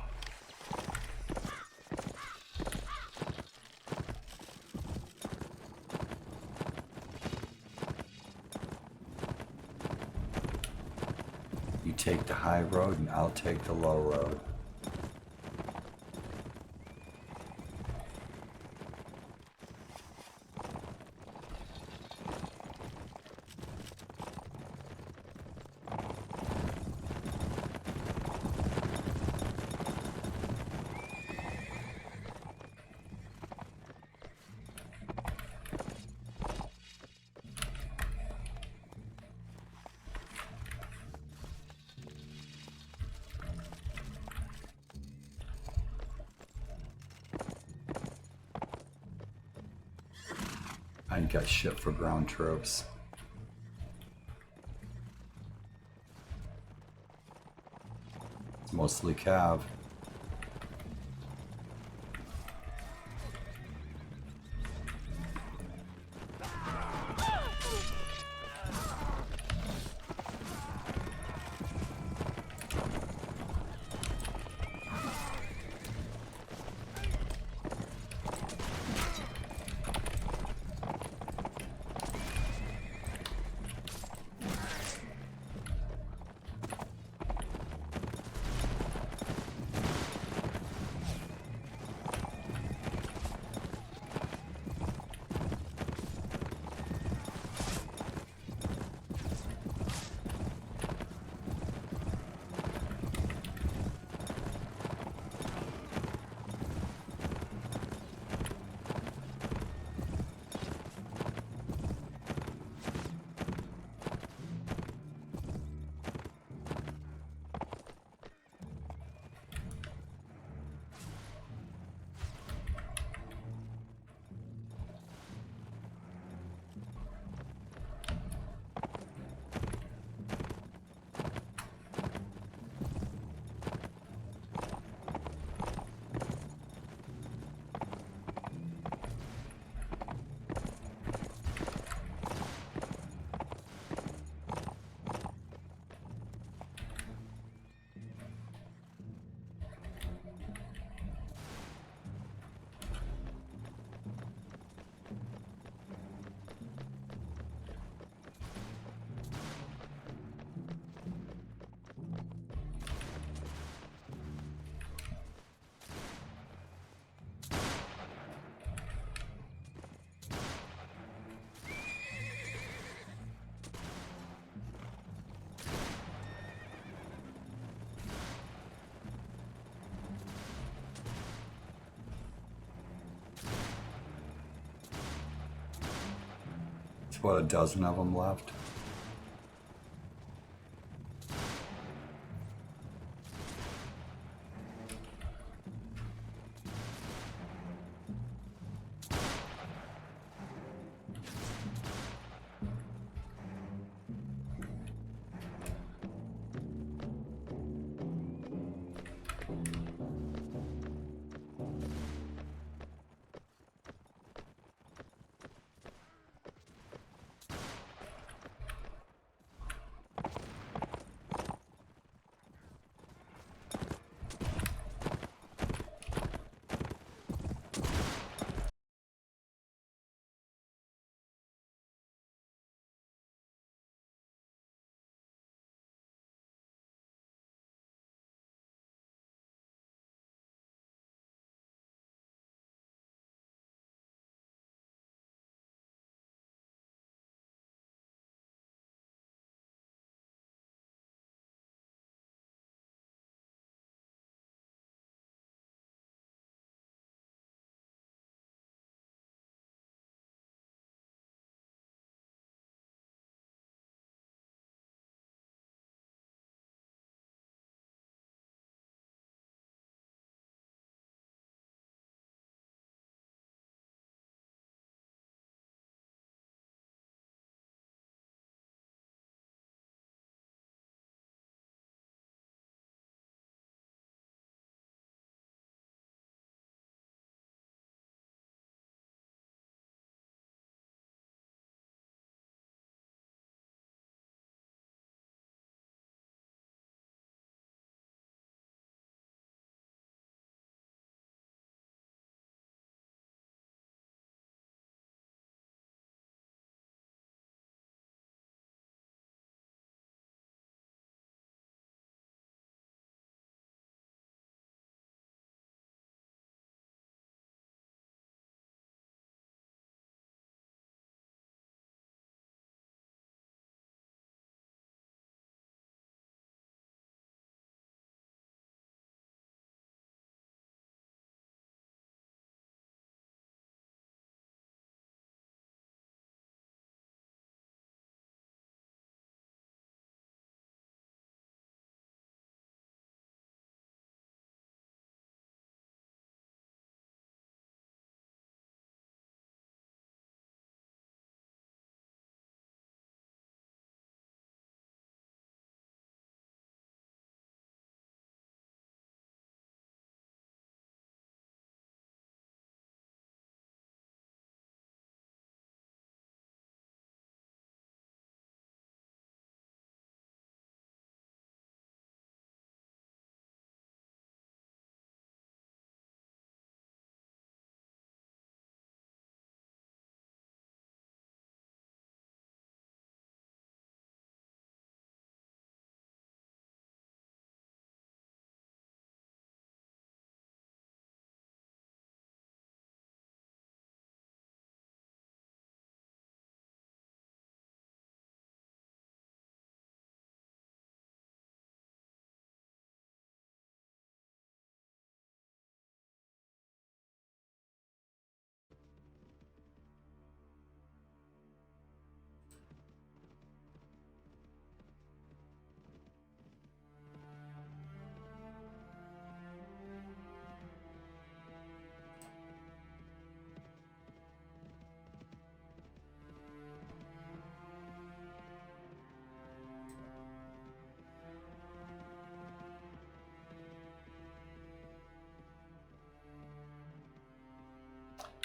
You take the high road and I'll take the low road. I ain't got shit for ground troops. It's mostly cav. What, a dozen of them left?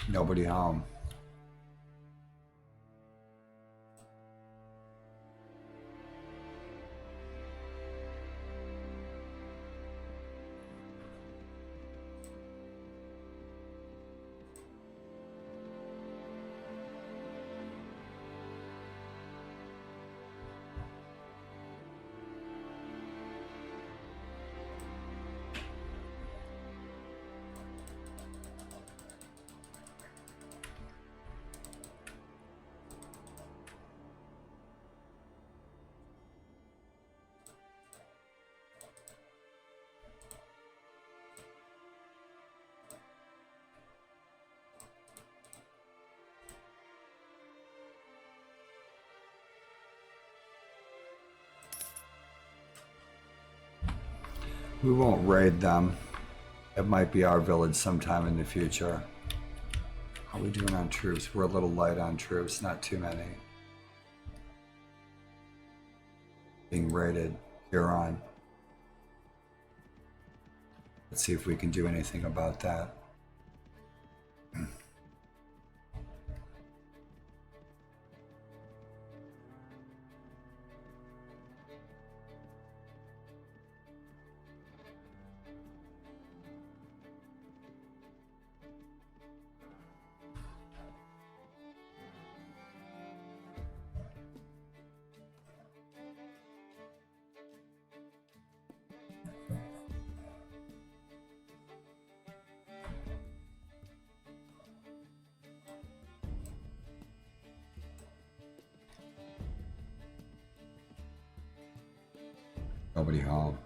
Nobody home. We won't raid them. It might be our village sometime in the future. How are we doing on troops? We're a little light on troops, not too many. Being raided here on. Let's see if we can do anything about that. Nobody home.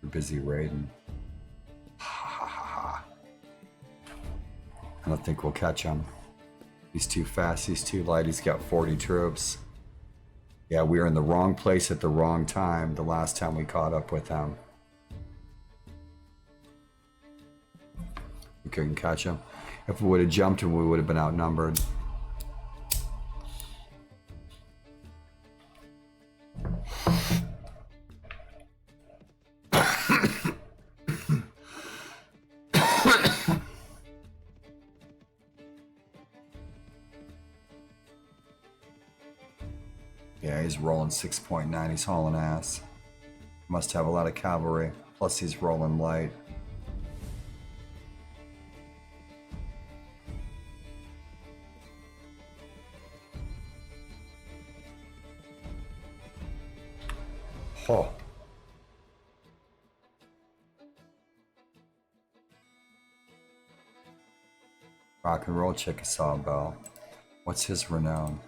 We're busy raiding. I don't think we'll catch him. He's too fast, he's too light, he's got 40 troops. Yeah, we were in the wrong place at the wrong time the last time we caught up with him. We couldn't catch him. If we would have jumped him, we would have been outnumbered. Yeah, he's rolling 6.9. He's hauling ass. Must have a lot of cavalry. Plus he's rolling light. Oh. Rock and roll Chickasaw Bell. What's his renown?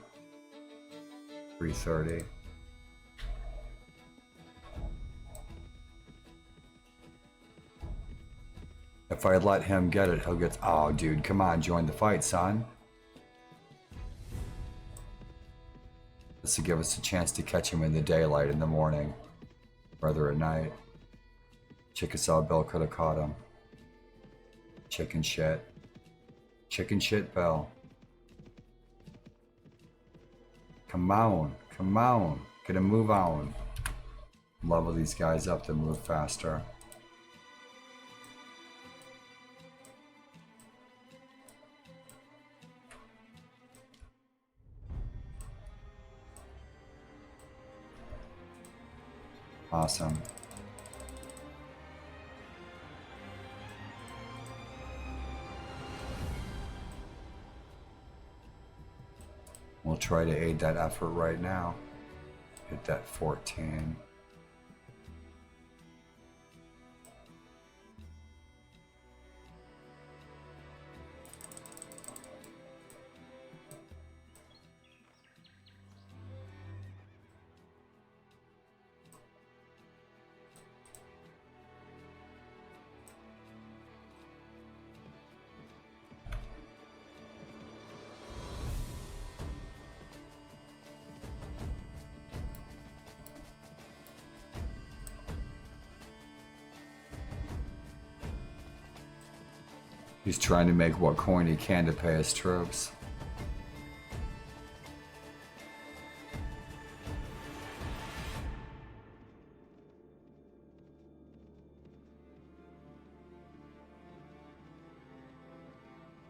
330. If I let him get it, he'll get... Oh, dude, come on, join the fight, son. This will give us a chance to catch him in the daylight in the morning, rather at night. Chickasaw Bell could have caught him. Chicken shit. Chicken shit Bell. Come on, come on. Get a move on. Level these guys up to move faster. Awesome. We'll try to aid that effort right now. Hit that 14. He's trying to make what coin he can to pay his troops.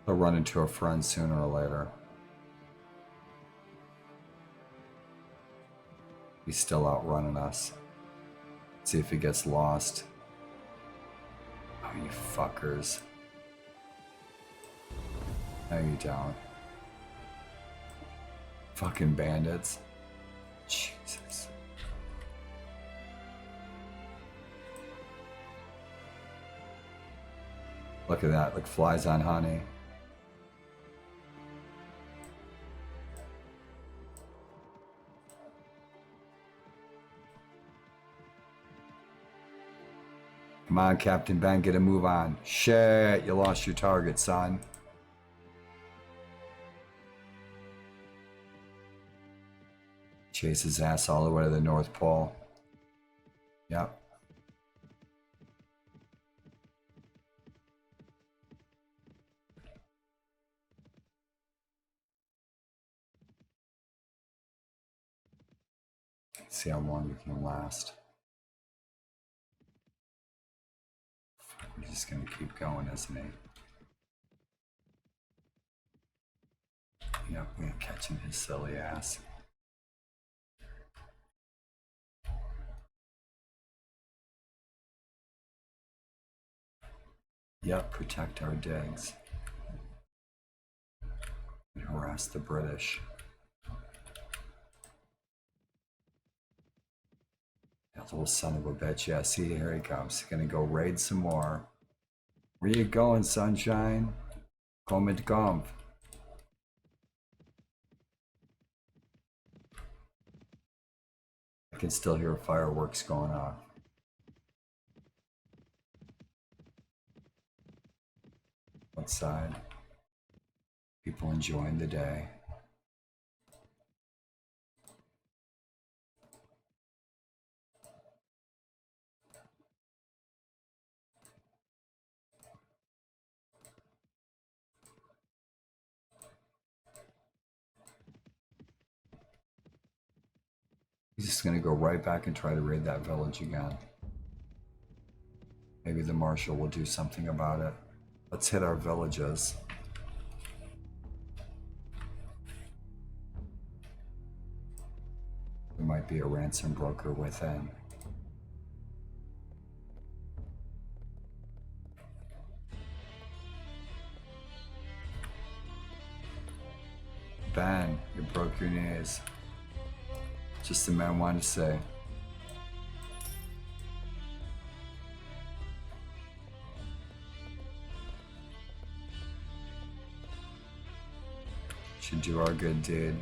He'll run into a friend sooner or later. He's still outrunning us. See if he gets lost. Oh, you fuckers. No, you don't. Fucking bandits. Jesus. Look at that, like flies on honey. Come on, Captain Ben, get a move on. Shit, you lost your target, son. Chase his ass all the way to the North Pole. Yep. See how long you can last. He's just gonna keep going, isn't he? Yep, we're catching his silly ass. Yep, protect our digs. And harass the British. That little son of a bitch. Yeah, see, here he comes. He's gonna go raid some more. Where you going, sunshine? Komm mit Kampf. I can still hear fireworks going off. Outside. People enjoying the day. He's just gonna go right back and try to raid that village again. Maybe the marshal will do something about it. Let's hit our villages. There might be a ransom broker within. Ben, you broke your knees. Just the man wanted to say. Should do our good deed.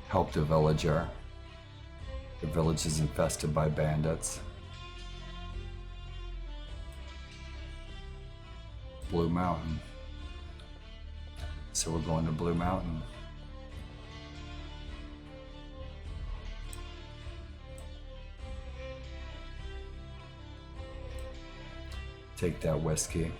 Help the villager. The village is infested by bandits. Blue Mountain. So we're going to Blue Mountain. Take that whiskey.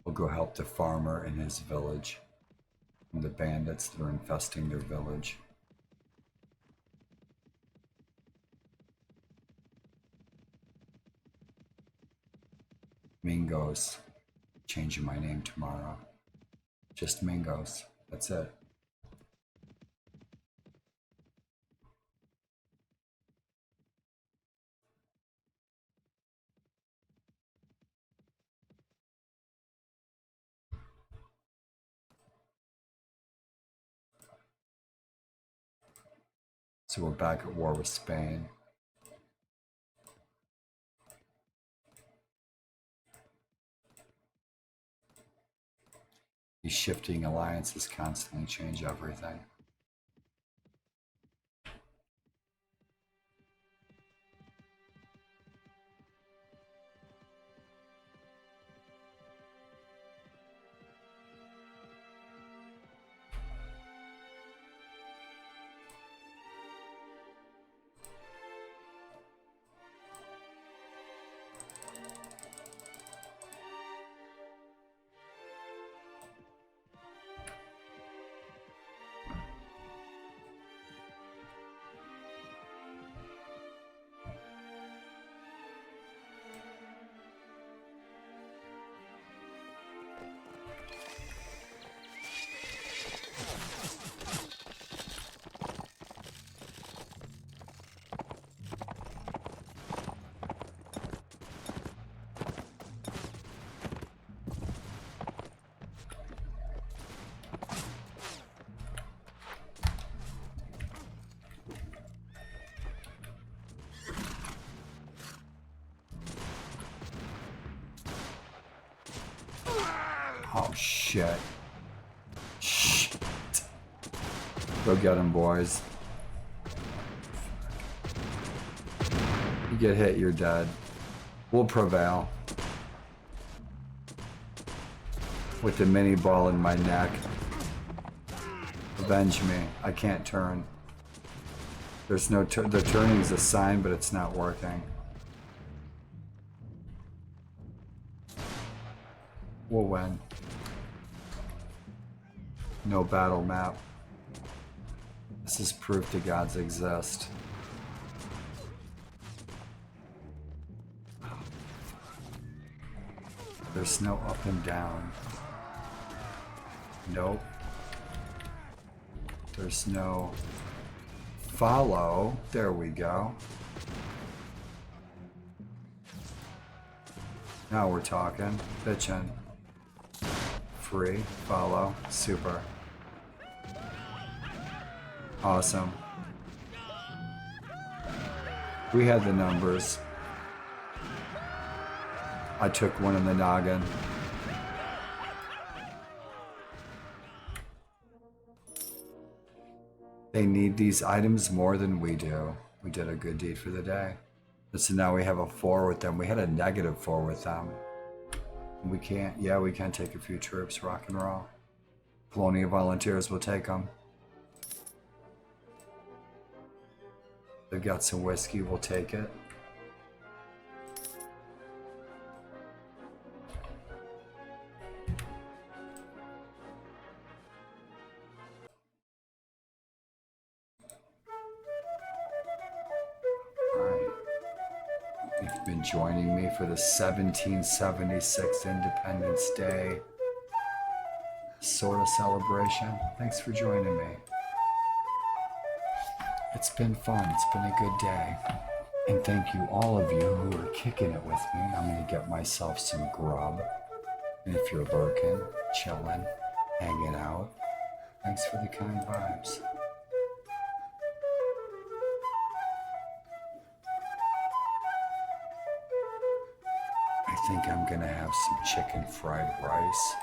We'll go help the farmer in his village and the bandits that are infesting their village. Mingos. Changing my name tomorrow. Just Mingos. That's it. So we're back at war with Spain. These shifting alliances constantly change everything. Oh, shit. Shit. Go get him, boys. You get hit, you're dead. We'll prevail. With the mini ball in my neck. Avenge me. I can't turn. There's no the turning's a sign, but it's not working. We'll win. No battle map. This is proof the gods exist. There's no up and down. Nope. There's no follow. There we go. Now we're talking. Bitchin'. Free. Follow. Super. Awesome. We had the numbers. I took one in the noggin. They need these items more than we do. We did a good deed for the day. And so now we have a 4 with them. We had a -4 with them. We can't, yeah, we can take a few troops, rock and roll. Colonial volunteers will take them. They've got some whiskey, we'll take it. You've been joining me for the 1776 Independence Day sort of celebration. Thanks for joining me. It's been fun. It's been a good day. And thank you, all of you who are kicking it with me. I'm going to get myself some grub. And if you're lurking, chilling, hanging out, thanks for the kind vibes. I think I'm gonna have some chicken fried rice.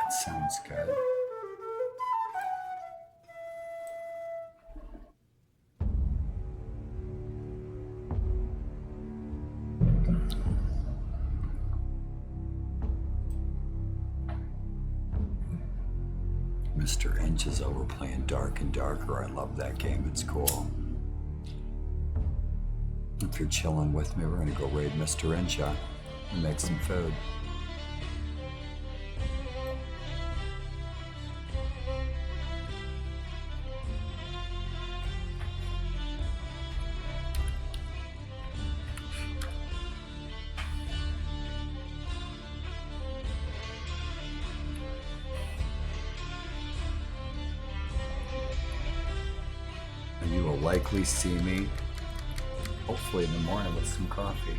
That sounds good. Mr. Inch is over playing Dark and Darker. I love that game, it's cool. If you're chilling with me, we're gonna go raid Mr. Incha and make some food. likely see me, hopefully in the morning with some coffee.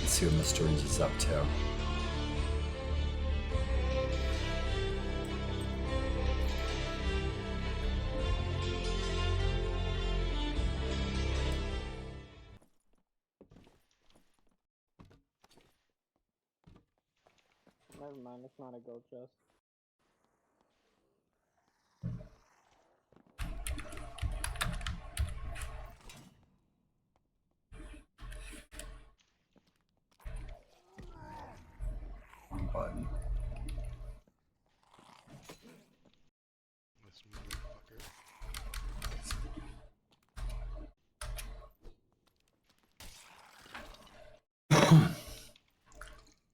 Let's see what Mr. Fringes is up to. Never mind, it's not a gold chest. Wrong button. This motherfucker.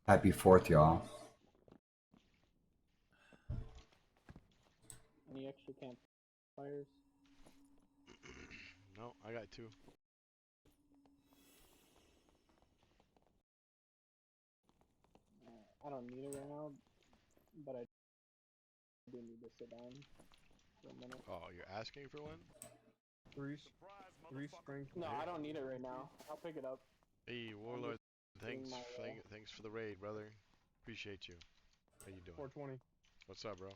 Happy 4th, y'all. Any extra campfires? No, I got 2. I don't need it right now, but I do need to sit down for a minute. Oh, you're asking for one? 3 strength. No, I don't need it right now. I'll pick it up. Hey, Warlord, thanks, my, thanks for the raid, brother. Appreciate you. How you doing? 420. What's up, bro?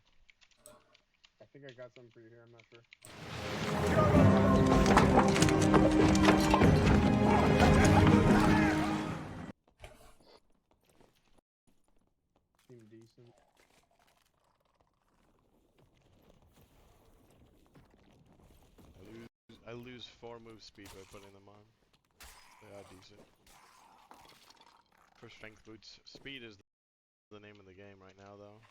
I think I got something for you here. I'm not sure. Seem decent. I lose 4 move speed by putting them on. They are decent. For strength boots, speed is the name of the game right now, though.